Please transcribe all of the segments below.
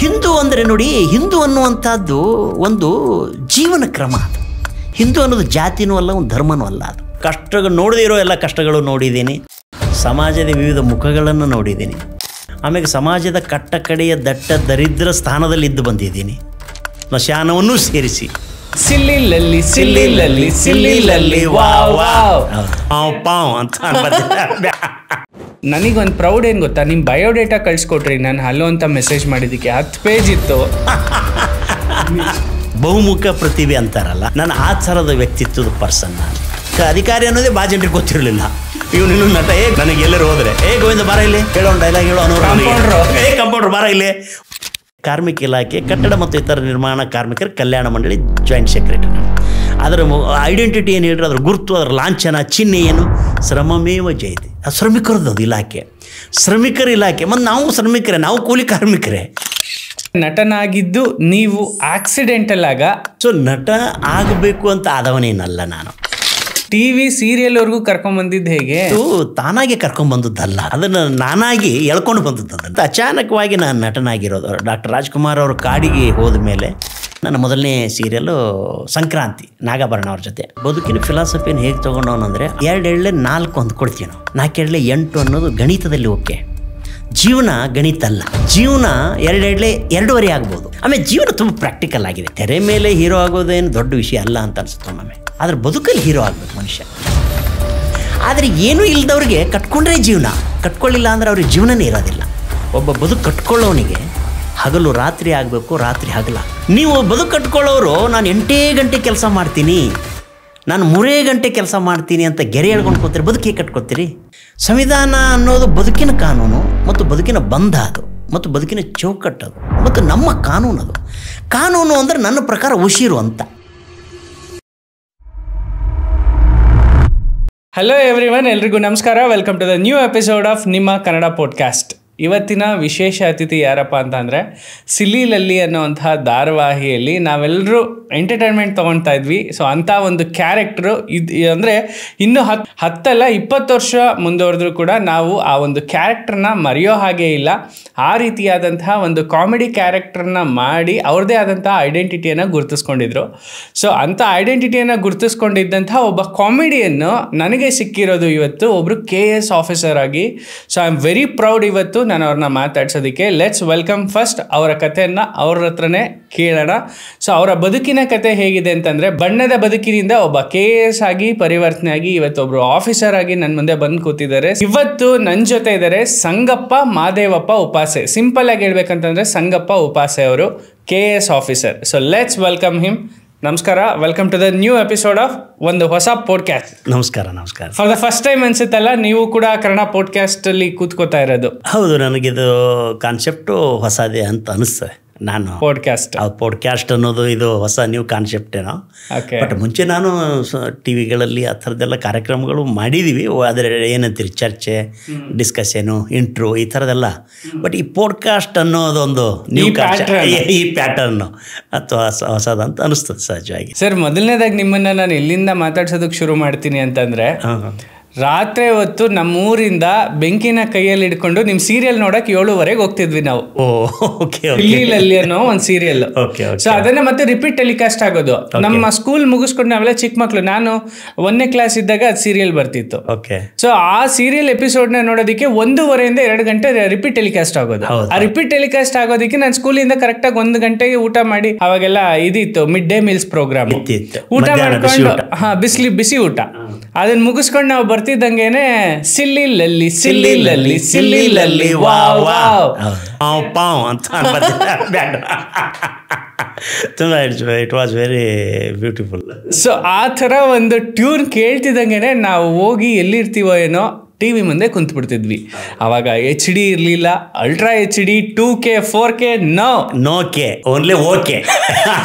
ಹಿಂದೂ ಅಂದರೆ ನೋಡಿ, ಹಿಂದೂ ಅನ್ನುವಂಥದ್ದು ಒಂದು ಜೀವನ ಕ್ರಮ. ಅದು ಹಿಂದೂ ಅನ್ನೋದು ಜಾತಿನೂ ಅಲ್ಲ, ಒಂದು ಧರ್ಮನೂ ಅಲ್ಲ. ಅದು ಕಷ್ಟಗಳು ನೋಡದೇ ಇರೋ ಎಲ್ಲ ಕಷ್ಟಗಳು ನೋಡಿದ್ದೀನಿ, ಸಮಾಜದ ವಿವಿಧ ಮುಖಗಳನ್ನು ನೋಡಿದ್ದೀನಿ. ಆಮೇಲೆ ಸಮಾಜದ ಕಟ್ಟ ಕಡೆಯ ದಟ್ಟ ದರಿದ್ರ ಸ್ಥಾನದಲ್ಲಿ ಇದ್ದು ಬಂದಿದ್ದೀನಿ, ಸ್ಮಶಾನವನ್ನೂ ಸೇರಿಸಿ. ಸಿಲ್ಲಿಲಲ್ಲಿ ಸಿಲ್ಲಿಲಲ್ಲಿ ಸಿಲ್ಲಿಲಲ್ಲಿ ವಾವ್ ವಾವ್ ಪಾವ್ ಅಂತ ನನಗೊಂದು ಪ್ರೌಡ್ ಏನು ಗೊತ್ತಾ, ನಿಮ್ಮ ಬಯೋಡೇಟಾ ಕಳಿಸ್ಕೊಟ್ರಿ, ನಾನು ಹಲೋ ಅಂತ ಮೆಸೇಜ್ ಮಾಡಿದ್ದಕ್ಕೆ 10 ಪೇಜ್ ಇತ್ತು. ಬಹುಮುಖ ಪ್ರತಿಭೆ ಅಂತಾರಲ್ಲ, ನನ್ನ ಆ ಥರದ ವ್ಯಕ್ತಿತ್ವದ ಪರ್ಸನ್ ನಾನು. ಅಧಿಕಾರಿ ಅನ್ನೋದೇ ಭಾಳ ಜನರಿಗೆ ಗೊತ್ತಿರಲಿಲ್ಲ. ಇವನು ನಟ, ನನಗೆ ಎಲ್ಲರೂ ಹೋದರೆ ಗೋವಿಂದ ಬಾರ ಇಲ್ಲಿ ಹೇಳೋ ಡೈಲಾಗ್ ಹೇಳೋ ಅನ್ನೋ ಕಂಪೌಂಡ್ರು ಬಾರ ಇಲ್ಲಿ. ಕಾರ್ಮಿಕ ಇಲಾಖೆ ಕಟ್ಟಡ ಮತ್ತು ಇತರ ನಿರ್ಮಾಣ ಕಾರ್ಮಿಕರ ಕಲ್ಯಾಣ ಮಂಡಳಿ ಜಾಯಿಂಟ್ ಸೆಕ್ರೆಟರಿ. ಅದರ ಐಡೆಂಟಿಟಿ ಏನು ಹೇಳಿದ್ರೆ, ಅದರ ಗುರುತು, ಅದರ ಲಾಂಛನ, ಚಿಹ್ನೆ ಏನು, ಶ್ರಮಮೇವ ಜಯತೆ. ಅದು ಶ್ರಮಿಕರದ್ದು, ಅದು ಇಲಾಖೆ, ಶ್ರಮಿಕರ ಇಲಾಖೆ. ಮತ್ತು ನಾವು ಶ್ರಮಿಕರೇ, ನಾವು ಕೂಲಿ ಕಾರ್ಮಿಕರೇ. ನಟನಾಗಿದ್ದು ನೀವು ಆಕ್ಸಿಡೆಂಟಲ್ ಆಗ ಸೊ ನಟ ಆಗಬೇಕು ಅಂತ ಆದವನೇನಲ್ಲ ನಾನು. ಟಿವಿ ಸೀರಿಯಲ್ವರೆಗೂ ಕರ್ಕೊಂಡ್ಬಂದಿದ್ದು ಹೇಗೆ? ಅದು ತಾನಾಗೆ ಕರ್ಕೊಂಡ್ಬಂದದ್ದಲ್ಲ, ಅದನ್ನು ನಾನಾಗಿ ಎಳ್ಕೊಂಡು ಬಂದದ್ದು. ಅಚಾನಕವಾಗಿ ನಾನು ನಟನಾಗಿರೋದು. ಡಾಕ್ಟರ್ ರಾಜ್ಕುಮಾರ್ ಅವರು ಕಾಡಿಗೆ ಹೋದ ಮೇಲೆ ನನ್ನ ಮೊದಲನೇ ಸೀರಿಯಲ್ಲು ಸಂಕ್ರಾಂತಿ, ನಾಗಾಭರಣ ಅವ್ರ ಜೊತೆ. ಬದುಕಿನ ಫಿಲಾಸಫಿಯನ್ನು ಹೇಗೆ ತೊಗೊಂಡವನಂದರೆ, 2 ಎಳ್ಳೆ 4 ಅಂತ ಕೊಡ್ತೀವಿ ನಾವು, 4 ಎಳ್ಳೆ 8 ಅನ್ನೋದು ಗಣಿತದಲ್ಲಿ ಓಕೆ. ಜೀವನ ಗಣಿತ ಅಲ್ಲ, ಜೀವನ 2 ಎಳ್ಳೆ 2.5 ಆಗ್ಬೋದು. ಆಮೇಲೆ ಜೀವನ ತುಂಬ ಪ್ರಾಕ್ಟಿಕಲ್ ಆಗಿದೆ. ತೆರೆ ಮೇಲೆ ಹೀರೋ ಆಗೋದೇನು ದೊಡ್ಡ ವಿಷಯ ಅಲ್ಲ ಅಂತ ಅನ್ಸುತ್ತೆ ಒಮ್ಮೆ. ಆದರೆ ಬದುಕಲ್ಲಿ ಹೀರೋ ಆಗ್ಬೇಕು ಮನುಷ್ಯ. ಆದರೆ ಏನೂ ಇಲ್ಲದವ್ರಿಗೆ ಕಟ್ಕೊಂಡ್ರೆ ಜೀವನ, ಕಟ್ಕೊಳ್ಳಿಲ್ಲ ಅಂದರೆ ಅವ್ರಿಗೆ ಜೀವನನೇ ಇರೋದಿಲ್ಲ. ಒಬ್ಬ ಬದುಕು ಕಟ್ಕೊಳ್ಳೋನಿಗೆ ಹಗಲು ರಾತ್ರಿ ಆಗಬೇಕು, ರಾತ್ರಿ ಹಗಲ. ನೀವು ಬದುಕು ಕಟ್ಕೊಳ್ಳೋರು ನಾನು 8 ಗಂಟೆ ಕೆಲಸ ಮಾಡ್ತೀನಿ, ನಾನು 3 ಗಂಟೆ ಕೆಲಸ ಮಾಡ್ತೀನಿ ಅಂತ ಗೆರೆ ಹೇಳ್ಕೊಂಡು ಕೂತೀರಿ, ಬದುಕಿಗೆ ಕಟ್ಕೊತೀರಿ? ಸಂವಿಧಾನ ಅನ್ನೋದು ಬದುಕಿನ ಕಾನೂನು ಮತ್ತು ಬದುಕಿನ ಬಂಧ, ಅದು ಮತ್ತು ಬದುಕಿನ ಚೌಕಟ್ಟದು ಮತ್ತು ನಮ್ಮ ಕಾನೂನು. ಅದು ಕಾನೂನು ಅಂದರೆ ನನ್ನ ಪ್ರಕಾರ ಉಸಿರು ಅಂತ. ಹಲೋ ಎವ್ರಿವನ್, ಎಲ್ರಿಗೂ ನಮಸ್ಕಾರ. Welcome to the new episode of ನಿಮ್ಮ ಕನ್ನಡ ಪಾಡ್ಕಾಸ್ಟ್. ಇವತ್ತಿನ ವಿಶೇಷ ಅತಿಥಿ ಯಾರಪ್ಪ ಅಂತ ಅಂದರೆ, ಸಿಲ್ಲಿಲಲ್ಲಿ ಅನ್ನೋವಂತಹ ಧಾರಾವಾಹಿಯಲ್ಲಿ ನಾವೆಲ್ಲರೂ ಎಂಟರ್ಟೈನ್ಮೆಂಟ್ ತೊಗೊಳ್ತಾ ಇದ್ವಿ. ಸೊ ಅಂಥ ಒಂದು ಕ್ಯಾರೆಕ್ಟ್ರು ಅಂದರೆ ಇನ್ನೂ 10 20 ವರ್ಷ ಮುಂದುವರೆದ್ರೂ ಕೂಡ ನಾವು ಆ ಒಂದು ಕ್ಯಾರೆಕ್ಟರ್ನ ಮರೆಯೋ ಹಾಗೆ ಇಲ್ಲ. ಆ ರೀತಿಯಾದಂತಹ ಒಂದು ಕಾಮಿಡಿ ಕ್ಯಾರೆಕ್ಟರ್ನ ಮಾಡಿ ಅವ್ರದ್ದೇ ಆದಂತಹ ಐಡೆಂಟಿಟಿಯನ್ನು ಗುರುತಿಸ್ಕೊಂಡಿದ್ರು. ಸೊ ಅಂಥ ಐಡೆಂಟಿಟಿಯನ್ನು ಗುರುತಿಸ್ಕೊಂಡಿದ್ದಂತಹ ಒಬ್ಬ ಕಾಮಿಡಿಯನ್ನು ನನಗೆ ಸಿಕ್ಕಿರೋದು ಇವತ್ತು ಒಬ್ಬರು KS ಆಫೀಸರ್ ಆಗಿ. So I am very proud ಇವತ್ತು ನಾನು ಅವ್ರನ್ನ ಮಾತಾಡ್ಸೋದಕ್ಕೆ. ಲೆಟ್ಸ್ ವೆಲ್ಕಮ್ ಫಸ್ಟ್ ಅವರ ಕಥೆಯನ್ನು ಅವ್ರ ಹತ್ರನೇ ಕೇಳೋಣ. ಸೊ ಅವರ ಬದುಕಿನ ಕತೆ ಹೇಗಿದೆ ಅಂತಂದರೆ, ಬಣ್ಣದ ಬದುಕಿನಿಂದ ಒಬ್ಬ KS ಆಗಿ ಪರಿವರ್ತನೆ ಆಗಿ ಇವತ್ತೊಬ್ರು ಆಫೀಸರ್ ಆಗಿ ನನ್ನ ಮುಂದೆ ಬಂದು ಕೂತಿದ್ದಾರೆ. ಇವತ್ತು ನನ್ನ ಜೊತೆ ಇದ್ದಾರೆ ಸಂಗಪ್ಪ ಮಾದೇವಪ್ಪ ಉಪಾಸೆ. ಸಿಂಪಲ್ ಆಗಿ ಹೇಳ್ಬೇಕಂತಂದ್ರೆ ಸಂಗಪ್ಪ ಉಪಾಸೆ ಅವರು KS officer. So let's welcome him. ನಮಸ್ಕಾರ, welcome to the new episode of ಒಂದು ಹೊಸ ಪಾಡ್ಕಾಸ್ಟ್. ನಮಸ್ಕಾರ. ನಮಸ್ಕಾರ. ಫಾರ್ ದ ಫಸ್ಟ್ ಟೈಮ್ ಅನ್ಸುತ್ತಲ್ಲ ನೀವು ಕೂಡ ಕನ್ನಡ ಪಾಡ್ಕಾಸ್ಟ್ ಅಲ್ಲಿ ಕೂತ್ಕೋತಾ ಇರೋದು? ಹೌದು, ನನಗಿದು ಕಾನ್ಸೆಪ್ಟು ಹೊಸದೇ ಅಂತ ಅನಿಸ್ತದೆ. ನಾನು ಪಾಡ್ಕಾಸ್ಟ್ ಅನ್ನೋದು ಇದು ಹೊಸ ನ್ಯೂ ಕಾನ್ಸೆಪ್ಟ್ ಏನೋ. ಬಟ್ ಮುಂಚೆ ನಾನು ಟಿವಿಗಳಲ್ಲಿ ಆ ಥರದ್ದೆಲ್ಲ ಕಾರ್ಯಕ್ರಮಗಳು ಮಾಡಿದ್ದೀವಿ. ಆದರೆ ಏನಂತೀರಿ, ಚರ್ಚೆ, ಡಿಸ್ಕಷನು, ಇಂಟ್ರೋ, ಈ ಥರದ್ದೆಲ್ಲ. ಬಟ್ ಈ ಪಾಡ್ಕಾಸ್ಟ್ ಅನ್ನೋದೊಂದು ನ್ಯೂ ಈ ಪ್ಯಾಟರ್ನು ಅಥವಾ ಹೊಸದಂತ ಅನಿಸ್ತದೆ ಸಹಜವಾಗಿ. ಸರ್, ಮೊದಲನೇದಾಗಿ ನಿಮ್ಮನ್ನು ನಾನು ಎಲ್ಲಿಂದ ಮಾತಾಡ್ಸೋದಕ್ಕೆ ಶುರು ಮಾಡ್ತೀನಿ ಅಂತಂದರೆ, ರಾತ್ರಿ ಹೊತ್ತು ನಮ್ಮೂರಿಂದ ಬೆಂಕಿನ ಕೈಯಲ್ಲಿ ಹಿಡ್ಕೊಂಡು ನಿಮ್ಮ ಸೀರಿಯಲ್ ನೋಡಕ್ಕೆ 7:30 ಹೋಗ್ತಿದ್ವಿ ನಾವು. ಸಿಲ್ಲಿಲಲ್ಲಿ ಅನ್ನೋ ಒಂದು ಸೀರಿಯಲ್. ಸೊ ಅದನ್ನ ಮತ್ತೆ ರಿಪೀಟ್ ಟೆಲಿಕಾಸ್ಟ್ ಆಗೋದು. ನಮ್ಮ ಸ್ಕೂಲ್ ಮುಗಿಸ್ಕೊಂಡು ನಾವೆಲ್ಲ ಚಿಕ್ಕ ಮಕ್ಳು, ನಾನು 1ನೇ ಕ್ಲಾಸ್ ಇದ್ದಾಗ ಅದು ಸೀರಿಯಲ್ ಬರ್ತಿತ್ತು. ಸೊ ಆ ಸೀರಿಯಲ್ ಎಪಿಸೋಡ್ ನ ನೋಡೋದಕ್ಕೆ 1:30 ಇಂದ 2 ಗಂಟೆ ರಿಪೀಟ್ ಟೆಲಿಕಾಸ್ಟ್ ಆಗೋದು. ಆ ರಿಪೀಟ್ ಟೆಲಿಕಾಸ್ಟ್ ಆಗೋದಕ್ಕೆ ನಾನು ಸ್ಕೂಲಿಂದ ಕರೆಕ್ಟಾಗಿ 1 ಗಂಟೆಗೆ ಊಟ ಮಾಡಿ, ಅವಾಗೆಲ್ಲ ಇದಿತ್ತು ಮಿಡ್ ಡೇ ಮೀಲ್ಸ್ ಪ್ರೋಗ್ರಾಮ್, ಊಟ ಮಾಡ್ಕೊಂಡು ಬಿಸಿ ಊಟ ಅದನ್ನ ಮುಗಿಸ್ಕೊಂಡು ನಾವು ಬರ್ತಿದ್ದಂಗೆನೆ ಸಿಲ್ಲಿಲಲ್ಲಿ ಸಿಲ್ಲಿಲಲ್ಲಿ ಸಿಲ್ಲಿಲಲ್ಲಿ ವಾವ್ ವಾವ್ ಪಾವ್ ಅಂತ it was very beautiful. So ಆ ಥರ ಒಂದು ಟ್ಯೂನ್ ಕೇಳ್ತಿದ್ದಂಗೆನೆ ನಾವು ಹೋಗಿ ಎಲ್ಲಿರ್ತೀವೋ ಏನೋ ಟಿವಿ ಮುಂದೆ ಕುಂತ್ಬಿಡ್ತಿದ್ವಿ. ಅವಾಗ HD ಇರಲಿಲ್ಲ, ultra HD, 2K 4K no K, only okay,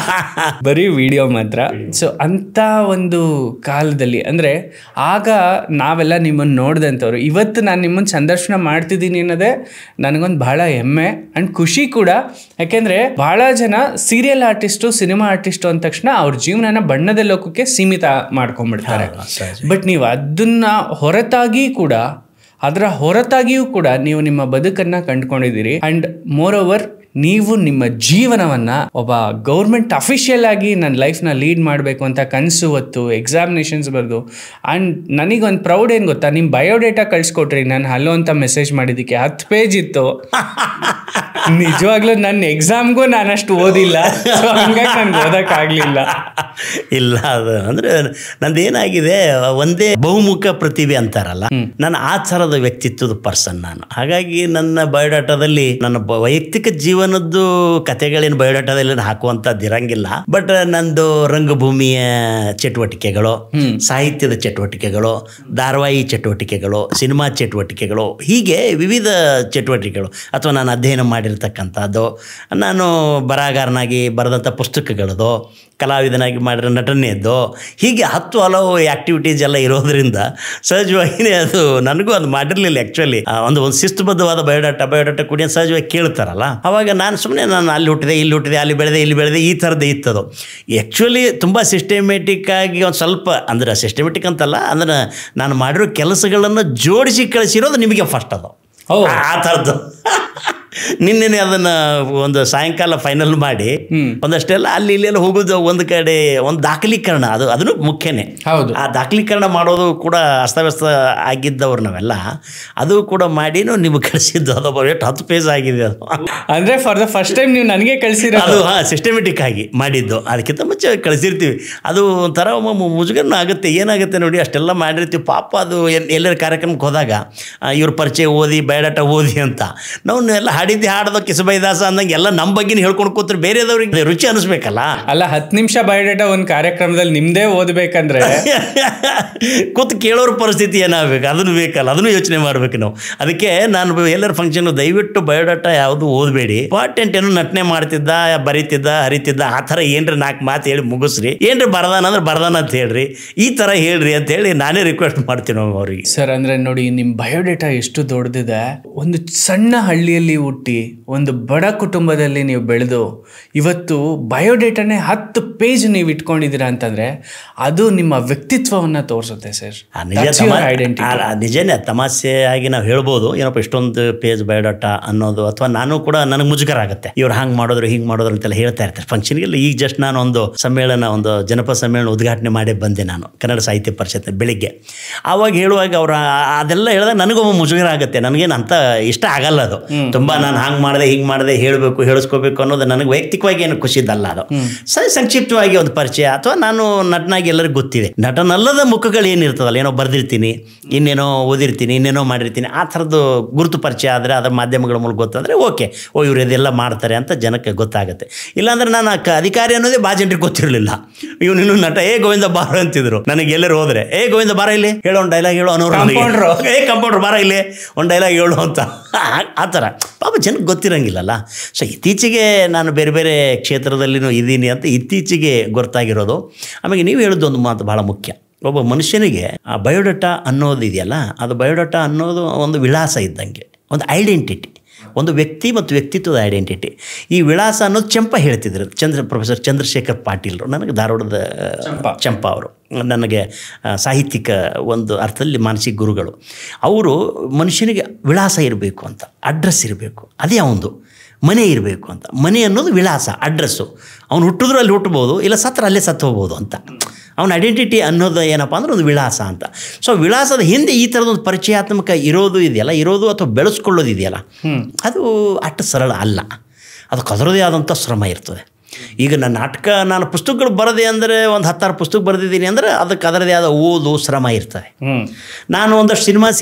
ಬರೀ ವಿಡಿಯೋ ಮಾತ್ರ. ಸೊ ಅಂಥ ಒಂದು ಕಾಲದಲ್ಲಿ ಅಂದರೆ ಆಗ ನಾವೆಲ್ಲ ನಿಮ್ಮನ್ನು ನೋಡಿದಂಥವ್ರು. ಇವತ್ತು ನಾನು ನಿಮ್ಮನ್ನು ಸಂದರ್ಶನ ಮಾಡ್ತಿದ್ದೀನಿ ಅನ್ನೋದೇ ನನಗೊಂದು ಬಹಳ ಹೆಮ್ಮೆ ಆ್ಯಂಡ್ ಖುಷಿ ಕೂಡ. ಯಾಕೆಂದರೆ ಭಾಳ ಜನ ಸೀರಿಯಲ್ ಆರ್ಟಿಸ್ಟು, ಸಿನಿಮಾ ಆರ್ಟಿಸ್ಟು ಅಂದ ತಕ್ಷಣ ಅವ್ರ ಜೀವನನ ಬಣ್ಣದ ಲೋಕಕ್ಕೆ ಸೀಮಿತ ಮಾಡ್ಕೊಂಡ್ಬಿಡ್ತಾರೆ. ಬಟ್ ನೀವು ಅದನ್ನು ಹೊರತಾಗಿಯೂ ಕೂಡ ನೀವು ನಿಮ್ಮ ಬದುಕನ್ನು ಕಂಡುಕೊಂಡಿದ್ದೀರಿ. ಆ್ಯಂಡ್ ಮೋರ್ ಓವರ್ ನೀವು ನಿಮ್ಮ ಜೀವನವನ್ನ ಒಬ್ಬ ಗೌರ್ಮೆಂಟ್ ಅಫಿಷಿಯಲ್ ಆಗಿ ನನ್ನ ಲೈಫ್ನ ಲೀಡ್ ಮಾಡಬೇಕು ಅಂತ ಕನಸು ಹೊತ್ತು ಎಕ್ಸಾಮಿನೇಷನ್ಸ್ ಬರೆದು ಆ್ಯಂಡ್ ನನಗೊಂದು ಪ್ರೌಡ್ ಏನು ಗೊತ್ತಾ, ನಿಮ್ಮ ಬಯೋಡೇಟಾ ಕಳಿಸ್ಕೊಟ್ರಿ ನಾನು ಹಲೋ ಅಂತ ಮೆಸೇಜ್ ಮಾಡಿದ್ದಕ್ಕೆ 10 ಪೇಜ್ ಇತ್ತು. ನಿಜವಾಗ್ಲೂ ನನ್ನ ಎಕ್ಸಾಮ್ಗೂ ನಾನಷ್ಟು ಓದಿಲ್ಲ, ಹಂಗಾಗಿ ನನ್ಗೆ ಓದಕ್ಕಾಗ್ಲಿಲ್ಲ. ಇಲ್ಲ, ಅದು ಅಂದ್ರೆ ನಂದೇನಾಗಿದೆ, ಒಂದೇ ಬಹುಮುಖ ಪ್ರತಿಭೆ ಅಂತಾರಲ್ಲ, ನನ್ನ ಆ ಥರದ ವ್ಯಕ್ತಿತ್ವದ ಪರ್ಸನ್ ನಾನು. ಹಾಗಾಗಿ ನನ್ನ ಬಯೋಡಾಟಾದಲ್ಲಿ ನನ್ನ ವೈಯಕ್ತಿಕ ಜೀವನದ್ದು ಕಥೆಗಳೇನು ಬಯೋಡಾಟಾದಲ್ಲಿ ಹಾಕುವಂಥದ್ದು ಇರಂಗಿಲ್ಲ. ಬಟ್ ನಂದು ರಂಗಭೂಮಿಯ ಚಟುವಟಿಕೆಗಳು, ಸಾಹಿತ್ಯದ ಚಟುವಟಿಕೆಗಳು, ಧಾರಾವಾಹಿ ಚಟುವಟಿಕೆಗಳು, ಸಿನಿಮಾ ಚಟುವಟಿಕೆಗಳು, ಹೀಗೆ ವಿವಿಧ ಚಟುವಟಿಕೆಗಳು, ಅಥವಾ ನಾನು ಅಧ್ಯಯನ ಮಾಡಿರ್ತಕ್ಕಂಥದ್ದು, ನಾನು ಬರಹಗಾರನಾಗಿ ಬರೆದಂಥ ಪುಸ್ತಕಗಳದು, ಕಲಾವಿದನಾಗಿ ಮಾಡಿರೋ ನಟನೆಯದ್ದು, ಹೀಗೆ 10 ಹಲವು ಆ್ಯಕ್ಟಿವಿಟೀಸ್ ಎಲ್ಲ ಇರೋದ್ರಿಂದ ಸಹಜವಾಗಿಯೇ ಅದು ನನಗೂ ಅದು ಮಾಡಿರಲಿಲ್ಲ. ಆ್ಯಕ್ಚುಲಿ ಒಂದು ಶಿಸ್ತುಬದ್ಧವಾದ ಬಯೋಡಾಟಾ ಕೂಡ ಸಹಜವಾಗಿ ಕೇಳ್ತಾರಲ್ಲ, ಅವಾಗ ನಾನು ಅಲ್ಲಿ ಹುಟ್ಟಿದೆ, ಇಲ್ಲಿ ಹುಟ್ಟಿದೆ, ಅಲ್ಲಿ ಬೆಳೆದೆ ಈ ಥರದ್ದು ಇತ್ತದು. ಆ್ಯಕ್ಚುಲಿ ತುಂಬ ಸಿಸ್ಟಮೆಟಿಕ್ ಆಗಿ ಒಂದು ಸ್ವಲ್ಪ, ಅಂದರೆ ಸಿಸ್ಟಮೆಟಿಕ್ ಅಂತಲ್ಲ, ಅಂದರೆ ನಾನು ಮಾಡಿರೋ ಕೆಲಸಗಳನ್ನು ಜೋಡಿಸಿ ಕಳಿಸಿರೋದು ನಿಮಗೆ ಫಸ್ಟ್ ಅದು ಆ ಥರದ್ದು. ನಿನ್ನೆ ಅದನ್ನು ಒಂದು ಸಾಯಂಕಾಲ ಫೈನಲ್ ಮಾಡಿ ಒಂದಷ್ಟೆಲ್ಲ ಅಲ್ಲಿ ಇಲ್ಲೆಲ್ಲ ಹೋಗೋದು, ಒಂದು ಕಡೆ ಒಂದು ದಾಖಲೀಕರಣ, ಅದನ್ನು ಮುಖ್ಯನೇ. ಹೌದು, ಆ ದಾಖಲೀಕರಣ ಮಾಡೋದು ಕೂಡ ಅಸ್ತವ್ಯಸ್ತ ಆಗಿದ್ದವ್ರು ನಾವೆಲ್ಲ, ಅದು ಕೂಡ ಮಾಡಿನೂ ನಿಮ್ಗೆ ಕಳಿಸಿದ್ದು. ಅದು 10 ಪೇಜ್ ಆಗಿದೆ ಅದು. ಅಂದರೆ ಫಾರ್ ದ ಫಸ್ಟ್ ಟೈಮ್ ನೀವು ನನಗೆ ಕಳಿಸಿರೋ ಅದು ಸಿಸ್ಟಮೆಟಿಕ್ ಆಗಿ ಮಾಡಿದ್ದು. ಅದಕ್ಕಿಂತ ಮುಂಚೆ ಕಳಿಸಿರ್ತೀವಿ, ಅದು ಒಂಥರ ಮುಜುಗರನೂ ಆಗುತ್ತೆ. ಏನಾಗುತ್ತೆ ನೋಡಿ, ಅಷ್ಟೆಲ್ಲ ಮಾಡಿರ್ತೀವಿ ಪಾಪ. ಅದು ಎಲ್ಲರ ಕಾರ್ಯಕ್ರಮಕ್ಕೆ ಹೋದಾಗ ಇವ್ರ ಪರಿಚಯ ಓದಿ, ಬಯೋಡಾಟಾ ಓದಿ ಅಂತ ನಾವು ಎಲ್ಲ ಹಾಡೋದು ಕಿಸಬೈದಾಸ ಅಂದಂಗೆ ಎಲ್ಲ ನಮ್ಮ ಬಗ್ಗೆ ಹೇಳ್ಕೊಂಡು ಕೂತ್ರೆ ಬೇರೆದವ್ರಿಗೆ ರುಚಿ ಅನಿಸ್ಬೇಕಲ್ಲ. ಅಲ್ಲ, 10 ನಿಮಿಷ ಬಯೋಡೇಟಾ ಒಂದು ಕಾರ್ಯಕ್ರಮದಲ್ಲಿ ನಿಮ್ದೇ ಓದಬೇಕಂದ್ರೆ ಕೂತು ಕೇಳೋರ ಪರಿಸ್ಥಿತಿ ಏನಾಗಬೇಕು, ಅದನ್ನು ಬೇಕಲ್ಲ, ಅದನ್ನು ಯೋಚನೆ ಮಾಡ್ಬೇಕು ನಾವು. ಅದಕ್ಕೆ ನಾನು ಎಲ್ಲರ ಫಂಕ್ಷನ್ ದಯವಿಟ್ಟು ಬಯೋಡಾಟಾ ಯಾವುದು ಓದಬೇಡಿ. ಇಂಪಾರ್ಟೆಂಟ್ ಏನೋ ನಟನೆ ಮಾಡ್ತಿದ್ದ, ಬರೀತಿದ್ದ, ಹರಿತಿದ್ದ, ಆ ಥರ ಏನ್ರಿ 4 ಮಾತು ಹೇಳಿ ಮುಗಿಸ್ರಿ. ಏನ್ರಿ ಬರದಾನ ಅಂದ್ರೆ ಬರದಾನ ಅಂತ ಹೇಳ್ರಿ, ಈ ಥರ ಹೇಳ್ರಿ ಅಂತ ಹೇಳಿ ನಾನೇ ರಿಕ್ವೆಸ್ಟ್ ಮಾಡ್ತೀನಿ ಅವ್ರಿಗೆ. ಸರ್, ಅಂದರೆ ನೋಡಿ, ನಿಮ್ಮ ಬಯೋಡೇಟಾ ಎಷ್ಟು ದೊಡ್ಡದಿದೆ. ಒಂದು ಸಣ್ಣ ಹಳ್ಳಿಯಲ್ಲಿ ಹುಟ್ಟಿ ಒಂದು ಬಡ ಕುಟುಂಬದಲ್ಲಿ ನೀವು ಬೆಳೆದು ಇವತ್ತು ಬಯೋಡೇಟಾನೇ 10 ಪೇಜ್ ನೀವು ಇಟ್ಕೊಂಡಿದ್ದೀರಾ ಅಂತಂದ್ರೆ ಅದು ನಿಮ್ಮ ವ್ಯಕ್ತಿತ್ವವನ್ನು ತೋರಿಸುತ್ತೆ ಸರ್. ನಿಜನೇ, ತಮಾಷೆ ಆಗಿ ನಾವು ಹೇಳ್ಬೋದು, ಏನಪ್ಪ ಇಷ್ಟೊಂದು ಪೇಜ್ ಬಯೋಡಾಟಾ ಅನ್ನೋದು. ಅಥವಾ ನಾನು ಕೂಡ ನನಗೆ ಮುಜುಗರ ಆಗುತ್ತೆ, ಇವ್ರು ಹಂಗೆ ಮಾಡಿದ್ರು ಹಿಂಗೆ ಮಾಡಿದ್ರು ಅಂತೆಲ್ಲ ಹೇಳ್ತಾ ಇರ್ತಾರೆ ಫಂಕ್ಷನ್ಗೆಲ್ಲ. ಈಗ ಜಸ್ಟ್ ನಾನು ಒಂದು ಜನಪದ ಸಮ್ಮೇಳನ ಉದ್ಘಾಟನೆ ಮಾಡಿ ಬಂದೆ ನಾನು, ಕನ್ನಡ ಸಾಹಿತ್ಯ ಪರಿಷತ್ ಬೆಳಿಗ್ಗೆ. ಆವಾಗ ಹೇಳುವಾಗ ಅವ್ರು ಅದೆಲ್ಲ ಹೇಳಿದಾಗ ನನಗೊಬ್ಬ ಮುಜುಗರ ಆಗುತ್ತೆ. ನನಗೇನು ಅಂತ ಇಷ್ಟ ಆಗಲ್ಲ ಅದು. ತುಂಬ ನಾನು ಹಂಗೆ ಮಾಡಿದೆ ಹಿಂಗೆ ಮಾಡಿದೆ ಹೇಳಬೇಕು ಹೇಳಿಸ್ಕೋಬೇಕು ಅನ್ನೋದು ನನಗೆ ವೈಯಕ್ತಿಕವಾಗಿ ಏನು ಖುಷಿದಲ್ಲ. ಅದು ಸಂಕ್ಷಿಪ್ತವಾಗಿ ಒಂದು ಪರಿಚಯ, ಅಥವಾ ನಾನು ನಟನಾಗಿ ಎಲ್ಲರಿಗೂ ಗೊತ್ತಿದೆ. ನಟನಲ್ಲದ ಮುಖಗಳು ಏನಿರ್ತದಲ್ಲ, ಏನೋ ಬರೆದಿರ್ತೀನಿ, ಇನ್ನೇನೋ ಓದಿರ್ತೀನಿ, ಇನ್ನೇನೋ ಮಾಡಿರ್ತೀನಿ, ಆ ಥರದ್ದು ಗುರುತು ಪರಿಚಯ ಆದರೆ ಅದರ ಮಾಧ್ಯಮಗಳ ಮೂಲಕ ಗೊತ್ತಾದರೆ ಓಕೆ, ಇವ್ರು ಇದೆಲ್ಲ ಮಾಡ್ತಾರೆ ಅಂತ ಜನಕ್ಕೆ ಗೊತ್ತಾಗುತ್ತೆ. ಇಲ್ಲಾಂದ್ರೆ ನಾನು ಅಧಿಕಾರಿ ಅನ್ನೋದೇ ಭಾಳ ಜನರಿಗೆ ಗೊತ್ತಿರಲಿಲ್ಲ. ಇವನು ನಟ ಗೋವಿಂದ ಬಾರ ಅಂತಿದ್ರು. ನನಗೆ ಎಲ್ಲರೂ ಹೋದರೆ ಗೋವಿಂದ ಬಾರ ಇಲ್ಲಿ ಹೇಳೋ ಒಂದು ಡೈಲಾಗ್ ಹೇಳೋ ಅನ್ನೋರು, ಕಂಪೌಂಡ್ರು ಬಾರ ಇಲ್ಲಿ ಒಂದು ಡೈಲಾಗ್ ಹೇಳು ಅಂತ. ಆ ಥರ ಪಾಪ ಜನಕ್ಕೆ ಗೊತ್ತಿರಂಗಿಲ್ಲಲ್ಲ. ಸೊ ಇತ್ತೀಚೆಗೆ ನಾನು ಬೇರೆ ಬೇರೆ ಕ್ಷೇತ್ರದಲ್ಲಿನೂ ಇದ್ದೀನಿ ಅಂತ ಇತ್ತೀಚೆಗೆ ಗೊತ್ತಾಗಿರೋದು. ಆಮೇಲೆ ನೀವು ಹೇಳೋದು ಒಂದು ಮಾತು ಭಾಳ ಮುಖ್ಯ. ಒಬ್ಬ ಮನುಷ್ಯನಿಗೆ ಆ ಬಯೋಡಾಟಾ ಅನ್ನೋದು ಇದೆಯಲ್ಲ, ಅದು ಬಯೋಡಾಟಾ ಅನ್ನೋದು ಒಂದು ವಿಳಾಸ ಇದ್ದಂಗೆ, ಒಂದು ಐಡೆಂಟಿಟಿ, ಒಂದು ವ್ಯಕ್ತಿ ಮತ್ತು ವ್ಯಕ್ತಿತ್ವದ ಐಡೆಂಟಿಟಿ. ಈ ವಿಳಾಸ ಅನ್ನೋದು ಚಂಪ ಹೇಳ್ತಿದ್ರು, ಪ್ರೊಫೆಸರ್ ಚಂದ್ರಶೇಖರ್ ಪಾಟೀಲ್ರು, ನನಗೆ ಧಾರವಾಡದ ಚಂಪ ಅವರು, ನನಗೆ ಸಾಹಿತ್ಯಿಕ ಒಂದು ಅರ್ಥದಲ್ಲಿ ಮಾನಸಿಕ ಗುರುಗಳು. ಅವರು ಮನುಷ್ಯನಿಗೆ ವಿಳಾಸ ಇರಬೇಕು ಅಂತ, ಅಡ್ರೆಸ್ ಇರಬೇಕು, ಅದೇ ಅವನದು ಮನೆ ಇರಬೇಕು ಅಂತ. ಮನೆ ಅನ್ನೋದು ವಿಳಾಸ, ಅಡ್ರೆಸ್ಸು. ಅವ್ನು ಹುಟ್ಟಿದ್ರು ಅಲ್ಲಿ ಹುಟ್ಟಬೋದು, ಇಲ್ಲ ಸತ್ರ ಅಲ್ಲೇ ಸತ್ತು ಹೋಗ್ಬೋದು ಅಂತ. ಅವನ ಐಡೆಂಟಿಟಿ ಅನ್ನೋದು ಏನಪ್ಪ ಅಂದ್ರೆ ಒಂದು ವಿಳಾಸ ಅಂತ. ಸೊ ವಿಳಾಸದ ಹಿಂದೆ ಈ ಥರದೊಂದು ಪರಿಚಯಾತ್ಮಕ ಇರೋದು ಅಥವಾ ಬೆಳೆಸ್ಕೊಳ್ಳೋದು ಇದೆಯಲ್ಲ, ಅದು ಅಷ್ಟು ಸರಳ ಅಲ್ಲ. ಅದಕ್ಕೆ ಅದರದೇ ಆದಂಥ ಶ್ರಮ ಇರ್ತದೆ. ಈಗ ನಾನು ಪುಸ್ತಕಗಳು ಬರದೆ ಅಂದರೆ ಒಂದು 10 ಪುಸ್ತಕ ಬರೆದಿದ್ದೀನಿ ಅಂದರೆ ಅದಕ್ಕೆ ಅದರದೇ ಆದ ಓದು ಶ್ರಮ ಇರ್ತದೆ. ನಾನು ಒಂದಷ್ಟು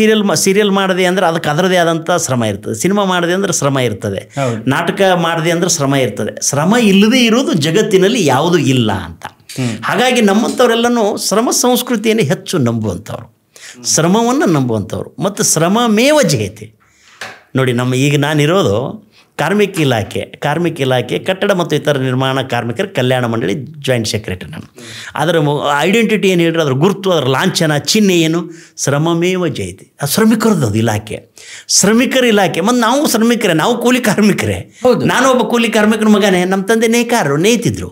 ಸೀರಿಯಲ್ ಮಾಡಿದೆ ಅಂದರೆ ಅದಕ್ಕೆ ಅದರದೇ ಆದಂಥ ಶ್ರಮ ಇರ್ತದೆ. ಸಿನಿಮಾ ಮಾಡಿದೆ ಅಂದರೆ ಶ್ರಮ ಇರ್ತದೆ. ನಾಟಕ ಮಾಡಿದೆ ಅಂದರೆ ಶ್ರಮ ಇರ್ತದೆ. ಶ್ರಮ ಇಲ್ಲದೇ ಇರೋದು ಜಗತ್ತಿನಲ್ಲಿ ಯಾವುದೂ ಇಲ್ಲ ಅಂತ. ಹಾಗಾಗಿ ನಮ್ಮಂಥವರೆಲ್ಲನೂ ಶ್ರಮ ಸಂಸ್ಕೃತಿಯನ್ನು ಹೆಚ್ಚು ನಂಬುವಂಥವ್ರು, ಶ್ರಮವನ್ನು ನಂಬುವಂಥವ್ರು, ಮತ್ತು ಶ್ರಮಮೇವ ಜಯತೆ. ನೋಡಿ, ಈಗ ನಾನಿರೋದು ಕಾರ್ಮಿಕ ಇಲಾಖೆ ಕಟ್ಟಡ ಮತ್ತು ಇತರ ನಿರ್ಮಾಣ ಕಾರ್ಮಿಕರ ಕಲ್ಯಾಣ ಮಂಡಳಿ ಜಾಯಿಂಟ್ ಸೆಕ್ರೆಟರಿ ನಾನು. ಅದರ ಐಡೆಂಟಿಟಿ ಏನು ಹೇಳಿದ್ರೆ, ಅದರ ಗುರುತು, ಅದರ ಲಾಂಛನ, ಚಿಹ್ನೆ ಏನು? ಶ್ರಮಮೇವ ಜಯತೆ. ಅದು ಶ್ರಮಿಕರದ್ದು ಅದು ಇಲಾಖೆ, ಶ್ರಮಿಕರ ಇಲಾಖೆ. ಮತ್ತು ನಾವು ಶ್ರಮಿಕರೇ, ನಾವು ಕೂಲಿ ಕಾರ್ಮಿಕರೇ. ನಾನು ಒಬ್ಬ ಕೂಲಿ ಕಾರ್ಮಿಕನ ಮಗನೇ. ನಮ್ಮ ತಂದೆ ನೇಯ್ತಿದ್ರು.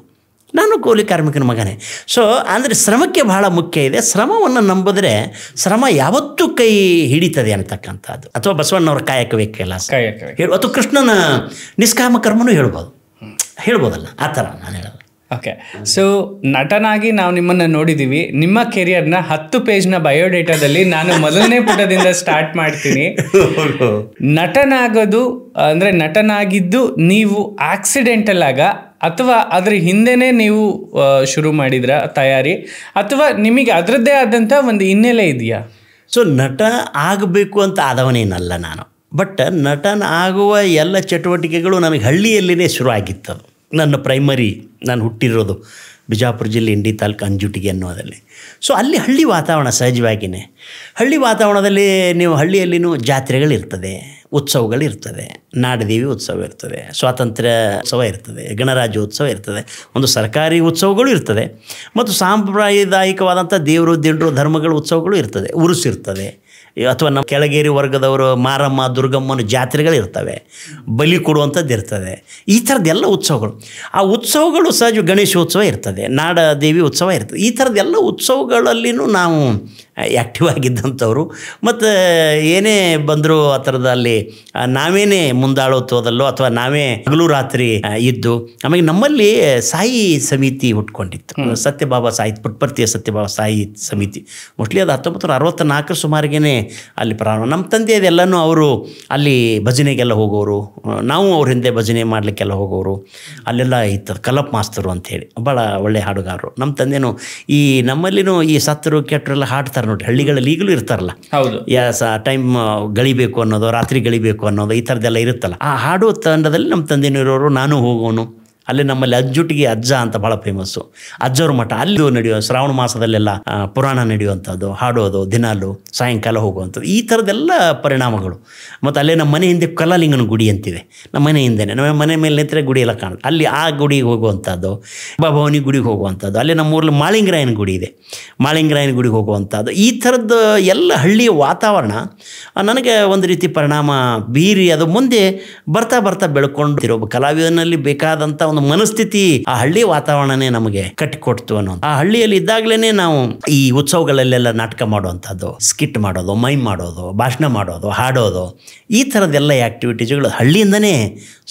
ನಾನು ಕೂಲಿ ಕಾರ್ಮಿಕನ ಮಗನೇ. ಸೊ ಅಂದರೆ ಶ್ರಮಕ್ಕೆ ಬಹಳ ಮುಖ್ಯ ಇದೆ. ಶ್ರಮವನ್ನು ನಂಬಿದ್ರೆ ಶ್ರಮ ಯಾವತ್ತೂ ಕೈ ಹಿಡಿತದೆ ಅಂತಕ್ಕಂಥದ್ದು. ಅಥವಾ ಬಸವಣ್ಣವ್ರ ಕಾಯಕವೇ ಕೈಲಾಸ ಅಥವಾ ಕೃಷ್ಣನ ನಿಷ್ಕಾಮ ಕರ್ಮನೂ ಹೇಳ್ಬೋದಲ್ಲ, ಆ ಥರ ನಾನು ಹೇಳೋದು. ಓಕೆ, ಸೊ ನಟನಾಗಿ ನಾವು ನಿಮ್ಮನ್ನು ನೋಡಿದ್ದೀವಿ. ನಿಮ್ಮ ಕೆರಿಯರ್ನ 10 ಪೇಜ್ನ ಬಯೋಡೇಟಾದಲ್ಲಿ ನಾನು ಮೊದಲನೇ ಪುಟದಿಂದ ಸ್ಟಾರ್ಟ್ ಮಾಡ್ತೀನಿ. ನಟನಾಗೋದು ಅಂದರೆ ನಟನಾಗಿದ್ದು ನೀವು ಆಕ್ಸಿಡೆಂಟಲ್ ಆಗ ಅಥವಾ ಅದ್ರ ಹಿಂದೆನೇ ನೀವು ಶುರು ಮಾಡಿದ್ರ ತಯಾರಿ, ಅಥವಾ ನಿಮಗೆ ಅದರದ್ದೇ ಆದಂಥ ಒಂದು ಹಿನ್ನೆಲೆ ಇದೆಯಾ? ಸೊ ನಟ ಆಗಬೇಕು ಅಂತ ಆದವನೇನಲ್ಲ ನಾನು. ಬಟ್ ನಟನ ಆಗುವ ಎಲ್ಲ ಚಟುವಟಿಕೆಗಳು ನನಗೆ ಹಳ್ಳಿಯಲ್ಲಿನೇ ಶುರು ಆಗಿತ್ತದು. ನನ್ನ ಪ್ರೈಮರಿ ನಾನು ಹುಟ್ಟಿರೋದು ಬಿಜಾಪುರ ಜಿಲ್ಲೆ ಇಂಡಿ ತಾಲೂಕು ಅಂಜುಟಿಗೆ ಅನ್ನೋದಲ್ಲಿ. ಸೊ ಅಲ್ಲಿ ಹಳ್ಳಿ ವಾತಾವರಣ ಸಹಜವಾಗಿಯೇ. ಹಳ್ಳಿ ವಾತಾವರಣದಲ್ಲಿ ನೀವು ಹಳ್ಳಿಯಲ್ಲಿನೂ ಜಾತ್ರೆಗಳಿರ್ತದೆ, ಉತ್ಸವಗಳಿರ್ತದೆ, ನಾಡದೇವಿ ಉತ್ಸವ ಇರ್ತದೆ, ಸ್ವಾತಂತ್ರ್ಯ ಉತ್ಸವ ಇರ್ತದೆ, ಗಣರಾಜ್ಯೋತ್ಸವ ಇರ್ತದೆ, ಒಂದು ಸರ್ಕಾರಿ ಉತ್ಸವಗಳು ಇರ್ತದೆ, ಮತ್ತು ಸಾಂಪ್ರದಾಯಿಕವಾದಂಥ ದೇವರು ದಿಂಡ್ರು ಧರ್ಮಗಳ ಉತ್ಸವಗಳು ಇರ್ತದೆ, ಉರುಸು ಇರ್ತದೆ, ಅಥವಾ ನಮ್ಮ ಕೆಳಗೇರಿ ವರ್ಗದವರು ಮಾರಮ್ಮ ದುರ್ಗಮ್ಮನ ಜಾತ್ರೆಗಳಿರ್ತವೆ, ಬಲಿ ಕೊಡುವಂಥದ್ದು ಇರ್ತದೆ. ಈ ಥರದ್ದೆಲ್ಲ ಉತ್ಸವಗಳು. ಆ ಉತ್ಸವಗಳು ಸಹಜ ಗಣೇಶೋತ್ಸವ ಇರ್ತದೆ, ನಾಡ ದೇವಿ ಉತ್ಸವ ಇರ್ತದೆ. ಈ ಥರದ್ದೆಲ್ಲ ಉತ್ಸವಗಳಲ್ಲಿನೂ ನಾವು ಆ್ಯಕ್ಟಿವ್ ಆಗಿದ್ದಂಥವ್ರು. ಮತ್ತು ಏನೇ ಬಂದರೂ ಆ ಥರದಲ್ಲಿ ನಾವೇನೇ ಮುಂದಾಳೋತ್ವದಲ್ಲೋ ಅಥವಾ ನಾವೇ ಹಗಲು ರಾತ್ರಿ ಇದ್ದು. ಆಮೇಲೆ ನಮ್ಮಲ್ಲಿ ಸಾಯಿ ಸಮಿತಿ ಹುಟ್ಕೊಂಡಿತ್ತು, ಸತ್ಯಭಾವ ಸಾಹಿತ್ಯ ಪುಟ್ಪರ್ತಿಯ ಸತ್ಯಭಾವ ಸಾಹಿತ್ಯ ಸಮಿತಿ. ಮೋಸ್ಟ್ಲಿ ಅದು 1964 ಸುಮಾರಿಗೇ ಅಲ್ಲಿ ಪ್ರಾರಂಭ. ನಮ್ಮ ತಂದೆ ಅದೆಲ್ಲನೂ ಅವರು ಅಲ್ಲಿ ಭಜನೆಗೆಲ್ಲ ಹೋಗೋರು, ನಾವು ಅವ್ರ ಹಿಂದೆ ಭಜನೆ ಮಾಡಲಿಕ್ಕೆಲ್ಲ ಹೋಗೋರು. ಅಲ್ಲೆಲ್ಲ ಇತ್ತು ಕಲಪ್ ಮಾಸ್ತರು ಅಂಥೇಳಿ, ಭಾಳ ಒಳ್ಳೆ ಹಾಡುಗಾರರು. ನಮ್ಮ ತಂದೆನೂ ಈ ನಮ್ಮಲ್ಲಿನೂ ಈ ಸತ್ತರು ಕೆಟ್ಟರೆಲ್ಲ ಹಾಡ್ತಾರೆ ನೋಡಿ, ಹಳ್ಳಿಗಳಲ್ಲಿ ಈಗಲೂ ಇರ್ತಾರಲ್ಲ, ಹೌದು, ಟೈಮ್ ಗಳಿಬೇಕು ಅನ್ನೋದು, ರಾತ್ರಿ ಗಳಿಬೇಕು ಅನ್ನೋದು, ಈ ಥರದ್ದೆಲ್ಲ ಇರುತ್ತಲ್ಲ. ಆ ಹಾಡು ತಂಡದಲ್ಲಿ ನಮ್ಮ ತಂದೆನೂ ಇರೋರು, ನಾನು ಹೋಗೋನು. ಅಲ್ಲಿ ನಮ್ಮಲ್ಲಿ ಅಜ್ಜುಟಿಗೆ ಅಜ್ಜ ಅಂತ ಭಾಳ ಫೇಮಸ್ಸು, ಅಜ್ಜವ್ರ ಮಠ. ಅಲ್ಲಿ ನಡೆಯೋ ಶ್ರಾವಣ ಮಾಸದಲ್ಲೆಲ್ಲ ಪುರಾಣ ನಡೆಯುವಂಥದ್ದು, ಹಾಡೋದು, ದಿನಾಲು ಸಾಯಂಕಾಲ ಹೋಗುವಂಥದ್ದು, ಈ ಥರದ್ದೆಲ್ಲ ಪರಿಣಾಮಗಳು. ಮತ್ತು ಅಲ್ಲೇ ನಮ್ಮ ಮನೆ ಹಿಂದೆ ಕಲಾಲಿಂಗನ ಗುಡಿ ಅಂತಿದೆ, ನಮ್ಮ ಮನೆ ಹಿಂದೆನೇ. ನಮ್ಮ ಮನೆ ಮೇಲೆ ನಿಂತರೆ ಗುಡಿ ಎಲ್ಲ ಕಾಣುತ್ತೆ. ಅಲ್ಲಿ ಆ ಗುಡಿಗೆ ಹೋಗುವಂಥದ್ದು, ಭವಾನಿ ಗುಡಿಗೆ ಹೋಗುವಂಥದ್ದು, ಅಲ್ಲೇ ನಮ್ಮ ಊರಲ್ಲಿ ಮಾಳಿಂಗರಾಯನ ಗುಡಿ ಇದೆ, ಮಾಳಿಂಗರಾಯನ ಗುಡಿಗೆ ಹೋಗುವಂಥದ್ದು. ಈ ಥರದ್ದು ಎಲ್ಲ ಹಳ್ಳಿಯ ವಾತಾವರಣ ನನಗೆ ಒಂದು ರೀತಿ ಪರಿಣಾಮ ಬೀರಿ ಅದು ಮುಂದೆ ಬರ್ತಾ ಬರ್ತಾ ಬೆಳ್ಕೊಂಡಿರೋ ಒಬ್ಬ ಕಲಾವಿದನಲ್ಲಿ ಬೇಕಾದಂಥ ಒಂದು ಮನಸ್ಥಿತಿ ಆ ಹಳ್ಳಿ ವಾತಾವರಣನೇ ನಮಗೆ ಕಟ್ಟಿಕೊಡ್ತು ಅನ್ನೋ. ಆ ಹಳ್ಳಿಯಲ್ಲಿ ಇದ್ದಾಗಲೇ ನಾವು ಈ ಉತ್ಸವಗಳಲ್ಲೆಲ್ಲ ನಾಟಕ ಮಾಡುವಂಥದ್ದು, ಸ್ಕಿಟ್ ಮಾಡೋದು, ಮೈಮ್ ಮಾಡೋದು, ಭಾಷಣ ಮಾಡೋದು, ಹಾಡೋದು, ಈ ಥರದ್ದೆಲ್ಲ ಆ್ಯಕ್ಟಿವಿಟೀಸ್ಗಳು ಹಳ್ಳಿಯಿಂದನೇ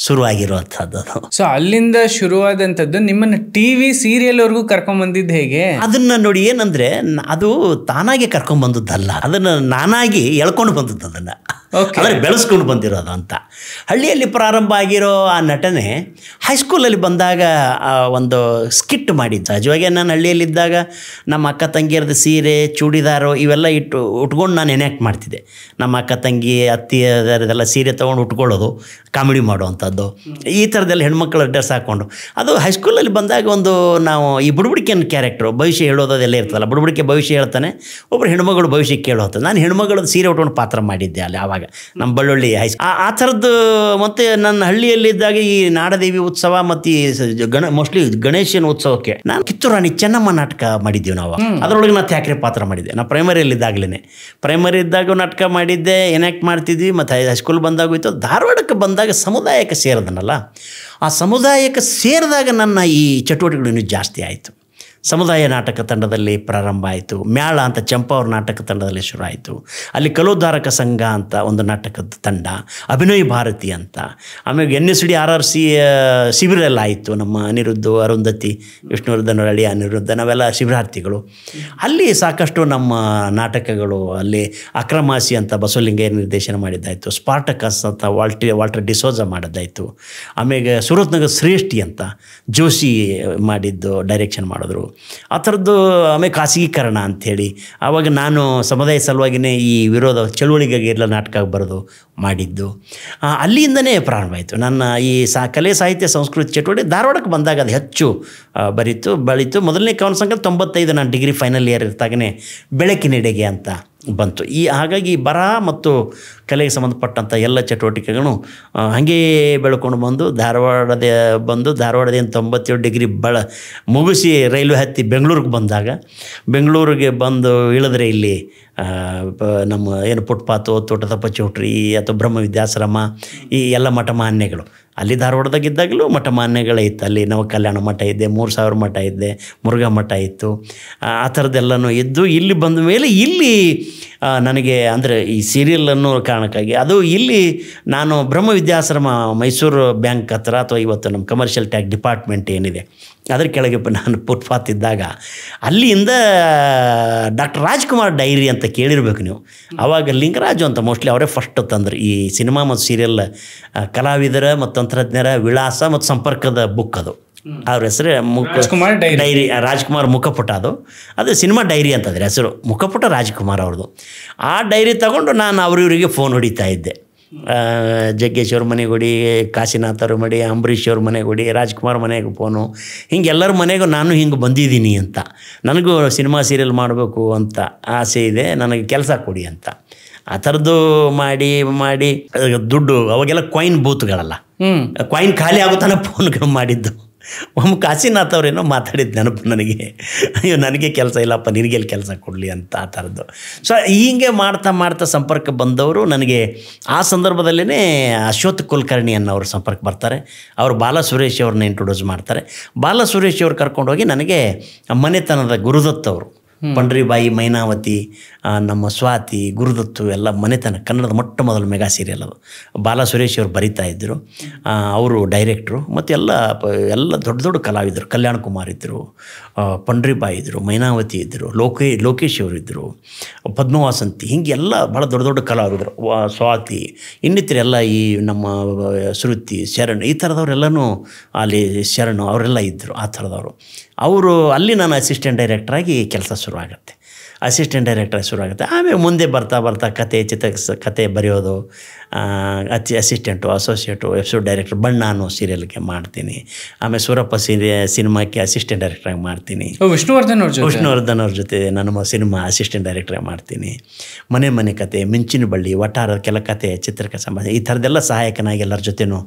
ಶುರುವಾಗಿರುವಂಥದ್ದು. ಸೊ ಅಲ್ಲಿಂದ ಶುರುವಾದಂಥದ್ದು ನಿಮ್ಮನ್ನು ಟಿವಿ ಸೀರಿಯಲ್ವರೆಗೂ ಕರ್ಕೊಂಡ್ಬಂದಿದ್ದು ಹೇಗೆ? ಅದನ್ನು ನೋಡಿ, ಏನಂದರೆ ಅದು ತಾನಾಗೆ ಕರ್ಕೊಂಡ್ಬಂದದ್ದಲ್ಲ, ಅದನ್ನು ನಾನಾಗಿ ಎಳ್ಕೊಂಡು ಬಂದದ್ದು, ಅದನ್ನು ಅಂದರೆ ಬೆಳೆಸ್ಕೊಂಡು ಬಂದಿರೋದು ಅಂತ. ಹಳ್ಳಿಯಲ್ಲಿ ಪ್ರಾರಂಭ ಆಗಿರೋ ಆ ನಟನೆ ಹೈಸ್ಕೂಲಲ್ಲಿ ಬಂದಾಗ ಒಂದು ಸ್ಕಿಟ್ ಮಾಡಿದ್ದು. ಸಹಜವಾಗಿ ನಾನು ಹಳ್ಳಿಯಲ್ಲಿದ್ದಾಗ ನಮ್ಮ ಅಕ್ಕ ತಂಗಿಯರದ್ದು ಸೀರೆ, ಚೂಡಿದಾರು ಇವೆಲ್ಲ ಉಟ್ಕೊಂಡು ನಾನು ಎನ್ಯಾಕ್ಟ್ ಮಾಡ್ತಿದ್ದೆ. ನಮ್ಮ ಅಕ್ಕ ತಂಗಿ ಅತ್ತಿಯದೆಲ್ಲ ಸೀರೆ ತೊಗೊಂಡು ಉಟ್ಕೊಳ್ಳೋದು, ಕಾಮಿಡಿ ಮಾಡುವಂಥದ್ದು, ಈ ಥರದ್ದೆಲ್ಲ ಹೆಣ್ಮಕ್ಳು ಡ್ರೆಸ್ ಹಾಕ್ಕೊಂಡು. ಅದು ಹೈಸ್ಕೂಲಲ್ಲಿ ಬಂದಾಗ ಒಂದು ನಾವು ಈ ಬುಡ್ಬುಡಿಕೆನ ಕ್ಯಾರೆಕ್ಟ್ರು, ಭವಿಷ್ಯ ಹೇಳೋದು ಅದೆಲ್ಲ ಇರ್ತಲ್ಲ. ಬುಡ್ಬುಡಿಕೆ ಭವಿಷ್ಯ ಹೇಳ್ತಾನೆ, ಒಬ್ಬರು ಹೆಣ್ಮಗಳು ಭವಿಷ್ಯ ಕೇಳೋದು. ನಾನು ಹೆಣ್ಮಗಳದ್ದು ಸೀರೆ ಉಟ್ಕೊಂಡು ಪಾತ್ರ ಮಾಡಿದ್ದೆ ಅಲ್ಲಿ ಆವಾಗ ನಮ್ಮ ಬಳ್ಳೊಳ್ಳಿ ಆ ಥರದ್ದು. ಮತ್ತು ನನ್ನ ಹಳ್ಳಿಯಲ್ಲಿದ್ದಾಗ ಈ ನಾಡದೇವಿ ಉತ್ಸವ ಮತ್ತು ಈ ಮೋಸ್ಟ್ಲಿ ಗಣೇಶನ ಉತ್ಸವಕ್ಕೆ ನಾನು ಕಿತ್ತೂರು ರಾಣಿ ಚೆನ್ನಮ್ಮ ನಾಟಕ ಮಾಡಿದ್ದೀವಿ ನಾವು. ಅದರೊಳಗೆ ನಾನು ತ್ಯಾಕ್ರೆ ಪಾತ್ರ ಮಾಡಿದ್ದೆ. ನಾನು ಪ್ರೈಮರಿಯಲ್ಲಿದ್ದಾಗಲೇ, ಪ್ರೈಮರಿ ಇದ್ದಾಗ ನಾಟಕ ಮಾಡಿದ್ದೆ, ಎನ್ಯಾಕ್ಟ್ ಮಾಡ್ತಿದ್ವಿ. ಮತ್ತು ಹೈಸ್ಕೂಲ್ ಬಂದಾಗ ಇತ್ತು. ಧಾರವಾಡಕ್ಕೆ ಬಂದಾಗ ಸಮುದಾಯಕ್ಕೆ ಸೇರಿದನಲ್ಲ, ಆ ಸಮುದಾಯಕ್ಕೆ ಸೇರಿದಾಗ ನನ್ನ ಈ ಚಟುವಟಿಕೆಗಳು ಇನ್ನೂ ಜಾಸ್ತಿ ಆಯಿತು. ಸಮುದಾಯ ನಾಟಕ ತಂಡದಲ್ಲಿ ಪ್ರಾರಂಭ ಆಯಿತು. ಮ್ಯಾಳ ಅಂತ ಚಂಪಾವ್ರ ನಾಟಕ ತಂಡದಲ್ಲಿ ಶುರು ಆಯಿತು. ಅಲ್ಲಿ ಕಲೋದ್ಧಾರಕ ಸಂಘ ಅಂತ ಒಂದು ನಾಟಕದ ತಂಡ, ಅಭಿನಯ ಭಾರತಿ ಅಂತ. ಆಮೇಲೆ NSD RRC ಶಿಬಿರೆಲ್ಲ ಆಯಿತು. ನಮ್ಮ ಅನಿರುದ್ಧ, ಅರುಂಧತಿ, ವಿಷ್ಣುವರ್ಧನ್ ಅಳಿ, ಅನಿರುದ್ಧ, ನಾವೆಲ್ಲ ಶಿಬಿರಾರ್ಥಿಗಳು. ಅಲ್ಲಿ ಸಾಕಷ್ಟು ನಮ್ಮ ನಾಟಕಗಳು, ಅಲ್ಲಿ ಅಕ್ರಮಾಸಿ ಅಂತ ಬಸವಲಿಂಗಯ್ಯ ನಿರ್ದೇಶನ ಮಾಡಿದ್ದಾಯಿತು. ಸ್ಪಾರ್ಟಕಸ್ ಅಂತ ವಾಲ್ಟರ್ ಡಿಸೋಜ ಮಾಡಿದ್ದಾಯಿತು. ಆಮೇಲೆ ಸೂರತ್ನಗರ್ ಶ್ರೇಷ್ಠಿ ಅಂತ ಜೋಶಿ ಮಾಡಿದ್ದು ಡೈರೆಕ್ಷನ್ ಮಾಡಿದ್ರು. ಆ ಥರದ್ದು. ಆಮೇಲೆ ಖಾಸಗೀಕರಣ ಅಂಥೇಳಿ ಆವಾಗ ನಾನು ಸಮುದಾಯ ಸಲುವಾಗಿಯೇ ಈ ವಿರೋಧ ಚಳುವಳಿಗಾಗಿ ಎಲ್ಲ ನಾಟಕ ಬರೆದು ಮಾಡಿದ್ದು. ಅಲ್ಲಿಂದನೇ ಪ್ರಾರಂಭ ಆಯಿತು ನನ್ನ ಈ ಕಲೆ ಸಾಹಿತ್ಯ ಸಂಸ್ಕೃತಿ ಚಟುವಟಿಕೆ. ಧಾರವಾಡಕ್ಕೆ ಬಂದಾಗ ಅದು ಹೆಚ್ಚು ಬೆಳೀತು. ಮೊದಲನೇ ಕವನ ಸಂಘ 95 ನಾನು ಡಿಗ್ರಿ ಫೈನಲ್ ಇಯರ್ ಇರ್ತಾಗೇ ಬೆಳಕಿನೆಡೆಗೆ ಅಂತ ಬಂತು. ಹಾಗಾಗಿ ಬರಹ ಮತ್ತು ಕಲೆಗೆ ಸಂಬಂಧಪಟ್ಟಂಥ ಎಲ್ಲ ಚಟುವಟಿಕೆಗಳು ಹಾಗೇ ಬೆಳ್ಕೊಂಡು ಬಂದು ಧಾರವಾಡದಿಂದ 97 ಡಿಗ್ರಿ ಮುಗಿಸಿ ರೈಲ್ವೆ ಹತ್ತಿ ಬೆಂಗಳೂರಿಗೆ ಬಂದಾಗ, ಬೆಂಗಳೂರಿಗೆ ಬಂದು ಇಳಿದ್ರೆ ಇಲ್ಲಿ ನಮ್ಮ ಏನು ಫುಟ್ಪಾತು, ತೋಟದ ಚೌಟ್ರಿ ಅಥವಾ ಬ್ರಹ್ಮ ವಿದ್ಯಾಶ್ರಮ, ಈ ಎಲ್ಲ ಮಠ ಮಾನ್ಯಗಳು ಅಲ್ಲಿ ಧಾರವಾಡದಾಗಿದ್ದಾಗಲೂ ಮಠ ಮಾನ್ಯಗಳೇ ಇತ್ತು. ಅಲ್ಲಿ ನಾವು ಕಲ್ಯಾಣ ಮಠ ಇದ್ದೆ, 3000 ಮಠ ಇದ್ದೆ, ಮುರುಘಾ ಮಠ ಇತ್ತು, ಆ ಥರದ್ದೆಲ್ಲನೂ ಇದ್ದು ಇಲ್ಲಿ ಬಂದ ಮೇಲೆ ಇಲ್ಲಿ ನನಗೆ ಅಂದರೆ ಈ ಸೀರಿಯಲ್ ಅನ್ನೋ ಕಾರಣಕ್ಕಾಗಿ ಅದು ಇಲ್ಲಿ ನಾನು ಬ್ರಹ್ಮ ವಿದ್ಯಾಶ್ರಮ ಮೈಸೂರು ಬ್ಯಾಂಕ್ ಹತ್ರ ಅಥವಾ ಇವತ್ತು ನಮ್ಮ ಕಮರ್ಷಿಯಲ್ ಟ್ಯಾಕ್ಸ್ ಡಿಪಾರ್ಟ್ಮೆಂಟ್ ಏನಿದೆ ಅದ್ರ ಕೆಳಗೆ ನಾನು ಫುಟ್ಪಾತ್ ಇದ್ದಾಗ ಅಲ್ಲಿಂದ ಡಾಕ್ಟರ್ ರಾಜ್ಕುಮಾರ್ ಡೈರಿ ಅಂತ ಕೇಳಿರ್ಬೇಕು ನೀವು. ಆವಾಗ ಲಿಂಗರಾಜು ಅಂತ ಮೋಸ್ಟ್ಲಿ ಅವರೇ ಫಸ್ಟ್ ತಂದರು ಈ ಸಿನಿಮಾ ಮತ್ತು ಸೀರಿಯಲ್ ಕಲಾವಿದರ ಮತ್ತು ತಂತ್ರಜ್ಞರ ವಿಳಾಸ ಮತ್ತು ಸಂಪರ್ಕದ ಬುಕ್ ಅದು. ಅವ್ರ ಹೆಸರೇ ಡೈರಿ, ರಾಜ್ಕುಮಾರ್ ಮುಖಪುಟ. ಅದು ಸಿನಿಮಾ ಡೈರಿ ಅಂತಂದರೆ ಹೆಸರು, ಮುಖಪುಟ ರಾಜ್ಕುಮಾರ್ ಅವ್ರದ್ದು. ಆ ಡೈರಿ ತಗೊಂಡು ನಾನು ಅವ್ರಿವರಿಗೆ ಫೋನ್ ಹೊಡಿತಾ ಇದ್ದೆ. ಜಗ್ಗೇಶ್ ಅವ್ರ ಮನೆಗೆ ಹೊಡಿ, ಕಾಶಿನಾಥ್ ಅವ್ರ ಮನೆ, ಅಂಬರೀಷ್ ಅವ್ರ ಮನೆಗೆ ಹೊಡಿ, ರಾಜ್ಕುಮಾರ್ ಮನೆಗೆ ಫೋನು, ಹಿಂಗೆ ಎಲ್ಲರ ಮನೆಗೂ ನಾನು ಹಿಂಗೆ ಬಂದಿದ್ದೀನಿ ಅಂತ, ನನಗೂ ಸಿನಿಮಾ ಸೀರಿಯಲ್ ಮಾಡಬೇಕು ಅಂತ ಆಸೆ ಇದೆ, ನನಗೆ ಕೆಲಸ ಕೊಡಿ ಅಂತ. ಆ ಥರದ್ದು ಮಾಡಿ ದುಡ್ಡು ಅವಾಗೆಲ್ಲ ಕಾಯಿನ್ ಬೂತ್ಗಳಲ್ಲ, ಕಾಯಿನ್ ಖಾಲಿ ಆಗೋ ತನಕ ಫೋನ್ಗಳು ಮಾಡಿದ್ದು. ಒಮ್ಮೆ ಕಾಶಿನಾಥ್ ಅವರೇನೋ ಮಾತಾಡಿದ್ದು ನೆನಪು ನನಗೆ, ಅಯ್ಯೋ ನನಗೆ ಕೆಲಸ ಇಲ್ಲಪ್ಪ, ನಿನಗೆಲ್ಲಿ ಕೆಲಸ ಕೊಡಲಿ ಅಂತ ಆ ಥರದ್ದು. ಸೊ ಹೀಗೆ ಮಾಡ್ತಾ ಸಂಪರ್ಕ ಬಂದವರು ನನಗೆ ಆ ಸಂದರ್ಭದಲ್ಲೇ ಅಶ್ವಥ್ ಕುಲಕರ್ಣಿ ಅನ್ನೋರು ಸಂಪರ್ಕ ಬರ್ತಾರೆ. ಅವರು ಬಾಲ ಸುರೇಶ್ ಅವ್ರನ್ನ ಇಂಟ್ರೊಡ್ಯೂಸ್ ಮಾಡ್ತಾರೆ. ಬಾಲ ಸುರೇಶ್ ಅವ್ರು ಕರ್ಕೊಂಡೋಗಿ ನನಗೆ ಮನೆತನದ ಗುರುದತ್ ಅವರು, ಪಂಡ್ರಿಬಾಯಿ, ಮೈನಾವತಿ, ನಮ್ಮ ಸ್ವಾತಿ, ಗುರುದತ್ತು ಎಲ್ಲ ಮನೆತನ, ಕನ್ನಡದ ಮೊಟ್ಟ ಮೊದಲ ಮೆಗಾ ಸೀರಿಯಲ್ ಅದು. ಬಾಲ ಸುರೇಶ್ ಅವರು ಬರಿತಾ ಇದ್ದರು, ಅವರು ಡೈರೆಕ್ಟ್ರು. ಮತ್ತು ಎಲ್ಲ ದೊಡ್ಡ ಕಲಾವಿದರು, ಕಲ್ಯಾಣ್ ಕುಮಾರ್ ಇದ್ದರು, ಪಂಡ್ರಿಬಾಯಿ ಇದ್ದರು, ಮೈನಾವತಿ ಇದ್ದರು, ಲೋಕೇಶ್ ಅವರು ಇದ್ದರು, ಪದ್ಮವಾಸಂತಿ, ಹೀಗೆಲ್ಲ ಭಾಳ ದೊಡ್ಡ ಕಲಾವಿದರು, ಸ್ವಾತಿ, ಇನ್ನಿತರೆಲ್ಲ ಈ ನಮ್ಮ ಶ್ರುತಿ, ಶರಣ್, ಈ ಥರದವರೆಲ್ಲನೂ ಅಲ್ಲಿ ಶರಣು ಅವರೆಲ್ಲ ಇದ್ದರು. ಆ ಥರದವರು ಅವರು ಅಲ್ಲಿ ನಾನು ಅಸಿಸ್ಟೆಂಟ್ ಡೈರೆಕ್ಟ್ರಾಗಿ ಕೆಲಸ ಶುರುವಾಗುತ್ತೆ. ಆಮೇಲೆ ಮುಂದೆ ಬರ್ತಾ ಕತೆ ಬರೆಯೋದು, ಅಸಿಸ್ಟೆಂಟು, ಅಸೋಸಿಯೇಟು, ಎಪಿಸೋಡ್ ಡೈರೆಕ್ಟರ್, ಬಣ್ಣ ಅನ್ನೋ ಸೀರಿಯಲ್ಗೆ ಮಾಡ್ತೀನಿ. ಆಮೇಲೆ ಸೂರಪ್ಪ ಸಿನಿಮಾಕ್ಕೆ ಅಸಿಸ್ಟೆಂಟ್ ಡೈರೆಕ್ಟ್ರಾಗಿ ಮಾಡ್ತೀನಿ. ವಿಷ್ಣುವರ್ಧನ್ ಅವ್ರ ಜೊತೆ ನಾನು ಸಿನಿಮಾ ಅಸಿಸ್ಟೆಂಟ್ ಡೈರೆಕ್ಟ್ರಾಗಿ ಮಾಡ್ತೀನಿ. ಮನೆ ಕತೆ, ಮಿಂಚಿನ ಬಳ್ಳಿ, ವಟಾರ ಕೆಲ ಕತೆ, ಚಿತ್ರಕ ಸಂಬಂಧ, ಈ ಥರದ್ದೆಲ್ಲ ಸಹಾಯಕನಾಗಿ ಎಲ್ಲರ ಜೊತೆನೂ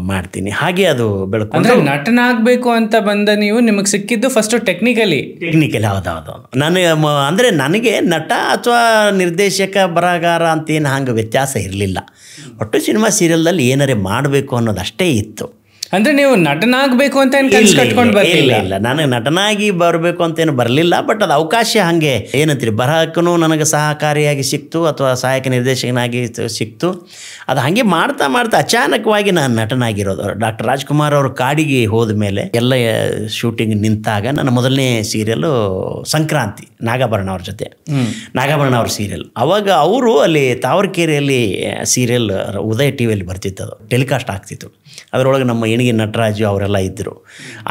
ಮಾಡ್ತೀನಿ. ಹಾಗೆ ಅದು ಬೆಳ್ಕೊಂಡು ನಟನಾಗಬೇಕು ಅಂತ ಬಂದ ನೀವು, ನಿಮಗೆ ಸಿಕ್ಕಿದ್ದು ಫಸ್ಟು ಟೆಕ್ನಿಕಲಿ ಹೌದೌದು. ಅಂದರೆ ನನಗೆ ನಟ ಅಥವಾ ನಿರ್ದೇಶಕ, ಬರಹಗಾರ ಅಂತೇನು ಹಂಗೆ ವ್ಯತ್ಯಾಸ ಇರಲಿಲ್ಲ. ಒಟ್ಟು ಸಿನಿಮಾ ಸೀರಿಯಲ್ದಲ್ಲಿ ಏನಾರೇ ಮಾಡಬೇಕು ಅನ್ನೋದು ಅಷ್ಟೇ ಇತ್ತು. ಅಂದರೆ ನೀವು ನಟನಾಗಬೇಕು ಅಂತ ಇಲ್ಲ, ನನಗೆ ನಟನಾಗಿ ಬರಬೇಕು ಅಂತೇನು ಬರಲಿಲ್ಲ. ಬಟ್ ಅದು ಅವಕಾಶ ಹಾಗೆ ಏನಂತೀರಿ, ಬರಹಕ್ಕೂ ನನಗೆ ಸಹಕಾರಿಯಾಗಿ ಸಿಕ್ತು ಅಥವಾ ಸಹಾಯಕ ನಿರ್ದೇಶಕನಾಗಿ ಸಿಕ್ತು. ಅದು ಹಾಗೆ ಮಾಡ್ತಾ ಅಚಾನಕವಾಗಿ ನಾನು ನಟನಾಗಿರೋದು. ಡಾಕ್ಟರ್ ರಾಜ್ಕುಮಾರ್ ಅವರು ಕಾಡಿಗೆ ಹೋದ ಮೇಲೆ ಎಲ್ಲ ಶೂಟಿಂಗ್ ನಿಂತಾಗ ನನ್ನ ಮೊದಲನೇ ಸೀರಿಯಲ್ಲು ಸಂಕ್ರಾಂತಿ, ನಾಗಾಭರಣ ಅವ್ರ ಜೊತೆ, ನಾಗಾಭರಣ ಅವ್ರ ಸೀರಿಯಲ್. ಅವಾಗ ಅವರು ಅಲ್ಲಿ ತಾವರೆಕೆರೆಯಲ್ಲಿ ಸೀರಿಯಲ್ ಉದಯ ಟಿ ವಿಯಲ್ಲಿ ಬರ್ತಿತ್ತು, ಅದು ಟೆಲಿಕಾಸ್ಟ್ ಆಗ್ತಿತ್ತು. ಅದರೊಳಗೆ ನಮ್ಮ ಎಣಿಗೆ ನಟರಾಜು ಅವರೆಲ್ಲ ಇದ್ದರು.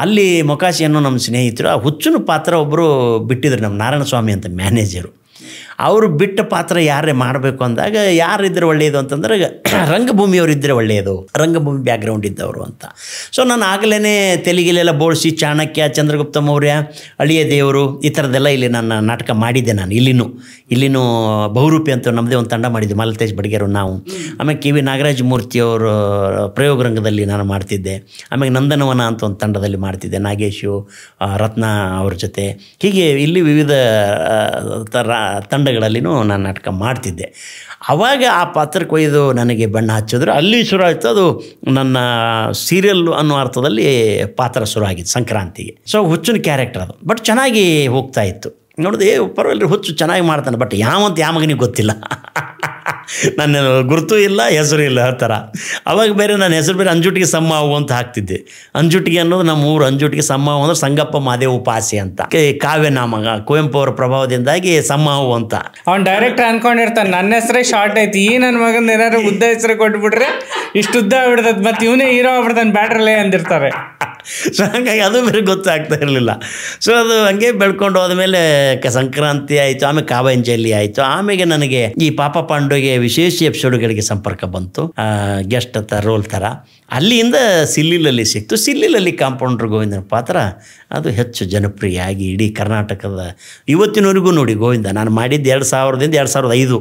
ಅಲ್ಲಿ ಮೊಕಾಶಿ ಅನ್ನೋ ನಮ್ಮ ಸ್ನೇಹಿತರು, ಆ ಹುಚ್ಚನ ಪಾತ್ರ ಒಬ್ಬರು ಬಿಟ್ಟಿದ್ರು, ನಮ್ಮ ನಾರಾಯಣ ಸ್ವಾಮಿ ಅಂತ ಮ್ಯಾನೇಜರು. ಅವರು ಬಿಟ್ಟ ಪಾತ್ರ ಯಾರೇ ಮಾಡಬೇಕು ಅಂದಾಗ ಯಾರಿದ್ದರೆ ಒಳ್ಳೆಯದು ಅಂತಂದ್ರೆ ರಂಗಭೂಮಿಯವರು ಇದ್ದರೆ ಒಳ್ಳೆಯದು, ರಂಗಭೂಮಿ ಬ್ಯಾಕ್ಗ್ರೌಂಡ್ ಇದ್ದವರು ಅಂತ. ಸೊ ನಾನು ಆಗಲೇ ತೆಲುಗಿಲೆಲ್ಲ ಬೋಳ್ಸಿ, ಚಾಣಕ್ಯ, ಚಂದ್ರಗುಪ್ತ ಮೌರ್ಯ, ಅಳಿಯ ದೇವರು, ಈ ಥರದ್ದೆಲ್ಲ ಇಲ್ಲಿ ನನ್ನ ನಾಟಕ ಮಾಡಿದ್ದೆ ನಾನು. ಇಲ್ಲಿನೂ ಬಹುರೂಪಿ ಅಂತ ನಮ್ಮದೇ ಒಂದು ತಂಡ ಮಾಡಿದ್ದೆ, ಮಾಲತೇಶ್ ಬಡ್ಗೇರು ನಾವು. ಆಮೇಲೆ ಕೆ ವಿ ನಾಗರಾಜ ಮೂರ್ತಿಯವರು ಪ್ರಯೋಗ ರಂಗದಲ್ಲಿ ನಾನು ಮಾಡ್ತಿದ್ದೆ. ಆಮೇಲೆ ನಂದನವನ ಅಂತ ಒಂದು ತಂಡದಲ್ಲಿ ಮಾಡ್ತಿದ್ದೆ, ನಾಗೇಶು, ರತ್ನ ಅವ್ರ ಜೊತೆ. ಹೀಗೆ ಇಲ್ಲಿ ವಿವಿಧ ತಂಡಗಳಲ್ಲಿನೂ ನಾನು ನಾಟಕ ಮಾಡ್ತಿದ್ದೆ. ಆವಾಗ ಆ ಪಾತ್ರಕ್ಕೆ ಒಯ್ದು ನನಗೆ ಬಣ್ಣ ಹಚ್ಚಿದ್ರು. ಅಲ್ಲಿ ಶುರು ಆಯಿತು ಅದು ನನ್ನ ಸೀರಿಯಲ್ ಅನ್ನೋ ಅರ್ಥದಲ್ಲಿ ಪಾತ್ರ ಶುರು ಆಗಿತ್ತು ಸಂಕ್ರಾಂತಿಗೆ. ಸೊ ಹುಚ್ಚಿನ ಕ್ಯಾರೆಕ್ಟರ್ ಅದು, ಬಟ್ ಚೆನ್ನಾಗಿ ಹೋಗ್ತಾ ಇತ್ತು. ನೋಡಿದೆ ಪರವಾಗಿಲ್ಲ, ಹುಚ್ಚು ಚೆನ್ನಾಗಿ ಮಾಡ್ತಾನೆ, ಬಟ್ ಯಾವ ಮಗನಿಗೆ ಗೊತ್ತಿಲ್ಲ, ನನ್ನ ಗುರುತು ಇಲ್ಲ, ಹೆಸರು ಇಲ್ಲ ಆ ಥರ. ಅವಾಗ ಬೇರೆ ನನ್ನ ಹೆಸರು ಬೇರೆ ಅಂಜುಟಿಗೆ ಸಮ್ಮಾವು ಅಂತ ಹಾಕ್ತಿದ್ದೆ. ಅಂಜುಟಿಗೆ ಅನ್ನೋದು ನಮ್ಮ ಊರು, ಅಂಜುಟಿಗೆ ಸಮ್ಮಾವು ಅಂದ್ರೆ ಸಂಗಪ್ಪ ಮಾದೇವ ಉಪಾಸಿ ಅಂತ. ಕಾವ್ಯನಾಮ ಕುವೆಂಪು ಅವರ ಪ್ರಭಾವದಿಂದಾಗಿ ಸಮ್ಮಾವು ಅಂತ. ಅವ್ನು ಡೈರೆಕ್ಟ್ ಅನ್ಕೊಂಡಿರ್ತಾನೆ, ನನ್ನ ಹೆಸರೇ ಶಾರ್ಟ್ ಐತಿ, ಈ ನನ್ನ ಮಗನ ಏನಾದ್ರು ಉದ್ದ ಹೆಸರು ಕೊಟ್ಬಿಟ್ರೆ ಇಷ್ಟು ಉದ್ದ ಆಗ್ಬಿಡ್ತದೆ, ಮತ್ತು ಇವನೇ ಹೀರೋ ಆಗ್ಬಿಡ್ತಾನೆ ಬ್ಯಾಟ್ರಲ್ಲೇ ಅಂದಿರ್ತಾರೆ. ಸೊ ಹಾಗಾಗಿ ಅದು ಬೇರೆ ಗೊತ್ತಾಗ್ತಾ ಇರಲಿಲ್ಲ. ಸೊ ಅದು ಹಂಗೆ ಬೆಳ್ಕೊಂಡು ಹೋದ್ಮೇಲೆ ಸಂಕ್ರಾಂತಿ ಆಯಿತು, ಆಮೇಲೆ ಕಾವಂಜಲಿ ಆಯಿತು. ಆಮೇಲೆ ನನಗೆ ಈ ಪಾಪ ಪಾಂಡುಗೆ ವಿಶೇಷ ಎಪಿಸೋಡ್ಗಳಿಗೆ ಸಂಪರ್ಕ ಬಂತು, ಗೆಸ್ಟ್ ರೋಲ್ ಥರ. ಅಲ್ಲಿಂದ ಸಿಲ್ಲಿಲಲ್ಲಿ ಸಿಕ್ತು. ಸಿಲ್ಲಿಲಲ್ಲಿ ಕಾಂಪೌಂಡರ್ ಗೋವಿಂದನ ಪಾತ್ರ ಅದು ಹೆಚ್ಚು ಜನಪ್ರಿಯ ಆಗಿ ಇಡೀ ಕರ್ನಾಟಕದ ಇವತ್ತಿನವರೆಗೂ ನೋಡಿ ಗೋವಿಂದ ನಾನು ಮಾಡಿದ್ದು 2000ದಿಂದ 2005,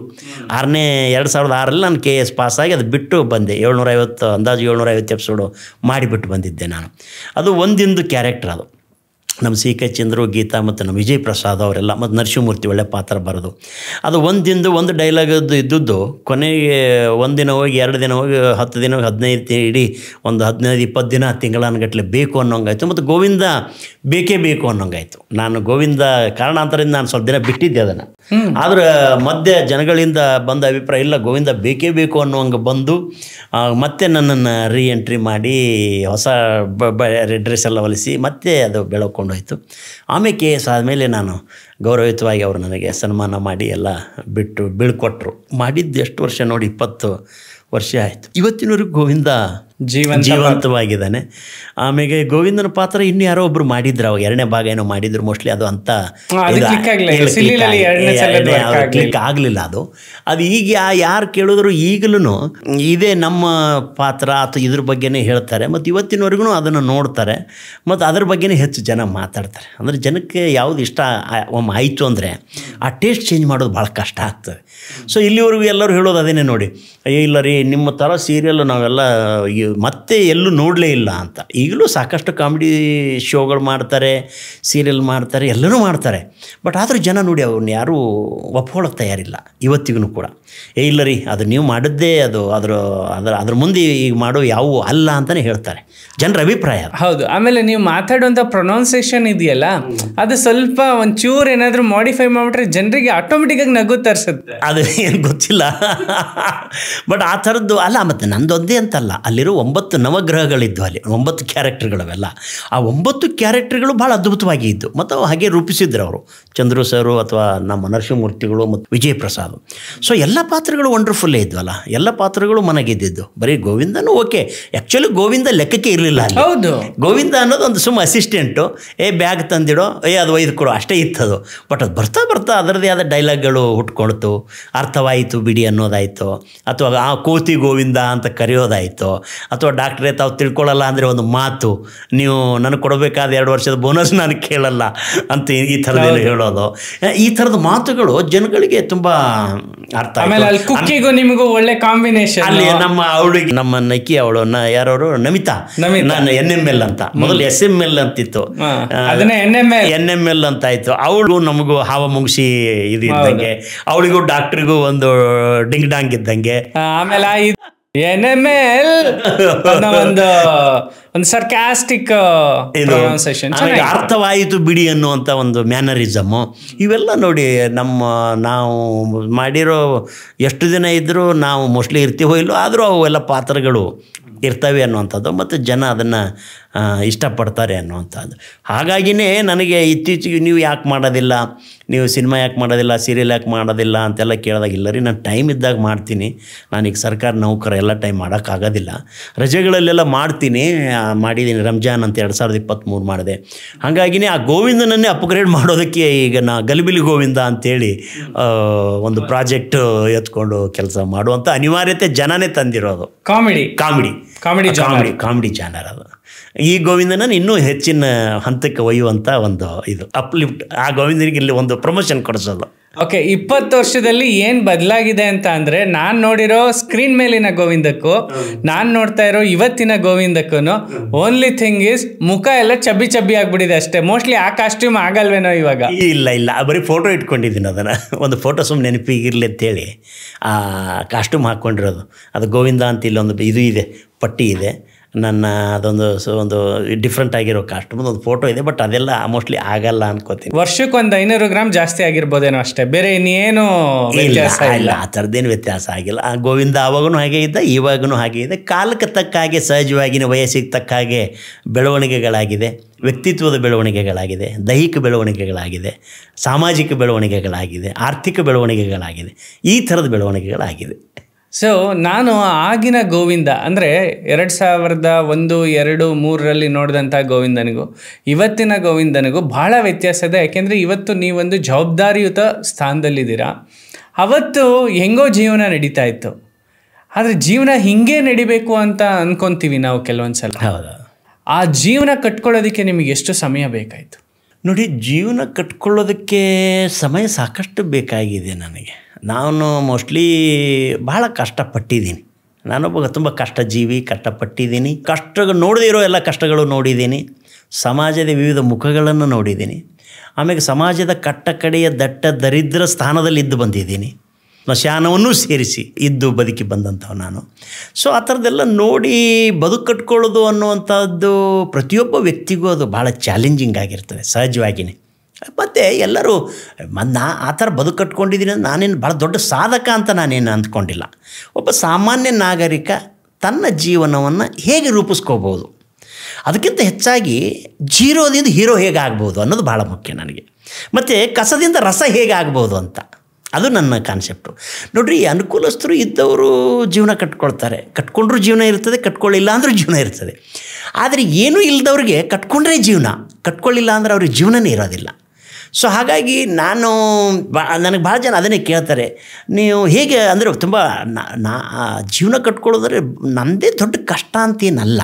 2006ರಲ್ಲಿ ನಾನು KS ಪಾಸಾಗಿ ಅದು ಬಿಟ್ಟು ಬಂದೆ. 750 ಅಂದಾಜು 750 ಎಪಿಸೋಡು ಮಾಡಿಬಿಟ್ಟು ಬಂದಿದ್ದೆ ನಾನು. ಅದು ಒಂದಿಂದು ಕ್ಯಾರೆಕ್ಟರ್ ಅದು. ನಮ್ಮ ಸಿ ಕೆ ಚಂದ್ರು, ಗೀತಾ ಮತ್ತು ನಮ್ಮ ವಿಜಯ್ ಪ್ರಸಾದ್ ಅವರೆಲ್ಲ ಮತ್ತು ನರಸಿಂಹಮೂರ್ತಿ ಒಳ್ಳೆ ಪಾತ್ರ ಬರೋದು. ಅದು ಒಂದು ಡೈಲಾಗದ್ದು ಇದ್ದದ್ದು ಕೊನೆಗೆ ಒಂದಿನ ಹೋಗಿ 2 ದಿನ ಹೋಗಿ 10 ದಿನ ಹೋಗಿ 15 ಇಡೀ ಒಂದು 15-20 ದಿನ ತಿಂಗಳಾನುಗಟ್ಟಲೆ ಬೇಕು ಅನ್ನೋಂಗಾಯ್ತು. ಮತ್ತು ಗೋವಿಂದ ಬೇಕೇ ಬೇಕು ಅನ್ನೋಂಗಾಯ್ತು. ನಾನು ಗೋವಿಂದ ಕಾರಣಾಂತರದಿಂದ ನಾನು ಸ್ವಲ್ಪ ದಿನ ಬಿಟ್ಟಿದ್ದೆ ಅದನ್ನು. ಆದರೆ ಮಧ್ಯೆ ಜನಗಳಿಂದ ಬಂದ ಅಭಿಪ್ರಾಯ ಇಲ್ಲ, ಗೋವಿಂದ ಬೇಕೇ ಬೇಕು ಅನ್ನೋಂಗೆ ಬಂದು ಮತ್ತೆ ನನ್ನನ್ನು ಎಂಟ್ರಿ ಮಾಡಿ ಹೊಸ ಡ್ರೆಸ್ ಎಲ್ಲ ಹೊಲಿಸಿ ಮತ್ತೆ ಅದು ಬೆಳಕೊಂಡೋಯ್ತು. ಆಮೇಲೆ KS ಆದಮೇಲೆ ನಾನು ಗೌರವಯುತವಾಗಿ ಅವರು ನನಗೆ ಸನ್ಮಾನ ಮಾಡಿ ಎಲ್ಲ ಬಿಟ್ಟು ಬೀಳ್ಕೊಟ್ರು. ಮಾಡಿದ್ದು ಎಷ್ಟು ವರ್ಷ ನೋಡಿ, 20 ವರ್ಷ ಆಯಿತು. ಇವತ್ತಿನವರೆಗೂ ಗೋವಿಂದ ಜೀವಂತವಾಗಿದ್ದಾನೆ. ಆಮೇಲೆ ಗೋವಿಂದನ ಪಾತ್ರ ಇನ್ನು ಯಾರೋ ಒಬ್ರು ಮಾಡಿದ್ರು, ಅವಾಗ 2ನೇ ಭಾಗ ಏನೋ ಮಾಡಿದ್ರು ಮೋಸ್ಟ್ಲಿ. ಅದು ಅಂತ ಕ್ಲಿಕ್ ಆಗಲಿಲ್ಲ. ಅದು ಈಗ ಯಾರು ಕೇಳಿದ್ರು ಈಗಲೂ ಇದೇ ನಮ್ಮ ಪಾತ್ರ ಅಥವಾ ಇದ್ರ ಬಗ್ಗೆನೇ ಹೇಳ್ತಾರೆ. ಮತ್ತು ಇವತ್ತಿನವರೆಗೂ ಅದನ್ನು ನೋಡ್ತಾರೆ ಮತ್ತು ಅದ್ರ ಬಗ್ಗೆನೇ ಹೆಚ್ಚು ಜನ ಮಾತಾಡ್ತಾರೆ. ಅಂದರೆ ಜನಕ್ಕೆ ಯಾವುದು ಇಷ್ಟ ಒಮ್ಮೆ ಆಯಿತು ಅಂದರೆ ಆ ಟೇಸ್ಟ್ ಚೇಂಜ್ ಮಾಡೋದು ಭಾಳ ಕಷ್ಟ ಆಗ್ತದೆ. ಸೊ ಇಲ್ಲಿವರೆಗೂ ಎಲ್ಲರೂ ಹೇಳೋದು ಅದೇನೇ ನೋಡಿ, ಇಲ್ಲ ರೀ ನಿಮ್ಮ ಥರ ಸೀರಿಯಲ್ ನಾವೆಲ್ಲ ಮತ್ತೆ ಎಲ್ಲೂ ನೋಡಲೇ ಇಲ್ಲ ಅಂತ. ಈಗಲೂ ಸಾಕಷ್ಟು ಕಾಮಿಡಿ ಶೋಗಳು ಮಾಡ್ತಾರೆ, ಸೀರಿಯಲ್ ಮಾಡ್ತಾರೆ, ಎಲ್ಲರೂ ಮಾಡ್ತಾರೆ. ಬಟ್ ಆದರೂ ಜನ ನೋಡಿ ಅವ್ರನ್ನ ಯಾರೂ ಒಪ್ಕೊಳ್ಳೋಕೆ ತಯಾರಿಲ್ಲ ಇವತ್ತಿಗೂ ಕೂಡ. ಇಲ್ಲ ರೀ ಅದು ನೀವು ಮಾಡಿದ್ದೇ ಅದು ಅದ್ರ ಮುಂದೆ ಈಗ ಮಾಡೋ ಯಾವುವು ಅಲ್ಲ ಅಂತಲೇ ಹೇಳ್ತಾರೆ ಜನರ ಅಭಿಪ್ರಾಯ. ಹೌದು. ಆಮೇಲೆ ನೀವು ಮಾತಾಡುವಂಥ ಪ್ರೊನೌನ್ಸಿಯೇಷನ್ ಇದೆಯಲ್ಲ, ಅದು ಸ್ವಲ್ಪ ಒಂಚೂರು ಏನಾದರೂ ಮಾಡಿಫೈ ಮಾಡಿಬಿಟ್ರೆ ಜನರಿಗೆ ಆಟೋಮೆಟಿಕ್ಕಾಗಿ ನಗು ತರಿಸುತ್ತೆ. ಅದು ಏನು ಗೊತ್ತಿಲ್ಲ. ಬಟ್ ಆ ಥರದ್ದು ಅಲ್ಲ. ಮತ್ತು ನಂದೊಂದೇ ಅಂತಲ್ಲ, ಅಲ್ಲಿರೋ 9 ನವಗ್ರಹಗಳಿದ್ವು, ಅಲ್ಲಿ 9 ಕ್ಯಾರೆಕ್ಟರ್ಗಳವೆಲ್ಲ. ಆ 9 ಕ್ಯಾರೆಕ್ಟರ್ಗಳು ಭಾಳ ಅದ್ಭುತವಾಗಿ ಇದ್ದು ಮತ್ತು ಹಾಗೆ ರೂಪಿಸಿದ್ರು ಅವರು, ಚಂದ್ರು ಸರು ಅಥವಾ ನಮ್ಮ ನರಸಿಂಹಮೂರ್ತಿಗಳು ಮತ್ತು ವಿಜಯ್ ಪ್ರಸಾದ್. ಸೊ ಎಲ್ಲ ಪಾತ್ರಗಳು ವಂಡರ್ಫುಲ್ಲೇ ಇದ್ವಲ್ಲ, ಎಲ್ಲ ಪಾತ್ರಗಳು ಮನಗಿದ್ದಿದ್ದು. ಬರೀ ಗೋವಿಂದನೂ ಓಕೆ. ಆ್ಯಕ್ಚುಲಿ ಗೋವಿಂದ ಲೆಕ್ಕಕ್ಕೆ ಇರಲಿಲ್ಲ. ಹೌದು, ಗೋವಿಂದ ಅನ್ನೋದು ಒಂದು ಸುಮ್ಮ ಅಸಿಸ್ಟೆಂಟು, ಬ್ಯಾಗ್ ತಂದಿಡೋ, ಅದು ಒಯ್ದು ಕೊಡು ಅಷ್ಟೇ ಇತ್ತದು. ಬಟ್ ಅದು ಬರ್ತಾ ಬರ್ತಾ ಅದರದ್ದೇ ಆದ ಡೈಲಾಗ್ಗಳು ಹುಟ್ಕೊಳ್ತು. ಅರ್ಥವಾಯಿತು ಬಿಡಿ ಅನ್ನೋದಾಯಿತು, ಅಥವಾ ಆ ಕೋತಿ ಗೋವಿಂದ ಅಂತ ಕರೆಯೋದಾಯಿತು, ಅಥವಾ ಡಾಕ್ಟ್ರೇ ತಾವು ತಿಳ್ಕೊಳ್ಳಲ್ಲ ಅಂದರೆ ಒಂದು ಮಾತು, ನೀವು ನನಗೆ ಕೊಡಬೇಕಾದ 2 ವರ್ಷದ ಬೋನಸ್ ನಾನು ಕೇಳಲ್ಲ ಅಂತ ಈ ಥರದಲ್ಲಿ ಹೇಳೋದು. ಈ ಥರದ ಮಾತುಗಳು ಜನಗಳಿಗೆ ತುಂಬ ಅರ್ಥ ಆಯ್ತು. ಕುಕ್ಕಿಗೂ ನಿಮಗೂ ಒಳ್ಳೆ ಕಾಂಬಿನೇಷನ್. ಅಲ್ಲಿ ನಮ್ಮ ನೈಕಿ ಅವಳು ಯಾರವರು ನಮಿತಾ, ನಾನು NML ಅಂತ, ಮೊದಲು SML ಅಂತಿತ್ತು, NML ಅಂತ ಆಯ್ತು. ಅವಳು ನಮಗೂ ಹಾವ ಮುಗಿಸಿ ಇದು ಇದ್ದಂಗೆ, ಅವಳಿಗೂ ಡಾಕ್ಟ್ರಿಗೂ ಒಂದು ಡಿಂಗ್ ಡಾಂಗ್ ಇದ್ದಂಗೆ. ಆಮೇಲೆ ಒಂದು ಸರ್ಕಾಸ್ಟಿಕ್ ಅರ್ಥವಾಯಿತು ಬಿಡಿ ಅನ್ನುವಂಥ ಒಂದು ಮ್ಯಾನರಿಸಮು. ಇವೆಲ್ಲ ನೋಡಿ ನಾವು ಮಾಡಿರೋ ಎಷ್ಟು ದಿನ ಇದ್ದರೂ ನಾವು ಮೋಸ್ಟ್ಲಿ ಇರ್ತೀವೋ ಇಲ್ಲೋ, ಆದರೂ ಅವೆಲ್ಲ ಪಾತ್ರಗಳು ಇರ್ತವೆ ಅನ್ನುವಂಥದ್ದು ಮತ್ತು ಜನ ಅದನ್ನು ಇಷ್ಟಪಡ್ತಾರೆ ಅನ್ನುವಂಥದ್ದು. ಹಾಗಾಗಿಯೇ ನನಗೆ ಇತ್ತೀಚೆಗೆ ನೀವು ಯಾಕೆ ಮಾಡೋದಿಲ್ಲ, ನೀವು ಸಿನಿಮಾ ಯಾಕೆ ಮಾಡೋದಿಲ್ಲ, ಸೀರಿಯಲ್ ಯಾಕೆ ಮಾಡೋದಿಲ್ಲ ಅಂತೆಲ್ಲ ಕೇಳಿದಾಗ, ಇಲ್ಲ ರೀ ನಾನು ಟೈಮ್ ಇದ್ದಾಗ ಮಾಡ್ತೀನಿ, ನಾನೀಗ ಸರ್ಕಾರ ನೌಕರ ಎಲ್ಲ ಟೈಮ್ ಮಾಡೋಕ್ಕಾಗೋದಿಲ್ಲ, ರಜೆಗಳಲ್ಲೆಲ್ಲ ಮಾಡ್ತೀನಿ. ಮಾಡಿದ್ದೀನಿ, ರಂಜಾನ್ ಅಂತ 2023 ಮಾಡಿದೆ. ಹಾಗಾಗಿನೇ ಆ ಗೋವಿಂದನನ್ನೇ ಅಪ್ಗ್ರೇಡ್ ಮಾಡೋದಕ್ಕೆ ಈಗ ಗಲಿಬಿಲಿ ಗೋವಿಂದ ಅಂತೇಳಿ ಒಂದು ಪ್ರಾಜೆಕ್ಟ್ ಎತ್ಕೊಂಡು ಕೆಲಸ ಮಾಡುವಂಥ ಅನಿವಾರ್ಯತೆ ಜನನೇ ತಂದಿರೋದು. ಕಾಮಿಡಿ ಚಾನಲ್ ಅದು. ಈ ಗೋವಿಂದನ ಇನ್ನೂ ಹೆಚ್ಚಿನ ಹಂತಕ್ಕೆ ಒಯ್ಯುವಂಥ ಒಂದು ಇದು ಅಪ್ಲಿಫ್ಟ್, ಆ ಗೋವಿಂದನಿಗೆ ಇಲ್ಲಿ ಒಂದು ಪ್ರಮೋಷನ್ ಕೊಡಿಸೋದು. ಓಕೆ, 20 ವರ್ಷದಲ್ಲಿ ಏನು ಬದಲಾಗಿದೆ ಅಂತ ಅಂದರೆ, ನಾನು ನೋಡಿರೋ ಸ್ಕ್ರೀನ್ ಮೇಲಿನ ಗೋವಿಂದಕ್ಕೂ ನಾನು ನೋಡ್ತಾ ಇರೋ ಇವತ್ತಿನ ಗೋವಿಂದಕ್ಕೂ ಓನ್ಲಿ ಥಿಂಗ್ ಈಸ್ ಮುಖ ಎಲ್ಲ ಚಬ್ಬಿ ಆಗ್ಬಿಟ್ಟಿದೆ ಅಷ್ಟೇ. ಮೋಸ್ಟ್ಲಿ ಆ ಕಾಸ್ಟ್ಯೂಮ್ ಆಗಲ್ವೇನೋ ಇವಾಗ. ಇಲ್ಲ, ಬರೀ ಫೋಟೋ ಇಟ್ಕೊಂಡಿದ್ದೀನಿ. ಅದನ್ನು ಒಂದು ಫೋಟೋ ಸುಮ್ಮನೆ ನೆನಪಿಗಿರಲಿ ಅಂತೇಳಿ ಆ ಕಾಸ್ಟ್ಯೂಮ್ ಹಾಕ್ಕೊಂಡಿರೋದು. ಅದು ಗೋವಿಂದ ಅಂತ ಇಲ್ಲೊಂದು ಇದು ಇದೆ, ಪಟ್ಟಿ ಇದೆ, ನನ್ನ ಒಂದು ಡಿಫ್ರೆಂಟ್ ಆಗಿರೋ ಕಾಸ್ಟ್ಯೂಮ್ ಒಂದು ಫೋಟೋ ಇದೆ. ಬಟ್ ಅದೆಲ್ಲ ಮೋಸ್ಟ್ಲಿ ಆಗಲ್ಲ ಅನ್ಕೋತೀನಿ. ವರ್ಷಕ್ಕೆ ಒಂದು 500 ಗ್ರಾಮ್ ಜಾಸ್ತಿ ಆಗಿರ್ಬೋದೇನೋ ಅಷ್ಟೇ, ಬೇರೆ ಇನ್ನೇನು ಇಲ್ಲ. ಆ ಥರದ್ದೇನು ವ್ಯತ್ಯಾಸ ಆಗಿಲ್ಲ. ಆ ಗೋವಿಂದ ಆವಾಗೂ ಹಾಗೆ ಇದ್ದ, ಇವಾಗೂ ಹಾಗೆ ಇದೆ. ಕಾಲಕ್ಕೆ ತಕ್ಕ ಹಾಗೆ ಸಹಜವಾಗಿನ ವಯಸ್ಸಿಗೆ ತಕ್ಕ ಹಾಗೆ ಬೆಳವಣಿಗೆಗಳಾಗಿದೆ, ವ್ಯಕ್ತಿತ್ವದ ಬೆಳವಣಿಗೆಗಳಾಗಿದೆ, ದೈಹಿಕ ಬೆಳವಣಿಗೆಗಳಾಗಿದೆ, ಸಾಮಾಜಿಕ ಬೆಳವಣಿಗೆಗಳಾಗಿದೆ, ಆರ್ಥಿಕ ಬೆಳವಣಿಗೆಗಳಾಗಿದೆ, ಈ ಥರದ ಬೆಳವಣಿಗೆಗಳಾಗಿದೆ. ಸೊ ನಾನು ಆಗಿನ ಗೋವಿಂದ ಅಂದರೆ 2001, 2, 3ರಲ್ಲಿ ನೋಡಿದಂಥ ಗೋವಿಂದನಿಗೂ ಇವತ್ತಿನ ಗೋವಿಂದನಿಗೂ ಭಾಳ ವ್ಯತ್ಯಾಸ ಇದೆ. ಯಾಕೆಂದರೆ ಇವತ್ತು ನೀವೊಂದು ಜವಾಬ್ದಾರಿಯುತ ಸ್ಥಾನದಲ್ಲಿದ್ದೀರಾ. ಅವತ್ತು ಹೆಂಗೋ ಜೀವನ ನಡೀತಾ ಇತ್ತು, ಆದರೆ ಜೀವನ ಹಿಂಗೆ ನಡಿಬೇಕು ಅಂತ ಅಂದ್ಕೊತೀವಿ ನಾವು ಕೆಲವೊಂದು ಸಲ. ಹೌದು. ಆ ಜೀವನ ಕಟ್ಕೊಳ್ಳೋದಕ್ಕೆ ನಿಮಗೆ ಎಷ್ಟು ಸಮಯ ಬೇಕಾಯಿತು? ನೋಡಿ, ಜೀವನ ಕಟ್ಕೊಳ್ಳೋದಕ್ಕೆ ಸಮಯ ಸಾಕಷ್ಟು ಬೇಕಾಗಿದೆ ನನಗೆ. ನಾನು ಮೋಸ್ಟ್ಲಿ ಭಾಳ ಕಷ್ಟಪಟ್ಟಿದ್ದೀನಿ. ನಾನೊಬ್ಬ ತುಂಬ ಕಷ್ಟ ಜೀವಿ, ಕಷ್ಟಪಟ್ಟಿದ್ದೀನಿ. ನೋಡದೇ ಇರೋ ಎಲ್ಲ ಕಷ್ಟಗಳು ನೋಡಿದ್ದೀನಿ. ಸಮಾಜದ ವಿವಿಧ ಮುಖಗಳನ್ನು ನೋಡಿದ್ದೀನಿ. ಆಮೇಲೆ ಸಮಾಜದ ಕಟ್ಟ ಕಡೆಯ ದಟ್ಟ ದರಿದ್ರ ಸ್ಥಾನದಲ್ಲಿ ಇದ್ದು ಬಂದಿದ್ದೀನಿ. ಸ್ಮಶಾನವನ್ನೂ ಸೇರಿಸಿ ಇದ್ದು ಬದುಕಿ ಬಂದಂಥವು ನಾನು. ಸೊ ಆ ಥರದ್ದೆಲ್ಲ ನೋಡಿ ಬದುಕು ಕಟ್ಕೊಳ್ಳೋದು ಅನ್ನುವಂಥದ್ದು ಪ್ರತಿಯೊಬ್ಬ ವ್ಯಕ್ತಿಗೂ ಅದು ಭಾಳ ಚಾಲೆಂಜಿಂಗ್ ಆಗಿರ್ತದೆ ಸಹಜವಾಗಿಯೇ. ಮತ್ತು ಎಲ್ಲರೂ ನಾ ಆ ಥರ ಬದುಕು ಕಟ್ಕೊಂಡಿದ್ದೀನಿ ಅಂತ ನಾನೇನು ಭಾಳ ದೊಡ್ಡ ಸಾಧಕ ಅಂತ ನಾನೇನು ಅಂದ್ಕೊಂಡಿಲ್ಲ. ಒಬ್ಬ ಸಾಮಾನ್ಯ ನಾಗರಿಕ ತನ್ನ ಜೀವನವನ್ನು ಹೇಗೆ ರೂಪಿಸ್ಕೋಬೋದು, ಅದಕ್ಕಿಂತ ಹೆಚ್ಚಾಗಿ ಜೀರೋದಿಂದ ಹೀರೋ ಹೇಗೆ ಆಗ್ಬೋದು ಅನ್ನೋದು ಭಾಳ ಮುಖ್ಯ ನನಗೆ. ಮತ್ತು ಕಸದಿಂದ ರಸ ಹೇಗೆ ಆಗ್ಬೋದು ಅಂತ ಅದು ನನ್ನ ಕಾನ್ಸೆಪ್ಟು. ನೋಡಿರಿ, ಅನುಕೂಲಸ್ಥರು ಇದ್ದವರು ಜೀವನ ಕಟ್ಕೊಳ್ತಾರೆ, ಕಟ್ಕೊಂಡ್ರೂ ಜೀವನ ಇರ್ತದೆ, ಕಟ್ಕೊಳ್ಳಿಲ್ಲ ಅಂದರೂ ಜೀವನ ಇರ್ತದೆ. ಆದರೆ ಏನೂ ಇಲ್ಲದವ್ರಿಗೆ ಕಟ್ಕೊಂಡ್ರೆ ಜೀವನ, ಕಟ್ಕೊಳ್ಳಿಲ್ಲ ಅಂದ್ರೆ ಅವ್ರಿಗೆ ಜೀವನನೇ ಇರೋದಿಲ್ಲ. ಸೊ ಹಾಗಾಗಿ ನನಗೆ ಭಾಳ ಜನ ಅದನ್ನೇ ಕೇಳ್ತಾರೆ, ನೀವು ಹೇಗೆ ಅಂದರೆ ತುಂಬ ಜೀವನ ಕಟ್ಕೊಳ್ಳೋದ್ರೆ ನಮ್ಮದೇ ದೊಡ್ಡ ಕಷ್ಟ ಅಂತೇನಲ್ಲ.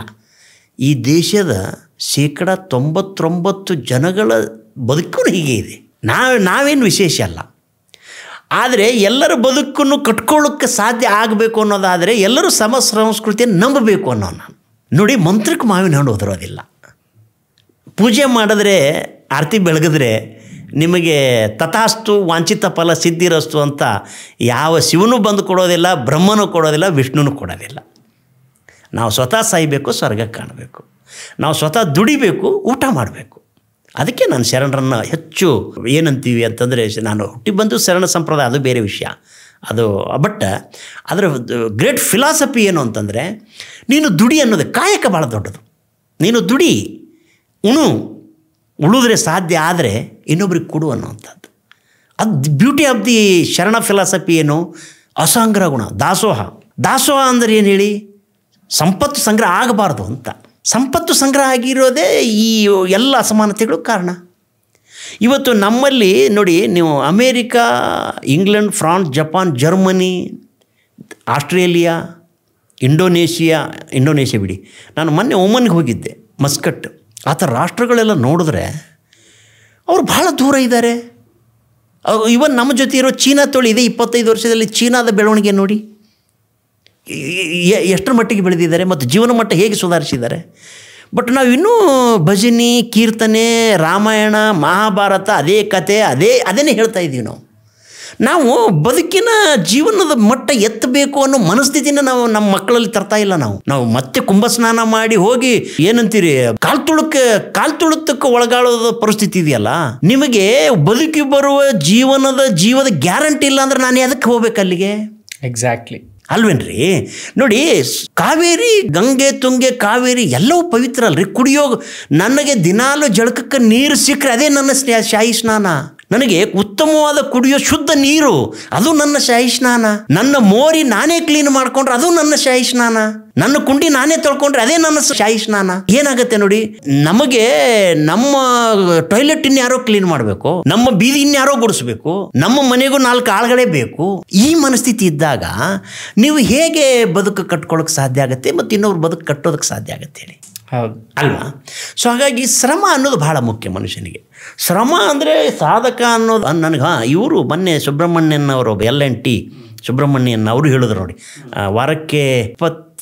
ಈ ದೇಶದ 99% ಜನಗಳ ಬದುಕು ಹೀಗೆ ಇದೆ. ನಾವೇನು ವಿಶೇಷ ಅಲ್ಲ. ಆದರೆ ಎಲ್ಲರ ಬದುಕನ್ನು ಕಟ್ಕೊಳ್ಳೋಕ್ಕೆ ಸಾಧ್ಯ ಆಗಬೇಕು ಅನ್ನೋದಾದರೆ ಎಲ್ಲರೂ ಸಂಸ್ಕೃತಿಯನ್ನು ನಂಬಬೇಕು ಅನ್ನೋ ನಾನು. ನೋಡಿ, ಮಂತ್ರಕ್ಕೆ ಮಾವಿನ ಹಣ್ಣು ಉದುರೋದಿಲ್ಲ. ಪೂಜೆ ಮಾಡಿದ್ರೆ, ಆರತಿ ಬೆಳಗಿದ್ರೆ ನಿಮಗೆ ತಥಾಸ್ತು ವಾಂಛಿತ ಫಲ ಸಿದ್ಧಿರಸ್ತು ಅಂತ ಯಾವ ಶಿವನೂ ಬಂದು ಕೊಡೋದಿಲ್ಲ, ಬ್ರಹ್ಮನೂ ಕೊಡೋದಿಲ್ಲ, ವಿಷ್ಣುನೂ ಕೊಡೋದಿಲ್ಲ. ನಾವು ಸ್ವತಃ ಸಾಯಬೇಕು, ಸ್ವರ್ಗಕ್ಕೆ ಕಾಣಬೇಕು. ನಾವು ಸ್ವತಃ ದುಡಿಬೇಕು, ಊಟ ಮಾಡಬೇಕು. ಅದಕ್ಕೆ ನಾನು ಶರಣರನ್ನು ಹೆಚ್ಚು ಏನಂತೀವಿ ಅಂತಂದರೆ, ನಾನು ಹುಟ್ಟಿ ಬಂದು ಶರಣ ಸಂಪ್ರದಾಯ ಅದು ಬೇರೆ ವಿಷಯ ಅದು. ಬಟ್ ಅದರ ಗ್ರೇಟ್ ಫಿಲಾಸಫಿ ಏನು ಅಂತಂದರೆ, ನೀನು ದುಡಿ ಅನ್ನೋದು ಕಾಯಕ ಭಾಳ ದೊಡ್ಡದು. ನೀನು ದುಡಿ, ಉಳಿದ್ರೆ ಸಾಧ್ಯ ಆದರೆ ಇನ್ನೊಬ್ರಿಗೆ ಕೊಡು ಅನ್ನೋವಂಥದ್ದು. ಅದು ಬ್ಯೂಟಿ ಆಫ್ ದಿ ಶರಣ ಫಿಲಾಸಫಿ ಏನು? ಅಸಂಗ್ರಹ ಗುಣ, ದಾಸೋಹ ಅಂದರೆ ಏನು ಹೇಳಿ? ಸಂಪತ್ತು ಸಂಗ್ರಹ ಆಗಬಾರ್ದು ಅಂತ. ಸಂಪತ್ತು ಸಂಗ್ರಹ ಆಗಿರೋದೇ ಈ ಎಲ್ಲ ಅಸಮಾನತೆಗಳು ಕಾರಣ. ಇವತ್ತು ನಮ್ಮಲ್ಲಿ ನೋಡಿ, ನೀವು America, England, France, Japan, Germany, Australia, Indonesia ಬಿಡಿ, ನಾನು ಮೊನ್ನೆ ಒಮನ್ಗೆ ಹೋಗಿದ್ದೆ, ಮಸ್ಕಟ್, ಆ ಥರ ರಾಷ್ಟ್ರಗಳೆಲ್ಲ ನೋಡಿದ್ರೆ ಅವರು ಭಾಳ ದೂರ ಇದ್ದಾರೆ. ಇವನ್ ನಮ್ಮ ಜೊತೆ ಇರೋ ಚೀನಾ ಇದೆ 25 ವರ್ಷದಲ್ಲಿ ಚೀನಾದ ಬೆಳವಣಿಗೆ ನೋಡಿ ಎಷ್ಟರ ಮಟ್ಟಿಗೆ ಬೆಳೆದಿದ್ದಾರೆ ಮತ್ತು ಜೀವನ ಮಟ್ಟ ಹೇಗೆ ಸುಧಾರಿಸಿದ್ದಾರೆ. ಬಟ್ ನಾವು ಇನ್ನೂ ಭಜನೆ, ಕೀರ್ತನೆ, ರಾಮಾಯಣ, ಮಹಾಭಾರತ ಅದೇ ಕತೆ ಅದನ್ನೇ ಹೇಳ್ತಾ ಇದ್ದೀವಿ. ನಾವು ಬದುಕಿನ ಜೀವನದ ಮಟ್ಟ ಎತ್ತಬೇಕು ಅನ್ನೋ ಮನಸ್ಥಿತಿನ ನಾವು ನಮ್ಮ ಮಕ್ಕಳಲ್ಲಿ ತರ್ತಾ ಇಲ್ಲ. ನಾವು ಮತ್ತೆ ಕುಂಭಸ್ನಾನ ಮಾಡಿ ಹೋಗಿ ಏನಂತೀರಿ ಕಾಲ್ತುಳುತ್ತಕ್ಕೆ ಒಳಗಾಳೋದ ಪರಿಸ್ಥಿತಿ ಇದೆಯಲ್ಲ. ನಿಮಗೆ ಬದುಕಿ ಬರುವ ಜೀವದ ಗ್ಯಾರಂಟಿ ಇಲ್ಲ ಅಂದ್ರೆ ನಾನು ಅದಕ್ಕೆ ಹೋಗ್ಬೇಕು ಅಲ್ಲಿಗೆ. ಎಕ್ಸಾಕ್ಟ್ಲಿ ಅಲ್ವೇನ್ರಿ? ನೋಡಿ, ಕಾವೇರಿ, ಗಂಗೆ, ತುಂಗೆ, ಕಾವೇರಿ ಎಲ್ಲವೂ ಪವಿತ್ರ ಅಲ್ರಿ. ನನಗೆ ದಿನಾಲು ಜಳಕಕ್ಕೆ ನೀರು ಸಿಕ್ಕರೆ ಅದೇ ನನ್ನ ಶಾಹಿ ಸ್ನಾನ. ನನಗೆ ಉತ್ತಮವಾದ ಕುಡಿಯೋ ಶುದ್ಧ ನೀರು ಅದು ನನ್ನ ಶಾಹಿ ಸ್ನಾನ. ನನ್ನ ಮೋರಿ ನಾನೇ ಕ್ಲೀನ್ ಮಾಡ್ಕೊಂಡ್ರೆ ಅದು ನನ್ನ ಶಾಹಿ ಸ್ನಾನ. ನನ್ನ ಕುಂಡಿ ನಾನೇ ತೊಳ್ಕೊಂಡ್ರೆ ಅದೇ ನನ್ನ ಶಾಹಿ ಸ್ನಾನ. ಏನಾಗುತ್ತೆ ನೋಡಿ, ನಮಗೆ ನಮ್ಮ ಟಾಯ್ಲೆಟ್ ಇನ್ಯಾರೋ ಕ್ಲೀನ್ ಮಾಡಬೇಕು, ನಮ್ಮ ಬೀದಿ ಇನ್ಯಾರೋ ಗುಡಿಸ್ಬೇಕು, ನಮ್ಮ ಮನೆಗೂ 4 ಆಳುಗಳೇ ಬೇಕು. ಈ ಮನಸ್ಥಿತಿ ಇದ್ದಾಗ ನೀವು ಹೇಗೆ ಬದುಕು ಕಟ್ಕೊಳ್ಳೋಕೆ ಸಾಧ್ಯ ಆಗುತ್ತೆ ಮತ್ತು ಇನ್ನೊಬ್ರು ಬದುಕು ಕಟ್ಟೋದಕ್ಕೆ ಸಾಧ್ಯ ಆಗುತ್ತೆ ಹೇಳಿ? ಹೌದು ಅಲ್ವಾ? ಸೊ ಹಾಗಾಗಿ ಶ್ರಮ ಅನ್ನೋದು ಬಹಳ ಮುಖ್ಯ ಮನುಷ್ಯನಿಗೆ. ಶ್ರಮ ಅಂದರೆ ಸಾಧಕ ಅನ್ನೋದು ನನಗೆ ಇವರು ಮೊನ್ನೆ ಸುಬ್ರಹ್ಮಣ್ಯನ್ ಅವರು LNT ಸುಬ್ರಹ್ಮಣ್ಯನ್ ಅವರು ಹೇಳಿದ್ರು ನೋಡಿ, ವಾರಕ್ಕೆ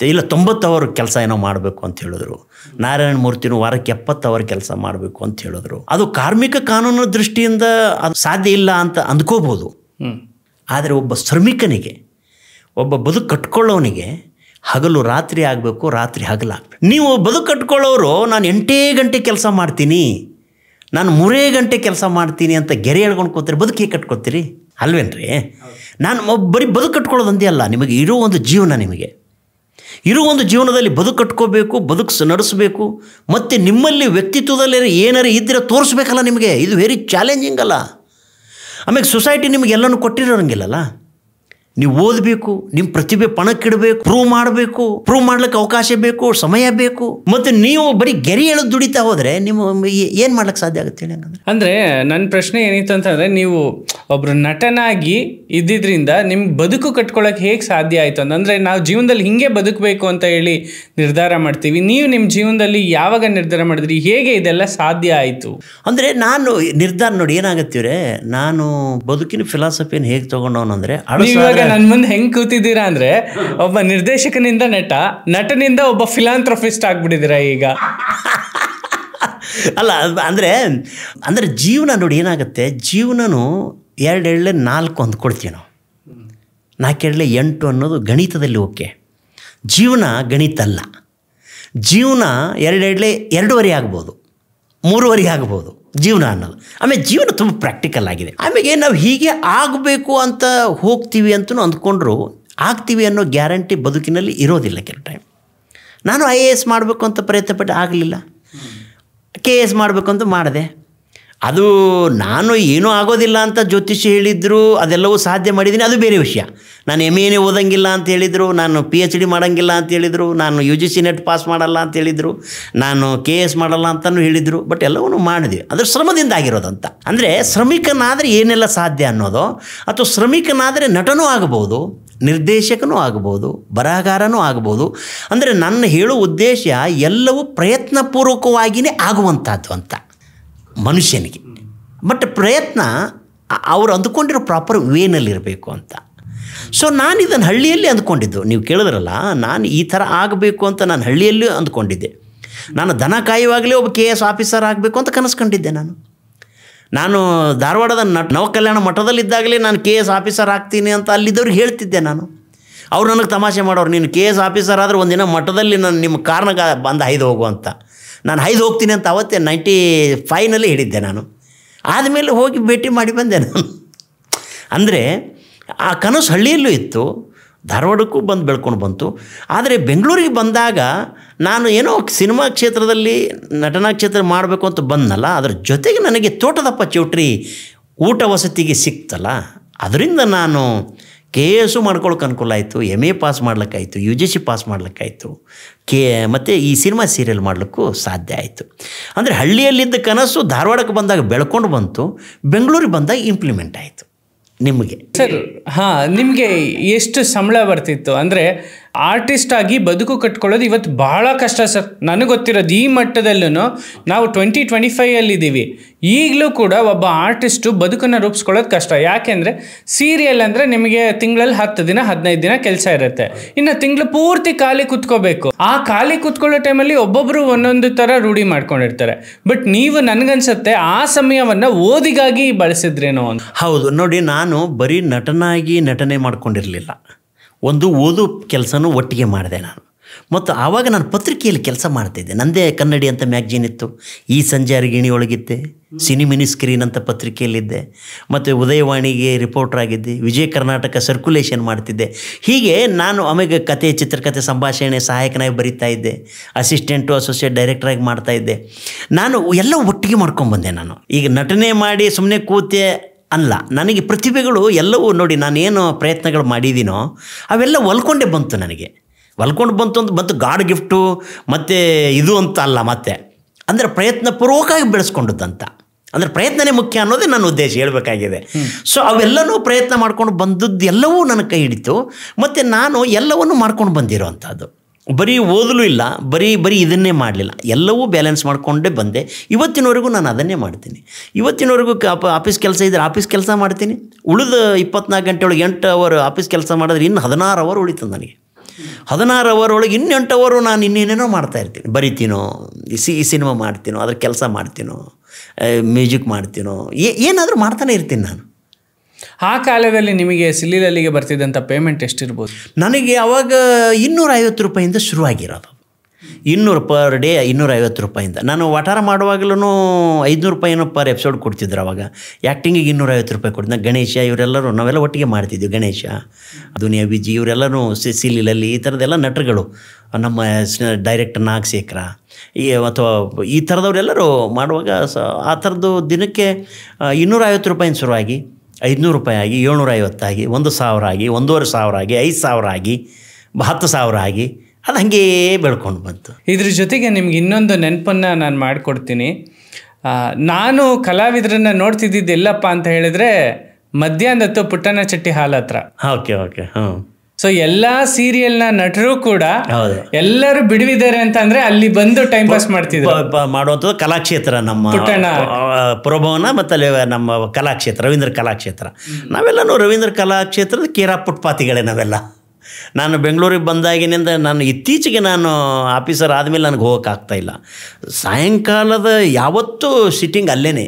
90 ಅವರ್ ಕೆಲಸ ಏನೋ ಮಾಡಬೇಕು ಅಂತ ಹೇಳಿದ್ರು. ನಾರಾಯಣ ಮೂರ್ತಿನೂ ವಾರಕ್ಕೆ 70 ಅವರ್ ಕೆಲಸ ಮಾಡಬೇಕು ಅಂತ ಹೇಳಿದ್ರು. ಅದು ಕಾರ್ಮಿಕ ಕಾನೂನು ದೃಷ್ಟಿಯಿಂದ ಅದು ಸಾಧ್ಯ ಇಲ್ಲ ಅಂತ ಅಂದ್ಕೋಬೋದು. ಆದರೆ ಒಬ್ಬ ಶ್ರಮಿಕನಿಗೆ, ಒಬ್ಬ ಬದುಕು ಕಟ್ಕೊಳ್ಳೋನಿಗೆ ಹಗಲು ರಾತ್ರಿ ಆಗಬೇಕು, ರಾತ್ರಿ ಹಗಲಾಗಬೇಕು. ನೀವು ಬದುಕು ಕಟ್ಕೊಳ್ಳೋರು ನಾನು 8 ಗಂಟೆ ಕೆಲಸ ಮಾಡ್ತೀನಿ, ನಾನು 3 ಗಂಟೆ ಕೆಲಸ ಮಾಡ್ತೀನಿ ಅಂತ ಗೆರೆ ಹೇಳ್ಕೊಂಡು ಕೂತ್ರೆ ಬದುಕು ಹೇಗೆ ಕಟ್ಕೊತೀರಿ? ಅಲ್ವೇನ್ರಿ? ನಾನು ಬರೀ ಬದುಕು ಕಟ್ಕೊಳ್ಳೋದು ಒಂದೇ ಅಲ್ಲ, ನಿಮಗೆ ಇರೋ ಒಂದು ಜೀವನ, ನಿಮಗೆ ಇರೋ ಒಂದು ಜೀವನದಲ್ಲಿ ಬದುಕು ಕಟ್ಕೋಬೇಕು, ಬದುಕು ನಡೆಸಬೇಕು, ಮತ್ತು ನಿಮ್ಮಲ್ಲಿ ವ್ಯಕ್ತಿತ್ವದಲ್ಲಿ ಏನಾರು ಇದ್ದರೆ ತೋರಿಸ್ಬೇಕಲ್ಲ ನಿಮಗೆ. ಇದು ವೆರಿ ಚಾಲೆಂಜಿಂಗ್ ಅಲ್ಲ. ಆಮೇಲೆ ಸೊಸೈಟಿ ನಿಮಗೆಲ್ಲನೂ ಕೊಟ್ಟಿರೋಂಗಿಲ್ಲಲ್ಲ. ನೀವು ಓದಬೇಕು, ನಿಮ್ಮ ಪ್ರತಿಭೆ ಪಣಕ್ಕಿಡಬೇಕು, ಪ್ರೂವ್ ಮಾಡಬೇಕು, ಪ್ರೂವ್ ಮಾಡ್ಲಿಕ್ಕೆ ಅವಕಾಶ ಬೇಕು, ಸಮಯ ಬೇಕು. ಮತ್ತು ನೀವು ಬರೀ ಗೆರೆ ಎಳೆದು ದುಡಿತಾ ಹೋದರೆ ನೀವು ಏನು ಮಾಡ್ಲಿಕ್ಕೆ ಸಾಧ್ಯ ಆಗುತ್ತೆ ಹೇಳಿ? ಅಂದರೆ ನನ್ನ ಪ್ರಶ್ನೆ ಏನಿತ್ತು ಅಂತಂದರೆ, ನೀವು ಒಬ್ಬರು ನಟನಾಗಿ ಇದ್ದಿದ್ದರಿಂದ ನಿಮ್ಗೆ ಬದುಕು ಕಟ್ಕೊಳ್ಳೋಕೆ ಹೇಗೆ ಸಾಧ್ಯ ಆಯಿತು ಅಂತಂದರೆ, ನಾವು ಜೀವನದಲ್ಲಿ ಹಿಂಗೆ ಬದುಕಬೇಕು ಅಂತ ಹೇಳಿ ನಿರ್ಧಾರ ಮಾಡ್ತೀವಿ. ನೀವು ನಿಮ್ಮ ಜೀವನದಲ್ಲಿ ಯಾವಾಗ ನಿರ್ಧಾರ ಮಾಡಿದ್ರಿ? ಹೇಗೆ ಇದೆಲ್ಲ ಸಾಧ್ಯ ಆಯಿತು? ಅಂದರೆ ನಾನು ನಿರ್ಧಾರ ನೋಡಿ ಏನಾಗತ್ತೀವ್ರೆ, ನಾನು ಬದುಕಿನ ಫಿಲಾಸಫಿಯನ್ನು ಹೇಗೆ ತೊಗೊಂಡವನು ಅಂದರೆ, ನನ್ನ ಮುಂದೆ ಹೆಂಗ್ ಕೂತಿದ್ದೀರಾ ಅಂದ್ರೆ, ಒಬ್ಬ ನಿರ್ದೇಶಕನಿಂದ ನಟನಿಂದ ಒಬ್ಬ ಫಿಲಾಂಥ್ರಫಿಸ್ಟ್ ಆಗ್ಬಿಟ್ಟಿದ್ದೀರಾ ಈಗ. ಅಲ್ಲ ಅಂದರೆ ಜೀವನ ನೋಡಿ ಏನಾಗುತ್ತೆ, ಜೀವನನೂ 2 ಎಳ್ಳೆ 4 ಅಂದ್ಕೊಳ್ತೀವಿ ನಾವು. 4 ಎಳ್ಳೆ 8 ಅನ್ನೋದು ಗಣಿತದಲ್ಲಿ ಓಕೆ. ಜೀವನ ಗಣಿತ ಅಲ್ಲ. ಜೀವನ 2 ಎಳ್ಳೆ 2.5 ಆಗ್ಬೋದು, 3.5 ಆಗ್ಬೋದು ಜೀವನ ಅನ್ನೋದು. ಆಮೇಲೆ ಜೀವನ ತುಂಬ ಪ್ರಾಕ್ಟಿಕಲ್ ಆಗಿದೆ. ಆಮೇಲೆ ನಾವು ಹೀಗೆ ಆಗಬೇಕು ಅಂತ ಹೋಗ್ತೀವಿ ಅಂತಲೂ ಅಂದ್ಕೊಂಡ್ರು ಆಗ್ತೀವಿ ಅನ್ನೋ ಗ್ಯಾರಂಟಿ ಬದುಕಿನಲ್ಲಿ ಇರೋದಿಲ್ಲ. ಕೆಲವು ಟೈಮ್ ನಾನು IAS ಮಾಡಬೇಕು ಅಂತ ಪ್ರಯತ್ನಪಟ್ಟು ಆಗಲಿಲ್ಲ, KS ಮಾಡಬೇಕು ಅಂತ ಮಾಡಿದೆ. ಅದು ನಾನು ಏನೂ ಆಗೋದಿಲ್ಲ ಅಂತ ಜ್ಯೋತಿಷಿ ಹೇಳಿದರು, ಅದೆಲ್ಲವೂ ಸಾಧ್ಯ ಮಾಡಿದ್ದೀನಿ, ಅದು ಬೇರೆ ವಿಷಯ. ನಾನು MA ಓದಂಗಿಲ್ಲ ಅಂತ ಹೇಳಿದರು, ನಾನು PhD ಮಾಡೋಂಗಿಲ್ಲ ಅಂತ ಹೇಳಿದರು, ನಾನು UGC ನೆಟ್ ಪಾಸ್ ಮಾಡಲ್ಲ ಅಂತ ಹೇಳಿದರು, ನಾನು KS ಮಾಡಲ್ಲ ಅಂತಲೂ ಹೇಳಿದರು. ಬಟ್ ಎಲ್ಲವನ್ನೂ ಮಾಡಿದ್ವಿ. ಅದ್ರ ಶ್ರಮದಿಂದ ಆಗಿರೋದಂತ. ಅಂದರೆ ಶ್ರಮಿಕನಾದರೆ ಏನೆಲ್ಲ ಸಾಧ್ಯ ಅನ್ನೋದು, ಅಥವಾ ಶ್ರಮಿಕನಾದರೆ ನಟನೂ ಆಗಬಹುದು, ನಿರ್ದೇಶಕನೂ ಆಗ್ಬೋದು, ಬರಹಗಾರನೂ ಆಗ್ಬೋದು. ಅಂದರೆ ನನ್ನ ಹೇಳೋ ಉದ್ದೇಶ ಎಲ್ಲವೂ ಪ್ರಯತ್ನಪೂರ್ವಕವಾಗಿಯೇ ಆಗುವಂಥದ್ದು ಅಂತ ಮನುಷ್ಯನಿಗೆ. ಬಟ್ ಪ್ರಯತ್ನ ಅವರು ಅಂದುಕೊಂಡಿರೋ ಪ್ರಾಪರ್ ವೇನಲ್ಲಿರಬೇಕು ಅಂತ. ಸೊ ನಾನು ಇದನ್ನು ಹಳ್ಳಿಯಲ್ಲಿ ಅಂದ್ಕೊಂಡಿದ್ದು. ನೀವು ಕೇಳಿದ್ರಲ್ಲ, ನಾನು ಈ ಥರ ಆಗಬೇಕು ಅಂತ ನಾನು ಹಳ್ಳಿಯಲ್ಲೂ ಅಂದ್ಕೊಂಡಿದ್ದೆ. ನಾನು ದನ ಕಾಯುವಾಗಲೇ ಒಬ್ಬ KS ಆಫೀಸರ್ ಆಗಬೇಕು ಅಂತ ಕನಸ್ಕೊಂಡಿದ್ದೆ. ನಾನು ಧಾರವಾಡದ ನವಕಲ್ಯಾಣ ಮಠದಲ್ಲಿದ್ದಾಗಲೇ ನಾನು KS ಆಫೀಸರ್ ಆಗ್ತೀನಿ ಅಂತ ಅಲ್ಲಿದ್ದವ್ರಿಗೆ ಹೇಳ್ತಿದ್ದೆ. ಅವ್ರು ನನಗೆ ತಮಾಷೆ ಮಾಡೋರು, ನೀನು KS ಆಫೀಸರ್ ಆದರೆ ಒಂದಿನ ಮಠದಲ್ಲಿ ನಾನು ನಿಮ್ಮ ಕಾರ್ನಾಗ ಬಂದು ಹೈದು ಹೋಗು ಅಂತ. ನಾನು ಹೈದು ಹೋಗ್ತೀನಿ ಅಂತ ಅವತ್ತೇ 95ನಲ್ಲಿ ಹೇಳಿದ್ದೆ. ನಾನು ಆದಮೇಲೆ ಹೋಗಿ ಭೇಟಿ ಮಾಡಿ ಬಂದೆ ನಾನು. ಅಂದರೆ ಆ ಕನಸು ಹಳ್ಳಿಯಲ್ಲೂ ಇತ್ತು, ಧಾರವಾಡಕ್ಕೂ ಬಂದು ಬೆಳ್ಕೊಂಡು ಬಂತು. ಆದರೆ ಬೆಂಗಳೂರಿಗೆ ಬಂದಾಗ ನಾನು ಏನೋ ಸಿನಿಮಾ ಕ್ಷೇತ್ರದಲ್ಲಿ ನಟನಾ ಕ್ಷೇತ್ರ ಮಾಡಬೇಕು ಅಂತ ಬಂದನಲ್ಲ, ಅದ್ರ ಜೊತೆಗೆ ನನಗೆ ತೋಟದಪ್ಪ ಚೌಟ್ರಿ ಊಟ ವಸತಿಗೆ ಸಿಕ್ತಲ್ಲ, ಅದರಿಂದ ನಾನು KS ಮಾಡ್ಕೊಳ್ಳೋಕೆ ಅನುಕೂಲ ಆಯಿತು, MA ಪಾಸ್ ಮಾಡ್ಲಿಕ್ಕಾಯಿತು, UGC ಪಾಸ್ ಮಾಡ್ಲಿಕ್ಕಾಯಿತು, ಮತ್ತು ಈ ಸಿನಿಮಾ ಸೀರಿಯಲ್ ಮಾಡಲಿಕ್ಕೂ ಸಾಧ್ಯ ಆಯಿತು. ಅಂದರೆ ಹಳ್ಳಿಯಲ್ಲಿದ್ದ ಕನಸು ಧಾರವಾಡಕ್ಕೆ ಬಂದಾಗ ಬೆಳ್ಕೊಂಡು ಬಂತು, ಬೆಂಗಳೂರಿಗೆ ಬಂದಾಗ ಇಂಪ್ಲಿಮೆಂಟ್ ಆಯಿತು. ನಿಮಗೆ ಸರ್, ನಿಮಗೆ ಎಷ್ಟು ಸಂಬಳ ಬರ್ತಿತ್ತು? ಅಂದರೆ ಆರ್ಟಿಸ್ಟ್ ಆಗಿ ಬದುಕು ಕಟ್ಕೊಳ್ಳೋದು ಇವತ್ತು ಭಾಳ ಕಷ್ಟ ಸರ್. ನನಗೆ ಗೊತ್ತಿರೋದು ಈ ಮಟ್ಟದಲ್ಲೂ ನಾವು 2025 ಈಗಲೂ ಕೂಡ ಒಬ್ಬ ಆರ್ಟಿಸ್ಟು ಬದುಕನ್ನು ರೂಪಿಸ್ಕೊಳ್ಳೋದು ಕಷ್ಟ. ಯಾಕೆಂದರೆ ಸೀರಿಯಲ್ ಅಂದರೆ ನಿಮಗೆ ತಿಂಗಳಲ್ಲಿ 10 ದಿನ 15 ದಿನ ಕೆಲಸ ಇರುತ್ತೆ, ಇನ್ನು ತಿಂಗಳು ಪೂರ್ತಿ ಖಾಲಿ ಕೂತ್ಕೋಬೇಕು. ಆ ಖಾಲಿ ಕೂತ್ಕೊಳ್ಳೋ ಟೈಮಲ್ಲಿ ಒಬ್ಬೊಬ್ಬರು ಒಂದೊಂದು ಥರ ರೂಢಿ ಮಾಡ್ಕೊಂಡಿರ್ತಾರೆ. ಬಟ್ ನೀವು ನನಗನ್ಸುತ್ತೆ ಆ ಸಮಯವನ್ನು ಓದಿಗಾಗಿ ಬಳಸಿದ್ರೇನೋ ಅಂತ. ಹೌದು ನೋಡಿ, ನಾನು ಬರೀ ನಟನೆ ಮಾಡ್ಕೊಂಡಿರಲಿಲ್ಲ, ಒಂದು ಓದು ಕೆಲಸನೂ ಒಟ್ಟಿಗೆ ಮಾಡಿದೆ ನಾನು. ಮತ್ತು ಆವಾಗ ನಾನು ಪತ್ರಿಕೆಯಲ್ಲಿ ಕೆಲಸ ಮಾಡ್ತಿದ್ದೆ. ನನ್ನದೇ ಕನ್ನಡಿ ಅಂತ ಮ್ಯಾಗ್ಝಿನ್ ಇತ್ತು, ಈ ಸಂಜೆ ಅರಗಿಣಿ ಒಳಗಿದ್ದೆ, ಸಿನಿಮಿನಿ ಸ್ಕ್ರೀನ್ ಅಂತ ಪತ್ರಿಕೆಯಲ್ಲಿದ್ದೆ, ಮತ್ತು ಉದಯವಾಣಿಗೆ ರಿಪೋರ್ಟರ್ ಆಗಿದ್ದೆ, ವಿಜಯ ಕರ್ನಾಟಕ ಸರ್ಕ್ಯುಲೇಷನ್ ಮಾಡ್ತಿದ್ದೆ. ಹೀಗೆ ನಾನು ಆಮೇಲೆ ಕತೆ, ಚಿತ್ರಕಥೆ, ಸಂಭಾಷಣೆ ಸಹಾಯಕನಾಗಿ ಬರೀತಾ ಇದ್ದೆ, ಅಸಿಸ್ಟೆಂಟು ಅಸೋಸಿಯೇಟ್ ಡೈರೆಕ್ಟ್ರಾಗಿ ಮಾಡ್ತಾಯಿದ್ದೆ. ನಾನು ಎಲ್ಲ ಒಟ್ಟಿಗೆ ಮಾಡ್ಕೊಂಡ್ಬಂದೆ. ನಾನು ಈಗ ನಟನೆ ಮಾಡಿ ಸುಮ್ಮನೆ ಕೂತೆ ಅಲ್ಲ, ನನಗೆ ಪ್ರತಿಭೆಗಳು ಎಲ್ಲವೂ ನೋಡಿ, ನಾನೇನು ಪ್ರಯತ್ನಗಳು ಮಾಡಿದ್ದೀನೋ ಅವೆಲ್ಲ ಹೊಲ್ಕೊಂಡೇ ಬಂತು. ನನಗೆ ಹೊಲ್ಕೊಂಡು ಬಂತು ಗಾಡ್ ಗಿಫ್ಟು ಮತ್ತು ಇದು ಅಂತ ಅಲ್ಲ. ಮತ್ತು ಅಂದರೆ ಪ್ರಯತ್ನಪೂರ್ವಕವಾಗಿ ಬೆಳೆಸ್ಕೊಂಡದ್ದಂತ. ಅಂದರೆ ಪ್ರಯತ್ನನೇ ಮುಖ್ಯ ಅನ್ನೋದೇ ನನ್ನ ಉದ್ದೇಶ ಹೇಳಬೇಕಾಗಿದೆ. ಸೊ ಅವೆಲ್ಲನೂ ಪ್ರಯತ್ನ ಮಾಡ್ಕೊಂಡು ಬಂದದ್ದು ಎಲ್ಲವೂ ನನ್ನ ಕೈ ಹಿಡಿತು. ಮತ್ತು ನಾನು ಎಲ್ಲವನ್ನೂ ಮಾಡ್ಕೊಂಡು ಬಂದಿರೋ ಅಂಥದ್ದು. ಬರೀ ಓದಲು ಇಲ್ಲ, ಬರೀ ಇದನ್ನೇ ಮಾಡಲಿಲ್ಲ, ಎಲ್ಲವೂ ಬ್ಯಾಲೆನ್ಸ್ ಮಾಡಿಕೊಂಡೇ ಬಂದೆ. ಇವತ್ತಿನವರೆಗೂ ನಾನು ಅದನ್ನೇ ಮಾಡ್ತೀನಿ. ಇವತ್ತಿನವರೆಗೂ ಆಫೀಸ್ ಕೆಲಸ ಇದ್ದರೆ ಆಫೀಸ್ ಕೆಲಸ ಮಾಡ್ತೀನಿ. ಉಳಿದ 24 ಗಂಟೆ ಒಳಗೆ 8 ಅವರ್ ಆಫೀಸ್ ಕೆಲಸ ಮಾಡಿದ್ರೆ ಇನ್ನು 16 ಅವರ್ ಉಳಿತದೆ ನನಗೆ. 16 ಅವರ್ ಒಳಗೆ ಇನ್ನು 8 ಅವರು ನಾನು ಇನ್ನೇನೇನೋ ಮಾಡ್ತಾಯಿರ್ತೀನಿ. ಬರಿತೀನೋ, ಈ ಸಿನಿಮಾ ಮಾಡ್ತೀನೋ, ಅದ್ರ ಕೆಲಸ ಮಾಡ್ತೀನೋ, ಮ್ಯೂಸಿಕ್ ಮಾಡ್ತೀನೋ, ಏನಾದರೂ ಮಾಡ್ತಾನೆ ಇರ್ತೀನಿ ನಾನು. ಆ ಕಾಲದಲ್ಲಿ ನಿಮಗೆ ಸಿಲಿಲಲ್ಲಿಗೆ ಬರ್ತಿದ್ದಂಥ ಪೇಮೆಂಟ್ ಎಷ್ಟಿರ್ಬೋದು? ನನಗೆ ಆವಾಗ 250 ರೂಪಾಯಿಂದ ಶುರುವಾಗಿರೋದು. 200 ಪರ್ ಡೇ, 250 ರೂಪಾಯಿಂದ. ನಾನು ವಟಾರ ಮಾಡುವಾಗಲೂ 500 ರೂಪಾಯಿನೋ ಪರ್ ಎಪಿಸೋಡ್ ಕೊಡ್ತಿದ್ರು. ಅವಾಗ ಆ್ಯಕ್ಟಿಂಗಿಗೆ 250 ರೂಪಾಯಿ ಕೊಡ್ತಿದ್ದೆ. ಗಣೇಶ ಇವರೆಲ್ಲರೂ ನಾವೆಲ್ಲ ಒಟ್ಟಿಗೆ ಮಾಡ್ತಿದ್ವಿ. ಗಣೇಶ, ದುನಿಯಾ ವಿಜಿ ಇವರೆಲ್ಲರೂ ಸಿಲಿಲಲ್ಲಿ ಈ ಥರದ್ದೆಲ್ಲ ನಟರುಗಳು, ನಮ್ಮ ಡೈರೆಕ್ಟರ್ ನಾಗಶೇಖರ ಅಥವಾ ಈ ಥರದವರೆಲ್ಲರೂ ಮಾಡುವಾಗ ಆ ಥರದ್ದು ದಿನಕ್ಕೆ 250 ರೂಪಾಯಿಂದ ಶುರುವಾಗಿ 500 ರೂಪಾಯಿ ಆಗಿ, 750 ಆಗಿ, 1000 ಆಗಿ, 1500 ಆಗಿ, 5000 ಆಗಿ, 10,000 ಆಗಿ, ಅದು ಹಾಗೇ ಬೆಳ್ಕೊಂಡು ಬಂತು. ಇದ್ರ ಜೊತೆಗೆ ನಿಮ್ಗೆ ಇನ್ನೊಂದು ನೆನಪನ್ನು ನಾನು ಮಾಡಿಕೊಡ್ತೀನಿ. ನಾನು ಕಲಾವಿದರನ್ನು ನೋಡ್ತಿದ್ದಿದ್ದು ಎಲ್ಲಪ್ಪ ಅಂತ ಹೇಳಿದ್ರೆ ಮಧ್ಯಾಹ್ನದತ್ತು ಪುಟ್ಟಣ್ಣ ಚಟ್ಟಿ ಹಾಲ್ ಹತ್ರ. ಓಕೆ ಸೊ ಎಲ್ಲ ಸೀರಿಯಲ್ನ ನಟರು ಕೂಡ ಎಲ್ಲರೂ ಬಿಡುವಿದ್ದಾರೆ ಅಂತ ಅಂದ್ರೆ ಅಲ್ಲಿ ಬಂದು ಟೈಮ್ ಪಾಸ್ ಮಾಡ್ತಿದ್ರು. ಮಾಡುವಂಥದ್ದು ಕಲಾಕ್ಷೇತ್ರ, ನಮ್ಮ ಪುರಭವನ ಮತ್ತು ಅಲ್ಲಿ ನಮ್ಮ ಕಲಾಕ್ಷೇತ್ರ, ರವೀಂದ್ರ ಕಲಾಕ್ಷೇತ್ರ. ನಾವೆಲ್ಲನೂ ರವೀಂದ್ರ ಕಲಾಕ್ಷೇತ್ರದ ಕೇರಾ ಫುಟ್ಪಾತಿಗಳೇ ನಾವೆಲ್ಲ. ನಾನು ಬೆಂಗಳೂರಿಗೆ ಬಂದಾಗಿನಿಂದ ನಾನು ಇತ್ತೀಚೆಗೆ ನಾನು ಆಫೀಸರ್ ಆದಮೇಲೆ ನನಗೆ ಹೋಗೋಕ್ಕಾಗ್ತಾಯಿಲ್ಲ. ಸಾಯಂಕಾಲದ ಯಾವತ್ತೂ ಸಿಟ್ಟಿಂಗ್ ಅಲ್ಲೇ.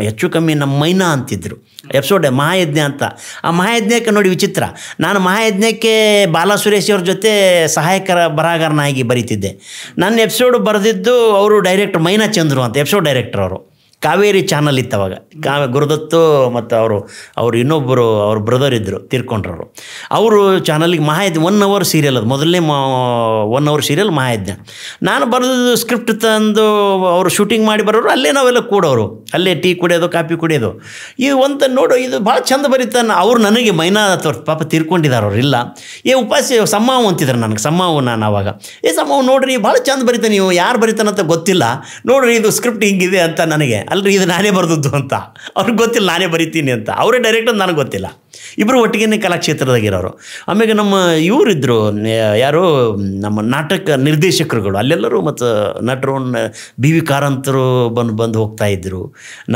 ಹೆಚ್ಚು ಕಮ್ಮಿ ನಮ್ಮ ಮೈನಾ ಅಂತಿದ್ರು ಎಪಿಸೋಡ್ ಮಹಾಯಜ್ಞ ಅಂತ. ಆ ಮಹಾಯಜ್ಞಕ್ಕೆ ನೋಡಿ ವಿಚಿತ್ರ, ನಾನು ಮಹಾಯಜ್ಞಕ್ಕೆ ಬಾಲಾ ಸುರೇಶ್ ಅವ್ರ ಜೊತೆ ಸಹಾಯಕರ ಬರಹಗಾರನಾಗಿ ಬರೀತಿದ್ದೆ. ನನ್ನ ಎಪಿಸೋಡ್ ಬರೆದಿದ್ದು ಅವರು ಡೈರೆಕ್ಟರ್ ಮೈನಾ ಚಂದ್ರು ಅಂತ, ಎಪಿಸೋಡ್ ಡೈರೆಕ್ಟರ್ ಅವರು. ಕಾವೇರಿ ಚಾನಲ್ ಇತ್ತು ಅವಾಗ. ಗುರುದತ್ತು ಮತ್ತು ಅವರು ಇನ್ನೊಬ್ಬರು ಅವ್ರ ಬ್ರದರ್ ಇದ್ದರು, ತೀರ್ಕೊಂಡ್ರವರು. ಅವರು ಚಾನಲಿಗೆ ಮಹಾಯಜ್ಞ 1 hour ಸೀರಿಯಲ್, ಅದು ಮೊದಲನೇ 1 hour ಸೀರಿಯಲ್ ಮಹಾಯಜ್ಞ. ನಾನು ಬರೆದು ಸ್ಕ್ರಿಪ್ಟ್ ತಂದು ಅವರು ಶೂಟಿಂಗ್ ಮಾಡಿ ಬರೋರು, ಅಲ್ಲೇ ನಾವೆಲ್ಲ ಕೂಡೋರು, ಅಲ್ಲೇ ಟೀ ಕುಡಿಯೋದು, ಕಾಫಿ ಕುಡಿಯೋದು. ಈ ಒಂದು ನೋಡು, ಇದು ಭಾಳ ಚಂದ ಬರೀತಾನೆ. ಅವ್ರು ನನಗೆ ಮೈನಾ ತೋರ್ ಪಾಪ ತೀರ್ಕೊಂಡಿದ್ದಾರೆ ಅವ್ರು. ಇಲ್ಲ ಉಪಾಸ ಸಮ್ಮಾವು ಅಂತಿದ್ರು ನನಗೆ. ಸಮ್ಮಾವು ನಾನು ಆವಾಗ ಸಮ್ಮಾವು ನೋಡ್ರಿ ಭಾಳ ಚಂದ ಬರೀತಾನೆ, ನೀವು ಯಾರು ಬರೀತಾನಂತ ಗೊತ್ತಿಲ್ಲ ನೋಡ್ರಿ, ಇದು ಸ್ಕ್ರಿಪ್ಟ್ ಹಿಂಗಿದೆ ಅಂತ. ನನಗೆ ಅಲ್ರಿ ಇದು ನಾನೇ ಬರೆದದ್ದು ಅಂತ. ಅವ್ರಿಗೆ ಗೊತ್ತಿಲ್ಲ ನಾನೇ ಬರಿತೀನಿ ಅಂತ. ಅವರೇ ಡೈರೆಕ್ಟರ್, ನನಗೆ ಗೊತ್ತಿಲ್ಲ. ಇಬ್ಬರು ಒಟ್ಟಿಗೆ ಕಲಾಕ್ಷೇತ್ರದಾಗಿರೋರು. ಆಮೇಲೆ ನಮ್ಮ ಇವರಿದ್ದರು, ಯಾರು ನಮ್ಮ ನಾಟಕ ನಿರ್ದೇಶಕರುಗಳು ಅಲ್ಲೆಲ್ಲರೂ, ಮತ್ತು ನಟರು ಬಿ ವಿ ಕಾರಂತರು ಬಂದು ಹೋಗ್ತಾಯಿದ್ರು.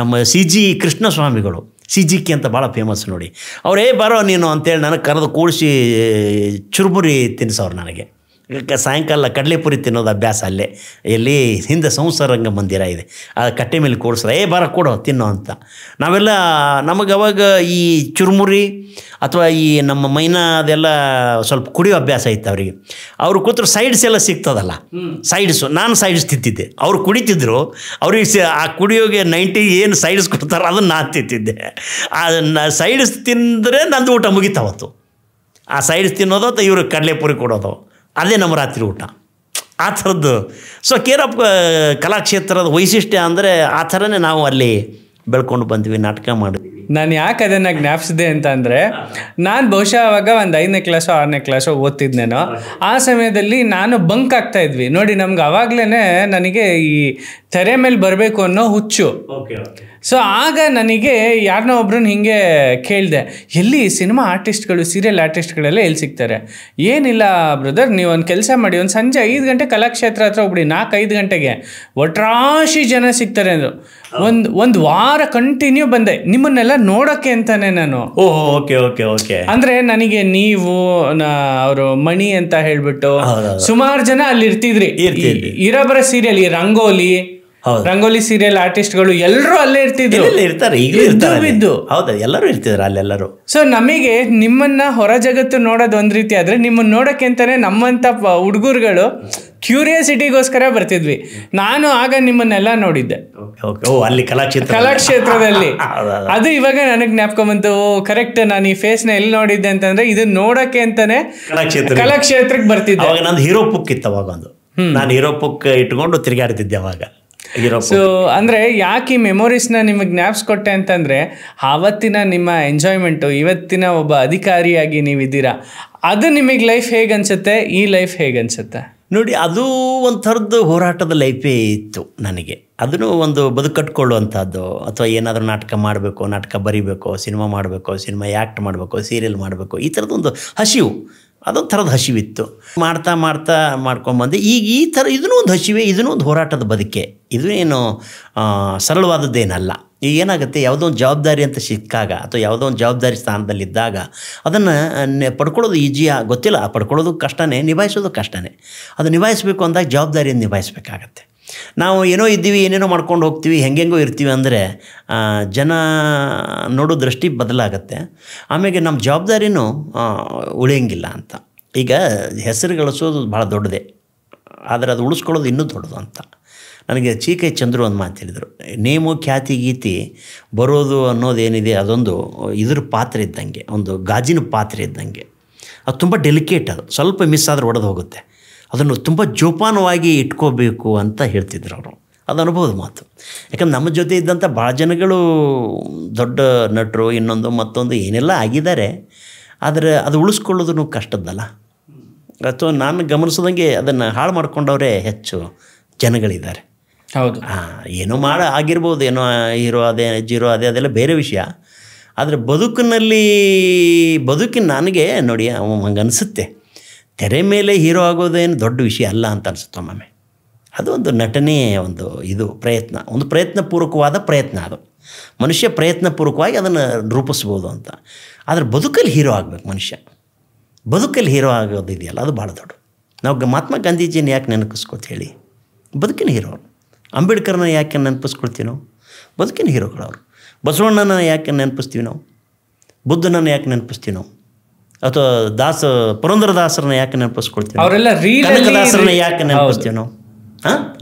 ನಮ್ಮ ಸಿ ಜಿ ಕೃಷ್ಣಸ್ವಾಮಿಗಳು, CGK ಅಂತ ಭಾಳ ಫೇಮಸ್ ನೋಡಿ. ಅವರೇ ಬರೋ ನೀನು ಅಂತೇಳಿ ನನಗೆ ಕರೆದು ಕೂಡಿಸಿ ಚುರುಮುರಿ ತಿನ್ನಿಸೋರು ನನಗೆ. ಸಾಯಂಕಾಲ ಕಡಲೆಪುರಿ ತಿನ್ನೋದು ಅಭ್ಯಾಸ ಅಲ್ಲೇ. ಎಲ್ಲಿ ಹಿಂದೆ ಸಂಸಾರಂಗ ಮಂದಿರ ಇದೆ, ಆ ಕಟ್ಟೆ ಮೇಲೆ ಕೂಡಿಸ್ರೆ ಬರ ಕೊಡೋ ತಿನ್ನೋ ಅಂತ. ನಾವೆಲ್ಲ ನಮಗೆ ಅವಾಗ ಈ ಚುರುಮುರಿ ಅಥವಾ ಈ ನಮ್ಮ ಮೈನಾ ಅದೆಲ್ಲ ಸ್ವಲ್ಪ ಕುಡಿಯೋ ಅಭ್ಯಾಸ ಇತ್ತು ಅವರಿಗೆ. ಅವರು ಕೂತ್ರು ಸೈಡ್ಸ್ ಎಲ್ಲ ಸಿಗ್ತದಲ್ಲ, ಸೈಡ್ಸು. ನಾನು ಸೈಡ್ಸ್ ತಿಂತಿದ್ದೆ, ಅವ್ರು ಕುಡಿತಿದ್ರು. ಅವ್ರಿಗೆ ಆ ಕುಡಿಯೋಗೆ 90 ಏನು ಸೈಡ್ಸ್ ಕೊಡ್ತಾರೆ ಅದನ್ನು ನಾನು ತಿಂತಿದ್ದೆ. ಆ ಸೈಡ್ಸ್ ತಿಂದರೆ ನಂದು ಊಟ ಮುಗಿತಾವತ್ತು. ಆ ಸೈಡ್ಸ್ ತಿನ್ನೋದು ಅಥವಾ ಇವರು ಕಡಲೆಪುರಿ ಕೊಡೋದು, ಅದೇ ನಮ್ಮ ರಾತ್ರಿ ಊಟ. ಆ ಥರದ್ದು. ಸೊ ಕೇರಪ್ಪ ಕಲಾಕ್ಷೇತ್ರದ ವೈಶಿಷ್ಟ್ಯ ಅಂದರೆ ಆ ಥರನೇ ನಾವು ಅಲ್ಲಿ ಬೆಳ್ಕೊಂಡು ಬಂದ್ವಿ, ನಾಟಕ ಮಾಡಿದ್ವಿ. ನಾನು ಯಾಕೆ ಅದನ್ನು ಜ್ಞಾಪಿಸಿದೆ ಅಂತ ಅಂದರೆ, ನಾನು ಬಹುಶಃ ಆವಾಗ ಒಂದು 5ನೇ ಕ್ಲಾಸೋ 6ನೇ ಕ್ಲಾಸೋ ಓದ್ತಿದ್ನೇನೋ. ಆ ಸಮಯದಲ್ಲಿ ನಾನು ಬಂಕ್ ಆಗ್ತಾ ಇದ್ವಿ ನೋಡಿ. ನಮ್ಗೆ ಆವಾಗಲೇ ನನಗೆ ಈ ತೆರೆ ಮೇಲೆ ಬರಬೇಕು ಅನ್ನೋ ಹುಚ್ಚು. ಸೊ ಆಗ ನನಗೆ ಯಾರನ್ನೋ ಒಬ್ರನ್ನ ಹಿಂಗೆ ಕೇಳಿದೆ, ಎಲ್ಲಿ ಸಿನಿಮಾ ಆರ್ಟಿಸ್ಟ್ಗಳು, ಸೀರಿಯಲ್ ಆರ್ಟಿಸ್ಟ್ಗಳೆಲ್ಲ ಎಲ್ಲಿ ಸಿಗ್ತಾರೆ? ಏನಿಲ್ಲ ಬ್ರದರ್, ನೀವು ಒಂದು ಕೆಲಸ ಮಾಡಿ, ಒಂದು ಸಂಜೆ 5 ಗಂಟೆ ಕಲಾಕ್ಷೇತ್ರ ಹತ್ರ ಹೋಗ್ಬಿಡಿ, 4-5 ಗಂಟೆಗೆ ಒಟ್ರಾಶಿ ಜನ ಸಿಗ್ತಾರೆ ಅಂದರು. ಒಂದು ವಾರ ಕಂಟಿನ್ಯೂ ಬಂದೆ ನಿಮ್ಮನ್ನೆಲ್ಲ ನೋಡೋಕ್ಕೆ ಅಂತಾನೆ ನಾನು. ಓಕೆ. ಅಂದರೆ ನನಗೆ ನೀವು ಅವರು ಮಣಿ ಅಂತ ಹೇಳ್ಬಿಟ್ಟು ಸುಮಾರು ಜನ ಅಲ್ಲಿ ಇರ್ತಿದ್ರಿ. ಇರೋಬರ ಸೀರಿಯಲ್, ಈ ರಂಗೋಲಿ ಸೀರಿಯಲ್ ಆರ್ಟಿಸ್ಟ್ಗಳು ಎಲ್ಲರೂ ಅಲ್ಲೇ ಇರ್ತಿದ್ರು, ಇರ್ತಾರೆ, ಬಿದ್ದು. ಹೌದಾ, ಎಲ್ಲರೂ ಇರ್ತಿದ್ರು ಅಲ್ಲೆಲ್ಲರೂ. ಸೊ ನಮಗೆ ನಿಮ್ಮನ್ನ ಹೊರ ಜಗತ್ತು ನೋಡೋದು ಒಂದ್ ರೀತಿ ಆದ್ರೆ, ನಿಮ್ಮನ್ನ ನೋಡಕ್ಕೆ ಅಂತಾನೆ ನಮ್ಮಂತ ಹುಡುಗರುಗಳು ಕ್ಯೂರಿಯಾಸಿಟಿಗೋಸ್ಕರ ಬರ್ತಿದ್ವಿ. ನಾನು ಆಗ ನಿಮ್ಮನ್ನೆಲ್ಲ ನೋಡಿದ್ದೆ ಅಲ್ಲಿ ಕಲಾಕ್ಷೇತ್ರದಲ್ಲಿ. ಅದು ಇವಾಗ ನನಗೆ ಜ್ಞಾಪಕ ಬಂತು. ಕರೆಕ್ಟ್, ನಾನು ಈ ಫೇಸ್ ನ ಎಲ್ಲಿ ನೋಡಿದ್ದೆ ಅಂತಂದ್ರೆ, ಇದು ನೋಡಕ್ಕೆ ಅಂತಾನೆ ಕಲಾಕ್ಷೇತ್ರಕ್ಕೆ ಬರ್ತಿದ್ದೆ. ಅವಾಗ ನಂದು ಹೀರೋ ಪುಕ್ ಇತ್ತು ಅವಾಗ. ನಾನು ಹೀರೋ ಪುಕ್ ಇಟ್ಕೊಂಡು ತಿರುಗಾಡ್ತಿದ್ದೆ ಅವಾಗ. ಸೊ ಅಂದರೆ ಯಾಕೆ ಈ ಮೆಮೊರೀಸ್ನ ನಿಮಗೆ ಜ್ಞಾಪಿಸ್ಕೊಟ್ಟೆ ಅಂತಂದರೆ, ಆವತ್ತಿನ ನಿಮ್ಮ ಎಂಜಾಯ್ಮೆಂಟು, ಇವತ್ತಿನ ಒಬ್ಬ ಅಧಿಕಾರಿಯಾಗಿ ನೀವಿದ್ದೀರಾ, ಅದು ನಿಮಗೆ ಲೈಫ್ ಹೇಗೆ ಅನಿಸುತ್ತೆ, ಈ ಲೈಫ್ ಹೇಗೆ ಅನಿಸುತ್ತೆ ನೋಡಿ. ಅದು ಒಂಥರದ್ದು ಹೋರಾಟದ ಲೈಫೇ ಇತ್ತು ನನಗೆ. ಅದನ್ನು ಒಂದು ಬದುಕಟ್ಕೊಳ್ಳುವಂಥದ್ದು, ಅಥವಾ ಏನಾದರೂ ನಾಟಕ ಮಾಡಬೇಕು, ನಾಟಕ ಬರೀಬೇಕು, ಸಿನಿಮಾ ಮಾಡಬೇಕು, ಸಿನಿಮಾ ಆ್ಯಕ್ಟ್ ಮಾಡಬೇಕು, ಸೀರಿಯಲ್ ಮಾಡಬೇಕು, ಈ ಥರದ್ದೊಂದು ಹಸಿವು, ಅದೊಂದು ಥರದ ಹಸಿವಿತ್ತು. ಮಾಡ್ತಾ ಮಾಡ್ಕೊಂಬಂದೆ. ಈಗ ಈ ಥರ ಇದನ್ನೂ ಒಂದು ಹಸಿವೆ, ಇದನ್ನೂ ಒಂದು ಹೋರಾಟದ ಬದುಕೆ. ಇದು ಏನು ಸರಳವಾದದ್ದೇನಲ್ಲ. ಈಗ ಏನಾಗುತ್ತೆ, ಯಾವುದೋ ಒಂದು ಜವಾಬ್ದಾರಿ ಅಂತ ಸಿಕ್ಕಾಗ, ಅಥವಾ ಯಾವುದೋ ಒಂದು ಜವಾಬ್ದಾರಿ ಸ್ಥಾನದಲ್ಲಿದ್ದಾಗ ಅದನ್ನು ಪಡ್ಕೊಳ್ಳೋದು ಈಜಿಯಾಗಿ ಗೊತ್ತಿಲ್ಲ. ಪಡ್ಕೊಳ್ಳೋದು ಕಷ್ಟನೇ, ನಿಭಾಯಿಸೋದು ಕಷ್ಟನೇ. ಅದು ನಿಭಾಯಿಸಬೇಕು ಅಂದಾಗ ಜವಾಬ್ದಾರಿಯನ್ನು ನಿಭಾಯಿಸಬೇಕಾಗತ್ತೆ. ನಾವು ಏನೋ ಇದ್ದೀವಿ, ಏನೇನೋ ಮಾಡ್ಕೊಂಡು ಹೋಗ್ತೀವಿ, ಹೆಂಗೆಂಗೋ ಇರ್ತೀವಿ ಅಂದರೆ ಜನ ನೋಡೋ ದೃಷ್ಟಿ ಬದಲಾಗತ್ತೆ. ಆಮೇಲೆ ನಮ್ಮ ಜವಾಬ್ದಾರಿನೂ ಉಳಿಯಂಗಿಲ್ಲ ಅಂತ. ಈಗ ಹೆಸರು ಗಳಿಸೋದು ಭಾಳ ದೊಡ್ಡದೇ, ಆದರೆ ಅದು ಉಳಿಸ್ಕೊಳ್ಳೋದು ಇನ್ನೂ ದೊಡ್ಡದು ಅಂತ. ನನಗೆ ಚೀಕೈ ಚಂದ್ರು ಒಂದು ಮಾತು ಹೇಳಿದರು, ನೇಮು ಖ್ಯಾತಿ ಗೀತಿ ಬರೋದು ಅನ್ನೋದೇನಿದೆ ಅದೊಂದು ಇದ್ರ ಪಾತ್ರೆ ಇದ್ದಂಗೆ, ಒಂದು ಗಾಜಿನ ಪಾತ್ರೆ ಇದ್ದಂಗೆ. ಅದು ತುಂಬ ಡೆಲಿಕೇಟ್, ಅದು ಸ್ವಲ್ಪ ಮಿಸ್ ಆದರೆ ಒಡೆದು ಹೋಗುತ್ತೆ. ಅದನ್ನು ತುಂಬ ಜೋಪಾನವಾಗಿ ಇಟ್ಕೋಬೇಕು ಅಂತ ಹೇಳ್ತಿದ್ರು ಅವರು. ಅದು ಅನುಭವದ ಮಾತು. ಯಾಕಂದ್ರೆ ನಮ್ಮ ಜೊತೆ ಇದ್ದಂಥ ಭಾಳ ಜನಗಳು ದೊಡ್ಡ ನಟರು, ಇನ್ನೊಂದು ಮತ್ತೊಂದು ಏನೆಲ್ಲ ಆಗಿದ್ದಾರೆ. ಆದರೆ ಅದು ಉಳಿಸ್ಕೊಳ್ಳೋದು ಕಷ್ಟದ್ದಲ್ಲ. ಅಥವಾ ನಾನು ಗಮನಿಸೋದಂಗೆ ಅದನ್ನು ಹಾಳು ಮಾಡ್ಕೊಂಡವರೇ ಹೆಚ್ಚು ಜನಗಳಿದ್ದಾರೆ. ಹೌದು, ಏನೋ ಆಗಿರ್ಬೋದು, ಏನೋ ಹೀರೋ ಅದೇ ಜೀರೋ ಅದೇ, ಅದೆಲ್ಲ ಬೇರೆ ವಿಷಯ. ಆದರೆ ಬದುಕಿನ ನನಗೆ ನೋಡಿ ಹಂಗೆ ಅನಿಸುತ್ತೆ, ತೆರೆ ಮೇಲೆ ಹೀರೋ ಆಗೋದೇನು ದೊಡ್ಡ ವಿಷಯ ಅಲ್ಲ ಅಂತ ಅನಿಸುತ್ತೆ ಒಮ್ಮೊಮ್ಮೆ. ಅದು ಒಂದು ನಟನೆ, ಒಂದು ಇದು ಪ್ರಯತ್ನ, ಒಂದು ಪ್ರಯತ್ನಪೂರ್ವಕವಾದ ಪ್ರಯತ್ನ. ಅದು ಮನುಷ್ಯ ಪ್ರಯತ್ನಪೂರ್ವಕವಾಗಿ ಅದನ್ನು ರೂಪಿಸ್ಬೋದು ಅಂತ. ಆದರೆ ಬದುಕಲ್ಲಿ ಹೀರೋ ಆಗಬೇಕು ಮನುಷ್ಯ. ಬದುಕಲ್ಲಿ ಹೀರೋ ಆಗೋದಿದೆಯಲ್ಲ ಅದು ಭಾಳ ದೊಡ್ಡ. ನಾವು ಮಹಾತ್ಮ ಗಾಂಧೀಜಿನ ಯಾಕೆ ನೆನಪಿಸ್ಕೊತ ಹೇಳಿ, ಬದುಕಿನ ಹೀರೋ. ಅಂಬೇಡ್ಕರ್ನ ಯಾಕೆ ನೆನಪಿಸ್ಕೊಳ್ತೀವಿ ನಾವು, ಬದುಕಿನ ಹೀರೋಗಳು ಅವರು. ಬಸವಣ್ಣನ ಯಾಕೆ ನೆನಪಿಸ್ತೀವಿ ನಾವು, ಬುದ್ಧನನ್ನು ಯಾಕೆ ನೆನಪಿಸ್ತೀವಿ ನಾವು, ಅಥವಾ ಪುರಂದರದಾಸರನ್ನ ಯಾಕೆ ನೆನಪಿಸ್ಕೊಳ್ತೀವಿ, ಕನಕದಾಸರನ್ನ ಯಾಕೆ ನೆನಪಿಸ್ತೀವಿ ನಾವು,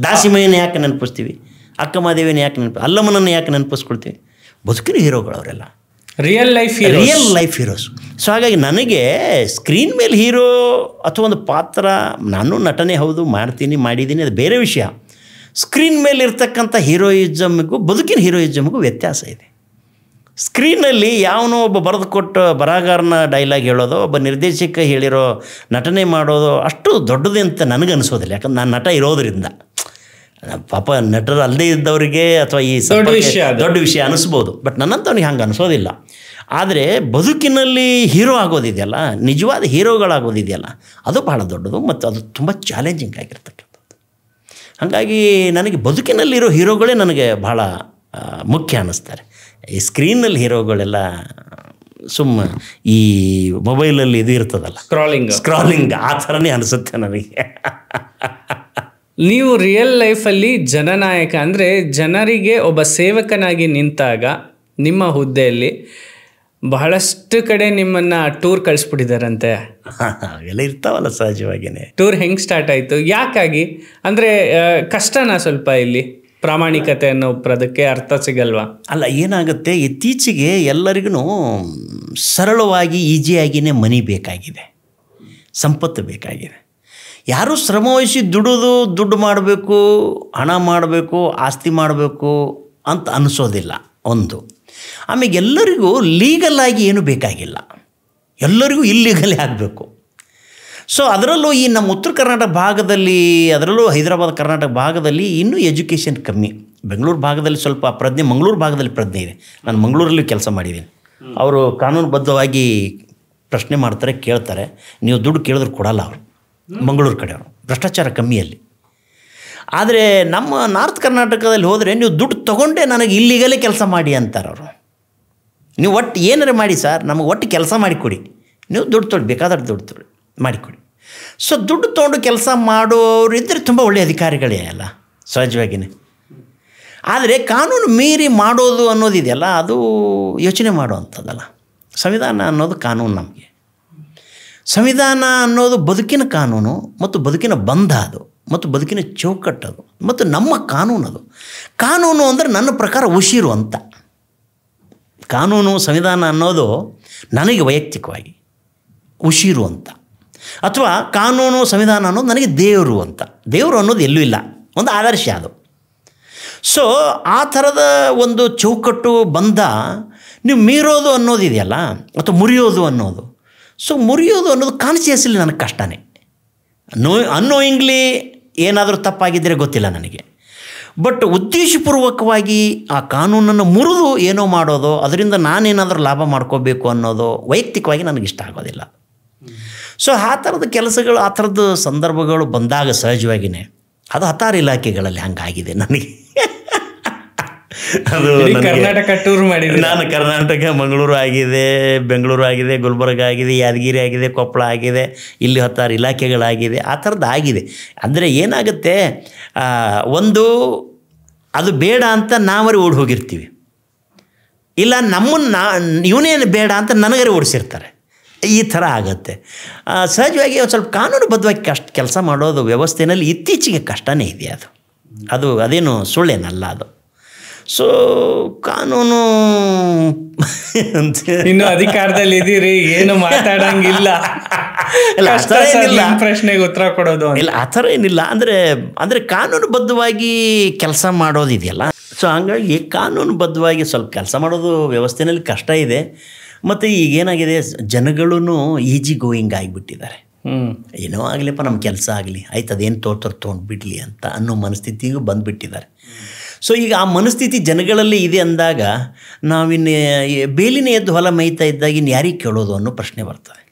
ದಾಸಿಮಯ್ಯನ ಯಾಕೆ ನೆನಪಿಸ್ತೀವಿ, ಅಕ್ಕಮಹಾದೇವಿನ ಯಾಕೆ ಅಲ್ಲಮ್ಮನನ್ನು ಯಾಕೆ ನೆನಪಿಸ್ಕೊಳ್ತೀವಿ, ಬದುಕಿನ ಹೀರೋಗಳು ಅವರೆಲ್ಲ, ರಿಯಲ್ ಲೈಫ್ ಹೀರೋಸ್. ಸೊ ಹಾಗಾಗಿ ನನಗೆ ಸ್ಕ್ರೀನ್ ಮೇಲೆ ಹೀರೋ ಅಥವಾ ಒಂದು ಪಾತ್ರ, ನಾನು ನಟನೆ ಹೌದು, ಮಾಡಿದ್ದೀನಿ, ಅದು ಬೇರೆ ವಿಷಯ. ಸ್ಕ್ರೀನ್ ಮೇಲೆ ಇರ್ತಕ್ಕಂಥ ಹೀರೋಯಿಸಮ್ಗೂ ಬದುಕಿನ ಹೀರೋಯಿಸಮ್ಗೂ ವ್ಯತ್ಯಾಸ ಇದೆ. ಸ್ಕ್ರೀನಲ್ಲಿ ಯಾವನೋ ಒಬ್ಬ ಬರೆದು ಕೊಟ್ಟು ಬರಹಗಾರನ ಡೈಲಾಗ್ ಹೇಳೋದು, ಒಬ್ಬ ನಿರ್ದೇಶಕ ಹೇಳಿರೋ ನಟನೆ ಮಾಡೋದು ಅಷ್ಟು ದೊಡ್ಡದೇ ಅಂತ ನನಗೆ ಅನಿಸೋದಿಲ್ಲ. ಯಾಕಂದ್ರೆ ನಾನು ನಟ ಇರೋದರಿಂದ. ಪಾಪ ನಟರು ಅಲ್ಲದೇ ಇದ್ದವರಿಗೆ ಅಥವಾ ಈ ದೊಡ್ಡ ವಿಷಯ ಅನಿಸ್ಬೋದು, ಬಟ್ ನನ್ನಂತವನಿಗೆ ಹಂಗೆ ಅನಿಸೋದಿಲ್ಲ. ಆದರೆ ಬದುಕಿನಲ್ಲಿ ಹೀರೋ ಆಗೋದಿದೆಯಲ್ಲ, ನಿಜವಾದ ಹೀರೋಗಳಾಗೋದಿದೆಯಲ್ಲ, ಅದು ಬಹಳ ದೊಡ್ಡದು ಮತ್ತು ಅದು ತುಂಬ ಚಾಲೆಂಜಿಂಗ್ ಆಗಿರ್ತಕ್ಕಂಥದ್ದು. ಹಾಗಾಗಿ ನನಗೆ ಬದುಕಿನಲ್ಲಿರೋ ಹೀರೋಗಳೇ ನನಗೆ ಭಾಳ ಮುಖ್ಯ ಅನ್ನಿಸ್ತಾರೆ. ಈ ಸ್ಕ್ರೀನಲ್ಲಿ ಹೀರೋಗಳೆಲ್ಲ ಈ ಮೊಬೈಲಲ್ಲಿ ಇದು ಇರ್ತದಲ್ಲ, ಸ್ಕ್ರಾಲಿಂಗ್ ಆ ಥರನೇ ಅನಿಸುತ್ತೆ ನನಗೆ. ನೀವು ರಿಯಲ್ ಲೈಫಲ್ಲಿ ಜನನಾಯಕ ಅಂದರೆ ಜನರಿಗೆ ಒಬ್ಬ ಸೇವಕನಾಗಿ ನಿಂತಾಗ ನಿಮ್ಮ ಹುದ್ದೆಯಲ್ಲಿ ಬಹಳಷ್ಟು ಕಡೆ ನಿಮ್ಮನ್ನು ಟೂರ್ ಕಳಿಸ್ಬಿಟ್ಟಿದ್ದಾರಂತೆ. ಅವೆಲ್ಲ ಇರ್ತಾವಲ್ಲ ಸಹಜವಾಗಿಯೇ. ಟೂರ್ ಹೆಂಗೆ ಸ್ಟಾರ್ಟ್ ಆಯಿತು, ಯಾಕಾಗಿ? ಅಂದರೆ ಕಷ್ಟನಾ ಸ್ವಲ್ಪ ಇಲ್ಲಿ ಪ್ರಾಮಾಣಿಕತೆ ಅನ್ನೋ ಪದಕ್ಕೆ ಅರ್ಥ ಸಿಗಲ್ವಾ? ಅಲ್ಲ, ಏನಾಗುತ್ತೆ, ಇತ್ತೀಚೆಗೆ ಎಲ್ಲರಿಗೂ ಸರಳವಾಗಿ ಈಸಿಯಾಗಿಯೇ ಮನಿ ಬೇಕಾಗಿದೆ, ಸಂಪತ್ತು ಬೇಕಾಗಿದೆ. ಯಾರೂ ಶ್ರಮವಹಿಸಿ ದುಡ್ಡು ಮಾಡಬೇಕು, ಹಣ ಮಾಡಬೇಕು, ಆಸ್ತಿ ಮಾಡಬೇಕು ಅಂತ ಅನಿಸೋದಿಲ್ಲ ಒಂದು. ಆಮೇಲೆ ಎಲ್ಲರಿಗೂ ಲೀಗಲಾಗಿ ಏನೂ ಬೇಕಾಗಿಲ್ಲ, ಎಲ್ಲರಿಗೂ ಇಲ್ಲೀಗಲೇ ಆಗಬೇಕು. ಸೊ ಅದರಲ್ಲೂ ಈ ನಮ್ಮ ಉತ್ತರ ಕರ್ನಾಟಕ ಭಾಗದಲ್ಲಿ, ಅದರಲ್ಲೂ ಹೈದರಾಬಾದ್ ಕರ್ನಾಟಕ ಭಾಗದಲ್ಲಿ ಇನ್ನೂ ಎಜುಕೇಷನ್ ಕಮ್ಮಿ. ಬೆಂಗಳೂರು ಭಾಗದಲ್ಲಿ ಸ್ವಲ್ಪ ಪ್ರಜ್ಞೆ, ಮಂಗಳೂರು ಭಾಗದಲ್ಲಿ ಪ್ರಜ್ಞೆ ಇದೆ. ನಾನು ಮಂಗಳೂರಲ್ಲಿ ಕೆಲಸ ಮಾಡಿದ್ದೀನಿ. ಅವರು ಕಾನೂನುಬದ್ಧವಾಗಿ ಪ್ರಶ್ನೆ ಮಾಡ್ತಾರೆ, ಕೇಳ್ತಾರೆ. ನೀವು ದುಡ್ಡು ಕೇಳಿದ್ರು ಕೊಡಲ್ಲ ಅವರು, ಮಂಗಳೂರು ಕಡೆಯವರು. ಭ್ರಷ್ಟಾಚಾರ ಕಮ್ಮಿಯಲ್ಲಿ. ಆದರೆ ನಮ್ಮ ನಾರ್ತ್ ಕರ್ನಾಟಕದಲ್ಲಿ ಹೋದರೆ ನೀವು ದುಡ್ಡು ತೊಗೊಂಡೇ ನನಗೆ ಇಲ್ಲಿಗಲೇ ಕೆಲಸ ಮಾಡಿ ಅಂತಾರೆ ಅವರು. ನೀವು ಒಟ್ಟು ಏನಾರು ಮಾಡಿ ಸರ್, ನಮಗೆ ಒಟ್ಟು ಕೆಲಸ ಮಾಡಿಕೊಡಿ, ನೀವು ದುಡ್ಡು ತೊಗೊಳ್ಳಿ, ಬೇಕಾದ್ರೆ ದುಡ್ಡು ತೊಗೊಳ್ಳಿ ಮಾಡಿಕೊಡಿ. ಸೊ ದುಡ್ಡು ತೊಗೊಂಡು ಕೆಲಸ ಮಾಡೋರು ಇದ್ದರೆ ತುಂಬ ಒಳ್ಳೆಯ ಅಧಿಕಾರಿಗಳೇ ಅಲ್ಲ, ಸಹಜವಾಗಿಯೇ. ಆದರೆ ಕಾನೂನು ಮೀರಿ ಮಾಡೋದು ಅನ್ನೋದಿದೆಯಲ್ಲ, ಅದು ಯೋಚನೆ ಮಾಡುವಂಥದ್ದಲ್ಲ. ಸಂವಿಧಾನ ಅನ್ನೋದು ಕಾನೂನು. ನಮಗೆ ಸಂವಿಧಾನ ಅನ್ನೋದು ಬದುಕಿನ ಕಾನೂನು ಮತ್ತು ಬದುಕಿನ ಬಂಧ ಅದು, ಮತ್ತು ಬದುಕಿನ ಚೌಕಟ್ಟದು, ಮತ್ತು ನಮ್ಮ ಕಾನೂನು ಅದು. ಕಾನೂನು ಅಂದರೆ ನನ್ನ ಪ್ರಕಾರ ಉಸಿರು ಅಂತ. ಕಾನೂನು ಸಂವಿಧಾನ ಅನ್ನೋದು ನನಗೆ ವೈಯಕ್ತಿಕವಾಗಿ ಉಸಿರು ಅಂತ, ಅಥವಾ ಕಾನೂನು ಸಂವಿಧಾನ ಅನ್ನೋದು ನನಗೆ ದೇವರು ಅಂತ. ದೇವರು ಅನ್ನೋದು ಎಲ್ಲೂ ಇಲ್ಲ, ಒಂದು ಆದರ್ಶ ಅದು. ಸೊ ಆ ಥರದ ಒಂದು ಚೌಕಟ್ಟು ಬಂಧ ನೀವು ಮೀರೋದು ಅನ್ನೋದಿದೆಯಲ್ಲ, ಅಥವಾ ಮುರಿಯೋದು ಅನ್ನೋದು. ಸೊ ಮುರಿಯೋದು ಅನ್ನೋದು ಕಾನ್ಸಿಯಸ್ಲಿ ನನಗೆ ಕಷ್ಟನೇ. ಅನ್ನೋಯಿಂಗ್ಲಿ ಏನಾದರೂ ತಪ್ಪಾಗಿದ್ದರೆ ಗೊತ್ತಿಲ್ಲ ನನಗೆ, ಬಟ್ ಉದ್ದೇಶಪೂರ್ವಕವಾಗಿ ಆ ಕಾನೂನನ್ನು ಮುರಿದು ಏನೋ ಮಾಡೋದು, ಅದರಿಂದ ನಾನೇನಾದರೂ ಲಾಭ ಮಾಡ್ಕೋಬೇಕು ಅನ್ನೋದು ವೈಯಕ್ತಿಕವಾಗಿ ನನಗಿಷ್ಟ ಆಗೋದಿಲ್ಲ. ಸೊ ಆ ಥರದ ಕೆಲಸಗಳು, ಆ ಥರದ್ದು ಸಂದರ್ಭಗಳು ಬಂದಾಗ ಸಹಜವಾಗಿಯೇ ಅದು ಹತ್ತಾರು ಇಲಾಖೆಗಳಲ್ಲಿ ಹಂಗಾಗಿದೆ ನನಗೆ. ಅದು ಕರ್ನಾಟಕ ಟೂರ್ ಮಾಡಿ ನಾನು ಕರ್ನಾಟಕ, ಮಂಗಳೂರು ಆಗಿದೆ, ಬೆಂಗಳೂರು ಆಗಿದೆ, ಗುಲ್ಬರ್ಗ ಆಗಿದೆ, ಯಾದಗಿರಿ ಆಗಿದೆ, ಕೊಪ್ಪಳ ಆಗಿದೆ, ಇಲ್ಲಿ ಹತ್ತಾರು ಇಲಾಖೆಗಳಾಗಿದೆ. ಆ ಥರದ್ದು ಆಗಿದೆ. ಅಂದರೆ ಏನಾಗುತ್ತೆ, ಒಂದು ಅದು ಬೇಡ ಅಂತ ನಾವರೇ ಓಡಿ ಹೋಗಿರ್ತೀವಿ, ಇಲ್ಲ ನಮ್ಮನ್ನು ಇವನೇನು ಬೇಡ ಅಂತ ನನಗರೇ ಓಡಿಸಿರ್ತಾರೆ. ಈ ಥರ ಆಗುತ್ತೆ. ಸಹಜವಾಗಿ ಒಂದು ಸ್ವಲ್ಪ ಕಾನೂನುಬದ್ಧವಾಗಿ ಕೆಲಸ ಮಾಡೋದು ವ್ಯವಸ್ಥೆಯಲ್ಲಿ ಇತ್ತೀಚೆಗೆ ಕಷ್ಟನೇ ಇದೆ. ಅದೇನು ಸುಳ್ಳೇನಲ್ಲ ಅದು. ಸೊ ಕಾನೂನು ಇನ್ನು ಅಧಿಕಾರದಲ್ಲಿ ಇದೀರಿ, ಏನು ಮಾತಾಡಂಗಿಲ್ಲ, ಪ್ರಶ್ನೆಗೆ ಉತ್ತರ ಕೊಡೋದು ಇಲ್ಲ, ಆ ಥರ ಏನಿಲ್ಲ. ಅಂದರೆ ಕಾನೂನುಬದ್ಧವಾಗಿ ಕೆಲಸ ಮಾಡೋದಿದೆಯಲ್ಲ. ಸೊ ಹಂಗಾಗಿ ಕಾನೂನುಬದ್ಧವಾಗಿ ಸ್ವಲ್ಪ ಕೆಲಸ ಮಾಡೋದು ವ್ಯವಸ್ಥೆಯಲ್ಲಿ ಕಷ್ಟ ಇದೆ. ಮತ್ತು ಈಗೇನಾಗಿದೆ, ಜನಗಳೂ ಈಜಿ ಗೋಯಿಂಗ್ ಆಗಿಬಿಟ್ಟಿದ್ದಾರೆ. ಏನೋ ಆಗಲಿಪ್ಪ, ನಮ್ಮ ಕೆಲಸ ಆಗಲಿ, ಆಯ್ತು ಅದೇನು ತೊಗೊಂಡು ಬಿಡಲಿ ಅಂತ ಅನ್ನೋ ಮನಸ್ಥಿತಿಗೂ ಬಂದುಬಿಟ್ಟಿದ್ದಾರೆ. ಸೊ ಈಗ ಆ ಮನಸ್ಥಿತಿ ಜನಗಳಲ್ಲಿ ಇದೆ ಅಂದಾಗ ನಾವಿನ್ನು ಬೇಲಿನ ಎದ್ದು ಹೊಲ ಮೇಯ್ತಾ ಇದ್ದಾಗ ಇನ್ನು ಯಾರಿಗೆ ಕೇಳೋದು ಅನ್ನೋ ಪ್ರಶ್ನೆ ಬರ್ತದೆ.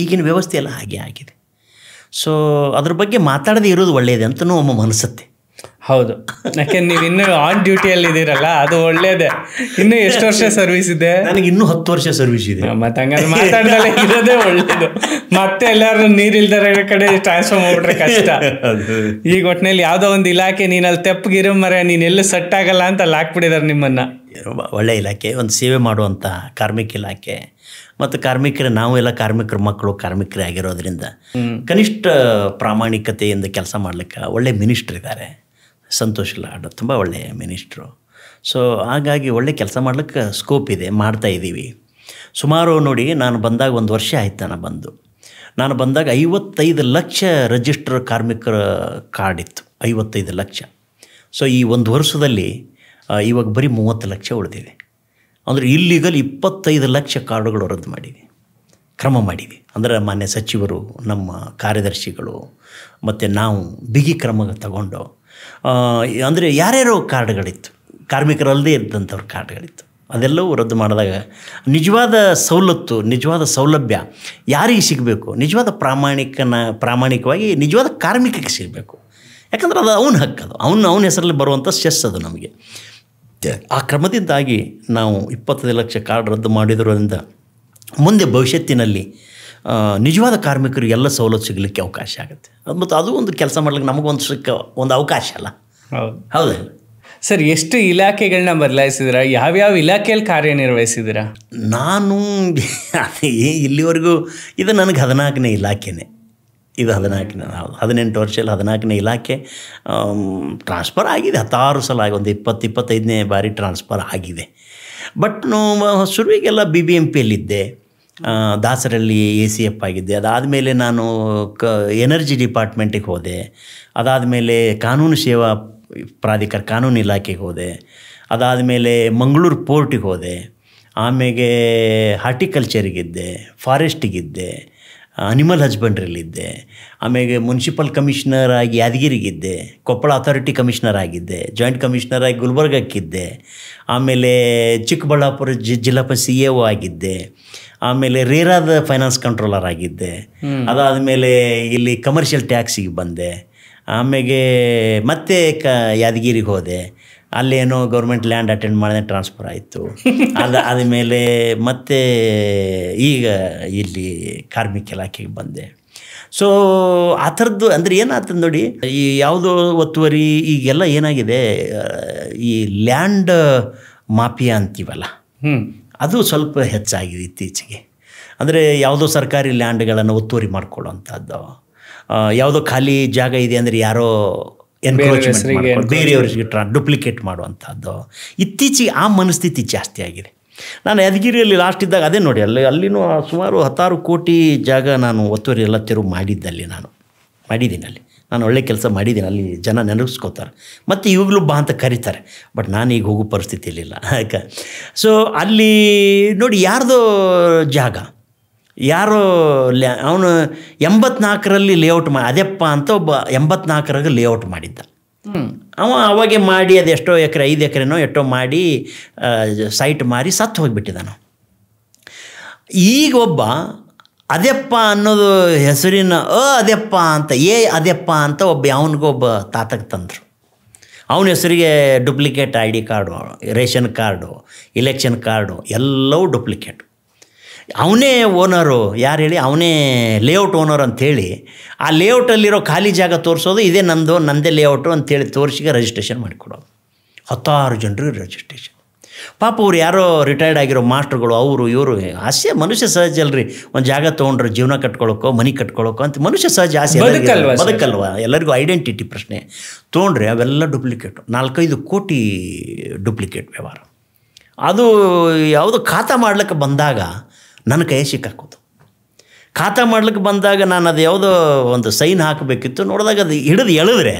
ಈಗಿನ ವ್ಯವಸ್ಥೆ ಎಲ್ಲ ಹಾಗೆ ಆಗಿದೆ. ಸೊ ಅದ್ರ ಬಗ್ಗೆ ಮಾತಾಡದೇ ಇರೋದು ಒಳ್ಳೆಯದು ಅಂತಲೂ ಒಮ್ಮೆ ಅನಿಸುತ್ತೆ. ಹೌದು, ಯಾಕೆ ನೀವು ಇನ್ನೂ ಆನ್ ಡ್ಯೂಟಿಯಲ್ಲಿ ಇದ್ದೀರಲ್ಲ, ಅದು ಒಳ್ಳೇದೇ. ಇನ್ನು ಎಷ್ಟು ವರ್ಷ ಸರ್ವಿಸ್ ಇದೆ? ನನಗೆ ಇನ್ನೂ 10 ವರ್ಷ ಸರ್ವಿಸ್ ಇದೆ. ಮತ್ತೆ ಹಂಗಾದ್ರೆ ಮಾತಾಡ್ದಲ್ಲೇ ಇರೋದೇ ಒಳ್ಳೇದು. ಮತ್ತೆ ಎಲ್ಲಾರು ನೀರಿಲ್ದರ ಕಡೆ ಟ್ರಾನ್ಸ್ಫರ್ ಮಾಡ್ಬಿಟ್ರೆ ಕಷ್ಟ. ಈಗ ಒಟ್ಟಿನಲ್ಲಿ ಯಾವುದೋ ಒಂದು ಇಲಾಖೆ ನೀನು ಅಲ್ಲಿ ತೆಪ್ಪಗಿರೋ ಮರ ನೀನು ಎಲ್ಲೂ ಸೆಟ್ ಆಗಲ್ಲ ಅಂತ ಅಲ್ಲಿ ಹಾಕ್ಬಿಟ್ಟಿದ್ದಾರೆ ನಿಮ್ಮನ್ನ. ಒಳ್ಳೆ ಇಲಾಖೆ, ಒಂದು ಸೇವೆ ಮಾಡುವಂಥ ಕಾರ್ಮಿಕ ಇಲಾಖೆ. ಮತ್ತು ಕಾರ್ಮಿಕರು, ನಾವು ಎಲ್ಲ ಕಾರ್ಮಿಕರ ಮಕ್ಕಳು ಕಾರ್ಮಿಕರೇ ಆಗಿರೋದ್ರಿಂದ ಕನಿಷ್ಠ ಪ್ರಾಮಾಣಿಕತೆಯಿಂದ ಕೆಲಸ ಮಾಡಲಿಕ್ಕೆ ಒಳ್ಳೆ ಮಿನಿಸ್ಟ್ರ್ ಇದ್ದಾರೆ. ಸಂತೋಷ್ ಲಾಡ್ ತುಂಬ ಒಳ್ಳೆಯ ಮಿನಿಸ್ಟ್ರು. ಸೊ ಹಾಗಾಗಿ ಒಳ್ಳೆ ಕೆಲಸ ಮಾಡ್ಲಿಕ್ಕೆ ಸ್ಕೋಪ್ ಇದೆ, ಮಾಡ್ತಾಯಿದ್ದೀವಿ. ಸುಮಾರು ನೋಡಿ, ನಾನು ಬಂದಾಗ 1 ವರ್ಷ ಆಯ್ತು ನಾನು ಬಂದಾಗ 55 ಲಕ್ಷ ರಿಜಿಸ್ಟರ್ ಕಾರ್ಮಿಕರ ಕಾರ್ಡ್ ಇತ್ತು, 55 ಲಕ್ಷ. ಸೊ ಈ 1 ವರ್ಷದಲ್ಲಿ ಇವಾಗ ಬರೀ 30 ಲಕ್ಷ ಉಳಿದಿದೆ. ಅಂದರೆ ಇಲ್ಲಿಗಲ್ 25 ಲಕ್ಷ ಕಾರ್ಡುಗಳು ರದ್ದು ಮಾಡಿವಿ, ಕ್ರಮ ಮಾಡಿವಿ. ಅಂದರೆ ಮಾನ್ಯ ಸಚಿವರು, ನಮ್ಮ ಕಾರ್ಯದರ್ಶಿಗಳು ಮತ್ತು ನಾವು ಬಿಗಿ ಕ್ರಮ ತಗೊಂಡು, ಅಂದರೆ ಯಾರ್ಯಾರೋ ಕಾರ್ಡ್ಗಳಿತ್ತು, ಕಾರ್ಮಿಕರಲ್ಲದೆ ಇದ್ದಂಥವ್ರ ಕಾರ್ಡ್ಗಳಿತ್ತು, ಅದೆಲ್ಲವೂ ರದ್ದು ಮಾಡಿದಾಗ ನಿಜವಾದ ಸವಲತ್ತು, ನಿಜವಾದ ಸೌಲಭ್ಯ ಯಾರಿಗೆ ಸಿಗಬೇಕು? ನಿಜವಾದ ಪ್ರಾಮಾಣಿಕವಾಗಿ ನಿಜವಾದ ಕಾರ್ಮಿಕಕ್ಕೆ ಸಿಗಬೇಕು. ಯಾಕಂದ್ರೆ ಅದು ಅವನ ಹಕ್ಕು, ಅದು ಅವನ ಹೆಸರಲ್ಲಿ ಬರುವಂಥ ಸೆಸ್ ಅದು ನಮಗೆ. ಆ ಕ್ರಮದಿಂದಾಗಿ ನಾವು 25 ಲಕ್ಷ ಕಾರ್ಡ್ ರದ್ದು ಮಾಡಿದ್ರಿಂದ ಮುಂದೆ ಭವಿಷ್ಯತ್ತಿನಲ್ಲಿ ನಿಜವಾದ ಕಾರ್ಮಿಕರಿಗೆ ಎಲ್ಲ ಸವಲತ್ತು ಸಿಗಲಿಕ್ಕೆ ಅವಕಾಶ ಆಗುತ್ತೆ. ಮತ್ತು ಅದು ಒಂದು ಕೆಲಸ ಮಾಡ್ಲಿಕ್ಕೆ ನಮಗೊಂದು ಅವಕಾಶ ಅಲ್ಲ. ಹೌದಾ ಸರ್? ಎಷ್ಟು ಇಲಾಖೆಗಳನ್ನ ಬದಲಾಯಿಸಿದಿರಾ? ಯಾವ್ಯಾವ ಇಲಾಖೆಯಲ್ಲಿ ಕಾರ್ಯನಿರ್ವಹಿಸಿದ್ದೀರಾ? ನಾನು ಇಲ್ಲಿವರೆಗೂ ಇದು ನನಗೆ 14ನೇ ಇಲಾಖೆನೇ. ಇದು 18 ವರ್ಷದಲ್ಲಿ 14ನೇ ಇಲಾಖೆ. ಟ್ರಾನ್ಸ್ಫರ್ ಆಗಿದೆ 16 ಸಲ, ಒಂದು 20-25ನೇ ಬಾರಿ ಟ್ರಾನ್ಸ್ಫರ್ ಆಗಿದೆ. ಬಟ್ ಶುರುವಿಗೆಲ್ಲ BBMPಯಲ್ಲಿದ್ದೆ, ದಾಸರಲ್ಲಿ ACF ಆಗಿದ್ದೆ. ಅದಾದಮೇಲೆ ನಾನು ಎನರ್ಜಿ ಡಿಪಾರ್ಟ್ಮೆಂಟಿಗೆ ಹೋದೆ. ಅದಾದಮೇಲೆ ಕಾನೂನು ಸೇವಾ ಪ್ರಾಧಿಕಾರ, ಕಾನೂನು ಇಲಾಖೆಗೆ ಹೋದೆ. ಅದಾದಮೇಲೆ ಮಂಗಳೂರು ಪೋರ್ಟಿಗೆ ಹೋದೆ. ಆಮೇಲೆ ಹಾರ್ಟಿಕಲ್ಚರಿಗಿದ್ದೆ, ಫಾರೆಸ್ಟಿಗಿದ್ದೆ, ಅನಿಮಲ್ ಹಸ್ಬೆಂಡ್ರಿಲಿದ್ದೆ. ಆಮೇಲೆ ಮುನ್ಸಿಪಲ್ ಕಮಿಷನರ್ ಆಗಿ ಯಾದಗಿರಿಗಿದ್ದೆ, ಕೊಪ್ಪಳ ಅಥಾರಿಟಿ ಕಮಿಷನರ್ ಆಗಿದ್ದೆ, ಜಾಯಿಂಟ್ ಕಮಿಷನರ್ ಆಗಿ ಗುಲ್ಬರ್ಗಕ್ಕಿದ್ದೆ. ಆಮೇಲೆ ಚಿಕ್ಕಬಳ್ಳಾಪುರ ಜಿಲ್ಲಾ CAO ಆಗಿದ್ದೆ. ಆಮೇಲೆ ರೇರಾದ ಫೈನಾನ್ಸ್ ಕಂಟ್ರೋಲರ್ ಆಗಿದ್ದೆ. ಅದಾದಮೇಲೆ ಇಲ್ಲಿ ಕಮರ್ಷಿಯಲ್ ಟ್ಯಾಕ್ಸಿಗೆ ಬಂದೆ. ಆಮೇಲೆ ಮತ್ತೆ ಯಾದಗಿರಿಗೆ ಹೋದೆ. ಅಲ್ಲೇನೋ ಗೌರ್ಮೆಂಟ್ ಲ್ಯಾಂಡ್ ಅಟೆಂಡ್ ಮಾಡಿದೆ, ಟ್ರಾನ್ಸ್ಫರ್ ಆಯಿತು. ಆದಮೇಲೆ ಮತ್ತೆ ಈಗ ಇಲ್ಲಿ ಕಾರ್ಮಿಕ ಇಲಾಖೆಗೆ ಬಂದೆ. ಸೊ ಆ ಥರದ್ದು ಅಂದರೆ ಏನಾಗ್ತದೆ ನೋಡಿ, ಈ ಯಾವುದೋ ಒತ್ತುವರಿ ಈಗೆಲ್ಲ ಏನಾಗಿದೆ, ಈ ಲ್ಯಾಂಡ್ ಮಾಫಿಯಾ ಅಂತೀವಲ್ಲ, ಅದು ಸ್ವಲ್ಪ ಹೆಚ್ಚಾಗಿದೆ ಇತ್ತೀಚೆಗೆ. ಅಂದರೆ ಯಾವುದೋ ಸರ್ಕಾರಿ ಲ್ಯಾಂಡ್ಗಳನ್ನು ಒತ್ತುವರಿ ಮಾಡ್ಕೊಳ್ಳೋವಂಥದ್ದು, ಯಾವುದೋ ಖಾಲಿ ಜಾಗ ಇದೆ ಅಂದರೆ ಯಾರೋ ಎನ್ಕ್ರೋಚ್ಮೆಂಟ್ ಮಾಡ್ಕೊಂಡು ಬೇರೆಯವ್ರಿಗೆ ಡುಪ್ಲಿಕೇಟ್ ಮಾಡುವಂಥದ್ದು. ಇತ್ತೀಚೆಗೆ ಆ ಮನಸ್ಥಿತಿ ಜಾಸ್ತಿ ಆಗಿದೆ. ನಾನು ಯಾದಗಿರಿಯಲ್ಲಿ ಲಾಸ್ಟ್ ಇದ್ದಾಗ ಅದೇ ನೋಡಿ, ಅಲ್ಲಿನೂ ಸುಮಾರು 16 ಕೋಟಿ ಜಾಗ ನಾನು ಒತ್ತುವರಿ ಎಲ್ಲ ತೆರವು ಮಾಡಿದ್ದಲ್ಲಿ ನಾನು ಒಳ್ಳೆ ಕೆಲಸ ಮಾಡಿದ್ದೀನಿ. ಅಲ್ಲಿ ಜನ ನೆನಪಿಸ್ಕೋತಾರೆ, ಮತ್ತು ಇವಾಗಲೂ ಬಾ ಅಂತ ಕರೀತಾರೆ. ಬಟ್ ನಾನು ಈಗ ಹೋಗೋ ಪರಿಸ್ಥಿತಿಯಲ್ಲಿಲ್ಲ. ಯಾಕೆ? ಸೊ ಅಲ್ಲಿ ನೋಡಿ, ಯಾರ್ದೋ ಜಾಗ, ಯಾರೋ ಅವನು 84ರಲ್ಲಿ ಲೇಔಟ್ ಅದೆಪ್ಪ ಅಂತ ಒಬ್ಬ 84ರಾಗ ಲೇಔಟ್ ಮಾಡಿದ್ದ. ಅವಾಗೆ ಮಾಡಿ ಅದು ಎಷ್ಟೋ ಎಕರೆ, 5 ಎಕರೆನೋ ಎಷ್ಟೋ ಮಾಡಿ ಸೈಟ್ ಮಾರಿ ಸತ್ತು ಹೋಗಿಬಿಟ್ಟಿದ್ದಾನು. ಈಗ ಒಬ್ಬ ಅದೆಪ್ಪ ಅನ್ನೋದು ಹೆಸರಿನ ಅದೆಪ್ಪ ಅಂತ ಅದೆಪ್ಪ ಅಂತ ಅವನಿಗೊಬ್ಬ ತಾತಕ್ಕೆ ತಂದರು. ಅವನ ಹೆಸರಿಗೆ duplicate ID card, ration card, election card ಎಲ್ಲವೂ ಡುಪ್ಲಿಕೇಟು. ಅವನೇ ಓನರು, ಯಾರು ಹೇಳಿ, ಅವನೇ ಲೇಔಟ್ ಓನರ್ ಅಂಥೇಳಿ ಆ ಲೇಔಟಲ್ಲಿರೋ ಖಾಲಿ ಜಾಗ ತೋರಿಸೋದು, ಇದೇ ನಂದೇ ಲೇಔಟು ಅಂಥೇಳಿ ತೋರಿಸಿಗೆ ರಿಜಿಸ್ಟ್ರೇಷನ್ ಮಾಡಿಕೊಡೋದು. 10 ಜನರಿಗೆ ರಿಜಿಸ್ಟ್ರೇಷನ್. ಪಾಪ ಅವ್ರು ಯಾರೋ ರಿಟೈರ್ಡ್ ಆಗಿರೋ ಮಾಸ್ಟ್ರುಗಳು, ಅವರು ಇವರು ಮನುಷ್ಯ ಸಹಜ ಅಲ್ರಿ. ಒಂದು ಜಾಗ ತೊಗೊಂಡ್ರೆ ಜೀವನ ಕಟ್ಕೊಳ್ಳೋಕೋ ಮನೆ ಕಟ್ಕೊಳ್ಳೋಕೋ ಅಂತ ಮನುಷ್ಯ ಸಹಜ ಆಸೆ ಬದುಕಲ್ವ, ಎಲ್ಲರಿಗೂ ಐಡೆಂಟಿಟಿ ಪ್ರಶ್ನೆ. ತೊಗೊಂಡ್ರೆ ಅವೆಲ್ಲ ಡುಪ್ಲಿಕೇಟು, 4-5 ಕೋಟಿ ಡುಪ್ಲಿಕೇಟ್ ವ್ಯವಹಾರ. ಅದು ಯಾವುದೋ ಖಾತಾ ಮಾಡ್ಲಿಕ್ಕೆ ಬಂದಾಗ ನನ್ನ ಕೈ ಸಿಕ್ಕಾಕೋದು. ಖಾತಾ ಮಾಡ್ಲಿಕ್ಕೆ ಬಂದಾಗ ನಾನು ಅದು ಯಾವುದೋ ಒಂದು ಸೈನ್ ಹಾಕಬೇಕಿತ್ತು, ನೋಡಿದಾಗ ಅದು ಹಿಡಿದು ಎಳೆದ್ರೆ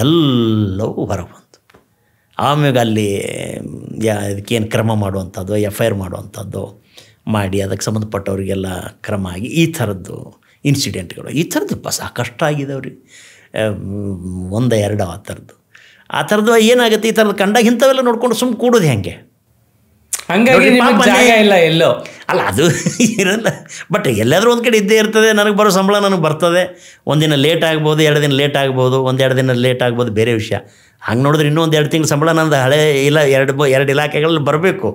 ಎಲ್ಲವೂ ಹೊರಗೆ ಬಂತು. ಆಮೇಲೆ ಅಲ್ಲಿ ಅದಕ್ಕೇನು ಕ್ರಮ ಮಾಡುವಂಥದ್ದು, FIR ಮಾಡುವಂಥದ್ದು ಮಾಡಿ ಅದಕ್ಕೆ ಸಂಬಂಧಪಟ್ಟವರಿಗೆಲ್ಲ ಕ್ರಮ ಆಗಿ ಈ ಥರದ್ದು ಇನ್ಸಿಡೆಂಟ್ಗಳು, ಈ ಥರದ್ದು ಸಾಕಷ್ಟು ಆಗಿದಾವ್ರಿ. 1-2 ಆ ಥರದ್ದು ಏನಾಗುತ್ತೆ, ಈ ಥರದ್ದು ಕಂಡಾಗ ಇಂಥವೆಲ್ಲ ನೋಡ್ಕೊಂಡು ಸುಮ್ಮನೆ ಕೂಡೋದು ಹೆಂಗೆ? ಹಂಗಾಗಿ ನಿಮಗೆ ಜಾಗ ಇಲ್ಲ ಎಲ್ಲೋ. ಅಲ್ಲ ಅದು ಇರಲ್ಲ, ಬಟ್ ಎಲ್ಲಾದರೂ ಒಂದು ಕಡೆ ಇದ್ದೇ ಇರ್ತದೆ. ನನಗೆ ಬರೋ ಸಂಬಳ ನನಗೆ ಬರ್ತದೆ. ಒಂದಿನ ಲೇಟ್ ಆಗ್ಬೋದು, 2 ದಿನ ಲೇಟ್ ಆಗ್ಬೋದು, 1-2 ದಿನ ಲೇಟ್ ಆಗ್ಬೋದು, ಬೇರೆ ವಿಷಯ. ಹಂಗೆ ನೋಡಿದ್ರೆ ಇನ್ನೂ 1-2 ತಿಂಗಳು ಸಂಬಳ ನಂದು ಹಳೆ ಇಲ್ಲ, 2 ಇಲಾಖೆಗಳಲ್ಲಿ ಬರಬೇಕು.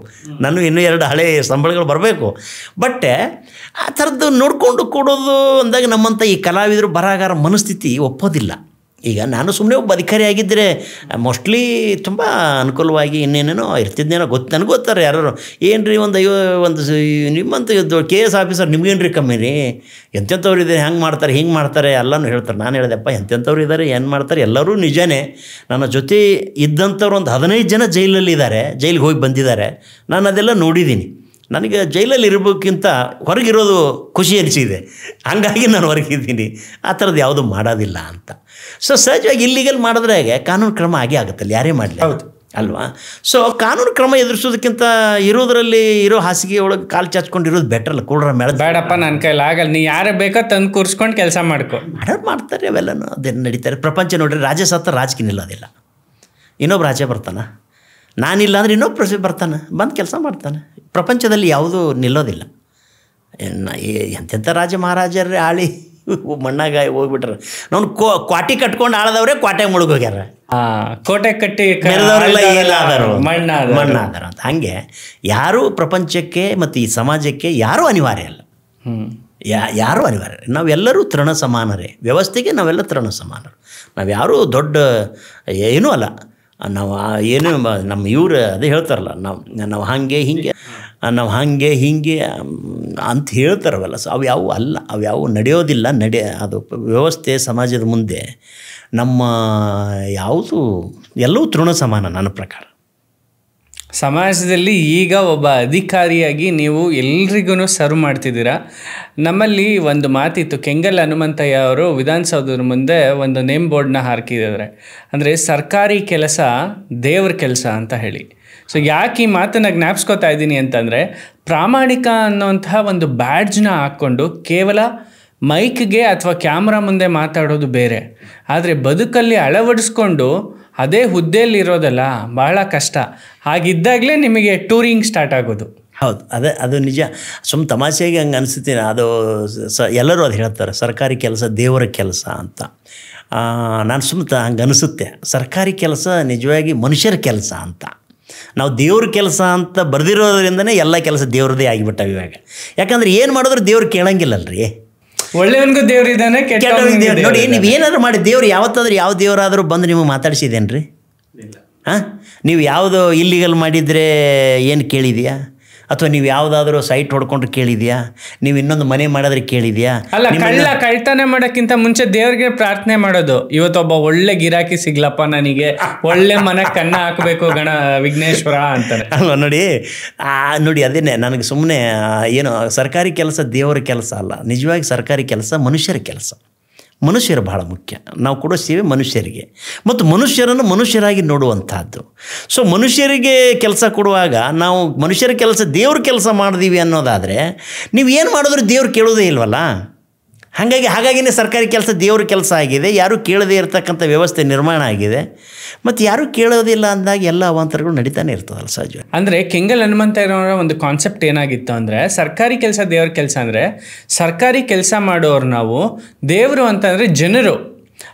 ನಾನು ಇನ್ನೂ 2 ಹಳೆ ಸಂಬಳಗಳು ಬರಬೇಕು. ಬಟ್ ಆ ಥರದ್ದು ನೋಡಿಕೊಂಡು ಕೊಡೋದು ಅಂದಾಗ ನಮ್ಮಂಥ ಈ ಕಲಾವಿದರು ಬರಹಗಾರ ಮನಸ್ಥಿತಿ ಒಪ್ಪೋದಿಲ್ಲ. ಈಗ ನಾನು ಸುಮ್ಮನೆ ಒಬ್ಬ ಅಧಿಕಾರಿ ಆಗಿದ್ದರೆ ಮೋಸ್ಟ್ಲಿ ತುಂಬ ಅನುಕೂಲವಾಗಿ ಇನ್ನೇನೇನೋ ಇರ್ತಿದ್ದೇನೋ ನನಗೆ ಗೊತ್ತಾರೆ ಯಾರು. ಏನು ರೀ ಒಂದು ನಿಮ್ಮಂತ KS ಆಫೀಸರ್ ನಿಮ್ಗೇನು ರೀ ಕಮ್ಮಿ ರೀ, ಎಂತೆಂಥವ್ರು ಇದ್ದಾರೆ, ಹೆಂಗೆ ಮಾಡ್ತಾರೆ ಹಿಂಗೆ ಮಾಡ್ತಾರೆ ಎಲ್ಲನೂ ಹೇಳ್ತಾರೆ. ನಾನು ಹೇಳಿದೆಪ್ಪ ಎಂತೆಂಥವ್ರು ಇದ್ದಾರೆ, ಏನು ಮಾಡ್ತಾರೆ ಎಲ್ಲರೂ ನಿಜನೇ. ನನ್ನ ಜೊತೆ ಇದ್ದಂಥವ್ರು ಒಂದು 15 ಜನ ಜೈಲಲ್ಲಿದ್ದಾರೆ, ಜೈಲಿಗೆ ಹೋಗಿ ಬಂದಿದ್ದಾರೆ. ನಾನು ಅದೆಲ್ಲ ನೋಡಿದ್ದೀನಿ. ನನಗೆ ಜೈಲಲ್ಲಿ ಇರಬೇಕಿಂತ ಹೊರಗಿರೋದು ಖುಷಿ ಅನಿಸಿದೆ. ಹಾಗಾಗಿ ನಾನು ಹೊರಗಿದ್ದೀನಿ. ಆ ಥರದ್ದು ಯಾವುದೂ ಮಾಡೋದಿಲ್ಲ ಅಂತ. ಸೊ ಸಹಜವಾಗಿ ಇಲ್ಲಿಗಲ್ ಮಾಡಿದ್ರೆ ಕಾನೂನು ಕ್ರಮ ಆಗೇ ಆಗುತ್ತಲ್ಲ, ಯಾರೇ ಮಾಡಲಿ, ಹೌದು ಅಲ್ವಾ? ಸೊ ಕಾನೂನು ಕ್ರಮ ಎದುರಿಸೋದಕ್ಕಿಂತ ಇರೋದರಲ್ಲಿ ಇರೋ ಹಾಸಿಗೆ ಒಳಗೆ ಕಾಲು ಚಾಚ್ಕೊಂಡಿರೋದು ಬೆಟ್ರಲ್ಲ. ಕೂಡ್ರ ಮೇಳ ಬೇಡಪ್ಪ, ನನ್ನ ಕೈಲಿ ಆಗಲ್ಲ, ನೀ ಯಾರೇ ಬೇಕೋ ತಂದು ಕೂರಿಸ್ಕೊಂಡು ಕೆಲಸ ಮಾಡ್ಕೊ. ಮಾಡೋರು ಮಾಡ್ತಾರೆ, ಅವೆಲ್ಲನೂ ಅದೇನು ನಡೀತಾರೆ. ಪ್ರಪಂಚ ನೋಡ್ರಿ, ರಾಜ ಸತ್ತ ರಾಜಕೀಯ ನಿಲ್ಲೋದಿಲ್ಲ. ಇನ್ನೊಬ್ಬ ರಾಜ ಬರ್ತಾನೆ, ನಾನಿಲ್ಲ ಅಂದರೆ ಇನ್ನೊಬ್ಬ ಪ್ರಜೆ ಬರ್ತಾನೆ, ಬಂದು ಕೆಲಸ ಮಾಡ್ತಾನೆ. ಪ್ರಪಂಚದಲ್ಲಿ ಯಾವುದೂ ನಿಲ್ಲೋದಿಲ್ಲ. ಎಂತೆಂಥ ರಾಜ ಮಹಾರಾಜರೇ ಆಳಿ ಮಣ್ಣಾಗ ಹೋಗ್ಬಿಟ್ರೆ, ನಾವು ಕ್ವಾಟಿ ಕಟ್ಕೊಂಡು ಆಳದವ್ರೆ ಕ್ವಾಟೆ ಮುಳುಗೋಗ್ಯಾರ, ಕೋಟೆ ಕಟ್ಟಿ ಮೆರೆದವರೆಲ್ಲ ಏನಾದರು ಮಣ್ಣಾದರು ಅಂತ. ಹಾಗೆ ಯಾರೂ ಪ್ರಪಂಚಕ್ಕೆ ಮತ್ತು ಈ ಸಮಾಜಕ್ಕೆ ಯಾರೂ ಅನಿವಾರ್ಯ ಅಲ್ಲ. ಯಾರೂ ಅನಿವಾರ್ಯ. ನಾವೆಲ್ಲರೂ ತೃಣ ಸಮಾನರೇ. ವ್ಯವಸ್ಥೆಗೆ ನಾವೆಲ್ಲ ತೃಣ ಸಮಾನರು. ನಾವು ಯಾರೂ ದೊಡ್ಡ ಏನೂ ಅಲ್ಲ. ನಾವು ಏನು ನಮ್ಮ ಇವರು ಅದೇ ಹೇಳ್ತಾರಲ್ಲ, ನಾವು ಹಾಗೆ ಹೀಗೆ, ನಾವು ಹಾಗೆ ಹೀಗೆ ಅಂತ ಹೇಳ್ತಾರವಲ್ಲ. ಸೊ ಅವು ಯಾವುವು ಅಲ್ಲ, ಅವು ಯಾವುವು ನಡೆಯೋದಿಲ್ಲ. ಅದು ವ್ಯವಸ್ಥೆ ಸಮಾಜದ ಮುಂದೆ ನಮ್ಮ ಯಾವುದು ಎಲ್ಲವೂ ತೃಣ ಸಮಾನ ನನ್ನ ಪ್ರಕಾರ. ಸಮಾಜದಲ್ಲಿ ಈಗ ಒಬ್ಬ ಅಧಿಕಾರಿಯಾಗಿ ನೀವು ಎಲ್ರಿಗೂ ಸರ್ವ್ ಮಾಡ್ತಿದ್ದೀರಾ. ನಮ್ಮಲ್ಲಿ ಒಂದು ಮಾತಿತ್ತು, ಕೆಂಗಲ್ ಹನುಮಂತಯ್ಯ ಅವರು ವಿಧಾನಸೌಧದ ಮುಂದೆ ಒಂದು ನೇಮ್ ಬೋರ್ಡ್ನ ಹಾಕಿದ್ದಾರೆ. ಅಂದರೆ ಸರ್ಕಾರಿ ಕೆಲಸ ದೇವ್ರ ಕೆಲಸ ಅಂತ ಹೇಳಿ. ಸೊ ಯಾಕೆ ಈ ಮಾತನ್ನು ಜ್ಞಾಪಿಸ್ಕೊತಾ ಇದ್ದೀನಿ ಅಂತಂದರೆ, ಪ್ರಾಮಾಣಿಕ ಅನ್ನೋಂತಹ ಒಂದು ಬ್ಯಾಡ್ಜ್ನ ಹಾಕ್ಕೊಂಡು ಕೇವಲ ಮೈಕ್ಗೆ ಅಥವಾ ಕ್ಯಾಮ್ರಾ ಮುಂದೆ ಮಾತಾಡೋದು ಬೇರೆ, ಆದರೆ ಬದುಕಲ್ಲಿ ಅಳವಡಿಸ್ಕೊಂಡು ಅದೇ ಹುದ್ದೆಯಲ್ಲಿರೋದಲ್ಲ ಬಹಳ ಕಷ್ಟ. ಹಾಗಿದ್ದಾಗಲೇ ನಿಮಗೆ ಟೂರಿಂಗ್ ಸ್ಟಾರ್ಟ್ ಆಗೋದು. ಹೌದು, ಅದು ನಿಜ. ಸುಮ್ಮ ತಮಾಷೆಗೆ ಹಂಗೆ ಅನಿಸುತ್ತೀನಿ. ಅದು ಎಲ್ಲರೂ ಅದು ಹೇಳ್ತಾರೆ, ಸರ್ಕಾರಿ ಕೆಲಸ ದೇವರ ಕೆಲಸ ಅಂತ. ನಾನು ಹಂಗೆ ಅನಿಸುತ್ತೆ. ಸರ್ಕಾರಿ ಕೆಲಸ ನಿಜವಾಗಿ ಮನುಷ್ಯರ ಕೆಲಸ ಅಂತ. ನಾವು ದೇವ್ರ ಕೆಲಸ ಅಂತ ಬರೆದಿರೋದ್ರಿಂದನೇ ಎಲ್ಲ ಕೆಲಸ ದೇವ್ರದ್ದೇ ಆಗಿಬಿಟ್ಟಾವೆ ಇವಾಗ. ಯಾಕಂದ್ರೆ ಏನು ಮಾಡಿದ್ರು ದೇವ್ರು ಕೇಳಂಗಿಲ್ಲಲ್ರಿ. ಒಳ್ಳೆಯವನಿಗೂ ದೇವ್ರಿದ್ದಾನೆ, ಕೆಟ್ಟವನಿಗೂ ನೋಡಿ, ನೀವು ಏನಾದ್ರು ಮಾಡಿ ದೇವ್ರು ಯಾವತ್ತಾದ್ರೂ ಯಾವ ದೇವರಾದರೂ ಬಂದು ನಿಮಗೆ ಮಾತಾಡಿಸಿದೇನ್ರಿ? ಹಾಂ, ನೀವು ಯಾವುದು ಇಲ್ಲಿಗಲ್ ಮಾಡಿದರೆ ಏನು ಕೇಳಿದೆಯಾ? ಅಥವಾ ನೀವು ಯಾವುದಾದ್ರೂ ಸೈಟ್ ಹೊಡ್ಕೊಂಡ್ರೆ ಕೇಳಿದೆಯಾ? ನೀವು ಇನ್ನೊಂದು ಮನೆ ಮಾಡಿದ್ರೆ ಕೇಳಿದೆಯಾ? ಅಲ್ಲ, ಕಳ್ತನ ಮಾಡೋಕ್ಕಿಂತ ಮುಂಚೆ ದೇವ್ರಿಗೆ ಪ್ರಾರ್ಥನೆ ಮಾಡೋದು, ಇವತ್ತೊಬ್ಬ ಒಳ್ಳೆ ಗಿರಾಕಿ ಸಿಗ್ಲಪ್ಪ, ನನಗೆ ಒಳ್ಳೆ ಮನೆ ಕನ್ನ ಹಾಕಬೇಕು ವಿಘ್ನೇಶ್ವರ ಅಂತಾರೆ ಅಲ್ವ? ನೋಡಿ ಅದೇನೆ ನನಗೆ ಸುಮ್ಮನೆ ಏನು ಸರ್ಕಾರಿ ಕೆಲಸ ದೇವರ ಕೆಲಸ ಅಲ್ಲ. ನಿಜವಾಗಿ ಸರ್ಕಾರಿ ಕೆಲಸ ಮನುಷ್ಯರ ಕೆಲಸ. ಮನುಷ್ಯರು ಬಹಳ ಮುಖ್ಯ. ನಾವು ಕೊಡೋ ಸೇವೆ ಮನುಷ್ಯರಿಗೆ ಮತ್ತು ಮನುಷ್ಯರನ್ನು ಮನುಷ್ಯರಾಗಿ ನೋಡುವಂಥದ್ದು. ಸೊ ಮನುಷ್ಯರಿಗೆ ಕೆಲಸ ಕೊಡುವಾಗ ನಾವು ಮನುಷ್ಯರ ಕೆಲಸ ದೇವ್ರ ಕೆಲಸ ಮಾಡಿದೀವಿ ಅನ್ನೋದಾದರೆ ನೀವು ಏನು ಮಾಡಿದ್ರು ದೇವ್ರು ಕೇಳೋದೇ ಇಲ್ವಲ್ಲ. ಹಾಗಾಗಿನೇ ಸರ್ಕಾರಿ ಕೆಲಸ ದೇವ್ರ ಕೆಲಸ ಆಗಿದೆ. ಯಾರೂ ಕೇಳದೇ ಇರತಕ್ಕಂಥ ವ್ಯವಸ್ಥೆ ನಿರ್ಮಾಣ ಆಗಿದೆ. ಮತ್ತು ಯಾರೂ ಕೇಳೋದಿಲ್ಲ ಅಂದಾಗ ಎಲ್ಲ ಅವಾಂತರಗಳು ನಡೀತಾನೆ ಇರ್ತದಲ್ಲ ಸಹಜ. ಅಂದರೆ ಕೆಂಗಲ್ ಹನುಮಂತಯ್ಯನವರ ಒಂದು ಕಾನ್ಸೆಪ್ಟ್ ಏನಾಗಿತ್ತು ಅಂದರೆ, ಸರ್ಕಾರಿ ಕೆಲಸ ದೇವ್ರ ಕೆಲಸ ಅಂದರೆ, ಸರ್ಕಾರಿ ಕೆಲಸ ಮಾಡೋರು ನಾವು, ದೇವರು ಅಂತಂದರೆ ಜನರು.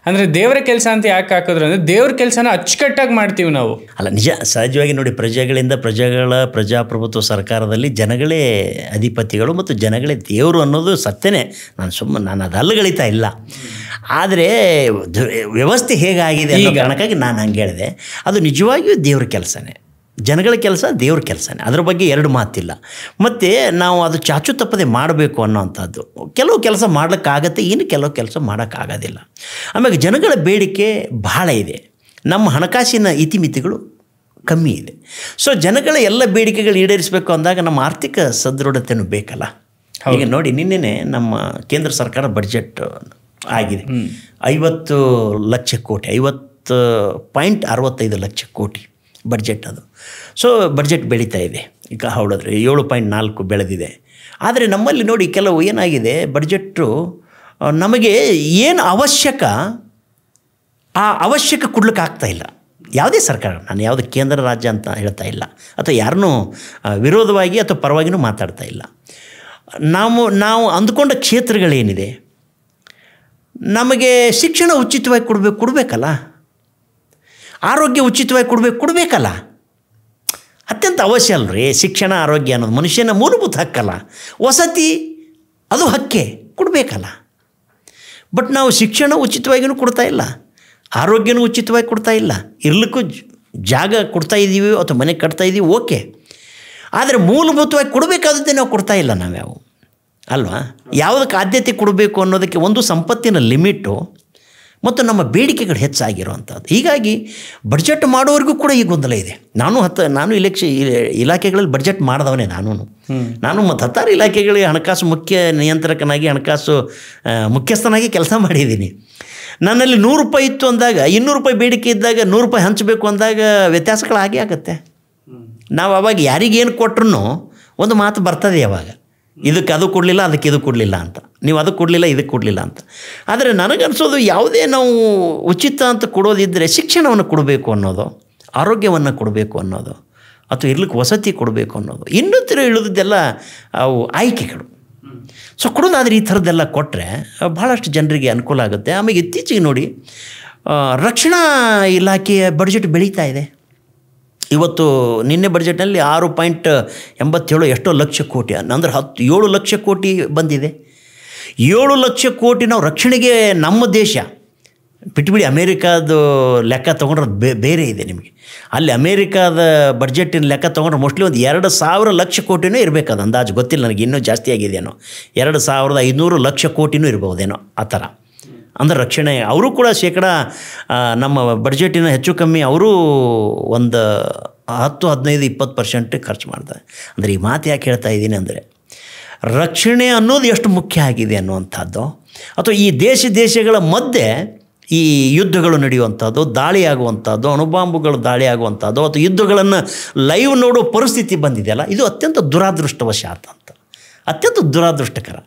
ಅಂದರೆ ದೇವರ ಕೆಲಸ ಅಂತ ಯಾಕೆ ಹಾಕಿದ್ರು ಅಂದರೆ, ದೇವ್ರ ಕೆಲಸನ ಅಚ್ಚುಕಟ್ಟಾಗಿ ಮಾಡ್ತೀವಿ ನಾವು. ಅಲ್ಲ, ನಿಜ. ಸಹಜವಾಗಿ ನೋಡಿ, ಪ್ರಜೆಗಳಿಂದ ಪ್ರಜಾಪ್ರಭುತ್ವ ಸರ್ಕಾರದಲ್ಲಿ ಜನಗಳೇ ಅಧಿಪತಿಗಳು ಮತ್ತು ಜನಗಳೇ ದೇವರು ಅನ್ನೋದು ಸತ್ಯನೇ. ನಾನು ಅದು ಅಲ್ಲಗಳಿತಾ ಇಲ್ಲ. ಆದರೆ ವ್ಯವಸ್ಥೆ ಹೇಗಾಗಿದೆ ಅನ್ನೋ ಕಾರಣಕ್ಕಾಗಿ ನಾನು ಹಂಗೆ ಹೇಳಿದೆ. ಅದು ನಿಜವಾಗಿಯೂ ದೇವ್ರ ಕೆಲಸನೇ, ಜನಗಳ ಕೆಲಸ ದೇವ್ರ ಕೆಲಸನೇ. ಅದ್ರ ಬಗ್ಗೆ ಎರಡು ಮಾತಿಲ್ಲ. ಮತ್ತು ನಾವು ಅದು ಚಾಚು ತಪ್ಪದೆ ಮಾಡಬೇಕು ಅನ್ನೋವಂಥದ್ದು. ಕೆಲವು ಕೆಲಸ ಮಾಡ್ಲಿಕ್ಕಾಗತ್ತೆ, ಇನ್ನು ಕೆಲವು ಕೆಲಸ ಮಾಡೋಕ್ಕಾಗೋದಿಲ್ಲ. ಆಮೇಲೆ ಜನಗಳ ಬೇಡಿಕೆ ಬಹಳ ಇದೆ. ನಮ್ಮ ಹಣಕಾಸಿನ ಇತಿಮಿತಿಗಳು ಕಮ್ಮಿ ಇದೆ. ಸೊ ಜನಗಳ ಎಲ್ಲ ಬೇಡಿಕೆಗಳು ಈಡೇರಿಸಬೇಕು ಅಂದಾಗ ನಮ್ಮ ಆರ್ಥಿಕ ಸದೃಢತೆಯೂ ಬೇಕಲ್ಲ. ಈಗ ನೋಡಿ, ನಿನ್ನೆನೇ ನಮ್ಮ ಕೇಂದ್ರ ಸರ್ಕಾರ ಬಡ್ಜೆಟ್ ಆಗಿದೆ. 50 ಲಕ್ಷ ಕೋಟಿ, 50.65 ಲಕ್ಷ ಕೋಟಿ ಬಡ್ಜೆಟ್ ಅದು. ಸೊ ಬಡ್ಜೆಟ್ ಬೆಳೀತಾ ಇದೆ. ಈಗ ಹೊಡೆದ್ರೆ 7.4 ಬೆಳೆದಿದೆ. ಆದರೆ ನಮ್ಮಲ್ಲಿ ನೋಡಿ ಕೆಲವು ಏನಾಗಿದೆ, ಬಡ್ಜೆಟ್ಟು ನಮಗೆ ಏನು ಅವಶ್ಯಕ ಆ ಅವಶ್ಯಕ ಕೊಡ್ಲಿಕ್ಕೆ ಆಗ್ತಾಯಿಲ್ಲ. ಯಾವುದೇ ಸರ್ಕಾರ, ನಾನು ಯಾವುದು ಕೇಂದ್ರ ರಾಜ್ಯ ಅಂತ ಹೇಳ್ತಾ ಇಲ್ಲ, ಅಥವಾ ಯಾರನ್ನೂ ವಿರೋಧವಾಗಿ ಅಥವಾ ಪರವಾಗಿಯೂ ಮಾತಾಡ್ತಾ ಇಲ್ಲ. ನಾವು ಅಂದುಕೊಂಡ ಕ್ಷೇತ್ರಗಳೇನಿದೆ, ನಮಗೆ ಶಿಕ್ಷಣ ಉಚಿತವಾಗಿ ಕೊಡಬೇಕಲ್ಲ, ಆರೋಗ್ಯ ಉಚಿತವಾಗಿ ಕೊಡಬೇಕಲ್ಲ. ಅತ್ಯಂತ ಅವಶ್ಯ ಅಲ್ರಿ ಶಿಕ್ಷಣ, ಆರೋಗ್ಯ ಅನ್ನೋದು ಮನುಷ್ಯನ ಮೂಲಭೂತ ಹಕ್ಕಲ್ಲ. ವಸತಿ ಅದು ಹಕ್ಕೇ, ಕೊಡಬೇಕಲ್ಲ. ಬಟ್ ನಾವು ಶಿಕ್ಷಣ ಉಚಿತವಾಗಿಯೂ ಕೊಡ್ತಾ ಇಲ್ಲ, ಆರೋಗ್ಯನೂ ಉಚಿತವಾಗಿ ಕೊಡ್ತಾ ಇಲ್ಲ. ಇರ್ಲಿಕ್ಕೂ ಜಾಗ ಕೊಡ್ತಾ ಇದ್ದೀವಿ ಅಥವಾ ಮನೆ ಕಟ್ತಾ ಇದ್ದೀವಿ, ಓಕೆ. ಆದರೆ ಮೂಲಭೂತವಾಗಿ ಕೊಡಬೇಕಾದದ್ದೇ ನಾವು ಕೊಡ್ತಾ ಇಲ್ಲ ನಾವ್ಯಾವು ಅಲ್ವಾ. ಯಾವುದಕ್ಕೆ ಆದ್ಯತೆ ಕೊಡಬೇಕು ಅನ್ನೋದಕ್ಕೆ ಒಂದು ಸಂಪತ್ತಿನ ಲಿಮಿಟು ಮತ್ತು ನಮ್ಮ ಬೇಡಿಕೆಗಳು ಹೆಚ್ಚಾಗಿರುವಂಥದ್ದು. ಹೀಗಾಗಿ ಬಡ್ಜೆಟ್ ಮಾಡೋರಿಗೂ ಕೂಡ ಈ ಗೊಂದಲ ಇದೆ. ನಾನು ಇಲಾಖೆಗಳಲ್ಲಿ ಬಡ್ಜೆಟ್ ಮಾಡಿದವನೇ ನಾನು ಮತ್ತು 10 ಇಲಾಖೆಗಳಿಗೆ ಹಣಕಾಸು ಮುಖ್ಯ ನಿಯಂತ್ರಕನಾಗಿ, ಹಣಕಾಸು ಮುಖ್ಯಸ್ಥನಾಗಿ ಕೆಲಸ ಮಾಡಿದ್ದೀನಿ. ನನ್ನಲ್ಲಿ 100 ರೂಪಾಯಿ ಇತ್ತು ಅಂದಾಗ, 200 ರೂಪಾಯಿ ಬೇಡಿಕೆ ಇದ್ದಾಗ 100 ರೂಪಾಯಿ ಹಂಚಬೇಕು ಅಂದಾಗ ವ್ಯತ್ಯಾಸಗಳಾಗೇ ಆಗುತ್ತೆ. ನಾವು ಅವಾಗ ಯಾರಿಗೇನು ಕೊಟ್ರೂ ಒಂದು ಮಾತು ಬರ್ತದೆ ಯಾವಾಗ, ಇದಕ್ಕೆ ಅದು ಕೊಡಲಿಲ್ಲ, ಅದಕ್ಕೆ ಇದು ಕೊಡಲಿಲ್ಲ ಅಂತ, ನೀವು ಅದಕ್ಕೆ ಕೊಡಲಿಲ್ಲ, ಇದಕ್ಕೆ ಕೊಡಲಿಲ್ಲ ಅಂತ. ಆದರೆ ನನಗನ್ಸೋದು ಯಾವುದೇ ನಾವು ಉಚಿತ ಅಂತ ಕೊಡೋದಿದ್ದರೆ ಶಿಕ್ಷಣವನ್ನು ಕೊಡಬೇಕು ಅನ್ನೋದು, ಆರೋಗ್ಯವನ್ನು ಕೊಡಬೇಕು ಅನ್ನೋದು, ಅಥವಾ ಇರ್ಲಿಕ್ಕೆ ವಸತಿ ಕೊಡಬೇಕು ಅನ್ನೋದು, ಇನ್ನೂ ಇಳಿದದ್ದೆಲ್ಲ ಅವು ಆಯ್ಕೆಗಳು. ಸೊ ಕೊಡೋದಾದರೆ ಈ ಥರದ್ದೆಲ್ಲ ಕೊಟ್ಟರೆ ಭಾಳಷ್ಟು ಜನರಿಗೆ ಅನುಕೂಲ ಆಗುತ್ತೆ. ಆಮೇಲೆ ಇತ್ತೀಚೆಗೆ ನೋಡಿ ರಕ್ಷಣಾ ಇಲಾಖೆಯ ಬಡ್ಜೆಟ್ ಬೆಳೀತಾ ಇದೆ. ಇವತ್ತು ನಿನ್ನೆ ಬಡ್ಜೆಟ್ನಲ್ಲಿ 6.87 ಎಷ್ಟೋ ಲಕ್ಷ ಕೋಟಿ, ಅಂದರೆ 7 ಲಕ್ಷ ಕೋಟಿ ಬಂದಿದೆ. 7 ಲಕ್ಷ ಕೋಟಿ ನಾವು ರಕ್ಷಣೆಗೆ, ನಮ್ಮ ದೇಶ ಬಿಟ್ಬಿಡಿ, ಅಮೇರಿಕಾದ ಲೆಕ್ಕ ತೊಗೊಂಡ್ರೆ ಬೇರೆ ಇದೆ ನಿಮಗೆ. ಅಲ್ಲಿ ಅಮೇರಿಕಾದ ಬಡ್ಜೆಟಿನ ಲೆಕ್ಕ ತೊಗೊಂಡ್ರೆ ಮೋಸ್ಟ್ಲಿ ಒಂದು 2,000 ಲಕ್ಷ ಕೋಟಿನೂ ಇರಬೇಕು. ಅದು ಅಂದಾಜು ಗೊತ್ತಿಲ್ಲ ನನಗೆ, ಇನ್ನೂ ಜಾಸ್ತಿ ಆಗಿದೆಯೇನೋ, 2,500 ಲಕ್ಷ ಕೋಟಿನೂ ಇರ್ಬೋದೇನೋ ಆ ಥರ. ಅಂದರೆ ರಕ್ಷಣೆ ಅವರು ಕೂಡ ಶೇಕಡ ನಮ್ಮ ಬಡ್ಜೆಟಿನ ಹೆಚ್ಚು ಕಮ್ಮಿ ಅವರು ಒಂದು 10-15-20% ಖರ್ಚು ಮಾಡ್ತಾರೆ. ಅಂದರೆ ಈ ಮಾತು ಯಾಕೆ ಹೇಳ್ತಾ ಇದ್ದೀನಿ ಅಂದರೆ, ರಕ್ಷಣೆ ಅನ್ನೋದು ಎಷ್ಟು ಮುಖ್ಯ ಆಗಿದೆ ಅನ್ನುವಂಥದ್ದು, ಅಥವಾ ಈ ದೇಶಗಳ ಮಧ್ಯೆ ಈ ಯುದ್ಧಗಳು ನಡೆಯುವಂಥದ್ದು, ದಾಳಿ ಆಗುವಂಥದ್ದು, ಅಣುಬಾಂಬುಗಳು ದಾಳಿ ಆಗುವಂಥದ್ದು, ಅಥವಾ ಯುದ್ಧಗಳನ್ನು ಲೈವ್ ನೋಡೋ ಪರಿಸ್ಥಿತಿ ಬಂದಿದೆಯಲ್ಲ, ಇದು ಅತ್ಯಂತ ದುರಾದೃಷ್ಟವಶಾತ್ ಅಂತ, ಅತ್ಯಂತ ದುರಾದೃಷ್ಟಕರ.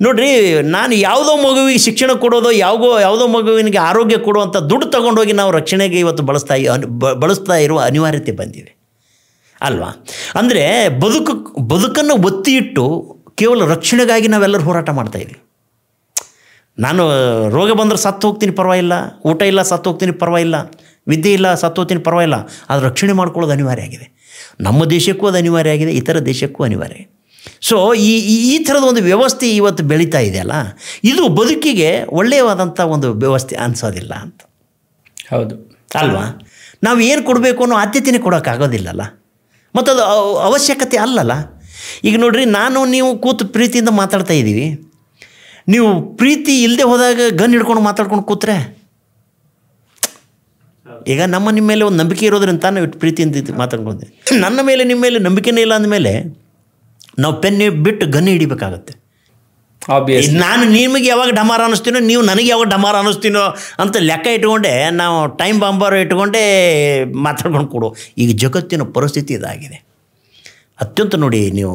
ನೋಡಿರಿ, ನಾನು ಯಾವುದೋ ಮಗುವಿಗೆ ಶಿಕ್ಷಣ ಕೊಡೋದು, ಯಾವುದೋ ಮಗುವಿನಿಗೆ ಆರೋಗ್ಯ ಕೊಡುವಂಥ ದುಡ್ಡು ತೊಗೊಂಡೋಗಿ ನಾವು ರಕ್ಷಣೆಗೆ ಇವತ್ತು ಬಳಸ್ತಾ ಇರುವ ಅನಿವಾರ್ಯತೆ ಬಂದಿದೆ ಅಲ್ವಾ. ಅಂದರೆ ಬದುಕನ್ನು ಒತ್ತಿ ಇಟ್ಟು ಕೇವಲ ರಕ್ಷಣೆಗಾಗಿ ನಾವೆಲ್ಲರೂ ಹೋರಾಟ ಮಾಡ್ತಾಯಿದ್ದೀವಿ. ನಾನು ರೋಗ ಬಂದರೆ ಸತ್ತು ಹೋಗ್ತೀನಿ ಪರವಾಗಿಲ್ಲ, ಊಟ ಇಲ್ಲ ಸತ್ತು ಹೋಗ್ತೀನಿ ಪರವಾಗಿಲ್ಲ, ವಿದ್ಯೆ ಇಲ್ಲ ಸತ್ತು ಹೋಗ್ತೀನಿ ಪರವಾಗಿಲ್ಲ, ಅದು ರಕ್ಷಣೆ ಮಾಡ್ಕೊಳ್ಳೋದು ಅನಿವಾರ್ಯ ಆಗಿದೆ. ನಮ್ಮ ದೇಶಕ್ಕೂ ಅದು ಅನಿವಾರ್ಯ ಆಗಿದೆ, ಇತರ ದೇಶಕ್ಕೂ ಅನಿವಾರ್ಯ. ಸೊ ಈ ಥರದ ಒಂದು ವ್ಯವಸ್ಥೆ ಇವತ್ತು ಬೆಳೀತಾ ಇದೆಯಲ್ಲ, ಇದು ಬದುಕಿಗೆ ಒಳ್ಳೆಯವಾದಂಥ ಒಂದು ವ್ಯವಸ್ಥೆ ಅನಿಸೋದಿಲ್ಲ ಅಂತ. ಹೌದು ಅಲ್ವಾ. ನಾವು ಏನು ಕೊಡಬೇಕು ಅನ್ನೋ ಆದ್ಯತೆಯೇ ಕೊಡೋಕ್ಕಾಗೋದಿಲ್ಲಲ್ಲ, ಮತ್ತು ಅದು ಅವಶ್ಯಕತೆ ಅಲ್ಲಲ್ಲ. ಈಗ ನೋಡಿರಿ, ನೀವು ಕೂತು ಪ್ರೀತಿಯಿಂದ ಮಾತಾಡ್ತಾ ಇದ್ದೀವಿ, ನೀವು ಪ್ರೀತಿ ಇಲ್ಲದೆ ಹೋದಾಗ ಗನ್ ಹಿಡ್ಕೊಂಡು ಮಾತಾಡ್ಕೊಂಡು ಕೂತ್ರೆ, ಈಗ ನಿಮ್ಮ ಮೇಲೆ ಒಂದು ನಂಬಿಕೆ ಇರೋದ್ರಿಂದ ನಾವು ಇಟ್ಟು ಪ್ರೀತಿಯಿಂದ ಮಾತಾಡ್ಕೊಂಡೆ, ನನ್ನ ಮೇಲೆ ನಿಮ್ಮ ಮೇಲೆ ನಂಬಿಕೆನೇ ಇಲ್ಲ ಅಂದಮೇಲೆ ನಾವು ಪೆನ್ ಬಿಟ್ಟು ಗನ್ ಹಿಡಿಬೇಕಾಗತ್ತೆ. ನಾನು ನಿಮಗೆ ಯಾವಾಗ ಡಮಾರ ಅನ್ನಿಸ್ತೀನೋ, ನೀವು ನನಗೆ ಯಾವಾಗ ಡಮಾರ ಅನ್ನಿಸ್ತೀನೋ ಅಂತ ಲೆಕ್ಕ ಇಟ್ಕೊಂಡೆ ನಾವು ಟೈಮ್ ಬಾಂಬರ್ ಇಟ್ಕೊಂಡೇ ಮಾತಾಡ್ಕೊಂಡು ಕೊಡು. ಈಗ ಜಗತ್ತಿನ ಪರಿಸ್ಥಿತಿ ಇದಾಗಿದೆ. ಅತ್ಯಂತ ನೋಡಿ, ನೀವು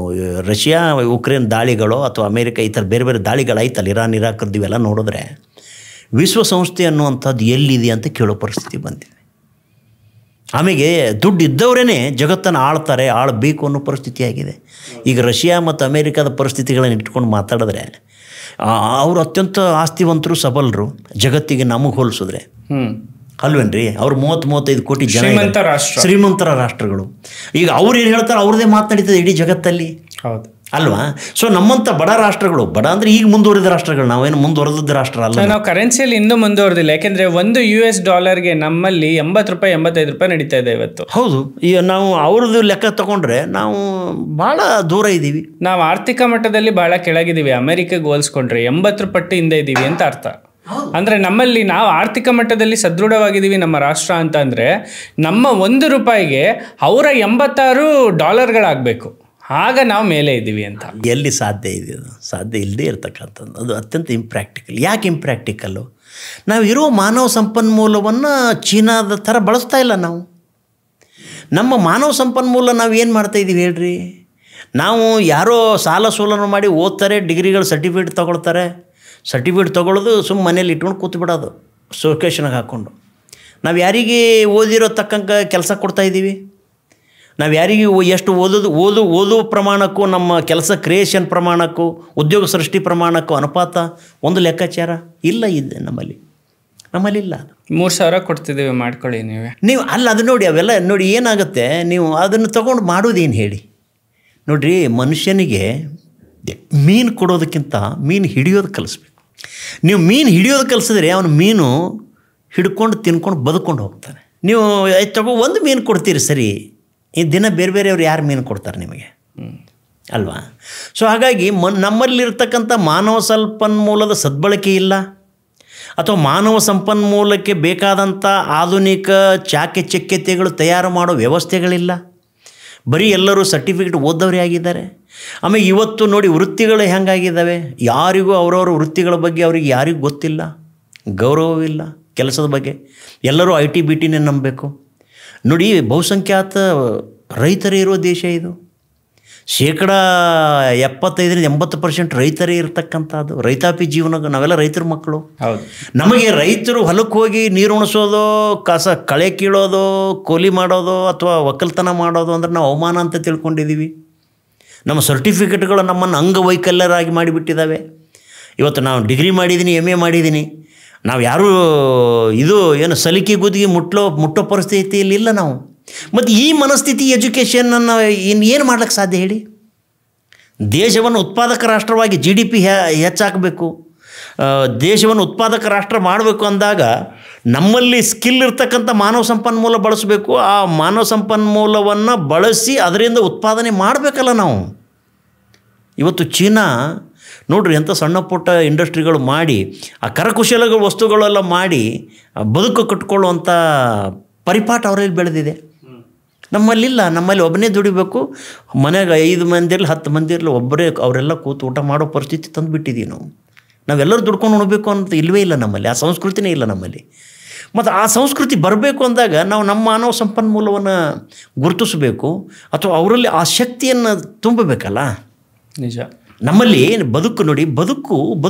ರಷ್ಯಾ ಉಕ್ರೇನ್ ದಾಳಿಗಳು ಅಥವಾ ಅಮೇರಿಕ ಈ ಥರ ಬೇರೆ ಬೇರೆ ದಾಳಿಗಳಾಯ್ತಲ್ಲ, ಇರಾಕ್ ಇವೆಲ್ಲ ನೋಡಿದ್ರೆ ವಿಶ್ವಸಂಸ್ಥೆ ಅನ್ನುವಂಥದ್ದು ಎಲ್ಲಿದೆ ಅಂತ ಕೇಳೋ ಪರಿಸ್ಥಿತಿ ಬಂದಿದೆ. ಆಮೇಲೆ ದುಡ್ಡು ಇದ್ದವರೇ ಜಗತ್ತನ್ನು ಆಳಬೇಕು ಅನ್ನೋ ಪರಿಸ್ಥಿತಿ ಆಗಿದೆ. ಈಗ ರಷ್ಯಾ ಮತ್ತು ಅಮೇರಿಕಾದ ಪರಿಸ್ಥಿತಿಗಳನ್ನು ಇಟ್ಕೊಂಡು ಮಾತಾಡಿದ್ರೆ ಅವರು ಅತ್ಯಂತ ಆಸ್ತಿವಂತರು, ಸಬಲರು ಜಗತ್ತಿಗೆ ನಮಗೆ ಹೋಲಿಸಿದ್ರೆ, ಅಲ್ವೇನ್ರಿ? ಅವ್ರು 30-35 ಕೋಟಿ ಜನ ಶ್ರೀಮಂತರ ರಾಷ್ಟ್ರಗಳು. ಈಗ ಅವ್ರು ಏನು ಹೇಳ್ತಾರೆ ಅವ್ರದ್ದೇ ಮಾತನಾಡ್ತದೆ ಇಡೀ ಜಗತ್ತಲ್ಲಿ. ಹೌದು ಅಲ್ವಾ? ಸೊ ನಮ್ಮಂಥ ಬಡ ರಾಷ್ಟ್ರಗಳು, ಬಡ ಅಂದರೆ ಈಗ ಮುಂದುವರಿದ ರಾಷ್ಟ್ರಗಳು, ನಾವೇನು ಮುಂದುವರೆದ ರಾಷ್ಟ್ರ ಅಲ್ಲ. ನಾವು ಕರೆನ್ಸಿಯಲ್ಲಿ ಇನ್ನೂ ಮುಂದುವರೆದಿಲ್ಲ. ಯಾಕೆಂದರೆ $1 ನಮ್ಮಲ್ಲಿ 80 ರೂಪಾಯಿ 85 ರೂಪಾಯಿ ನಡೀತಾ ಇದೆ ಇವತ್ತು. ಹೌದು. ಈಗ ನಾವು ಅವ್ರದ್ದು ಲೆಕ್ಕ ತಗೊಂಡ್ರೆ ನಾವು ಭಾಳ ದೂರ ಇದ್ದೀವಿ. ನಾವು ಆರ್ಥಿಕ ಮಟ್ಟದಲ್ಲಿ ಭಾಳ ಕೆಳಗಿದ್ದೀವಿ. ಅಮೆರಿಕಾಗೆ ಹೋಲಿಸ್ಕೊಂಡ್ರೆ 80 ಪಟ್ಟು ಹಿಂದೆ ಇದ್ದೀವಿ ಅಂತ ಅರ್ಥ. ಅಂದರೆ ನಮ್ಮಲ್ಲಿ ನಾವು ಆರ್ಥಿಕ ಮಟ್ಟದಲ್ಲಿ ಸದೃಢವಾಗಿದ್ದೀವಿ ನಮ್ಮ ರಾಷ್ಟ್ರ ಅಂತ ಅಂದರೆ, ನಮ್ಮ $1 ಅವರ $86 ಆಗ ನಾವು ಮೇಲೆ ಇದ್ದೀವಿ ಅಂತ. ಎಲ್ಲಿ ಸಾಧ್ಯ ಇದೆ? ಸಾಧ್ಯ ಇಲ್ಲದೆ ಇರತಕ್ಕಂಥದ್ದು. ಅದು ಅತ್ಯಂತ ಇಂಪ್ರ್ಯಾಕ್ಟಿಕಲ್. ಯಾಕೆ ಇಂಪ್ರ್ಯಾಕ್ಟಿಕಲ್ಲು? ನಾವು ಇರೋ ಮಾನವ ಸಂಪನ್ಮೂಲವನ್ನು ಚೀನಾದ ಥರ ಬಳಸ್ತಾ ಇಲ್ಲ. ನಾವು ನಮ್ಮ ಮಾನವ ಸಂಪನ್ಮೂಲ ನಾವು ಏನು ಮಾಡ್ತಾಯಿದ್ದೀವಿ ಹೇಳ್ರಿ? ನಾವು ಯಾರೋ ಸಾಲ ಸೋಲನ್ನು ಮಾಡಿ ಓದ್ತಾರೆ, ಡಿಗ್ರಿಗಳು ಸರ್ಟಿಫಿಕೇಟ್ ತೊಗೊಳ್ತಾರೆ, ಸರ್ಟಿಫಿಕೇಟ್ ತೊಗೊಳ್ಳೋದು ಸುಮ್ಮನೆ ಮನೇಲಿ ಇಟ್ಕೊಂಡು ಕೂತು ಬಿಡೋದು, ಸೋಕೇಶನಾಗ ಹಾಕ್ಕೊಂಡು. ನಾವು ಯಾರಿಗೆ ಓದಿರೋ ತಕ್ಕಂಗೆ ಕೆಲಸ ಕೊಡ್ತಾಯಿದ್ದೀವಿ? ನಾವು ಯಾರಿಗೆ ಎಷ್ಟು ಓದುವ ಪ್ರಮಾಣಕ್ಕೂ ನಮ್ಮ ಕೆಲಸ ಕ್ರಿಯೇಷನ್ ಪ್ರಮಾಣಕ್ಕೂ ಉದ್ಯೋಗ ಸೃಷ್ಟಿ ಪ್ರಮಾಣಕ್ಕೂ ಅನುಪಾತ ಒಂದು ಲೆಕ್ಕಾಚಾರ ಇಲ್ಲ ಇದೆ ನಮ್ಮಲ್ಲಿಲ್ಲ. 3,000 ಕೊಡ್ತಿದ್ದೀವಿ ಮಾಡ್ಕೊಳ್ಳಿ ನೀವು ಅಲ್ಲ, ಅದು ನೋಡಿ, ಅವೆಲ್ಲ ನೋಡಿ ಏನಾಗುತ್ತೆ, ನೀವು ಅದನ್ನು ತೊಗೊಂಡು ಮಾಡೋದೇನು ಹೇಳಿ. ನೋಡಿರಿ, ಮನುಷ್ಯನಿಗೆ ಮೀನು ಕೊಡೋದಕ್ಕಿಂತ ಮೀನು ಹಿಡಿಯೋದು ಕಲಿಸ್ಬೇಕು. ನೀವು ಮೀನು ಹಿಡಿಯೋದು ಕಲಿಸಿದ್ರೆ ಅವನು ಮೀನು ಹಿಡ್ಕೊಂಡು ತಿನ್ಕೊಂಡು ಬದುಕೊಂಡು ಹೋಗ್ತಾನೆ. ನೀವು ಒಂದು ಮೀನು ಕೊಡ್ತೀರಿ ಸರಿ, ಈ ದಿನ ಬೇರೆ ಬೇರೆಯವ್ರು ಯಾರು ಮೀನು ಕೊಡ್ತಾರೆ ನಿಮಗೆ ಅಲ್ವಾ? ಸೊ ಹಾಗಾಗಿ ನಮ್ಮಲ್ಲಿರ್ತಕ್ಕಂಥ ಮಾನವ ಸಂಪನ್ಮೂಲದ ಸದ್ಬಳಕೆ ಇಲ್ಲ, ಅಥವಾ ಮಾನವ ಸಂಪನ್ಮೂಲಕ್ಕೆ ಬೇಕಾದಂಥ ಆಧುನಿಕ ಚಾಕಚಕ್ಯತೆಗಳು ತಯಾರು ಮಾಡೋ ವ್ಯವಸ್ಥೆಗಳಿಲ್ಲ. ಬರೀ ಎಲ್ಲರೂ ಸರ್ಟಿಫಿಕೇಟ್ ಓದೋರೇ ಆಗಿದ್ದಾರೆ. ಆಮೇಲೆ ಇವತ್ತು ನೋಡಿ ವೃತ್ತಿಗಳು ಹೆಂಗಾಗಿದ್ದಾವೆ, ಯಾರಿಗೂ ಅವರವ್ರ ವೃತ್ತಿಗಳ ಬಗ್ಗೆ ಅವ್ರಿಗೆ ಯಾರಿಗೂ ಗೊತ್ತಿಲ್ಲ, ಗೌರವವಿಲ್ಲ ಕೆಲಸದ ಬಗ್ಗೆ. ಎಲ್ಲರೂ IT-BTನೇ ನಂಬಬೇಕು. ನೋಡಿ, ಬಹುಸಂಖ್ಯಾತ ರೈತರೇ ಇರೋ ದೇಶ ಇದು. 75-80% ರೈತರೇ ಇರ್ತಕ್ಕಂಥದ್ದು. ರೈತಾಪಿ ಜೀವನ, ನಾವೆಲ್ಲ ರೈತರ ಮಕ್ಕಳು. ಹೌದು. ನಮಗೆ ರೈತರು ಹೊಲಕ್ಕೆ ಹೋಗಿ ನೀರು ಉಣಿಸೋದು, ಕಳೆ ಕೀಳೋದು, ಕೂಲಿ ಮಾಡೋದು ಅಥವಾ ಒಕ್ಕಲ್ತನ ಮಾಡೋದು ಅಂದ್ರೆ ನಾವು ಅವಮಾನ ಅಂತ ತಿಳ್ಕೊಂಡಿದ್ದೀವಿ. ನಮ್ಮ ಸರ್ಟಿಫಿಕೇಟ್ಗಳು ನಮ್ಮನ್ನು ಅಂಗವೈಕಲ್ಯರಾಗಿ ಮಾಡಿಬಿಟ್ಟಿದ್ದಾವೆ. ಇವತ್ತು ನಾವು ಡಿಗ್ರಿ ಮಾಡಿದ್ದೀನಿ, MA ಮಾಡಿದ್ದೀನಿ, ನಾವು ಯಾರೂ ಏನು ಸಲಿಕೆ ಗುದ್ದಿಗೆ ಮುಟ್ಟೋ ಪರಿಸ್ಥಿತಿಯಲ್ಲಿ ಇಲ್ಲ ನಾವು. ಮತ್ತು ಈ ಮನಸ್ಥಿತಿ ಎಜುಕೇಷನನ್ನು ಏನು ಮಾಡ್ಲಿಕ್ಕೆ ಸಾಧ್ಯ ಹೇಳಿ? ದೇಶವನ್ನು ಉತ್ಪಾದಕ ರಾಷ್ಟ್ರವಾಗಿ GDP ಹೆಚ್ಚಾಕಬೇಕು, ದೇಶವನ್ನು ಉತ್ಪಾದಕ ರಾಷ್ಟ್ರ ಮಾಡಬೇಕು ಅಂದಾಗ ನಮ್ಮಲ್ಲಿ ಸ್ಕಿಲ್ ಇರ್ತಕ್ಕಂಥ ಮಾನವ ಸಂಪನ್ಮೂಲ ಬಳಸಬೇಕು. ಆ ಮಾನವ ಸಂಪನ್ಮೂಲವನ್ನು ಬಳಸಿ ಅದರಿಂದ ಉತ್ಪಾದನೆ ಮಾಡಬೇಕಲ್ಲ ನಾವು. ಇವತ್ತು ಚೀನಾ ನೋಡ್ರಿ, ಎಂಥ ಸಣ್ಣ ಪುಟ್ಟ ಇಂಡಸ್ಟ್ರಿಗಳು ಮಾಡಿ ಆ ಕರಕುಶಲ ವಸ್ತುಗಳೆಲ್ಲ ಮಾಡಿ ಬದುಕು ಕಟ್ಕೊಳ್ಳುವಂಥ ಪರಿಪಾಠ ಅವರಲ್ಲಿ ಬೆಳೆದಿದೆ. ನಮ್ಮಲ್ಲಿಲ್ಲ. ನಮ್ಮಲ್ಲಿ ಒಬ್ಬನೇ ದುಡಿಬೇಕು, ಮನೆಗೆ 5 ಮಂದಿ ಇರಲಿ 10 ಮಂದಿ ಇರಲಿ ಒಬ್ಬರೇ ಅವರೆಲ್ಲ ಕೂತು ಊಟ ಮಾಡೋ ಪರಿಸ್ಥಿತಿ ತಂದುಬಿಟ್ಟಿದ್ದೀವಿ ನಾವು. ನಾವೆಲ್ಲರೂ ದುಡ್ಕೊಂಡು ಉಣಬೇಕು ಅಂತ ಇಲ್ಲವೇ ಇಲ್ಲ ನಮ್ಮಲ್ಲಿ, ಆ ಸಂಸ್ಕೃತಿನೇ ಇಲ್ಲ ನಮ್ಮಲ್ಲಿ. ಮತ್ತು ಆ ಸಂಸ್ಕೃತಿ ಬರಬೇಕು ಅಂದಾಗ ನಾವು ನಮ್ಮ ಮಾನವ ಸಂಪನ್ಮೂಲವನ್ನು ಗುರುತಿಸಬೇಕು, ಅಥವಾ ಅವರಲ್ಲಿ ಆ ಶಕ್ತಿಯನ್ನು ತುಂಬಬೇಕಲ್ಲ. ನಿಜ. ನಮ್ಮಲ್ಲಿ ಬದುಕು ನೋಡಿ, ಬದುಕು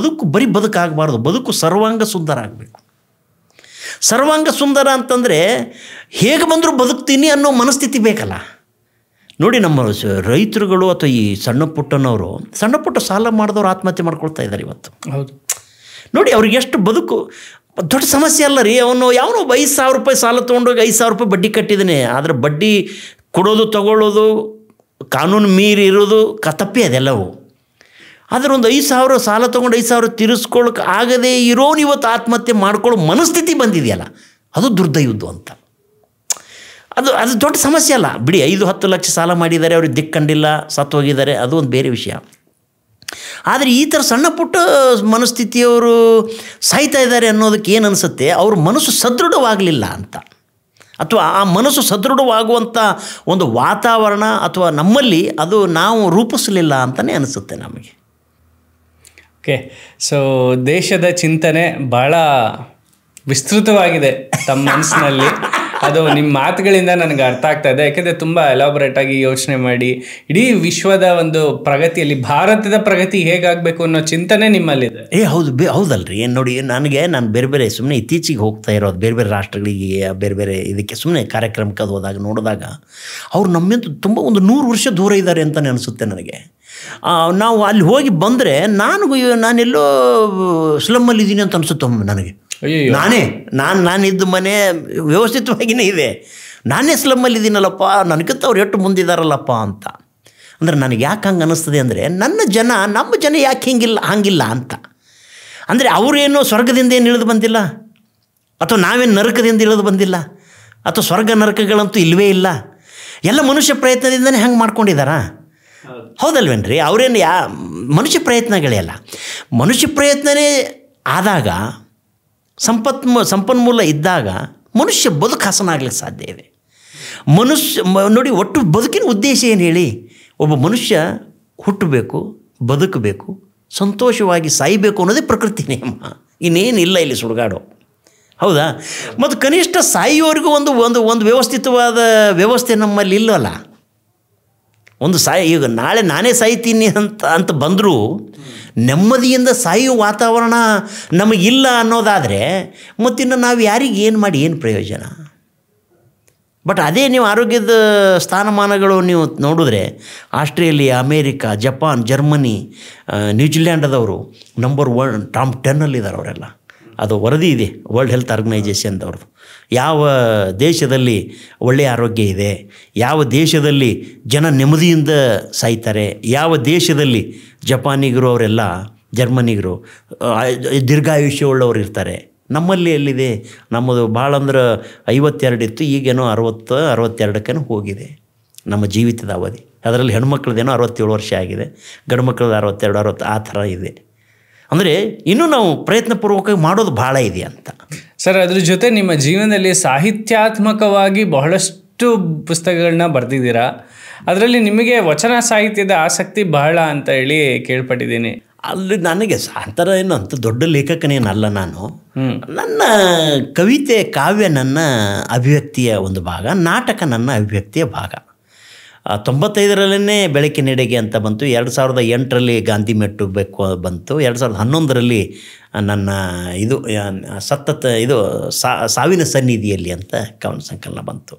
ಬರೀ ಬದುಕಾಗಬಾರ್ದು, ಬದುಕು ಸರ್ವಾಂಗ ಸುಂದರ ಆಗಬೇಕು. ಸರ್ವಾಂಗ ಸುಂದರ ಅಂತಂದರೆ ಹೇಗೆ ಬಂದರೂ ಬದುಕ್ತೀನಿ ಅನ್ನೋ ಮನಸ್ಥಿತಿ ಬೇಕಲ್ಲ. ನೋಡಿ, ನಮ್ಮ ರೈತರುಗಳು ಅಥವಾ ಈ ಸಣ್ಣ ಪುಟ್ಟ ಸಾಲ ಮಾಡಿದವರು ಆತ್ಮಹತ್ಯೆ ಮಾಡ್ಕೊಳ್ತಾ ಇದ್ದಾರೆ ಇವತ್ತು. ಹೌದು. ನೋಡಿ, ಅವ್ರಿಗೆ ಎಷ್ಟು ಬದುಕು ದೊಡ್ಡ ಸಮಸ್ಯೆ ಅಲ್ಲ ರೀ. ಅವನು ಯಾವನೋ 5,000 ರೂಪಾಯಿ ಸಾಲ ತೊಗೊಂಡೋಗಿ 5,000 ರೂಪಾಯಿ ಬಡ್ಡಿ ಕಟ್ಟಿದ್ದಾನೆ. ಆದರೆ ಬಡ್ಡಿ ಕೊಡೋದು ತಗೊಳ್ಳೋದು ಕಾನೂನು ಮೀರಿ ಇರೋದು ತಪ್ಪೇ ಅದೆಲ್ಲವು. ಆದರೆ ಒಂದು 5,000 ಸಾಲ ತೊಗೊಂಡು 5,000 ತೀರಿಸ್ಕೊಳ್ಳೋಕೆ ಆಗದೇ ಇರೋನು ಇವತ್ತು ಆತ್ಮಹತ್ಯೆ ಮಾಡ್ಕೊಳ್ಳೋ ಮನಸ್ಥಿತಿ ಬಂದಿದೆಯಲ್ಲ, ಅದು ದುರ್ದೈವದ್ದು ಅಂತ. ಅದು ದೊಡ್ಡ ಸಮಸ್ಯೆ ಅಲ್ಲ ಬಿಡಿ. 5-10 ಲಕ್ಷ ಸಾಲ ಮಾಡಿದ್ದಾರೆ, ಅವ್ರಿಗೆ ದಿಕ್ಕಂಡಿಲ್ಲ, ಸತ್ತು ಹೋಗಿದ್ದಾರೆ, ಅದು ಒಂದು ಬೇರೆ ವಿಷಯ. ಆದರೆ ಈ ಥರ ಸಣ್ಣ ಪುಟ್ಟ ಮನಸ್ಥಿತಿಯವರು ಸಾಯ್ತಾ ಇದ್ದಾರೆ ಅನ್ನೋದಕ್ಕೆ ಏನು ಅನಿಸುತ್ತೆ, ಅವ್ರ ಮನಸ್ಸು ಸದೃಢವಾಗಲಿಲ್ಲ ಅಂತ, ಅಥವಾ ಆ ಮನಸ್ಸು ಸದೃಢವಾಗುವಂಥ ಒಂದು ವಾತಾವರಣ ಅಥವಾ ನಮ್ಮಲ್ಲಿ ಅದು ನಾವು ರೂಪಿಸಲಿಲ್ಲ ಅಂತಲೇ ಅನಿಸುತ್ತೆ ನಮಗೆ. ಓಕೆ, ಸೊ ದೇಶದ ಚಿಂತನೆ ಭಾಳ ವಿಸ್ತೃತವಾಗಿದೆ ತಮ್ಮ ಮನಸ್ಸಿನಲ್ಲಿ. ಅದು ನಿಮ್ಮ ಮಾತುಗಳಿಂದ ನನಗೆ ಅರ್ಥ ಆಗ್ತಾ ಇದೆ. ಯಾಕೆಂದರೆ ತುಂಬ ಎಲಾಬೊರೇಟಾಗಿ ಯೋಚನೆ ಮಾಡಿ ಇಡೀ ವಿಶ್ವದ ಒಂದು ಪ್ರಗತಿಯಲ್ಲಿ ಭಾರತದ ಪ್ರಗತಿ ಹೇಗಾಗಬೇಕು ಅನ್ನೋ ಚಿಂತನೆ ನಿಮ್ಮಲ್ಲಿದೆ. ಹೌದಲ್ರಿ. ನೋಡಿ, ನಾನು ಬೇರೆ ಸುಮ್ಮನೆ ಇತ್ತೀಚೆಗೆ ಹೋಗ್ತಾ ಇರೋದು ಬೇರೆ ರಾಷ್ಟ್ರಗಳಿಗೆ, ಬೇರೆ ಇದಕ್ಕೆ ಸುಮ್ಮನೆ ಕಾರ್ಯಕ್ರಮಕ್ಕೆ ಹೋದಾಗ ನೋಡಿದಾಗ ಅವ್ರು ನಮ್ಮಿಂದ ತುಂಬ ಒಂದು 100 ವರ್ಷ ದೂರ ಇದ್ದಾರೆ ಅಂತಲೇ ಅನಿಸುತ್ತೆ ನನಗೆ. ನಾವು ಅಲ್ಲಿ ಹೋಗಿ ಬಂದರೆ ನಾನೆಲ್ಲೋ ಸ್ಲಮ್ಮಲ್ಲಿದ್ದೀನಿ ಅಂತ ಅನಿಸುತ್ತೆ ನನಗೆ. ನಾನಿದ್ದು ಮನೆ ವ್ಯವಸ್ಥಿತವಾಗಿಯೇ ಇದೆ, ನಾನೇ ಸ್ಲಮ್ಮಲ್ಲಿದ್ದೀನಲ್ಲಪ್ಪ, ನನಗಿಂತ ಅವ್ರು ಎಷ್ಟು ಮುಂದಿದ್ದಾರಲ್ಲಪ್ಪ ಅಂತ. ಅಂದರೆ ನನಗೆ ಯಾಕೆ ಹಂಗೆ ಅನ್ನಿಸ್ತದೆ ಅಂದರೆ, ನಮ್ಮ ಜನ ಯಾಕೆ ಹಂಗಿಲ್ಲ ಅಂತ. ಅಂದರೆ ಅವರೇನೋ ಸ್ವರ್ಗದಿಂದ ಏನು ಇಳಿದು ಬಂದಿಲ್ಲ, ಅಥವಾ ನಾವೇನು ನರಕದಿಂದ ಇಳಿದು ಬಂದಿಲ್ಲ, ಅಥವಾ ಸ್ವರ್ಗ ನರಕಗಳಂತೂ ಇಲ್ಲವೇ ಇಲ್ಲ. ಎಲ್ಲ ಮನುಷ್ಯ ಪ್ರಯತ್ನದಿಂದನೇ ಹಂಗೆ ಮಾಡ್ಕೊಂಡಿದ್ದಾರಾ? ಹೌದಲ್ವೇನ್ರಿ? ಅವರೇನು ಮನುಷ್ಯ ಪ್ರಯತ್ನಗಳೇ ಅಲ್ಲ. ಮನುಷ್ಯ ಪ್ರಯತ್ನನೇ ಆದಾಗ, ಸಂಪನ್ಮೂಲ ಇದ್ದಾಗ ಮನುಷ್ಯ ಬದುಕು ಹಸನಾಗ್ಲಿಕ್ಕೆ ಸಾಧ್ಯ ಇದೆ. ನೋಡಿ, ಒಟ್ಟು ಬದುಕಿನ ಉದ್ದೇಶ ಏನು ಹೇಳಿ? ಒಬ್ಬ ಮನುಷ್ಯ ಹುಟ್ಟಬೇಕು, ಬದುಕಬೇಕು, ಸಂತೋಷವಾಗಿ ಸಾಯಬೇಕು ಅನ್ನೋದೇ ಪ್ರಕೃತಿ ನಿಯಮ. ಇನ್ನೇನಿಲ್ಲ ಇಲ್ಲಿ ಸುಡುಗಾಡು. ಹೌದಾ? ಮತ್ತು ಕನಿಷ್ಠ ಸಾಯುವವರೆಗೂ ಒಂದು ವ್ಯವಸ್ಥಿತವಾದ ವ್ಯವಸ್ಥೆ ನಮ್ಮಲ್ಲಿ ಇಲ್ಲವಲ್ಲ. ಈಗ ನಾಳೆ ನಾನೇ ಸಾಯ್ತೀನಿ ಅಂತ ಬಂದರೂ ನೆಮ್ಮದಿಯಿಂದ ಸಾಯುವ ವಾತಾವರಣ ನಮಗಿಲ್ಲ ಅನ್ನೋದಾದರೆ ಮತ್ತಿನ್ನು ನಾವು ಯಾರಿಗೆ ಏನು ಮಾಡಿ ಏನು ಪ್ರಯೋಜನ? ಬಟ್ ಅದೇ ನೀವು ಆರೋಗ್ಯದ ಸ್ಥಾನಮಾನಗಳು ನೀವು ನೋಡಿದ್ರೆ ಆಸ್ಟ್ರೇಲಿಯಾ, ಅಮೇರಿಕಾ, ಜಪಾನ್, ಜರ್ಮನಿ, ನ್ಯೂಜಿಲ್ಯಾಂಡದವರು ನಂಬರ್ 1 ಟಾಪ್ 10 ಅವರೆಲ್ಲ. ಅದು ವರದಿ ಇದೆ ವರ್ಲ್ಡ್ ಹೆಲ್ತ್ ಆರ್ಗನೈಜೇಷನ್ದವ್ರದ್ದು. ಯಾವ ದೇಶದಲ್ಲಿ ಒಳ್ಳೆಯ ಆರೋಗ್ಯ ಇದೆ, ಯಾವ ದೇಶದಲ್ಲಿ ಜನ ನೆಮ್ಮದಿಯಿಂದ ಸಾಯ್ತಾರೆ, ಯಾವ ದೇಶದಲ್ಲಿ ಜಪಾನಿಗರು ಅವರೆಲ್ಲ, ಜರ್ಮನಿಗರು ದೀರ್ಘಾಯುಷ್ಯವುಳ್ಳವರು ಇರ್ತಾರೆ. ನಮ್ಮಲ್ಲಿ ಎಲ್ಲಿದೆ? ನಮ್ಮದು ಭಾಳ ಅಂದ್ರೆ 52 ಇತ್ತು, ಈಗೇನೋ 62 ಹೋಗಿದೆ ನಮ್ಮ ಜೀವಿತದ ಅವಧಿ. ಅದರಲ್ಲಿ ಹೆಣ್ಮಕ್ಳದ್ದೇನೋ 67 ವರ್ಷ ಆಗಿದೆ, ಗಂಡು ಮಕ್ಕಳದ್ದು 62, 60 ಆ ಥರ ಇದೆ. ಅಂದರೆ ಇನ್ನೂ ನಾವು ಪ್ರಯತ್ನಪೂರ್ವಕವಾಗಿ ಮಾಡೋದು ಭಾಳ ಇದೆ ಅಂತ. ಸರ್, ಅದ್ರ ಜೊತೆ ನಿಮ್ಮ ಜೀವನದಲ್ಲಿ ಸಾಹಿತ್ಯಾತ್ಮಕವಾಗಿ ಬಹಳಷ್ಟು ಪುಸ್ತಕಗಳನ್ನ ಬರೆದಿದ್ದೀರಾ. ಅದರಲ್ಲಿ ನಿಮಗೆ ವಚನ ಸಾಹಿತ್ಯದ ಆಸಕ್ತಿ ಬಹಳ ಅಂತ ಹೇಳಿ ಕೇಳ್ಪಟ್ಟಿದ್ದೀನಿ. ಅಲ್ಲಿ ನನಗೆ ಅಂತರ ಏನು ಅಂತ ದೊಡ್ಡ ಲೇಖಕನೇನಲ್ಲ ನಾನು. ನನ್ನ ಕವಿತೆ, ಕಾವ್ಯ ನನ್ನ ಅಭಿವ್ಯಕ್ತಿಯ ಒಂದು ಭಾಗ, ನಾಟಕ ನನ್ನ ಅಭಿವ್ಯಕ್ತಿಯ ಭಾಗ. 95ರಲ್ಲೇ ಬೆಳಕಿನೆಡೆಗೆ ಅಂತ ಬಂತು, 2008ರಲ್ಲಿ ಗಾಂಧಿ ಮೆಟ್ಟು ಬೇಕು ಬಂತು, 2011ರಲ್ಲಿ ನನ್ನ ಸಾವಿನ ಸನ್ನಿಧಿಯಲ್ಲಿ ಅಂತ ಕವನ ಸಂಕಲನ ಬಂತು.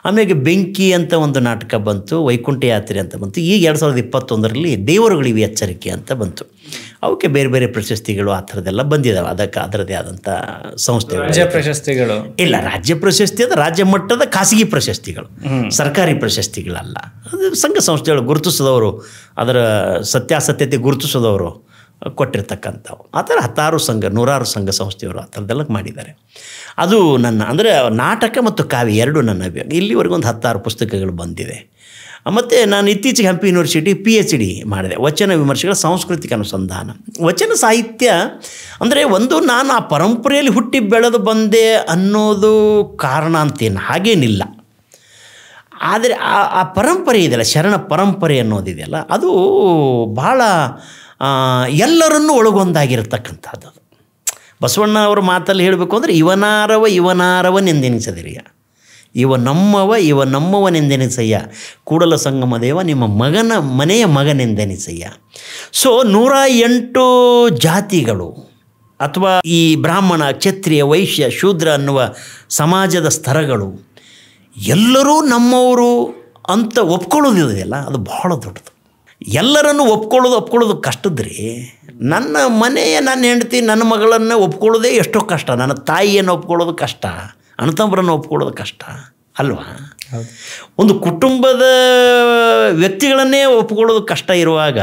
ಆಮೇಲೆ ಬೆಂಕಿ ಅಂತ ಒಂದು ನಾಟಕ ಬಂತು, ವೈಕುಂಠ ಯಾತ್ರೆ ಅಂತ ಬಂತು. ಈಗ 2021ರಲ್ಲಿ ದೇವರುಗಳಿವೆ ಎಚ್ಚರಿಕೆ ಅಂತ ಬಂತು. ಅವಕ್ಕೆ ಬೇರೆ ಬೇರೆ ಪ್ರಶಸ್ತಿಗಳು ಆ ಥರದ್ದೆಲ್ಲ ಬಂದಿದ್ದಾವೆ. ಅದಕ್ಕೆ ಅದರದ್ದೇ ಆದಂಥ ಸಂಸ್ಥೆಗಳು, ರಾಜ್ಯ ಪ್ರಶಸ್ತಿಗಳು ಇಲ್ಲ, ರಾಜ್ಯ ಪ್ರಶಸ್ತಿ ಅದು ರಾಜ್ಯ ಮಟ್ಟದ ಖಾಸಗಿ ಪ್ರಶಸ್ತಿಗಳು, ಸರ್ಕಾರಿ ಪ್ರಶಸ್ತಿಗಳಲ್ಲ. ಅದು ಸಂಘ ಸಂಸ್ಥೆಗಳು ಗುರುತಿಸಿದವರು, ಅದರ ಸತ್ಯಾಸತ್ಯತೆ ಗುರುತಿಸಿದವರು ಕೊಟ್ಟಿರ್ತಕ್ಕಂಥವು. ಆ ಥರ 100 ಸಂಘ ಸಂಸ್ಥೆಯವರು ಆ ಥರದ್ದೆಲ್ಲ ಮಾಡಿದ್ದಾರೆ. ಅದು ನನ್ನ ಅಂದರೆ ನಾಟಕ ಮತ್ತು ಕಾವ್ಯ ಎರಡೂ ನನ್ನ ಅಭಿಯಾನ. ಇಲ್ಲಿವರೆಗೂ ಒಂದು 16 ಪುಸ್ತಕಗಳು ಬಂದಿದೆ. ಮತ್ತು ನಾನು ಇತ್ತೀಚೆಗೆ ಹಂಪಿ ಯೂನಿವರ್ಸಿಟಿ PhD ಮಾಡಿದೆ, ವಚನ ವಿಮರ್ಶೆಗಳ ಸಾಂಸ್ಕೃತಿಕ ಅನುಸಂಧಾನ. ವಚನ ಸಾಹಿತ್ಯ ಅಂದರೆ ನಾನು ಆ ಪರಂಪರೆಯಲ್ಲಿ ಹುಟ್ಟಿ ಬೆಳೆದು ಬಂದೆ ಅನ್ನೋದು ಕಾರಣ ಅಂತೇನು ಹಾಗೇನಿಲ್ಲ. ಆದರೆ ಆ ಪರಂಪರೆ ಇದೆಯಲ್ಲ, ಶರಣ ಪರಂಪರೆ ಅನ್ನೋದಿದೆಯಲ್ಲ, ಅದು ಭಾಳ ಎಲ್ಲರನ್ನೂ ಒಳಗೊಂದಾಗಿರತಕ್ಕಂಥದ್ದು. ಬಸವಣ್ಣ ಅವರ ಮಾತಲ್ಲಿ ಹೇಳಬೇಕು ಅಂದರೆ ಇವನಾರವನೆಂದೆನಿಸದಿರಿಯ, ಇವ ನಮ್ಮವನೆಂದೆನಿಸಯ್ಯ, ಕೂಡಲ ಸಂಗಮ ದೇವ ನಿಮ್ಮ ಮನೆಯ ಮಗನೆಂದೆನಿಸಯ್ಯ. ಸೊ 108 ಜಾತಿಗಳು ಅಥವಾ ಈ ಬ್ರಾಹ್ಮಣ, ಕ್ಷತ್ರಿಯ, ವೈಶ್ಯ, ಶೂದ್ರ ಅನ್ನುವ ಸಮಾಜದ ಸ್ತರಗಳು ಎಲ್ಲರೂ ನಮ್ಮವರು ಅಂತ ಒಪ್ಕೊಳ್ಳೋದಿದೆಯಲ್ಲ, ಅದು ಬಹಳ ದೊಡ್ಡದು. ಎಲ್ಲರನ್ನು ಒಪ್ಕೊಳ್ಳೋದು ಕಷ್ಟದ್ರಿ. ನನ್ನ ಮನೆಯ ನನ್ನ ಹೆಂಡತಿ, ನನ್ನ ಮಗಳನ್ನು ಒಪ್ಕೊಳ್ಳೋದೇ ಎಷ್ಟೋ ಕಷ್ಟ. ನನ್ನ ತಾಯಿಯನ್ನು ಒಪ್ಕೊಳ್ಳೋದು ಕಷ್ಟ, ಅಣ್ಣತಮ್ಮರನ್ನು ಒಪ್ಕೊಳ್ಳೋದು ಕಷ್ಟ ಅಲ್ವಾ? ಒಂದು ಕುಟುಂಬದ ವ್ಯಕ್ತಿಗಳನ್ನೇ ಒಪ್ಕೊಳ್ಳೋದು ಕಷ್ಟ ಇರುವಾಗ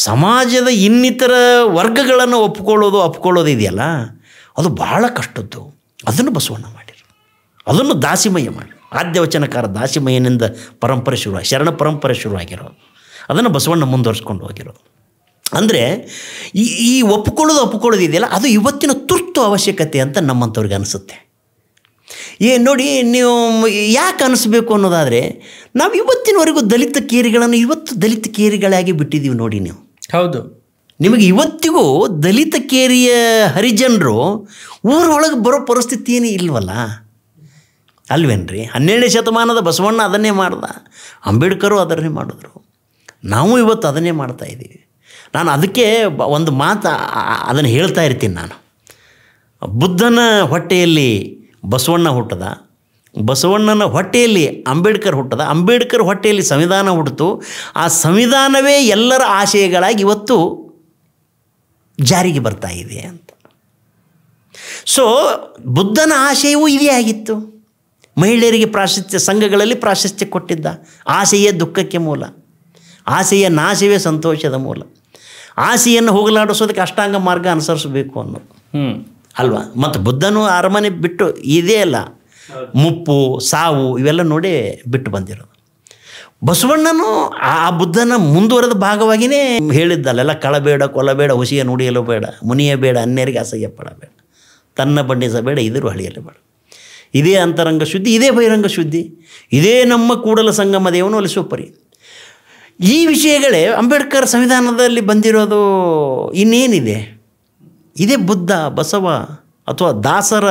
ಸಮಾಜದ ಇನ್ನಿತರ ವರ್ಗಗಳನ್ನು ಒಪ್ಕೊಳ್ಳೋದು ಇದೆಯಲ್ಲ, ಅದು ಬಹಳ ಕಷ್ಟದ್ದು. ಅದನ್ನು ಬಸವಣ್ಣ ಮಾಡಿರು, ಅದನ್ನು ದಾಸಿಮಯ್ಯ ಮಾಡಿ, ಆದ್ಯವಚನಕಾರ ದಾಸಿಮಯ್ಯನಿಂದ ಪರಂಪರೆ ಶುರುವಾಗಿ, ಶರಣ ಪರಂಪರೆ ಶುರುವಾಗಿರೋದು, ಅದನ್ನು ಬಸವಣ್ಣ ಮುಂದುವರಿಸ್ಕೊಂಡು ಹೋಗಿರೋದು. ಅಂದರೆ ಈ ಒಪ್ಕೊಳ್ಳೋದು ಇದೆಯಲ್ಲ, ಅದು ಇವತ್ತಿನ ತುರ್ತು ಅವಶ್ಯಕತೆ ಅಂತ ನಮ್ಮಂಥವ್ರಿಗೆ ಅನಿಸುತ್ತೆ. ನೋಡಿ, ನೀವು ಯಾಕೆ ಅನಿಸ್ಬೇಕು ಅನ್ನೋದಾದರೆ, ನಾವು ಇವತ್ತಿನವರೆಗೂ ದಲಿತ ಕೇರಿಗಳಾಗಿ ಬಿಟ್ಟಿದ್ದೀವಿ ನೋಡಿ ನೀವು. ಹೌದು, ನಿಮಗೆ ಇವತ್ತಿಗೂ ದಲಿತ ಕೇರಿಯ ಹರಿಜನರು ಊರೊಳಗೆ ಬರೋ ಪರಿಸ್ಥಿತಿ ಏನೂ ಇಲ್ವಲ್ಲ, ಅಲ್ವೇನ್ರಿ? 12ನೇ ಶತಮಾನದ ಬಸವಣ್ಣ ಅದನ್ನೇ ಮಾಡ್ದ, ಅಂಬೇಡ್ಕರು ಅದನ್ನೇ ಮಾಡಿದ್ರು, ನಾವು ಇವತ್ತು ಅದನ್ನೇ ಮಾಡ್ತಾಯಿದ್ದೀವಿ. ನಾನು ಅದಕ್ಕೆ ಒಂದು ಮಾತು ಅದನ್ನು ಹೇಳ್ತಾ ಇರ್ತೀನಿ. ನಾನು ಬುದ್ಧನ ಹೊಟ್ಟೆಯಲ್ಲಿ ಬಸವಣ್ಣ ಹುಟ್ಟದ, ಬಸವಣ್ಣನ ಹೊಟ್ಟೆಯಲ್ಲಿ ಅಂಬೇಡ್ಕರ್ ಹುಟ್ಟದ, ಅಂಬೇಡ್ಕರ್ ಹೊಟ್ಟೆಯಲ್ಲಿ ಸಂವಿಧಾನ ಹುಟ್ಟಿತು, ಆ ಸಂವಿಧಾನವೇ ಎಲ್ಲರ ಆಶಯಗಳಾಗಿ ಇವತ್ತು ಜಾರಿಗೆ ಬರ್ತಾ ಇದೆ ಅಂತ. ಸೊ ಬುದ್ಧನ ಆಶಯವೂ ಇದೇ ಆಗಿತ್ತು. ಮಹಿಳೆಯರಿಗೆ ಪ್ರಾಶಸ್ತ್ಯ, ಸಂಘಗಳಲ್ಲಿ ಪ್ರಾಶಸ್ತ್ಯ ಕೊಟ್ಟಿದ್ದ. ಆಸೆಯೇ ದುಃಖಕ್ಕೆ ಮೂಲ, ಆಸೆಯ ನಾಶವೇ ಸಂತೋಷದ ಮೂಲ, ಆಸೆಯನ್ನು ಹೋಗಲಾಡಿಸೋದಕ್ಕೆ ಅಷ್ಟಾಂಗ ಮಾರ್ಗ ಅನುಸರಿಸಬೇಕು ಅನ್ನೋದು ಅಲ್ವಾ? ಮತ್ತು ಬುದ್ಧನು ಅರಮನೆ ಬಿಟ್ಟು ಇದೇ ಅಲ್ಲ, ಮುಪ್ಪು, ಸಾವು ಇವೆಲ್ಲ ನೋಡಿ ಬಿಟ್ಟು ಬಂದಿರೋದು. ಬಸವಣ್ಣನು ಆ ಬುದ್ಧನ ಮುಂದುವರೆದ ಭಾಗವಾಗಿಯೇ ಹೇಳಿದ್ದಲ್ಲೆಲ್ಲ, ಕಳಬೇಡ, ಕೊಲಬೇಡ, ಹುಸಿಯ ನುಡಿಯಲು ಬೇಡ, ಮುನಿಯ ಬೇಡ, ಅನ್ಯರಿಗೆ ಅಸಹ್ಯ ಪಡಬೇಡ, ತನ್ನ ಬಣ್ಣಿಸಬೇಡ, ಇದರೂ ಹಳಿಯಲು ಬೇಡ. ಇದೇ ಅಂತರಂಗ ಶುದ್ಧಿ, ಇದೇ ಬಹಿರಂಗ ಶುದ್ಧಿ, ಇದೇ ನಮ್ಮ ಕೂಡಲ ಸಂಗಮ ದೇವನು ಒಲಿಸುವ ಪರಿ. ಈ ವಿಷಯಗಳೇ ಅಂಬೇಡ್ಕರ್ ಸಂವಿಧಾನದಲ್ಲಿ ಬಂದಿರೋದು. ಇನ್ನೇನಿದೆ? ಇದೇ ಬುದ್ಧ, ಬಸವ ಅಥವಾ ದಾಸರ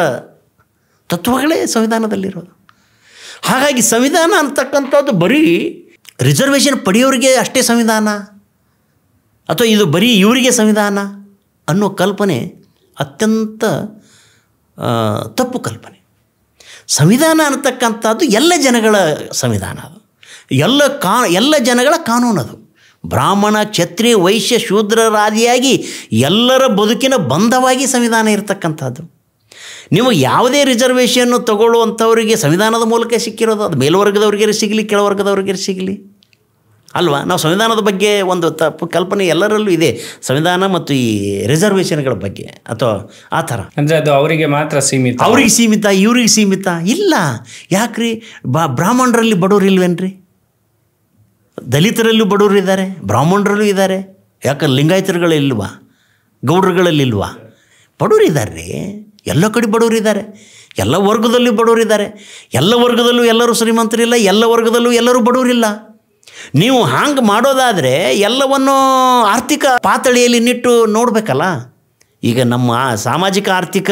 ತತ್ವಗಳೇ ಸಂವಿಧಾನದಲ್ಲಿರೋದು. ಹಾಗಾಗಿ ಸಂವಿಧಾನ ಅಂತಕ್ಕಂಥದ್ದು ಬರೀ ರಿಸರ್ವೇಷನ್ ಪಡೆಯೋರಿಗೆ ಅಷ್ಟೇ ಸಂವಿಧಾನ ಅಥವಾ ಇದು ಬರೀ ಇವರಿಗೆ ಸಂವಿಧಾನ ಅನ್ನೋ ಕಲ್ಪನೆ ಅತ್ಯಂತ ತಪ್ಪು ಕಲ್ಪನೆ. ಸಂವಿಧಾನ ಅನ್ನತಕ್ಕಂಥದ್ದು ಎಲ್ಲ ಜನಗಳ ಸಂವಿಧಾನ, ಅದು ಎಲ್ಲ ಜನಗಳ ಕಾನೂನು. ಅದು ಬ್ರಾಹ್ಮಣ, ಕ್ಷತ್ರಿಯ, ವೈಶ್ಯ, ಶೂದ್ರರಾದಿಯಾಗಿ ಎಲ್ಲರ ಬದುಕಿನ ಬಂಧವಾಗಿ ಸಂವಿಧಾನ ಇರತಕ್ಕಂಥದ್ದು. ನೀವು ಯಾವುದೇ ರಿಸರ್ವೇಷನ್ನು ತಗೊಳ್ಳುವಂಥವರಿಗೆ ಸಂವಿಧಾನದ ಮೂಲಕ ಸಿಕ್ಕಿರೋದು. ಅದು ಮೇಲ್ವರ್ಗದವ್ರಿಗೆ ಸಿಗಲಿ, ಕೆಳವರ್ಗದವ್ರಿಗೆ ಸಿಗಲಿ ಅಲ್ವಾ. ನಾವು ಸಂವಿಧಾನದ ಬಗ್ಗೆ ಒಂದು ತಪ್ಪು ಕಲ್ಪನೆ ಎಲ್ಲರಲ್ಲೂ ಇದೆ, ಸಂವಿಧಾನ ಮತ್ತು ಈ ರಿಸರ್ವೇಷನ್ಗಳ ಬಗ್ಗೆ ಅಥವಾ ಆ ಥರ. ಅಂದರೆ ಅದು ಅವರಿಗೆ ಮಾತ್ರ ಸೀಮಿತ, ಅವ್ರಿಗೆ ಸೀಮಿತ, ಇವ್ರಿಗೆ ಸೀಮಿತ ಇಲ್ಲ. ಯಾಕ್ರಿ ಬ್ರಾಹ್ಮಣರಲ್ಲಿ ಬಡವ್ರು ಇಲ್ವೇನ್ರಿ? ದಲಿತರಲ್ಲೂ ಬಡವರು ಇದ್ದಾರೆ, ಬ್ರಾಹ್ಮಣರಲ್ಲೂ ಇದ್ದಾರೆ. ಯಾಕೆ ಲಿಂಗಾಯತರುಗಳಿಲ್ವಾ, ಗೌಡ್ರುಗಳಲ್ಲಿಲ್ವಾ? ಬಡವರು ಇದ್ದಾರೆ ರೀ, ಎಲ್ಲ ಕಡೆ ಬಡವರು ಇದ್ದಾರೆ, ಎಲ್ಲ ವರ್ಗದಲ್ಲೂ ಬಡವರಿದ್ದಾರೆ. ಎಲ್ಲ ವರ್ಗದಲ್ಲೂ ಎಲ್ಲರೂ ಶ್ರೀಮಂತರಿಲ್ಲ, ಎಲ್ಲ ವರ್ಗದಲ್ಲೂ ಎಲ್ಲರೂ ಬಡವರಿಲ್ಲ. ನೀವು ಹಾಂಗೆ ಮಾಡೋದಾದರೆ ಎಲ್ಲವನ್ನು ಆರ್ಥಿಕ ಪಾತಳಿಯಲ್ಲಿ ನಿಟ್ಟು ನೋಡಬೇಕಲ್ಲ. ಈಗ ನಮ್ಮ ಸಾಮಾಜಿಕ ಆರ್ಥಿಕ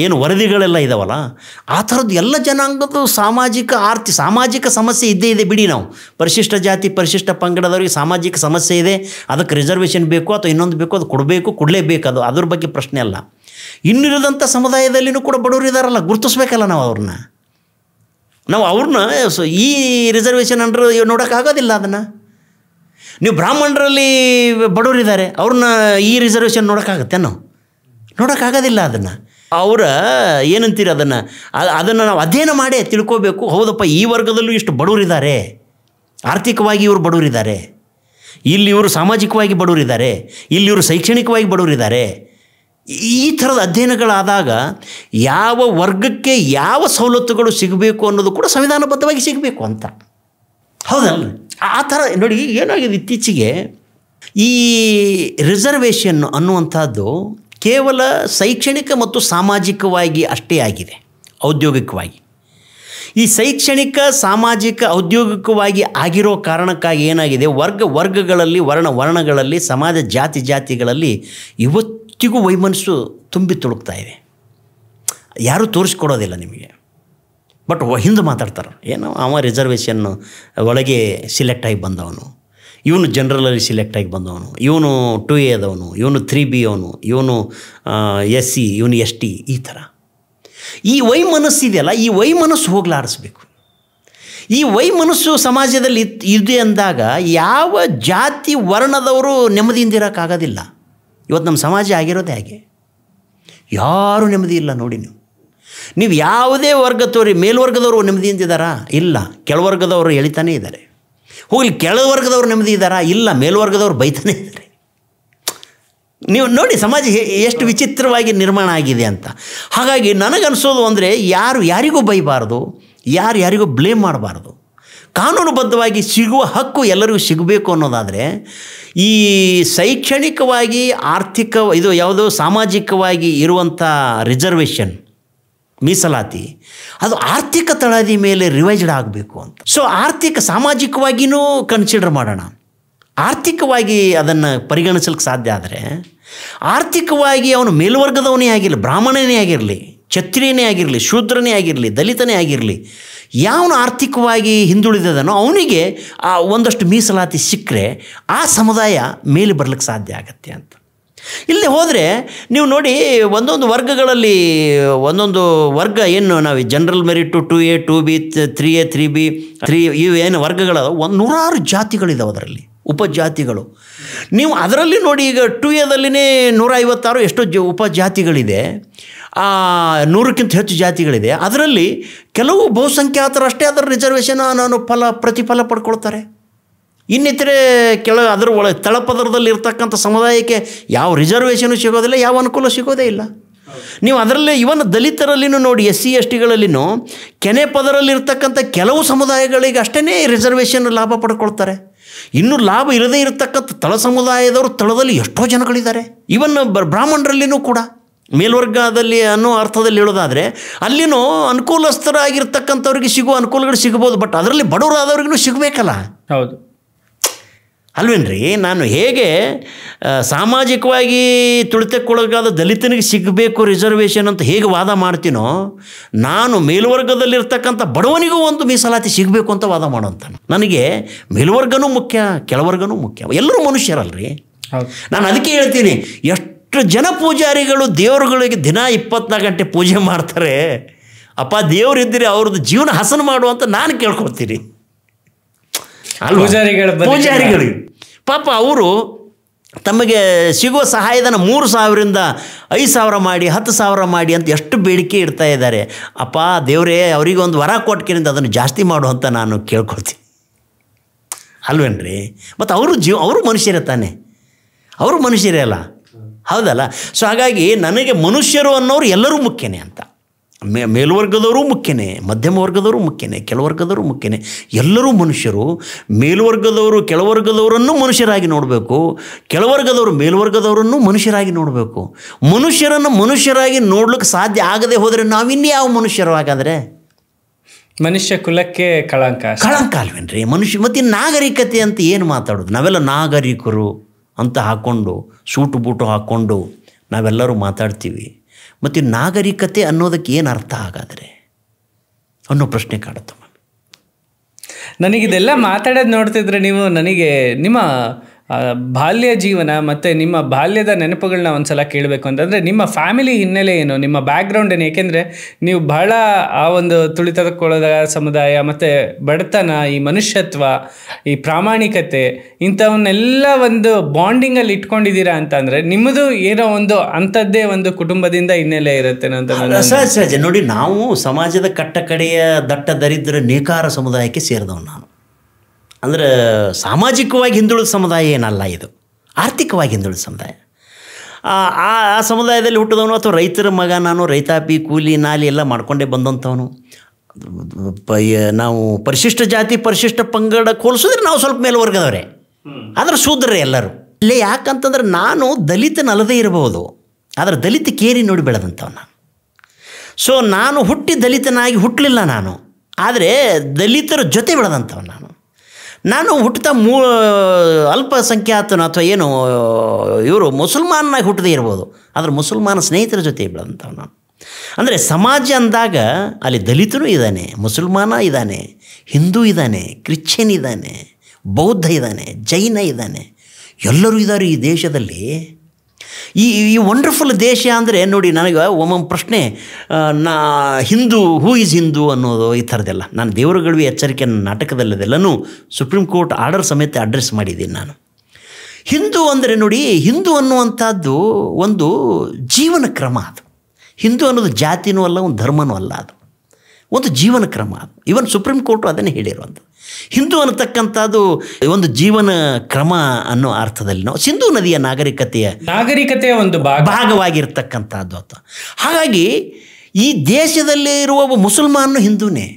ಏನು ವರದಿಗಳೆಲ್ಲ ಇದಾವಲ್ಲ, ಆ ಥರದ್ದು ಎಲ್ಲ ಜನಾಂಗದ್ದು ಸಾಮಾಜಿಕ ಸಮಸ್ಯೆ ಇದ್ದೇ ಇದೆ ಬಿಡಿ. ನಾವು ಪರಿಶಿಷ್ಟ ಜಾತಿ ಪರಿಶಿಷ್ಟ ಪಂಗಡದವ್ರಿಗೆ ಸಾಮಾಜಿಕ ಸಮಸ್ಯೆ ಇದೆ, ಅದಕ್ಕೆ ರಿಸರ್ವೇಷನ್ ಬೇಕು ಅಥವಾ ಇನ್ನೊಂದು ಬೇಕು, ಅದು ಕೊಡಲೇಬೇಕು, ಅದು ಅದ್ರ ಬಗ್ಗೆ ಪ್ರಶ್ನೆ ಅಲ್ಲ. ಇನ್ನಿರದಂಥ ಸಮುದಾಯದಲ್ಲಿನೂ ಕೂಡ ಬಡವರು ಇದ್ದಾರಲ್ಲ, ಗುರುತಿಸ್ಬೇಕಲ್ಲ ನಾವು ಅವ್ರನ್ನ ಈ ರಿಸರ್ವೇಷನ್ ಅಂಡ್ರೆ ನೋಡೋಕ್ಕಾಗೋದಿಲ್ಲ. ಅದನ್ನು ನೀವು ಬ್ರಾಹ್ಮಣರಲ್ಲಿ ಬಡವರಿದ್ದಾರೆ, ಅವ್ರನ್ನ ಈ ರಿಸರ್ವೇಷನ್ ನೋಡೋಕ್ಕಾಗೋದಿಲ್ಲ. ಅದನ್ನು ಅವರ ಏನಂತೀರಿ, ಅದನ್ನು ನಾವು ಅಧ್ಯಯನ ಮಾಡೇ ತಿಳ್ಕೋಬೇಕು. ಹೌದಪ್ಪ, ಈ ವರ್ಗದಲ್ಲೂ ಇಷ್ಟು ಬಡವರಿದ್ದಾರೆ, ಆರ್ಥಿಕವಾಗಿ ಇವರು ಬಡವರಿದ್ದಾರೆ, ಇಲ್ಲಿ ಇವರು ಸಾಮಾಜಿಕವಾಗಿ ಬಡವರಿದ್ದಾರೆ, ಇಲ್ಲಿ ಇವರು ಶೈಕ್ಷಣಿಕವಾಗಿ ಬಡವರಿದ್ದಾರೆ. ಈ ಥರದ ಅಧ್ಯಯನಗಳಾದಾಗ ಯಾವ ವರ್ಗಕ್ಕೆ ಯಾವ ಸವಲತ್ತುಗಳು ಸಿಗಬೇಕು ಅನ್ನೋದು ಕೂಡ ಸಂವಿಧಾನಬದ್ಧವಾಗಿ ಸಿಗಬೇಕು ಅಂತ, ಹೌದಲ್ಲ? ಆ ಥರ ನೋಡಿ, ಏನಾಗಿದೆ ಇತ್ತೀಚೆಗೆ ಈ ರಿಸರ್ವೇಷನ್ ಅನ್ನುವಂಥದ್ದು ಕೇವಲ ಶೈಕ್ಷಣಿಕ ಮತ್ತು ಸಾಮಾಜಿಕವಾಗಿ ಅಷ್ಟೇ ಆಗಿದೆ, ಔದ್ಯೋಗಿಕವಾಗಿ. ಈ ಶೈಕ್ಷಣಿಕ, ಸಾಮಾಜಿಕ, ಔದ್ಯೋಗಿಕವಾಗಿ ಆಗಿರೋ ಕಾರಣಕ್ಕಾಗಿ ಏನಾಗಿದೆ, ವರ್ಗಗಳಲ್ಲಿ, ವರ್ಣಗಳಲ್ಲಿ, ಸಮಾಜ ಜಾತಿಗಳಲ್ಲಿ ಇವತ್ತಿಗೂ ವೈಮನಸ್ಸು ತುಂಬಿ ತುಳುಕ್ತಾ ಇದೆ. ಯಾರೂ ತೋರಿಸ್ಕೊಡೋದಿಲ್ಲ ನಿಮಗೆ. ಬಟ್ ಹಿಂದೆ ಮಾತಾಡ್ತಾರೆ, ಏನು ಅವ ರಿಸರ್ವೇಷನ್ನು ಒಳಗೆ ಸಿಲೆಕ್ಟ್ ಆಗಿ ಬಂದವನು, ಇವನು ಜನರಲಲ್ಲಿ ಸಿಲೆಕ್ಟ್ ಆಗಿ ಬಂದವನು, ಇವನು 2A ಅದವನು, ಇವನು 3B ಅವನು, ಇವನು SC, ಇವನು ST, ಈ ಥರ ಈ ವೈಮನಸ್ಸಿದೆಯಲ್ಲ, ಈ ವೈಮನಸ್ಸು ಹೋಗಲಾಡಿಸ್ಬೇಕು. ಈ ವೈಮನಸ್ಸು ಸಮಾಜದಲ್ಲಿ ಇದೆ ಅಂದಾಗ ಯಾವ ಜಾತಿ ವರ್ಣದವರು ನೆಮ್ಮದಿಯಿಂದ ಇರೋಕ್ಕಾಗೋದಿಲ್ಲ. ಇವತ್ತು ನಮ್ಮ ಸಮಾಜ ಆಗಿರೋದೇ ಹಾಗೆ, ಯಾರೂ ನೆಮ್ಮದಿ ಇಲ್ಲ ನೋಡಿ. ನೀವು ಯಾವುದೇ ವರ್ಗ ತೋರಿ, ಮೇಲ್ವರ್ಗದವರು ನೆಮ್ಮದಿಯಿಂದಿದ್ದಾರಾ? ಇಲ್ಲ. ಕೆಳವರ್ಗದವರು ಎಳಿತಾನೇ ಇದ್ದಾರೆ. ಹೋಗಲಿ, ಕೆಳವರ್ಗದವ್ರು ನೆಮ್ಮದಿ ಇದ್ದಾರಾ? ಇಲ್ಲ. ಮೇಲ್ವರ್ಗದವ್ರು ಬೈತಾನೇ ಇದ್ದಾರೆ. ನೀವು ನೋಡಿ ಸಮಾಜ ಎಷ್ಟು ವಿಚಿತ್ರವಾಗಿ ನಿರ್ಮಾಣ ಆಗಿದೆ ಅಂತ. ಹಾಗಾಗಿ ನನಗನ್ಸೋದು ಅಂದರೆ ಯಾರಿಗೂ ಬೈಬಾರ್ದು, ಯಾರಿಗೂ ಬ್ಲೇಮ್ ಮಾಡಬಾರ್ದು. ಕಾನೂನುಬದ್ಧವಾಗಿ ಸಿಗುವ ಹಕ್ಕು ಎಲ್ಲರಿಗೂ ಸಿಗಬೇಕು ಅನ್ನೋದಾದರೆ ಈ ಶೈಕ್ಷಣಿಕವಾಗಿ, ಆರ್ಥಿಕ, ಇದು ಯಾವುದೋ ಸಾಮಾಜಿಕವಾಗಿ ಇರುವಂಥ ರಿಸರ್ವೇಷನ್, ಮೀಸಲಾತಿ, ಅದು ಆರ್ಥಿಕ ತಳಹದಿ ಮೇಲೆ ರಿವೈಸ್ಡ್ ಆಗಬೇಕು ಅಂತ. ಸೊ ಸಾಮಾಜಿಕವಾಗಿಯೂ ಕನ್ಸಿಡರ್ ಮಾಡೋಣ. ಆರ್ಥಿಕವಾಗಿ ಅದನ್ನು ಪರಿಗಣಿಸಲಿಕ್ಕೆ ಸಾಧ್ಯ ಆದರೆ, ಆರ್ಥಿಕವಾಗಿ ಅವನು ಮೇಲ್ವರ್ಗದವನೇ ಆಗಿರಲಿ, ಬ್ರಾಹ್ಮಣನೇ ಆಗಿರಲಿ, ಕ್ಷತ್ರಿಯನೇ ಆಗಿರಲಿ, ಶೂದ್ರನೇ ಆಗಿರಲಿ, ದಲಿತನೇ ಆಗಿರಲಿ, ಯಾವನು ಆರ್ಥಿಕವಾಗಿ ಹಿಂದುಳಿದದನೋ ಅವನಿಗೆ ಒಂದಷ್ಟು ಮೀಸಲಾತಿ ಸಿಕ್ಕರೆ ಆ ಸಮುದಾಯ ಮೇಲೆ ಬರಲಿಕ್ಕೆ ಸಾಧ್ಯ ಆಗತ್ತೆ ಅಂತ. ಇಲ್ಲಿ ಹೋದರೆ ನೀವು ನೋಡಿ, ಒಂದೊಂದು ವರ್ಗಗಳಲ್ಲಿ ಒಂದೊಂದು ವರ್ಗ ಏನು ನಾವು general merit 2A, 2B, 3A, 3B, 3 ಇವು ಏನು ವರ್ಗಗಳು 100 ಜಾತಿಗಳಿದಾವೆ. ಅದರಲ್ಲಿ ಉಪಜಾತಿಗಳು ನೀವು ಅದರಲ್ಲಿ ನೋಡಿ, ಈಗ 2Aದಲ್ಲಿನೇ 156 ಎಷ್ಟೋ ಉಪಜಾತಿಗಳಿದೆ, 100ಕ್ಕಿಂತ ಹೆಚ್ಚು ಜಾತಿಗಳಿದೆ. ಅದರಲ್ಲಿ ಕೆಲವು ಬಹುಸಂಖ್ಯಾತರಷ್ಟೇ ಅದರ ರಿಸರ್ವೇಷನ್ ಪ್ರತಿಫಲ ಪಡ್ಕೊಳ್ತಾರೆ. ಇನ್ನಿತರೆ ಅದರ ಒಳಗೆ ತಳಪದರದಲ್ಲಿ ಇರ್ತಕ್ಕಂಥ ಸಮುದಾಯಕ್ಕೆ ಯಾವ ರಿಸರ್ವೇಷನು ಸಿಗೋದಿಲ್ಲ, ಯಾವ ಅನುಕೂಲ ಸಿಗೋದೇ ಇಲ್ಲ. ನೀವು ಅದರಲ್ಲೇ ಇವನ್ ದಲಿತರಲ್ಲಿನೂ ನೋಡಿ, SC STಗಳಲ್ಲಿನೂ ಕೆನೆ ಪದರಲ್ಲಿರ್ತಕ್ಕಂಥ ಕೆಲವು ಸಮುದಾಯಗಳಿಗೆ ಅಷ್ಟೇ ರಿಸರ್ವೇಷನ್ ಲಾಭ ಪಡ್ಕೊಳ್ತಾರೆ. ಇನ್ನೂ ಲಾಭ ಇರದೇ ಇರತಕ್ಕಂಥ ತಳ ಸಮುದಾಯದವರು ತಳದಲ್ಲಿ ಎಷ್ಟೋ ಜನಗಳಿದ್ದಾರೆ. ಇವನ್ ಬ್ರಾಹ್ಮಣರಲ್ಲಿನೂ ಕೂಡ ಮೇಲ್ವರ್ಗದಲ್ಲಿ ಅನ್ನೋ ಅರ್ಥದಲ್ಲಿ ಹೇಳೋದಾದರೆ ಅಲ್ಲಿನೂ ಅನುಕೂಲಸ್ಥರಾಗಿರ್ತಕ್ಕಂಥವ್ರಿಗೆ ಸಿಗುವ ಅನುಕೂಲಗಳು ಸಿಗ್ಬೋದು. ಬಟ್ ಅದರಲ್ಲಿ ಬಡವರಾದವ್ರಿಗೂ ಸಿಗಬೇಕಲ್ಲ, ಹೌದು ಅಲ್ವೇನ್ರಿ? ನಾನು ಹೇಗೆ ಸಾಮಾಜಿಕವಾಗಿ ತುಳಿತಕ್ಕೊಳಗಾದ ದಲಿತನಿಗೆ ಸಿಗಬೇಕು ರಿಸರ್ವೇಷನ್ ಅಂತ ಹೇಗೆ ವಾದ ಮಾಡ್ತೀನೋ, ನಾನು ಮೇಲ್ವರ್ಗದಲ್ಲಿರ್ತಕ್ಕಂಥ ಬಡವನಿಗೂ ಒಂದು ಮೀಸಲಾತಿ ಸಿಗಬೇಕು ಅಂತ ವಾದ ಮಾಡೋಂತಾನೆ. ನನಗೆ ಮೇಲ್ವರ್ಗನೂ ಮುಖ್ಯ, ಕೆಳವರ್ಗನೂ ಮುಖ್ಯ. ಎಲ್ಲರೂ ಮನುಷ್ಯರಲ್ರಿ. ನಾನು ಅದಕ್ಕೆ ಹೇಳ್ತೀನಿ, ಎಷ್ಟು ಜನ ಪೂಜಾರಿಗಳು ದೇವರುಗಳಿಗೆ ದಿನ 24 ಗಂಟೆ ಪೂಜೆ ಮಾಡ್ತಾರೆ. ಅಪ್ಪ ದೇವರಿದ್ದರೆ ಅವ್ರದ್ದು ಜೀವನ ಹಸನು ಮಾಡುವಂತ ನಾನು ಕೇಳ್ಕೊಳ್ತೀನಿ. ಪೂಜಾರಿಗಳಿಗೆ ಪಾಪ ಅವರು ತಮಗೆ ಸಿಗುವ ಸಹಾಯಧನ 3,000ರಿಂದ 5,000 ಮಾಡಿ 10,000 ಮಾಡಿ ಅಂತ ಎಷ್ಟು ಬೇಡಿಕೆ ಇಡ್ತಾ ಇದ್ದಾರೆ. ಅಪ್ಪ ದೇವರೇ ಅವರಿಗೆ ಒಂದು ವರ ಕೊಟ್ಕಿರಿಂದ ಅದನ್ನು ಜಾಸ್ತಿ ಮಾಡು ಅಂತ ನಾನು ಕೇಳ್ಕೊಳ್ತೀನಿ, ಅಲ್ವೇನ್ರಿ? ಮತ್ತು ಅವರು ಮನುಷ್ಯರೇ ತಾನೆ, ಅವರು ಮನುಷ್ಯರೇ ಅಲ್ಲ, ಹೌದಲ್ಲ? ಸೊ ಹಾಗಾಗಿ ನನಗೆ ಮನುಷ್ಯರು ಅನ್ನೋರು ಎಲ್ಲರೂ ಮುಖ್ಯನೇ ಅಂತ. ಮೇಲ್ವರ್ಗದವರು ಮುಖ್ಯನೇ, ಮಧ್ಯಮ ವರ್ಗದವರು ಮುಖ್ಯನೇ, ಕೆಳವರ್ಗದವರು ಮುಖ್ಯನೇ, ಎಲ್ಲರೂ ಮನುಷ್ಯರು. ಮೇಲ್ವರ್ಗದವರು ಕೆಳವರ್ಗದವರನ್ನು ಮನುಷ್ಯರಾಗಿ ನೋಡಬೇಕು, ಕೆಳವರ್ಗದವರು ಮೇಲ್ವರ್ಗದವರನ್ನು ಮನುಷ್ಯರಾಗಿ ನೋಡಬೇಕು. ಮನುಷ್ಯರನ್ನು ಮನುಷ್ಯರಾಗಿ ನೋಡ್ಲಿಕ್ಕೆ ಸಾಧ್ಯ ಆಗದೆ ಹೋದರೆ ನಾವಿನ್ಯಾವ ಮನುಷ್ಯರು? ಹಾಗಾದರೆ ಮನುಷ್ಯ ಕುಲಕ್ಕೆ ಕಳಂಕ ಅಲ್ವೇನ್ರಿ ಮನುಷ್ಯ? ಮತ್ತು ನಾಗರಿಕತೆ ಅಂತ ಏನು ಮಾತಾಡೋದು? ನಾವೆಲ್ಲ ನಾಗರಿಕರು ಅಂತ ಹಾಕ್ಕೊಂಡು ಸೂಟು ಬೂಟು ಹಾಕ್ಕೊಂಡು ನಾವೆಲ್ಲರೂ ಮಾತಾಡ್ತೀವಿ. ಮತ್ತು ನಾಗರಿಕತೆ ಅನ್ನೋದಕ್ಕೆ ಏನು ಅರ್ಥ ಹಾಗಾದರೆ ಅನ್ನೋ ಪ್ರಶ್ನೆ ಕಾಡುತ್ತೆ. ನನಗಿದೆಲ್ಲ ಮಾತಾಡೋದು ನೋಡ್ತಿದ್ರೆ ನೀವು ನನಗೆ ನಿಮ್ಮ ಬಾಲ್ಯ ಜೀವನ ಮತ್ತು ನಿಮ್ಮ ಬಾಲ್ಯದ ನೆನಪುಗಳನ್ನ ಒಂದ್ಸಲ ಕೇಳಬೇಕು ಅಂತಂದರೆ ನಿಮ್ಮ ಫ್ಯಾಮಿಲಿ ಹಿನ್ನೆಲೆ ಏನು, ನಿಮ್ಮ ಬ್ಯಾಕ್ಗ್ರೌಂಡ್ ಏನು? ಏಕೆಂದರೆ ನೀವು ಬಹಳ ಆ ಒಂದು ತುಳಿತಕ್ಕೊಳದ ಸಮುದಾಯ ಮತ್ತು ಬಡತನ, ಈ ಮನುಷ್ಯತ್ವ, ಈ ಪ್ರಾಮಾಣಿಕತೆ ಇಂಥವನ್ನೆಲ್ಲ ಒಂದು ಬಾಂಡಿಂಗಲ್ಲಿ ಇಟ್ಕೊಂಡಿದ್ದೀರಾ ಅಂತಂದರೆ ನಿಮ್ಮದು ಏನೋ ಒಂದು ಅಂಥದ್ದೇ ಒಂದು ಕುಟುಂಬದಿಂದ ಹಿನ್ನೆಲೆ ಇರುತ್ತೆ ಅಂತ. ಸಹಜ ನೋಡಿ, ನಾವು ಸಮಾಜದ ಕಟ್ಟ ಕಡೆಯ ದಟ್ಟ ದರಿದ್ರ ನೇಕಾರ ಸಮುದಾಯಕ್ಕೆ ಸೇರಿದವನು ನಾನು. ಅಂದರೆ ಸಾಮಾಜಿಕವಾಗಿ ಹಿಂದುಳಿದ ಸಮುದಾಯ ಏನಲ್ಲ, ಇದು ಆರ್ಥಿಕವಾಗಿ ಹಿಂದುಳಿದ ಸಮುದಾಯ. ಆ ಸಮುದಾಯದಲ್ಲಿ ಹುಟ್ಟಿದವನು ಅಥವಾ ರೈತರ ಮಗ ನಾನು. ರೈತಾಪಿ ಕೂಲಿ ನಾಲಿ ಎಲ್ಲ ಮಾಡ್ಕೊಂಡೇ ಬಂದಂಥವನು. ನಾವು ಪರಿಶಿಷ್ಟ ಜಾತಿ ಪರಿಶಿಷ್ಟ ಪಂಗಡಕ್ಕೆ ಹೋಲಿಸಿದ್ರೆ ನಾವು ಸ್ವಲ್ಪ ಮೇಲ್ವರ್ಗದವರೇ, ಆದರೆ ಶೂದ್ರರೇ ಎಲ್ಲರೂ. ಇಲ್ಲೇ ಯಾಕಂತಂದ್ರೆ ನಾನು ದಲಿತನಲ್ಲದೇ ಇರಬಹುದು, ಆದರೆ ದಲಿತ ಕೇರಿ ನೋಡಿ ಬೆಳೆದಂಥವ್ ನಾನು. ಸೊ ನಾನು ಹುಟ್ಟಿ ದಲಿತನಾಗಿ ಹುಟ್ಟಲಿಲ್ಲ ನಾನು, ಆದರೆ ದಲಿತರ ಜೊತೆ ಬೆಳೆದಂಥವ್ ನಾನು ಹುಟ್ಟುತ್ತಾ ಅಲ್ಪಸಂಖ್ಯಾತನ ಅಥವಾ ಏನು ಇವರು ಮುಸಲ್ಮಾನಾಗಿ ಹುಟ್ಟದೇ ಇರ್ಬೋದು, ಆದರೆ ಮುಸಲ್ಮಾನ ಸ್ನೇಹಿತರ ಜೊತೆ ಬೆಳೆದಂಥವ್ ನಾನು. ಅಂದರೆ ಸಮಾಜ ಅಂದಾಗ ಅಲ್ಲಿ ದಲಿತನೂ ಇದ್ದಾನೆ, ಮುಸಲ್ಮಾನ ಇದ್ದಾನೆ, ಹಿಂದೂ ಇದ್ದಾನೆ, ಕ್ರಿಶ್ಚಿಯನ್ ಇದ್ದಾನೆ, ಬೌದ್ಧ ಇದ್ದಾನೆ, ಜೈನ ಇದ್ದಾನೆ, ಎಲ್ಲರೂ ಇದ್ದಾರೆ ಈ ದೇಶದಲ್ಲಿ. ಈ ವಂಡರ್ಫುಲ್ ದೇಶ ಅಂದರೆ ನೋಡಿ, ನನಗೆ ಒಮ್ಮೊಮ್ಮೆ ಪ್ರಶ್ನೆ, ಹಿಂದೂ ಹೂ ಈಸ್ ಹಿಂದೂ ಅನ್ನೋದು ಈ ಥರದ್ದೆಲ್ಲ ನಾನು ದೇವರುಗಳಿಗೆ ಎಚ್ಚರಿಕೆ ನಾಟಕದಲ್ಲದೆಲ್ಲನೂ ಸುಪ್ರೀಂ ಕೋರ್ಟ್ ಆರ್ಡರ್ ಸಮೇತ ಅಡ್ರೆಸ್ ಮಾಡಿದ್ದೀನಿ ನಾನು. ಹಿಂದೂ ಅಂದರೆ ನೋಡಿ, ಹಿಂದೂ ಅನ್ನುವಂಥದ್ದು ಒಂದು ಜೀವನ ಕ್ರಮ. ಅದು ಹಿಂದೂ ಅನ್ನೋದು ಜಾತಿನೂ ಅಲ್ಲ, ಒಂದು ಧರ್ಮನೂ ಅಲ್ಲ, ಅದು ಒಂದು ಜೀವನ ಕ್ರಮ. ಅದು ಈವನ್ ಸುಪ್ರೀಂ ಕೋರ್ಟು ಅದನ್ನೇ ಹೇಳಿರುವಂಥದ್ದು. ಹಿಂದೂ ಅನ್ನತಕ್ಕಂಥದ್ದು ಒಂದು ಜೀವನ ಕ್ರಮ ಅನ್ನೋ ಅರ್ಥದಲ್ಲಿ ನಾವು ಸಿಂಧೂ ನದಿಯ ನಾಗರಿಕತೆಯ ಒಂದು ಭಾಗವಾಗಿರ್ತಕ್ಕಂಥದ್ದು ಅಂತ. ಹಾಗಾಗಿ ಈ ದೇಶದಲ್ಲಿ ಇರುವ ಒಬ್ಬ ಮುಸಲ್ಮಾನನು ಹಿಂದೂನೇ,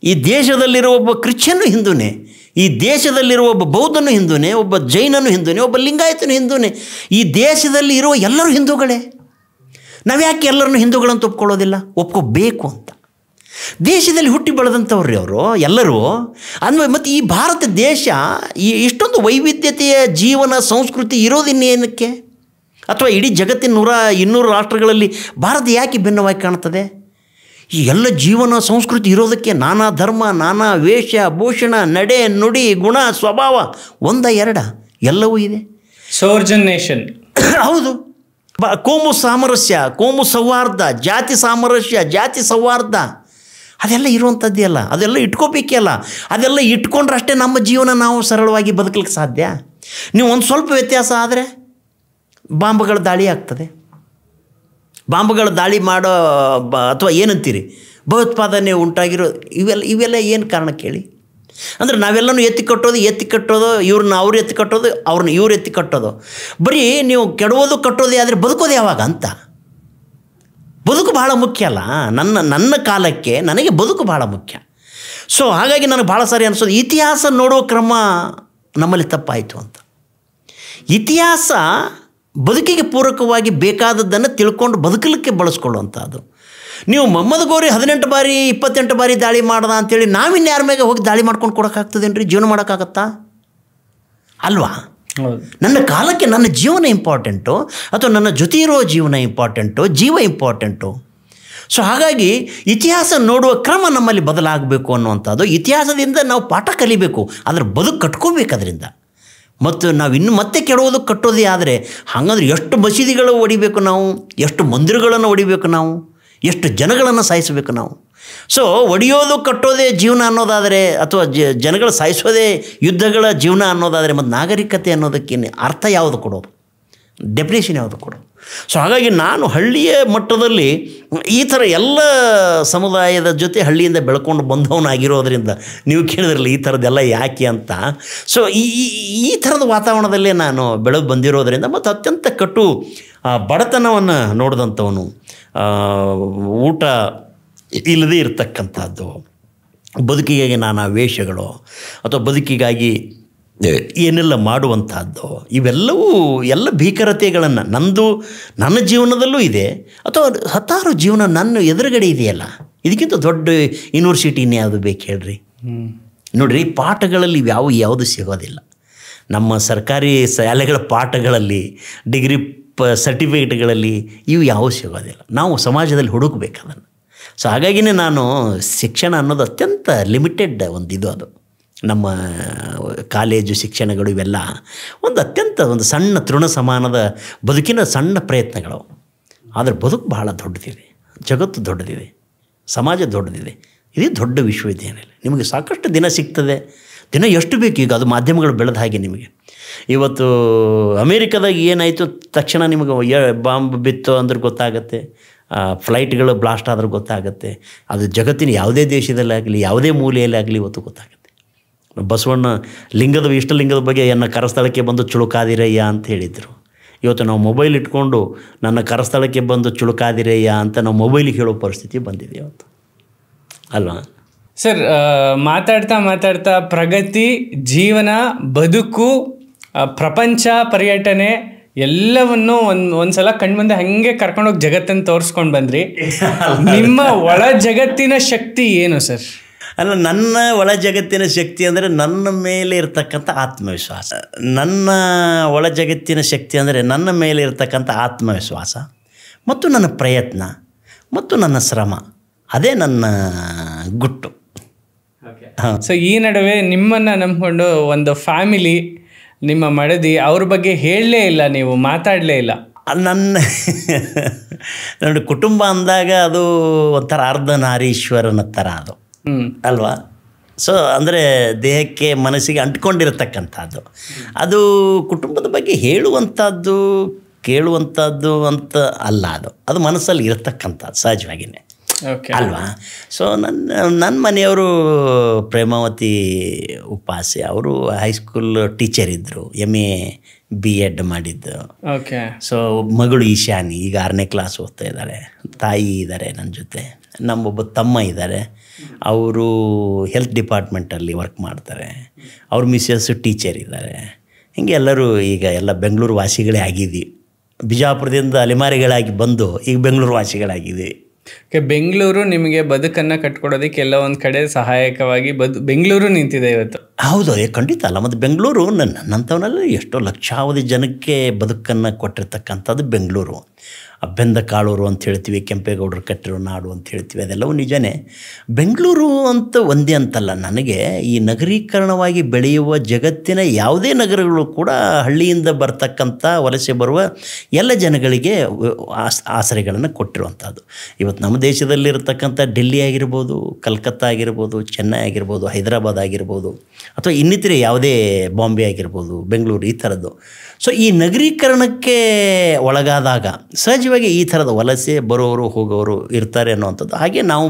ಈ ದೇಶದಲ್ಲಿರುವ ಒಬ್ಬ ಕ್ರಿಶ್ಚಿಯನ್ನು ಹಿಂದೂನೇ, ಈ ದೇಶದಲ್ಲಿರುವ ಒಬ್ಬ ಬೌದ್ಧನು ಹಿಂದೂನೇ, ಒಬ್ಬ ಜೈನನು ಹಿಂದೂನೇ, ಒಬ್ಬ ಲಿಂಗಾಯತನು ಹಿಂದೂನೇ. ಈ ದೇಶದಲ್ಲಿ ಇರುವ ಎಲ್ಲರೂ ಹಿಂದೂಗಳೇ. ನಾವು ಯಾಕೆ ಎಲ್ಲರನ್ನು ಹಿಂದೂಗಳಂತ ಒಪ್ಕೊಳ್ಳೋದಿಲ್ಲ? ಒಪ್ಕೋಬೇಕು ಅಂತ. ದೇಶದಲ್ಲಿ ಹುಟ್ಟಿ ಬೆಳೆದಂಥವ್ರಿ ಅವರು ಎಲ್ಲರೂ ಅಂದರೆ. ಮತ್ತು ಈ ಭಾರತ ದೇಶ ಇಷ್ಟೊಂದು ವೈವಿಧ್ಯತೆಯ ಜೀವನ ಸಂಸ್ಕೃತಿ ಇರೋದಿನ್ನೇನಕ್ಕೆ? ಅಥವಾ ಇಡೀ ಜಗತ್ತಿನ 100-200 ರಾಷ್ಟ್ರಗಳಲ್ಲಿ ಭಾರತ ಯಾಕೆ ಭಿನ್ನವಾಗಿ ಕಾಣ್ತದೆ? ಈ ಎಲ್ಲ ಜೀವನ ಸಂಸ್ಕೃತಿ ಇರೋದಕ್ಕೆ ನಾನಾ ಧರ್ಮ, ನಾನಾ ವೇಷ ಭೂಷಣ, ನಡೆ ನುಡಿ, ಗುಣ ಸ್ವಭಾವ ಒಂದ ಎರಡ ಎಲ್ಲವೂ ಇದೆ. ಸೋರ್ಜನ್ ನೇಷನ್. ಹೌದು. ಕೋಮು ಸಾಮರಸ್ಯ, ಕೋಮು ಸೌಹಾರ್ದ, ಜಾತಿ ಸಾಮರಸ್ಯ, ಜಾತಿ ಸೌಹಾರ್ದ ಅದೆಲ್ಲ ಇರುವಂಥದ್ದೇ ಅಲ್ಲ. ಅದೆಲ್ಲ ಇಟ್ಕೋಬೇಕೇ ಅಲ್ಲ. ಅದೆಲ್ಲ ಇಟ್ಕೊಂಡ್ರೆ ಅಷ್ಟೇ ನಮ್ಮ ಜೀವನ ನಾವು ಸರಳವಾಗಿ ಬದುಕಲಿಕ್ಕೆ ಸಾಧ್ಯ. ನೀವು ಒಂದು ಸ್ವಲ್ಪ ವ್ಯತ್ಯಾಸ ಆದರೆ ಬಾಂಬ್ಗಳ ದಾಳಿ ಆಗ್ತದೆ. ಬಾಂಬ್ಗಳ ದಾಳಿ ಮಾಡೋ ಅಥವಾ ಏನಂತೀರಿ ಭಯೋತ್ಪಾದನೆ ಉಂಟಾಗಿರೋ ಇವೆಲ್ಲ ಏನು ಕಾರಣ ಕೇಳಿ? ಅಂದರೆ ನಾವೆಲ್ಲನೂ ಎತ್ತಿ ಕಟ್ಟೋದು, ಇವ್ರನ್ನ ಅವ್ರು ಎತ್ತಿ ಕಟ್ಟೋದು, ಅವ್ರನ್ನ ಇವ್ರು ಎತ್ತಿ ಕಟ್ಟೋದು. ಬರೀ ನೀವು ಕೆಡೋದು ಕಟ್ಟೋದೇ ಆದರೆ ಬದುಕೋದು ಯಾವಾಗ ಅಂತ? ಬದುಕು ಭಾಳ ಮುಖ್ಯ ಅಲ್ಲ. ನನ್ನ ಕಾಲಕ್ಕೆ ನನಗೆ ಬದುಕು ಭಾಳ ಮುಖ್ಯ. ಸೊ ಹಾಗಾಗಿ ನನಗೆ ಭಾಳ ಸಾರಿ ಅನಿಸೋದು ಇತಿಹಾಸ ನೋಡೋ ಕ್ರಮ ನಮ್ಮಲ್ಲಿ ತಪ್ಪಾಯಿತು ಅಂತ. ಇತಿಹಾಸ ಬದುಕಿಗೆ ಪೂರಕವಾಗಿ ಬೇಕಾದದ್ದನ್ನು ತಿಳ್ಕೊಂಡು ಬದುಕಲಿಕ್ಕೆ ಬಳಸ್ಕೊಳ್ಳುವಂಥದ್ದು. ನೀವು ಮೊಹಮ್ಮದ್ ಗೋರಿ 18 ಬಾರಿ 28 ಬಾರಿ ದಾಳಿ ಮಾಡ್ದ ಅಂಥೇಳಿ ನಾವಿನ್ಯಾರ ಮೇಲೆ ಹೋಗಿ ದಾಳಿ ಮಾಡ್ಕೊಂಡು ಕೊಡೋಕ್ಕಾಗ್ತದೇನ್ರಿ? ಜೀವನ ಮಾಡೋಕ್ಕಾಗತ್ತಾ? ಅಲ್ವಾ? ನನ್ನ ಕಾಲಕ್ಕೆ ನನ್ನ ಜೀವನ ಇಂಪಾರ್ಟೆಂಟು, ಅಥವಾ ನನ್ನ ಜೊತೆ ಇರೋ ಜೀವನ ಇಂಪಾರ್ಟೆಂಟು, ಜೀವ ಇಂಪಾರ್ಟೆಂಟು. ಸೊ ಹಾಗಾಗಿ ಇತಿಹಾಸ ನೋಡುವ ಕ್ರಮ ನಮ್ಮಲ್ಲಿ ಬದಲಾಗಬೇಕು ಅನ್ನುವಂಥದ್ದು. ಇತಿಹಾಸದಿಂದ ನಾವು ಪಾಠ ಕಲಿಬೇಕು, ಅದರ ಬದುಕು ಕಟ್ಕೋಬೇಕು. ಅದರಿಂದ ಮತ್ತು ನಾವು ಇನ್ನು ಮತ್ತೆ ಕೆಡೋದು ಕಟ್ಟೋದೇ ಆದರೆ ಹಾಗಂದ್ರೆ ಎಷ್ಟು ಮಸೀದಿಗಳು ಹೊಡಿಬೇಕು ನಾವು, ಎಷ್ಟು ಮಂದಿರಗಳನ್ನು ಹೊಡಿಬೇಕು ನಾವು, ಎಷ್ಟು ಜನಗಳನ್ನು ಸಾಯಿಸಬೇಕು ನಾವು. ಸೊ ಒಡೆಯೋದು ಕಟ್ಟೋದೇ ಜೀವನ ಅನ್ನೋದಾದರೆ, ಅಥವಾ ಜನಗಳು ಸಾಯಿಸೋದೇ ಯುದ್ಧಗಳ ಜೀವನ ಅನ್ನೋದಾದರೆ, ಮತ್ತು ನಾಗರಿಕತೆ ಅನ್ನೋದಕ್ಕೆ ಅರ್ಥ ಯಾವುದು ಕೊಡೋದು, ಡೆಫಿನೇಷನ್ ಯಾವುದು ಕೊಡೋದು? ಸೊ ಹಾಗಾಗಿ ನಾನು ಹಳ್ಳಿಯ ಮಟ್ಟದಲ್ಲಿ ಈ ಥರ ಎಲ್ಲ ಸಮುದಾಯದ ಜೊತೆ ಹಳ್ಳಿಯಿಂದ ಬೆಳ್ಕೊಂಡು ಬಂದವನಾಗಿರೋದ್ರಿಂದ ನೀವು ಕೇಳಿದ್ರಲ್ಲ ಈ ಥರದ್ದೆಲ್ಲ ಯಾಕೆ ಅಂತ. ಸೊ ಈ ಥರದ ವಾತಾವರಣದಲ್ಲೇ ನಾನು ಬೆಳೆದು ಬಂದಿರೋದರಿಂದ, ಮತ್ತು ಅತ್ಯಂತ ಕಟ್ಟು ಬಡತನವನ್ನು ನೋಡಿದಂಥವನು, ಊಟ ಇಲ್ಲದೇ ಇರತಕ್ಕಂಥದ್ದು, ಬದುಕಿಗಾಗಿ ನಾನಾ ವೇಷಗಳು ಅಥವಾ ಬದುಕಿಗಾಗಿ ಏನೆಲ್ಲ ಮಾಡುವಂಥದ್ದು, ಇವೆಲ್ಲವೂ ಎಲ್ಲ ಭೀಕರತೆಗಳನ್ನು ನನ್ನ ಜೀವನದಲ್ಲೂ ಇದೆ, ಅಥವಾ ಹತ್ತಾರು ಜೀವನ ನನ್ನ ಎದುರುಗಡೆ ಇದೆಯಲ್ಲ. ಇದಕ್ಕಿಂತ ದೊಡ್ಡ ಯೂನಿವರ್ಸಿಟಿ ಯಾವುದು ಬೇಕು ಹೇಳ್ರಿ? ನೋಡಿರಿ, ಪಾಠಗಳಲ್ಲಿ ಯಾವುದು ಸಿಗೋದಿಲ್ಲ. ನಮ್ಮ ಸರ್ಕಾರಿ ಶಾಲೆಗಳ ಪಾಠಗಳಲ್ಲಿ, ಡಿಗ್ರಿ ಸರ್ಟಿಫಿಕೇಟ್ಗಳಲ್ಲಿ ಇವು ಯಾವುವು ಸಿಗೋದಿಲ್ಲ. ನಾವು ಸಮಾಜದಲ್ಲಿ ಹುಡುಕಬೇಕು ಅದನ್ನು. ಸೊ ಹಾಗಾಗಿನೇ ನಾನು ಶಿಕ್ಷಣ ಅನ್ನೋದು ಅತ್ಯಂತ ಲಿಮಿಟೆಡ್ ಅದು. ನಮ್ಮ ಕಾಲೇಜು ಶಿಕ್ಷಣಗಳು ಇವೆಲ್ಲ ಒಂದು ಸಣ್ಣ ತೃಣ ಸಮಾನದ ಬದುಕಿನ ಸಣ್ಣ ಪ್ರಯತ್ನಗಳು. ಆದರೆ ಬದುಕು ಬಹಳ ದೊಡ್ಡದಿದೆ, ಜಗತ್ತು ದೊಡ್ಡದಿದೆ, ಸಮಾಜ ದೊಡ್ಡದಿದೆ. ಇದೇ ದೊಡ್ಡ ವಿಶ್ವವಿದ್ಯಾನಿಲಯ. ನಿಮಗೆ ಸಾಕಷ್ಟು ದಿನ ಸಿಗ್ತದೆ, ದಿನ ಎಷ್ಟು ಬೇಕು. ಈಗ ಅದು ಮಾಧ್ಯಮಗಳು ಬೆಳೆದ ಹಾಗೆ ನಿಮಗೆ ಇವತ್ತು ಅಮೇರಿಕಾದಾಗ ಏನಾಯಿತು ತಕ್ಷಣ ನಿಮಗೆ ಬಾಂಬ್ ಬಿತ್ತು ಅಂದ್ರೆ ಗೊತ್ತಾಗುತ್ತೆ, ಫ್ಲೈಟ್ಗಳು ಬ್ಲಾಸ್ಟ್ ಆದ್ರೆ ಗೊತ್ತಾಗುತ್ತೆ. ಅದು ಜಗತ್ತಿನ ಯಾವುದೇ ದೇಶದಲ್ಲಾಗಲಿ, ಯಾವುದೇ ಮೂಲೆಯಲ್ಲಾಗಲಿ ಇವತ್ತು ಗೊತ್ತಾಗುತ್ತೆ. ಬಸವಣ್ಣ ಇಷ್ಟಲಿಂಗದ ಬಗ್ಗೆ ನನ್ನ ಕರಸ್ಥಳಕ್ಕೆ ಬಂದು ಚುಳುಕಾದಿರಯ್ಯ ಅಂತ ಹೇಳಿದರು. ಇವತ್ತು ನಾವು ಮೊಬೈಲ್ ಇಟ್ಕೊಂಡು ನನ್ನ ಕರಸ್ಥಳಕ್ಕೆ ಬಂದು ಚುಳುಕಾದಿರಯ್ಯ ಅಂತ ನಾವು ಮೊಬೈಲಿಗೆ ಹೇಳೋ ಪರಿಸ್ಥಿತಿ ಬಂದಿದೆ ಇವತ್ತು, ಅಲ್ವಾ ಸರ್? ಮಾತಾಡ್ತಾ ಪ್ರಗತಿ, ಜೀವನ, ಬದುಕು, ಪ್ರಪಂಚ, ಪರ್ಯಟನೆ ಎಲ್ಲವನ್ನು ಒಂದ್ಸಲ ಕಣ್ಮುಂದೆ ಹಾಗೆ ಕರ್ಕೊಂಡೋಗಿ ಜಗತ್ತನ್ನು ತೋರಿಸ್ಕೊಂಡು ಬಂದ್ರಿ. ನಿಮ್ಮ ಒಳ ಜಗತ್ತಿನ ಶಕ್ತಿ ಏನು ಸರ್? ಅಲ್ಲ, ನನ್ನ ಒಳ ಜಗತ್ತಿನ ಶಕ್ತಿ ಅಂದರೆ ನನ್ನ ಮೇಲೆ ಇರತಕ್ಕಂಥ ಆತ್ಮವಿಶ್ವಾಸ. ನನ್ನ ಒಳ ಜಗತ್ತಿನ ಶಕ್ತಿ ಅಂದರೆ ನನ್ನ ಮೇಲೆ ಇರತಕ್ಕಂಥ ಆತ್ಮವಿಶ್ವಾಸ ಮತ್ತು ನನ್ನ ಪ್ರಯತ್ನ ಮತ್ತು ನನ್ನ ಶ್ರಮ. ಅದೇ ನನ್ನ ಗುಟ್ಟು. ಸೊ ಈ ನಡುವೆ ನಿಮ್ಮನ್ನು ನಂಬಿಕೊಂಡು ಒಂದು ಫ್ಯಾಮಿಲಿ, ನಿಮ್ಮ ಮಡದಿ, ಅವ್ರ ಬಗ್ಗೆ ಹೇಳಲೇ ಇಲ್ಲ, ನೀವು ಮಾತಾಡಲೇ ಇಲ್ಲ. ನನ್ನ ಕುಟುಂಬ ಅಂದಾಗ ಅದು ಒಂಥರ ಅರ್ಧನಾರೀಶ್ವರನ ಥರ ಅದು, ಅಲ್ವಾ? ಸೊ ಅಂದರೆ ದೇಹಕ್ಕೆ ಮನಸ್ಸಿಗೆ ಅಂಟ್ಕೊಂಡಿರತಕ್ಕಂಥದ್ದು. ಅದು ಕುಟುಂಬದ ಬಗ್ಗೆ ಹೇಳುವಂಥದ್ದು ಕೇಳುವಂಥದ್ದು ಅಂತ ಅಲ್ಲ, ಅದು ಮನಸ್ಸಲ್ಲಿ ಇರತಕ್ಕಂಥದ್ದು ಸಹಜವಾಗಿಯೇ, ಅಲ್ವಾ? ಸೊ ನನ್ನ ಮನೆಯವರು ಪ್ರೇಮಾವತಿ ಉಪಾಸೆ, ಅವರು ಹೈಸ್ಕೂಲ್ ಟೀಚರ್ ಇದ್ದರು, MA B.Ed ಮಾಡಿದ್ದು. ಸೊ ಮಗಳು ಈಶಾನಿ ಈಗ 6ನೇ ಕ್ಲಾಸ್ ಓದ್ತಾ ಇದ್ದಾರೆ. ತಾಯಿ ಇದ್ದಾರೆ ನನ್ನ ಜೊತೆ. ನಮ್ಮೊಬ್ಬ ತಮ್ಮ ಇದ್ದಾರೆ, ಅವರು ಹೆಲ್ತ್ ಡಿಪಾರ್ಟ್ಮೆಂಟಲ್ಲಿ ವರ್ಕ್ ಮಾಡ್ತಾರೆ. ಅವ್ರ ಮಿಸ್ಸಸ್ ಟೀಚರ್ ಇದ್ದಾರೆ. ಹೀಗೆ ಎಲ್ಲರೂ ಈಗ ಎಲ್ಲ ಬೆಂಗಳೂರು ವಾಸಿಗಳೇ ಆಗಿದ್ವಿ. ಬಿಜಾಪುರದಿಂದ ಅಲೆಮಾರಿಗಳಾಗಿ ಬಂದು ಈಗ ಬೆಂಗಳೂರು ವಾಸಿಗಳಾಗಿದ್ವಿ. ಬೆಂಗಳೂರು ನಿಮಗೆ ಬದುಕನ್ನು ಕಟ್ಕೊಡೋದಕ್ಕೆ ಎಲ್ಲ ಒಂದು ಕಡೆ ಸಹಾಯಕವಾಗಿ ಬೆಂಗಳೂರು ನಿಂತಿದೆ ಇವತ್ತು. ಹೌದು, ಖಂಡಿತ ಅಲ್ಲ. ಮತ್ತು ಬೆಂಗಳೂರು ನನ್ನಂಥವನಲ್ಲಿ ಎಷ್ಟೋ ಲಕ್ಷಾವಧಿ ಜನಕ್ಕೆ ಬದುಕನ್ನು ಕೊಟ್ಟಿರ್ತಕ್ಕಂಥದ್ದು ಬೆಂಗಳೂರು. ಬೆಂದ ಕಾಳೂರು ಅಂತ ಹೇಳ್ತೀವಿ, ಕೆಂಪೇಗೌಡರು ಕಟ್ಟಿರೋ ನಾಡು ಅಂತ ಹೇಳ್ತೀವಿ, ಅದೆಲ್ಲವೂ ನಿಜನೇ. ಬೆಂಗಳೂರು ಅಂತ ಒಂದೇ ಅಂತಲ್ಲ, ನನಗೆ ಈ ನಗರೀಕರಣವಾಗಿ ಬೆಳೆಯುವ ಜಗತ್ತಿನ ಯಾವುದೇ ನಗರಗಳು ಕೂಡ ಹಳ್ಳಿಯಿಂದ ಬರ್ತಕ್ಕಂಥ ವಲಸೆ ಬರುವ ಎಲ್ಲ ಜನಗಳಿಗೆ ಆಸರೆಗಳನ್ನು ಕೊಟ್ಟಿರುವಂಥದ್ದು. ಇವತ್ತು ನಮ್ಮ ದೇಶದಲ್ಲಿರತಕ್ಕಂಥ ಡೆಲ್ಲಿ ಆಗಿರ್ಬೋದು, ಕಲ್ಕತ್ತಾ ಆಗಿರ್ಬೋದು, ಚೆನ್ನೈ ಆಗಿರ್ಬೋದು, ಹೈದರಾಬಾದ್ ಆಗಿರ್ಬೋದು, ಅಥವಾ ಇನ್ನಿತರೆ ಯಾವುದೇ ಬಾಂಬೆ ಆಗಿರ್ಬೋದು, ಬೆಂಗಳೂರು, ಈ ಥರದ್ದು. ಸೊ ಈ ನಗರೀಕರಣಕ್ಕೆ ಒಳಗಾದಾಗ ಸಹಜವಾಗಿ ಈ ಥರದ ವಲಸೆ ಬರೋರು ಹೋಗೋರು ಇರ್ತಾರೆ ಅನ್ನುವಂಥದ್ದು. ಹಾಗೆ ನಾವು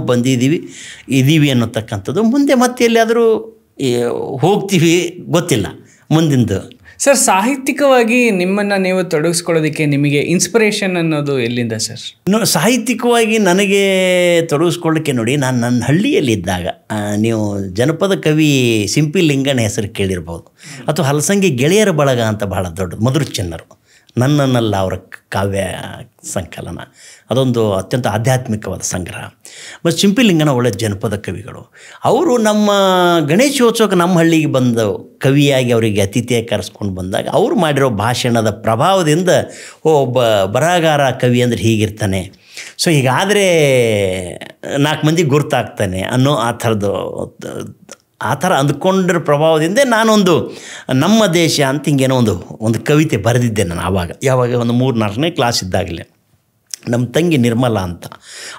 ಇದೀವಿ ಅನ್ನೋತಕ್ಕಂಥದ್ದು. ಮುಂದೆ ಮತ್ತೆ ಎಲ್ಲಿಯಾದರೂ ಹೋಗ್ತೀವಿ ಗೊತ್ತಿಲ್ಲ ಮುಂದಿಂದು. ಸರ್, ಸಾಹಿತ್ಯಿಕವಾಗಿ ನಿಮ್ಮನ್ನು ನೀವು ತೊಡಗಿಸ್ಕೊಳ್ಳೋದಕ್ಕೆ ನಿಮಗೆ ಇನ್ಸ್ಪಿರೇಷನ್ ಅನ್ನೋದು ಎಲ್ಲಿಂದ ಸರ್? ಸಾಹಿತ್ಯಿಕವಾಗಿ ನನಗೆ ತೊಡಗಿಸ್ಕೊಳ್ಳೋಕ್ಕೆ ನೋಡಿ, ನಾನು ನನ್ನ ಹಳ್ಳಿಯಲ್ಲಿದ್ದಾಗ ನೀವು ಜನಪದ ಕವಿ ಸಿಂಪಿ ಲಿಂಗಣ್ಣ ಹೆಸರು ಕೇಳಿರ್ಬೋದು, ಅಥವಾ ಹಲಸಂಗಿ ಗೆಳೆಯರ ಬಳಗ ಅಂತ ಬಹಳ ದೊಡ್ಡದು, ಮಧುರ ಚೆನ್ನರು, ನನ್ನನ್ನೆಲ್ಲ ಅವರ ಕಾವ್ಯ ಸಂಕಲನ, ಅದೊಂದು ಅತ್ಯಂತ ಆಧ್ಯಾತ್ಮಿಕವಾದ ಸಂಗ್ರಹ. ಮತ್ತು ಸಿಂಪಿ ಲಿಂಗಣ್ಣ ಒಳ್ಳೆಯ ಜನಪದ ಕವಿಗಳು. ಅವರು ನಮ್ಮ ಗಣೇಶೋತ್ಸವಕ್ಕೆ ನಮ್ಮ ಹಳ್ಳಿಗೆ ಬಂದ ಕವಿಯಾಗಿ ಅವರಿಗೆ ಅತಿಥಿಯಾಗಿ ಕರೆಸ್ಕೊಂಡು ಬಂದಾಗ ಅವರು ಮಾಡಿರೋ ಭಾಷಣದ ಪ್ರಭಾವದಿಂದ ಒಬ್ಬ ಬರಹಗಾರ ಕವಿ ಅಂದರೆ ಹೀಗಿರ್ತಾನೆ, ಸೊ ಹೀಗಾದರೆ 4 ಮಂದಿ ಗುರ್ತಾಗ್ತಾನೆ ಅನ್ನೋ ಆ ಥರದ್ದು ಆ ಥರ ಅಂದ್ಕೊಂಡಿರೋ ಪ್ರಭಾವದಿಂದ ನಾನೊಂದು ನಮ್ಮ ದೇಶ ಅಂತ ಹಿಂಗೇನೋ ಒಂದು ಕವಿತೆ ಬರೆದಿದ್ದೆ ನಾನು ಯಾವಾಗ ಒಂದು 3-4ನೇ ಕ್ಲಾಸ್ ಇದ್ದಾಗಲೇ. ನಮ್ಮ ತಂಗಿ ನಿರ್ಮಲಾ ಅಂತ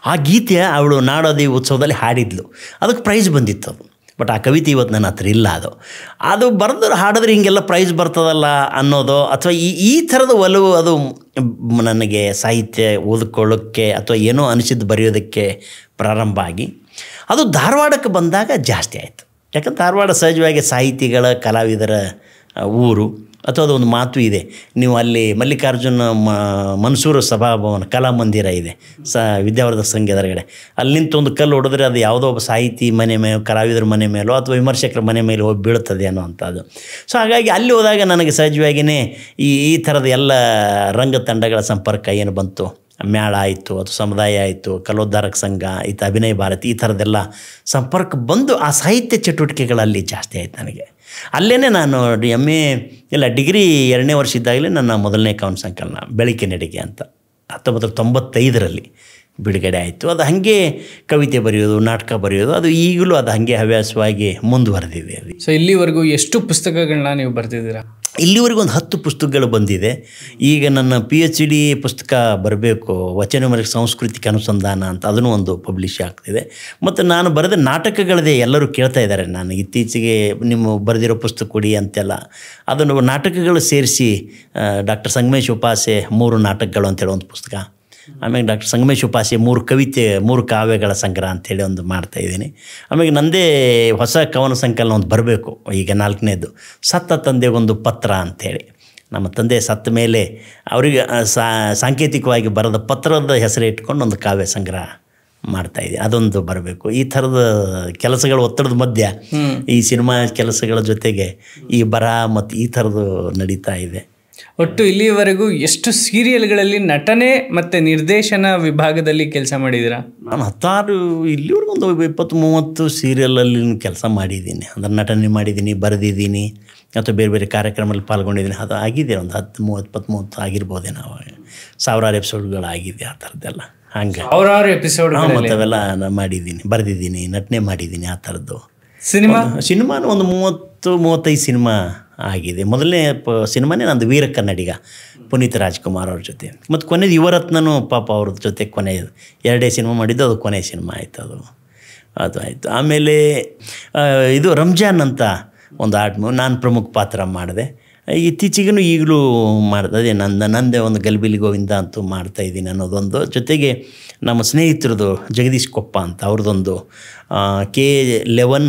ಆ ಗೀತೆ ಅವಳು ನಾಡೋದಿ ಉತ್ಸವದಲ್ಲಿ ಹಾಡಿದ್ಲು, ಅದಕ್ಕೆ ಪ್ರೈಸ್ ಬಂದಿತ್ತು ಅದು. ಬಟ್ ಆ ಕವಿತೆ ಇವತ್ತು ನನ್ನ ಹತ್ರ ಇಲ್ಲ. ಅದು ಬರೆದ್ರೆ ಹಾಡಿದ್ರೆ ಹಿಂಗೆಲ್ಲ ಪ್ರೈಸ್ ಬರ್ತದಲ್ಲ ಅನ್ನೋದು, ಅಥವಾ ಈ ಥರದ ಒಲವು ಅದು ನನಗೆ ಸಾಹಿತ್ಯ ಓದ್ಕೊಳ್ಳೋಕ್ಕೆ ಅಥವಾ ಏನೋ ಅನಿಸಿದ್ದು ಬರೆಯೋದಕ್ಕೆ ಪ್ರಾರಂಭ ಆಗಿ ಅದು ಧಾರವಾಡಕ್ಕೆ ಬಂದಾಗ ಜಾಸ್ತಿ ಆಯಿತು. ಯಾಕಂದ್ರೆ ಧಾರವಾಡ ಸಹಜವಾಗಿ ಸಾಹಿತಿಗಳ ಕಲಾವಿದರ ಊರು. ಅಥವಾ ಅದೊಂದು ಮಾತು ಇದೆ, ನೀವು ಅಲ್ಲಿ ಮಲ್ಲಿಕಾರ್ಜುನ ಮನ್ಸೂರು ಸಭಾಭವನ ಕಲಾಮಂದಿರ ಇದೆ ವಿದ್ಯಾವರ್ಧಕ ಸಂಘ ಎದುರುಗಡೆ, ಅಲ್ಲಿ ನಿಂತು ಒಂದು ಕಲ್ಲು ಹೊಡೆದ್ರೆ ಅದು ಯಾವುದೋ ಒಬ್ಬ ಸಾಹಿತಿ ಮನೆ ಮೇಲೆ, ಕಲಾವಿದರ ಮನೆ ಮೇಲೋ ಅಥವಾ ವಿಮರ್ಶಕರ ಮನೆ ಮೇಲೆ ಹೋಗಿ ಬೀಳ್ತದೆ ಅನ್ನೋ ಅಂಥದ್ದು. ಸೊ ಹಾಗಾಗಿ ಅಲ್ಲಿ ಹೋದಾಗ ನನಗೆ ಸಹಜವಾಗಿಯೇ ಈ ಥರದ ಎಲ್ಲ ರಂಗ ತಂಡಗಳ ಸಂಪರ್ಕ ಏನು ಬಂತು. ಮೇಳ ಆಯಿತು, ಅಥವಾ ಸಮುದಾಯ ಆಯಿತು, ಕಲೋದ್ಧಾರಕ ಸಂಘ, ಅಭಿನಯ ಭಾರತಿ, ಈ ಥರದ್ದೆಲ್ಲ ಸಂಪರ್ಕ ಬಂದು ಆ ಸಾಹಿತ್ಯ ಚಟುವಟಿಕೆಗಳಲ್ಲಿ ಜಾಸ್ತಿ ಆಯಿತು ನನಗೆ. ಅಲ್ಲೇ ನಾನು ಡಿಗ್ರಿ 2ನೇ ವರ್ಷ ಇದ್ದಾಗಲೇ ನನ್ನ ಮೊದಲನೇ ಕವನ ಸಂಕಲನ ಬೆಳಕಿನ ನಡಿಗೆ ಅಂತ 1995ರಲ್ಲಿ ಬಿಡುಗಡೆ ಆಯಿತು. ಅದು ಹಾಗೆ ಕವಿತೆ ಬರೆಯೋದು, ನಾಟಕ ಬರೆಯೋದು, ಅದು ಈಗಲೂ ಅದು ಹಾಗೆ ಹವ್ಯಾಸವಾಗಿ ಮುಂದುವರೆದಿದೆ. ಅದು. ಸೊ ಇಲ್ಲಿವರೆಗೂ ಎಷ್ಟು ಪುಸ್ತಕಗಳನ್ನ ನೀವು ಬರೆದಿದ್ದೀರಾ? ಇಲ್ಲಿವರೆಗೂ ಒಂದು 10 ಪುಸ್ತಕಗಳು ಬಂದಿದೆ. ಈಗ ನನ್ನ PhD ಪುಸ್ತಕ ಬರಬೇಕು, ವಚನಮಯ ಸಾಂಸ್ಕೃತಿಕ ಅನುಸಂಧಾನ ಅಂತ, ಅದನ್ನು ಒಂದು ಪಬ್ಲಿಷ್ ಆಗ್ತಿದೆ. ಮತ್ತು ನಾನು ಬರೆದ ನಾಟಕಗಳದೇ ಎಲ್ಲರೂ ಕೇಳ್ತಾ ಇದ್ದಾರೆ, ನಾನು ಇತ್ತೀಚೆಗೆ ನಿಮ್ಮ ಬರೆದಿರೋ ಪುಸ್ತಕ ಕೊಡಿ ಅಂತೆಲ್ಲ. ಅದನ್ನು ನಾಟಕಗಳು ಸೇರಿಸಿ ಡಾಕ್ಟರ್ ಸಂಗಮೇಶ್ ಉಪಾಸೆ 3 ನಾಟಕಗಳು ಅಂತೇಳಿ ಒಂದು ಪುಸ್ತಕ, ಆಮೇಲೆ ಡಾಕ್ಟರ್ ಸಂಗಮೇಶ್ ಉಪಾಸೆ 3 ಕಾವ್ಯಗಳ ಸಂಗ್ರಹ ಅಂಥೇಳಿ ಒಂದು ಮಾಡ್ತಾಯಿದ್ದೀನಿ. ಆಮೇಲೆ ನನ್ನದೇ ಹೊಸ ಕವನ ಸಂಕಲನ ಒಂದು ಬರಬೇಕು, ಈಗ 4ನೇದು, ಸತ್ತ ತಂದೆಗೊಂದು ಪತ್ರ ಅಂಥೇಳಿ. ನಮ್ಮ ತಂದೆ ಸತ್ತ ಮೇಲೆ ಅವರಿಗೆ ಸಾಂಕೇತಿಕವಾಗಿ ಬರೆದ ಪತ್ರದ ಹೆಸರು ಇಟ್ಕೊಂಡು ಒಂದು ಕಾವ್ಯ ಸಂಗ್ರಹ ಮಾಡ್ತಾಯಿದ್ದೀನಿ, ಅದೊಂದು ಬರಬೇಕು. ಈ ಥರದ ಕೆಲಸಗಳ ಒತ್ತಡದ ಮಧ್ಯೆ ಈ ಸಿನಿಮಾ ಕೆಲಸಗಳ ಜೊತೆಗೆ ಈ ಬರಹ ಮತ್ತು ಈ ಥರದ್ದು ನಡೀತಾ ಇದೆ. ಒಟ್ಟು ಇಲ್ಲಿವರೆಗೂ ಎಷ್ಟು ಸೀರಿಯಲ್ಗಳಲ್ಲಿ ನಟನೆ ಮತ್ತು ನಿರ್ದೇಶನ ವಿಭಾಗದಲ್ಲಿ ಕೆಲಸ ಮಾಡಿದ್ದೀರಾ? ನಾನು 16 ಇಲ್ಲಿವರೆಗೂ ಒಂದು 20-30 ಸೀರಿಯಲಲ್ಲಿ ಕೆಲಸ ಮಾಡಿದ್ದೀನಿ. ಅಂದರೆ ನಟನೆ ಮಾಡಿದ್ದೀನಿ, ಬರೆದಿದ್ದೀನಿ, ಅಥವಾ ಬೇರೆ ಬೇರೆ ಕಾರ್ಯಕ್ರಮದಲ್ಲಿ ಪಾಲ್ಗೊಂಡಿದ್ದೀನಿ. ಅದು ಆಗಿದೆ ಒಂದು 10-30 ಆಗಿರ್ಬೋದೇ. ನಾವು 1000 ಎಪಿಸೋಡ್ಗಳಾಗಿದೆ ಆ ಥರದ್ದೆಲ್ಲ. ಹಂಗೆ 1000 ಎಪಿಸೋಡ್ ಮತ್ತು ಅವೆಲ್ಲ ಮಾಡಿದ್ದೀನಿ, ಬರೆದಿದ್ದೀನಿ, ನಟನೆ ಮಾಡಿದ್ದೀನಿ. ಆ ಥರದ್ದು ಸಿನಿಮಾನು ಒಂದು 30-35 ಸಿನಿಮಾ ಆಗಿದೆ. ಮೊದಲನೇ ಸಿನಿಮಾನೇ ನಂದು ವೀರ ಕನ್ನಡಿಗ, ಪುನೀತ್ ರಾಜ್ಕುಮಾರ್ ಅವ್ರ ಜೊತೆ. ಮತ್ತು ಕೊನೆಯದು ಯುವರತ್ನೂ ಪಾಪ ಅವ್ರ ಜೊತೆ ಕೊನೆಯದು 2 ಸಿನಿಮಾ ಮಾಡಿದ್ದು, ಅದು ಕೊನೆಯ ಸಿನಿಮಾ ಆಯಿತು. ಅದು ಆಯಿತು. ಆಮೇಲೆ ಇದು ರಂಜಾನ್ ಅಂತ ಒಂದು ನಾನು ಪ್ರಮುಖ ಪಾತ್ರ ಮಾಡಿದೆ. ಇತ್ತೀಚೆಗೂ ಈಗಲೂ ಮಾಡಿದೆ. ಅದೇ ನಂದೇ ಒಂದು ಗಲ್ಬಿಲಿ ಗೋವಿಂದ ಅಂತೂ ಮಾಡ್ತಾಯಿದ್ದೀನಿ ಅನ್ನೋದೊಂದು. ಜೊತೆಗೆ ನಮ್ಮ ಸ್ನೇಹಿತರದು ಜಗದೀಶ್ ಕೊಪ್ಪ ಅಂತ ಅವ್ರದ್ದೊಂದು K11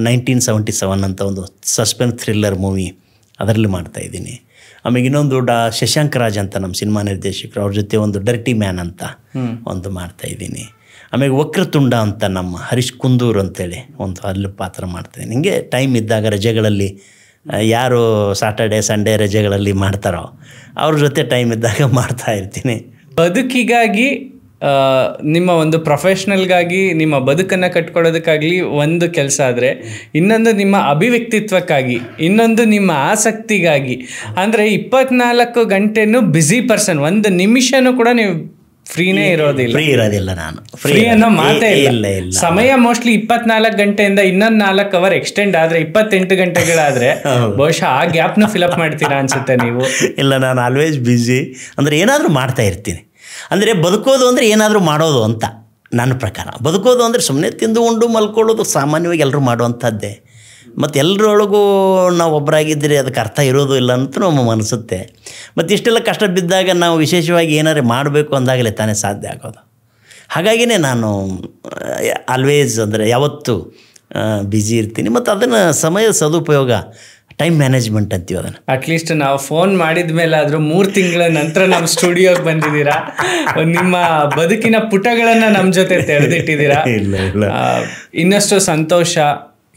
1977 ಅಂತ ಒಂದು ಸಸ್ಪೆನ್ಸ್ ಥ್ರಿಲ್ಲರ್ ಮೂವಿ, ಅದರಲ್ಲಿ ಮಾಡ್ತಾಯಿದ್ದೀನಿ. ಆಮೇಲೆ ಇನ್ನೊಂದು ಶಶಾಂಕ್ ರಾಜ್ ಅಂತ ನಮ್ಮ ಸಿನಿಮಾ ನಿರ್ದೇಶಕರು, ಅವ್ರ ಜೊತೆ ಒಂದು ಡರ್ಟಿ ಮ್ಯಾನ್ ಅಂತ ಒಂದು ಮಾಡ್ತಾಯಿದ್ದೀನಿ. ಆಮೇಲೆ ವಕ್ರತುಂಡ ಅಂತ ನಮ್ಮ ಹರೀಶ್ ಕುಂದೂರ್ ಅಂತೇಳಿ ಒಂದು ಅಲ್ಲಿ ಪಾತ್ರ ಮಾಡ್ತಾಯಿದ್ದೀನಿ. ಹಿಂಗೆ ಟೈಮ್ ಇದ್ದಾಗ ರಜೆಗಳಲ್ಲಿ ಯಾರು ಸಾಟರ್ಡೆ ಸಂಡೇ ರಜೆಗಳಲ್ಲಿ ಮಾಡ್ತಾರೋ ಅವ್ರ ಜೊತೆ ಟೈಮ್ ಇದ್ದಾಗ ಮಾಡ್ತಾಯಿರ್ತೀನಿ. ಬದುಕಿಗಾಗಿ, ನಿಮ್ಮ ಒಂದು ಪ್ರೊಫೆಷ್ನಲ್ಗಾಗಿ, ನಿಮ್ಮ ಬದುಕನ್ನು ಕಟ್ಕೊಳ್ಳೋದಕ್ಕಾಗಲಿ ಒಂದು ಕೆಲಸ ಆದರೆ, ಇನ್ನೊಂದು ನಿಮ್ಮ ಅಭಿವ್ಯಕ್ತಿತ್ವಕ್ಕಾಗಿ, ಇನ್ನೊಂದು ನಿಮ್ಮ ಆಸಕ್ತಿಗಾಗಿ. ಅಂದರೆ 24 ಗಂಟೆನೂ ಬ್ಯುಸಿ ಪರ್ಸನ್, ಒಂದು ನಿಮಿಷನೂ ಕೂಡ ನೀವು ಫ್ರೀನೇ ಇರೋದಿಲ್ಲ. ನಾನು ಫ್ರೀ ಅನ್ನೋ ಮಾತೇ ಇಲ್ಲ. ಸಮಯ ಮೋಸ್ಟ್ಲಿ 24 ಗಂಟೆಯಿಂದ ಇನ್ನೊಂದು 4 ಅವರ್ ಎಕ್ಸ್ಟೆಂಡ್ ಆದರೆ 28 ಗಂಟೆಗಳಾದರೆ ಬಹುಶಃ ಆ ಗ್ಯಾಪ್ನ ಫಿಲಪ್ ಮಾಡ್ತೀರಾ ಅನ್ಸುತ್ತೆ ನೀವು? ಇಲ್ಲ, ನಾನು ಆಲ್ವೇಸ್ ಬ್ಯುಸಿ. ಅಂದರೆ ಏನಾದರೂ ಮಾಡ್ತಾ ಇರ್ತೀನಿ. ಅಂದರೆ ಬದುಕೋದು ಅಂದರೆ ಏನಾದರೂ ಮಾಡೋದು ಅಂತ ನನ್ನ ಪ್ರಕಾರ. ಬದುಕೋದು ಅಂದರೆ ಸುಮ್ಮನೆ ತಿಂದು ಉಂಡು ಮಲ್ಕೊಳ್ಳೋದು ಸಾಮಾನ್ಯವಾಗಿ ಎಲ್ಲರೂ ಮಾಡುವಂಥದ್ದೇ. ಮತ್ತು ಎಲ್ಲರೊಳಗೂ ನಾವು ಒಬ್ಬರಾಗಿದ್ದರೆ ಅದಕ್ಕೆ ಅರ್ಥ ಇರೋದು ಇಲ್ಲ ಅಂತ ನಮ್ಮ ಅನಿಸುತ್ತೆ. ಮತ್ತು ಇಷ್ಟೆಲ್ಲ ಕಷ್ಟ ಬಿದ್ದಾಗ ನಾವು ವಿಶೇಷವಾಗಿ ಏನಾದ್ರು ಮಾಡಬೇಕು ಅಂದಾಗಲೇ ತಾನೇ ಸಾಧ್ಯ ಆಗೋದು. ಹಾಗಾಗಿಯೇ ನಾನು ಆಲ್ವೇಸ್ ಅಂದರೆ ಯಾವತ್ತೂ ಬ್ಯುಸಿ ಇರ್ತೀನಿ. ಮತ್ತು ಅದನ್ನು ಸಮಯ ಸದುಪಯೋಗ, ಟೈಮ್ ಮ್ಯಾನೇಜ್ಮೆಂಟ್ ಅಂತೀವಿ ಅದನ್ನು. ಅಟ್ಲೀಸ್ಟ್ ನಾವು ಫೋನ್ ಮಾಡಿದ ಮೇಲೆ ಆದರೂ 3 ತಿಂಗಳ ನಂತರ ನಮ್ಮ ಸ್ಟುಡಿಯೋಗೆ ಬಂದಿದ್ದೀರಾ, ನಿಮ್ಮ ಬದುಕಿನ ಪುಟಗಳನ್ನು ನಮ್ಮ ಜೊತೆ ತೆರೆದಿಟ್ಟಿದ್ದೀರಾ. ಇನ್ನಷ್ಟು ಸಂತೋಷ,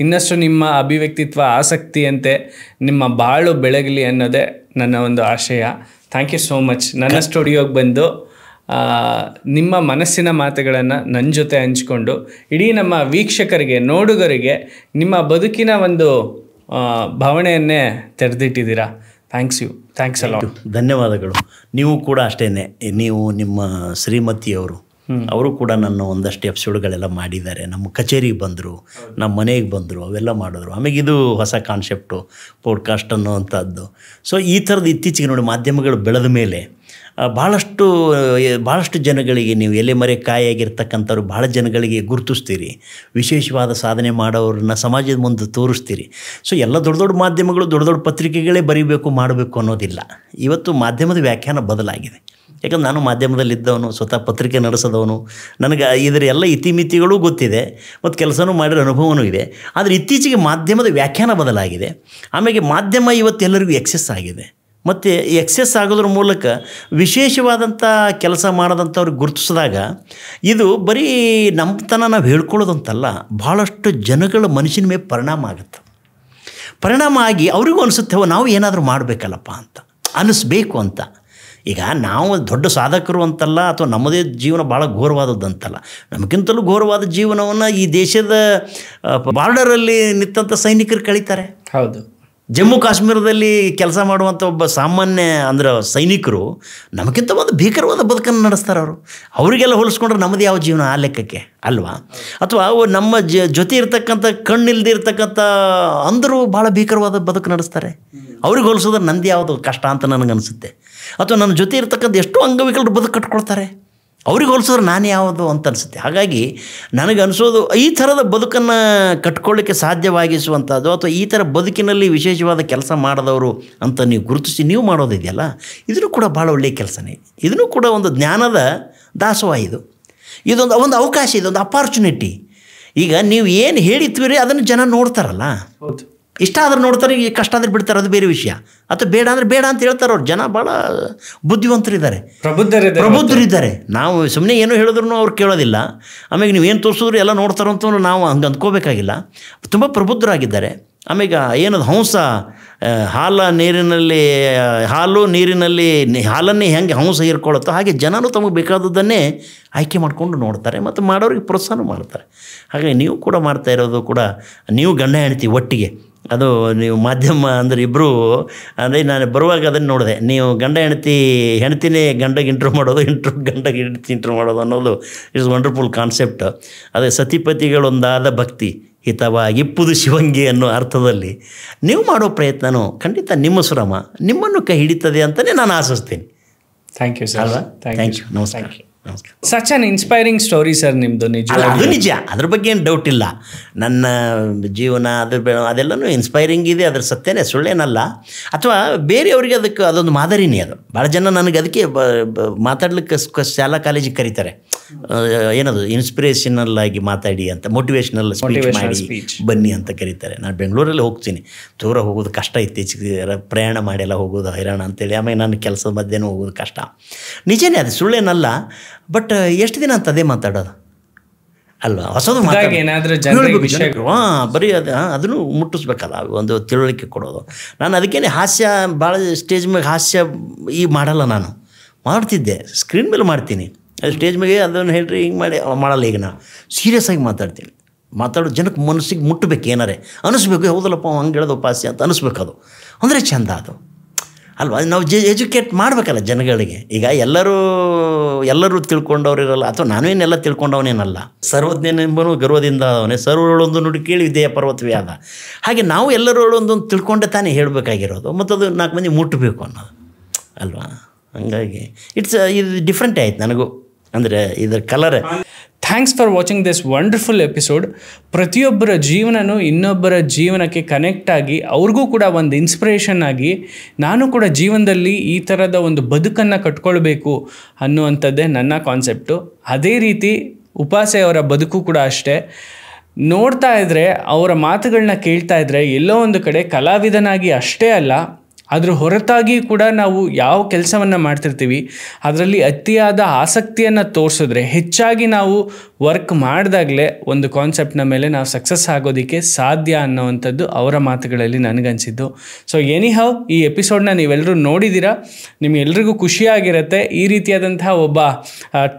ಇನ್ನಷ್ಟು ನಿಮ್ಮ ಅಭಿವ್ಯಕ್ತಿತ್ವ, ಆಸಕ್ತಿಯಂತೆ ನಿಮ್ಮ ಬಾಳು ಬೆಳಗಲಿ ಅನ್ನೋದೇ ನನ್ನ ಒಂದು ಆಶಯ. Thank you so much. ನನ್ನ ಸ್ಟುಡಿಯೋಗೆ ಬಂದು ನಿಮ್ಮ ಮನಸ್ಸಿನ ಮಾತುಗಳನ್ನು ನನ್ನ ಜೊತೆ ಹಂಚ್ಕೊಂಡು ಇಡೀ ನಮ್ಮ ವೀಕ್ಷಕರಿಗೆ, ನೋಡುಗರಿಗೆ ನಿಮ್ಮ ಬದುಕಿನ ಒಂದು ಭಾವನೆಯನ್ನೇ ತೆರೆದಿಟ್ಟಿದ್ದೀರಾ. Thanks a lot. ಧನ್ಯವಾದಗಳು. ನೀವು ಕೂಡ ಅಷ್ಟೇ, ನೀವು ನಿಮ್ಮ ಶ್ರೀಮತಿಯವರು ಅವರು ಕೂಡ ನನ್ನ ಒಂದಷ್ಟು ಎಪಿಸೋಡ್ಗಳೆಲ್ಲ ಮಾಡಿದ್ದಾರೆ. ನಮ್ಮ ಕಚೇರಿಗೆ ಬಂದರು, ನಮ್ಮ ಮನೆಗೆ ಬಂದರು, ಅವೆಲ್ಲ ಮಾಡಿದ್ರು. ಆಮೇಲೆ ಇದು ಹೊಸ ಕಾನ್ಸೆಪ್ಟು ಪೋಡ್ಕಾಸ್ಟ್ ಅನ್ನೋವಂಥದ್ದು. ಸೊ ಈ ಥರದ್ದು ಇತ್ತೀಚೆಗೆ ನೋಡಿ ಮಾಧ್ಯಮಗಳು ಬೆಳೆದ ಮೇಲೆ ಭಾಳಷ್ಟು ಜನಗಳಿಗೆ ನೀವು ಎಲೆ ಮರೆ ಕಾಯಾಗಿರ್ತಕ್ಕಂಥವ್ರು ಭಾಳ ಜನಗಳಿಗೆ ಗುರುತಿಸ್ತೀರಿ, ವಿಶೇಷವಾದ ಸಾಧನೆ ಮಾಡೋರನ್ನ ಸಮಾಜದ ಮುಂದೆ ತೋರಿಸ್ತೀರಿ. ಸೊ ಎಲ್ಲ ದೊಡ್ಡ ದೊಡ್ಡ ಮಾಧ್ಯಮಗಳು ದೊಡ್ಡ ದೊಡ್ಡ ಪತ್ರಿಕೆಗಳೇ ಬರೀಬೇಕು ಮಾಡಬೇಕು ಅನ್ನೋದಿಲ್ಲ. ಇವತ್ತು ಮಾಧ್ಯಮದ ವ್ಯಾಖ್ಯಾನ ಬದಲಾಗಿದೆ. ಯಾಕಂದ್ರೆ ನಾನು ಮಾಧ್ಯಮದಲ್ಲಿದ್ದವನು, ಸ್ವತಃ ಪತ್ರಿಕೆ ನಡೆಸೋದವನು, ನನಗೆ ಇದರ ಎಲ್ಲ ಇತಿಮಿತಿಗಳೂ ಗೊತ್ತಿದೆ ಮತ್ತು ಕೆಲಸನೂ ಮಾಡಿರೋ ಅನುಭವವೂ ಇದೆ. ಆದರೆ ಇತ್ತೀಚೆಗೆ ಮಾಧ್ಯಮದ ವ್ಯಾಖ್ಯಾನ ಬದಲಾಗಿದೆ. ಆಮೇಲೆ ಮಾಧ್ಯಮ ಇವತ್ತು ಎಲ್ಲರಿಗೂ ಎಕ್ಸೆಸ್ ಆಗಿದೆ. ಮತ್ತು ಎಕ್ಸೆಸ್ ಆಗೋದ್ರ ಮೂಲಕ ವಿಶೇಷವಾದಂಥ ಕೆಲಸ ಮಾಡೋದಂಥವ್ರಿಗೆ ಗುರುತಿಸಿದಾಗ ಇದು ಬರೀ ನಮ್ಮತನ ನಾವು ಹೇಳ್ಕೊಳ್ಳೋದಂತಲ್ಲ, ಭಾಳಷ್ಟು ಜನಗಳ ಮನುಷ್ಯನ ಮೇಲೆ ಪರಿಣಾಮ ಆಗುತ್ತೆ. ಪರಿಣಾಮ ಆಗಿ ಅವರಿಗೂ ಅನಿಸುತ್ತೆ ನಾವು ಏನಾದರೂ ಮಾಡಬೇಕಲ್ಲಪ್ಪ ಅಂತ ಅನ್ನಿಸ್ಬೇಕು ಅಂತ. ಈಗ ನಾವು ದೊಡ್ಡ ಸಾಧಕರು ಅಂತಲ್ಲ, ಅಥವಾ ನಮ್ಮದೇ ಜೀವನ ಭಾಳ ಘೋರವಾದದ್ದಂತಲ್ಲ. ನಮಗಿಂತಲೂ ಘೋರವಾದ ಜೀವನವನ್ನು ಈ ದೇಶದ ಬಾರ್ಡರಲ್ಲಿ ನಿಂತಂಥ ಸೈನಿಕರು ಕಳೀತಾರೆ. ಹೌದು. ಜಮ್ಮು ಕಾಶ್ಮೀರದಲ್ಲಿ ಕೆಲಸ ಮಾಡುವಂಥ ಒಬ್ಬ ಸಾಮಾನ್ಯ ಅಂದ್ರೆ ಸೈನಿಕರು ನಮಗಿಂತ ಒಂದು ಭೀಕರವಾದ ಬದುಕನ್ನು ನಡೆಸ್ತಾರೆ. ಅವರಿಗೆಲ್ಲ ಹೋಲಿಸ್ಕೊಂಡ್ರೆ ನಮ್ಮದು ಯಾವ ಜೀವನ ಆ ಲೆಕ್ಕಕ್ಕೆ ಅಲ್ವಾ? ಅಥವಾ ನಮ್ಮ ಜೊತೆ ಇರ್ತಕ್ಕಂಥ ಕಣ್ಣಿಲ್ದೇ ಇರ್ತಕ್ಕಂಥ ಅಂದರು ಭಾಳ ಭೀಕರವಾದ ಬದುಕು ನಡೆಸ್ತಾರೆ. ಅವ್ರಿಗೆ ಹೋಲಿಸೋದ್ರೆ ನಂದು ಯಾವುದು ಕಷ್ಟ ಅಂತ ನನಗನ್ನಿಸುತ್ತೆ. ಅಥವಾ ನನ್ನ ಜೊತೆ ಇರ್ತಕ್ಕಂಥ ಎಷ್ಟೋ ಅಂಗವಿಕಲರು ಬದುಕು ಕಟ್ಕೊಳ್ತಾರೆ, ಅವ್ರಿಗೆ ಹೋಲಿಸಿದ್ರೆ ನಾನು ಯಾವುದು ಅಂತ ಅನಿಸುತ್ತೆ. ಹಾಗಾಗಿ ನನಗನ್ನಿಸೋದು ಈ ಥರದ ಬದುಕನ್ನು ಕಟ್ಕೊಳ್ಳಿಕ್ಕೆ ಸಾಧ್ಯವಾಗಿಸುವಂಥದ್ದು, ಅಥವಾ ಈ ಥರ ಬದುಕಿನಲ್ಲಿ ವಿಶೇಷವಾದ ಕೆಲಸ ಮಾಡಿದವರು ಅಂತ ನೀವು ಗುರುತಿಸಿ ನೀವು ಮಾಡೋದಿದೆಯಲ್ಲ, ಇದನ್ನು ಕೂಡ ಭಾಳ ಒಳ್ಳೆಯ ಕೆಲಸನೇ. ಇದನ್ನು ಕೂಡ ಒಂದು ಜ್ಞಾನದ ದಾಸೋಹ. ಇದೊಂದು ಅವಕಾಶ, ಇದೊಂದು ಅಪಾರ್ಚುನಿಟಿ. ಈಗ ನೀವು ಏನು ಹೇಳಿತ್ತೀರಿ ಅದನ್ನು ಜನ ನೋಡ್ತಾರಲ್ಲ, ಇಷ್ಟ ಆದ್ರೆ ನೋಡ್ತಾರೆ, ಈಗ ಕಷ್ಟ ಆದರೆ ಬಿಡ್ತಾರೆ, ಅದು ಬೇರೆ ವಿಷಯ. ಅಥವಾ ಬೇಡ ಅಂದರೆ ಬೇಡ ಅಂತ ಹೇಳ್ತಾರೆ. ಅವ್ರು ಜನ ಭಾಳ ಬುದ್ಧಿವಂತರಿದ್ದಾರೆ, ಪ್ರಬುದ್ಧರಿದ್ದಾರೆ. ನಾವು ಸುಮ್ಮನೆ ಏನೋ ಹೇಳಿದ್ರು ಅವ್ರು ಕೇಳೋದಿಲ್ಲ. ಆಮೇಲೆ ನೀವು ಏನು ತೋರಿಸಿದ್ರು ಎಲ್ಲ ನೋಡ್ತಾರಂತ ನಾವು ಹಂಗೆ ಅಂದ್ಕೋಬೇಕಾಗಿಲ್ಲ. ತುಂಬ ಪ್ರಬುದ್ಧರಾಗಿದ್ದಾರೆ. ಆಮೇಲೆ ಏನದು ಹಂಸ ನೀರಿನಲ್ಲಿ ಹಾಲನ್ನೇ ಹೆಂಗೆ ಹಂಸ ಹೀರ್ಕೊಳ್ಳುತ್ತೋ ಹಾಗೆ ಜನರು ತಮಗೆ ಬೇಕಾದದ್ದನ್ನೇ ಆಯ್ಕೆ ಮಾಡಿಕೊಂಡು ನೋಡ್ತಾರೆ ಮತ್ತು ಮಾಡೋರಿಗೆ ಪ್ರೋತ್ಸಾಹ ಮಾಡ್ತಾರೆ. ಹಾಗಾಗಿ ನೀವು ಕೂಡ ಮಾಡ್ತಾ ಇರೋದು ಕೂಡ, ನೀವು ಗಂಡ ಹೆಂಡತಿ ಒಟ್ಟಿಗೆ, ಅದು ನೀವು ಮಾಧ್ಯಮ ಅಂದರೆ ಇಬ್ಬರು ಅಂದರೆ ನಾನು ಬರುವಾಗ ಅದನ್ನು ನೋಡಿದೆ. ನೀವು ಗಂಡ ಹೆಂಡ್ತಿನೇ ಗಂಡಗೆ ಇಂಟ್ರ್ಯೂ ಮಾಡೋದು, ಗಂಡಗೆ ಹೆಂಡ್ತಿ ಇಂಟ್ರ್ಯೂ ಮಾಡೋದು ಅನ್ನೋದು ಇಟ್ಸ್ ವಂಡರ್ಫುಲ್ ಕಾನ್ಸೆಪ್ಟ್. ಅದೇ ಸತಿಪತಿಗಳೊಂದಾದ ಭಕ್ತಿ ಹಿತವಾಗಿಪ್ಪುದು ಶಿವಂಗಿ ಅನ್ನೋ ಅರ್ಥದಲ್ಲಿ ನೀವು ಮಾಡೋ ಪ್ರಯತ್ನನೂ ಖಂಡಿತ ನಿಮ್ಮ ಶ್ರಮ ನಿಮ್ಮನ್ನು ಕೈ ಹಿಡಿತದೆ ಅಂತಲೇ ನಾನು ಆಶಿಸ್ತೀನಿ. Thank you sir. Thank you. ನಮಸ್ಕಾರ. Such an inspiring story sir ನಿಮ್ಮದು. ನಿಜ, ಅದು ನಿಜ, ಅದ್ರ ಬಗ್ಗೆ ಏನು ಡೌಟ್ ಇಲ್ಲ. ನನ್ನ ಜೀವನ ಅದೆಲ್ಲನೂ ಇನ್ಸ್ಪೈರಿಂಗ್ ಇದೆ, ಅದ್ರ ಸತ್ಯನೇ, ಸುಳ್ಳೇನಲ್ಲ. ಅಥವಾ ಬೇರೆಯವರಿಗೆ ಅದೊಂದು ಮಾದರಿನೇ. ಅದು ಭಾಳ ಜನ ನನಗೆ ಅದಕ್ಕೆ ಮಾತಾಡ್ಲಿಕ್ಕೆ ಶಾಲಾ ಕಾಲೇಜಿಗೆ ಕರೀತಾರೆ. ಏನದು ಇನ್ಸ್ಪಿರೇಷನಲ್ ಆಗಿ ಮಾತಾಡಿ ಅಂತ, ಮೋಟಿವೇಶ್ನಲ್ ಸ್ಪೀಚ್ ಮಾಡಿ ಬನ್ನಿ ಅಂತ ಕರೀತಾರೆ. ನಾನು ಬೆಂಗಳೂರಲ್ಲಿ ಹೋಗ್ತೀನಿ, ದೂರ ಹೋಗೋದು ಕಷ್ಟ, ಇತ್ತೀಚೆಗೆ ಪ್ರಯಾಣ ಮಾಡಿಯೆಲ್ಲ ಹೋಗೋದು ಹೈರಾಣ ಅಂತೇಳಿ. ಆಮೇಲೆ ನನ್ನ ಕೆಲಸದ ಮಧ್ಯೆನೂ ಹೋಗೋದು ಕಷ್ಟ. ನಿಜನೇ, ಅದು ಸುಳ್ಳೇನಲ್ಲ. ಬಟ್ ಎಷ್ಟು ದಿನ ಅಂತ ಅದೇ ಮಾತಾಡೋದು ಅಲ್ವಾ? ಹೊಸದು ಬರೀ ಅದನ್ನು ಮುಟ್ಟಿಸ್ಬೇಕಲ್ಲ, ಒಂದು ತಿಳುವಳಿಕೆ ಕೊಡೋದು. ನಾನು ಅದಕ್ಕೇನೆ ಹಾಸ್ಯ ಭಾಳ ಸ್ಟೇಜ್ ಮೇಲೆ ಹಾಸ್ಯ ಮಾಡಲ್ಲ. ನಾನು ಮಾಡ್ತಿದ್ದೆ, ಸ್ಕ್ರೀನ್ ಮೇಲೆ ಮಾಡ್ತೀನಿ, ಅದು ಸ್ಟೇಜ್ ಮೇಲೆ ಅದನ್ನು ಹೇಳ್ರಿ ಹಿಂಗೆ ಮಾಡಲ್ಲ. ಈಗ ನಾನು ಸೀರಿಯಸ್ ಆಗಿ ಮಾತಾಡೋ ಜನಕ್ಕೆ ಮನಸ್ಸಿಗೆ ಮುಟ್ಟಬೇಕು, ಏನಾರೇ ಅನ್ನಿಸ್ಬೇಕು. ಹೌದಲ್ಲಪ್ಪ ಹಂಗೆ ಹೇಳೋದಪ್ಪ ಹಾಸ್ಯ ಅಂತ ಅನ್ನಿಸ್ಬೇಕದು, ಅಂದರೆ ಚೆಂದ ಅದು ಅಲ್ವಾ? ನಾವು ಎಜುಕೇಟ್ ಮಾಡಬೇಕಲ್ಲ ಜನಗಳಿಗೆ. ಈಗ ಎಲ್ಲರೂ ತಿಳ್ಕೊಂಡವ್ರಿರಲ್ಲ, ಅಥವಾ ನಾವೇನೆಲ್ಲ ತಿಳ್ಕೊಂಡವನೇನಲ್ಲ. ಸರ್ವಜ್ಞನೆಂಬನು ಗರ್ವದಿಂದ ಅವನೇ, ಸರ್ವರೊಳೊಂದು ನುಡಿ ಕೇಳಿ ವಿದ್ಯೆಯ ಪರ್ವತವೇ ಆದ. ಹಾಗೆ ನಾವು ಎಲ್ಲರೊಳೊಂದೊಂದು ತಿಳ್ಕೊಂಡೆ ತಾನೇ ಹೇಳಬೇಕಾಗಿರೋದು, ಮತ್ತು ಅದು 4 ಮಂದಿ ಮುಟ್ಟಬೇಕು ಅನ್ನೋದು ಅಲ್ವಾ? ಹಂಗಾಗಿ ಇದು ಡಿಫ್ರೆಂಟ್ ಆಯ್ತು ನನಗೂ, ಅಂದರೆ ಇದರ colour. Thanks for watching this wonderful episode. ಪ್ರತಿಯೊಬ್ಬರ ಜೀವನನೂ ಇನ್ನೊಬ್ಬರ ಜೀವನಕ್ಕೆ ಕನೆಕ್ಟ್ ಆಗಿ ಅವ್ರಿಗೂ ಕೂಡ ಒಂದು ಇನ್ಸ್ಪಿರೇಷನ್ ಆಗಿ, ನಾನು ಕೂಡ ಜೀವನದಲ್ಲಿ ಈ ಥರದ ಒಂದು ಬದುಕನ್ನು ಕಟ್ಕೊಳ್ಬೇಕು ಅನ್ನುವಂಥದ್ದೇ ನನ್ನ ಕಾನ್ಸೆಪ್ಟು. ಅದೇ ರೀತಿ ಉಪಾಸೆಯವರ ಬದುಕು ಕೂಡ ಅಷ್ಟೇ. ನೋಡ್ತಾ ಇದ್ದರೆ, ಅವರ ಮಾತುಗಳನ್ನ ಕೇಳ್ತಾ ಇದ್ದರೆ, ಎಲ್ಲೋ ಒಂದು ಕಡೆ ಕಲಾವಿದನಾಗಿ ಅಷ್ಟೇ ಅಲ್ಲ, ಅದ್ರ ಹೊರತಾಗಿ ಕೂಡ ನಾವು ಯಾವ ಕೆಲಸವನ್ನು ಮಾಡ್ತಿರ್ತೀವಿ ಅದರಲ್ಲಿ ಅತಿಯಾದ ಆಸಕ್ತಿಯನ್ನು ತೋರಿಸಿದ್ರೆ, ಹೆಚ್ಚಾಗಿ ನಾವು ವರ್ಕ್ ಮಾಡಿದಾಗಲೇ ಒಂದು ಕಾನ್ಸೆಪ್ಟ್ನ ಮೇಲೆ ನಾವು ಸಕ್ಸಸ್ ಆಗೋದಕ್ಕೆ ಸಾಧ್ಯ ಅನ್ನೋವಂಥದ್ದು ಅವರ ಮಾತುಗಳಲ್ಲಿ ನನಗನ್ಸಿದ್ದು. ಸೊ ಎನಿಹೌ, ಈ ಎಪಿಸೋಡ್ನ ನೀವೆಲ್ಲರೂ ನೋಡಿದ್ದೀರಾ, ನಿಮಗೆಲ್ರಿಗೂ ಖುಷಿಯಾಗಿರುತ್ತೆ. ಈ ರೀತಿಯಾದಂತಹ ಒಬ್ಬ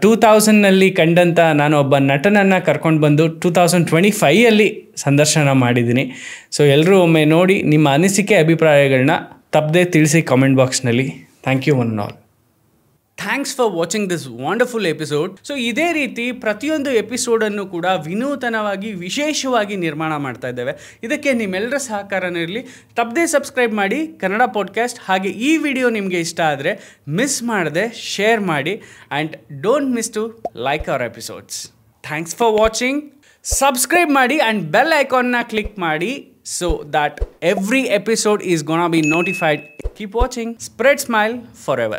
2000ನಲ್ಲಿ ಕಂಡಂಥ ನಾನು ಒಬ್ಬ ನಟನನ್ನು ಕರ್ಕೊಂಡು ಬಂದು 2025 ಸಂದರ್ಶನ ಮಾಡಿದ್ದೀನಿ. ಸೊ ಎಲ್ಲರೂ ಒಮ್ಮೆ ನೋಡಿ ನಿಮ್ಮ ಅನಿಸಿಕೆ ಅಭಿಪ್ರಾಯಗಳನ್ನ ತಪ್ಪದೆ ತಿಳಿಸಿ ಕಾಮೆಂಟ್ ಬಾಕ್ಸ್ನಲ್ಲಿ. Thank you one all. Thanks for watching this wonderful episode. So ಇದೇ ರೀತಿ ಪ್ರತಿಯೊಂದು ಎಪಿಸೋಡನ್ನು ಕೂಡ ವಿನೂತನವಾಗಿ ವಿಶೇಷವಾಗಿ ನಿರ್ಮಾಣ ಮಾಡ್ತಾ ಇದ್ದೇವೆ. ಇದಕ್ಕೆ ನಿಮ್ಮೆಲ್ಲರ ಸಹಕಾರನೂ ಇರಲಿ. ತಪ್ಪದೇ ಸಬ್ಸ್ಕ್ರೈಬ್ ಮಾಡಿ ಕನ್ನಡ ಪಾಡ್ಕಾಸ್ಟ್. ಹಾಗೆ ಈ ವಿಡಿಯೋ ನಿಮಗೆ ಇಷ್ಟ ಆದರೆ ಮಿಸ್ ಮಾಡದೆ ಶೇರ್ ಮಾಡಿ and don't miss to like our episodes. Thanks for watching. Subscribe ಮಾಡಿ ಆ್ಯಂಡ್ ಬೆಲ್ ಐಕಾನ್ನ ಕ್ಲಿಕ್ ಮಾಡಿ so that every episode is gonna be notified. Keep watching. Spread smile forever.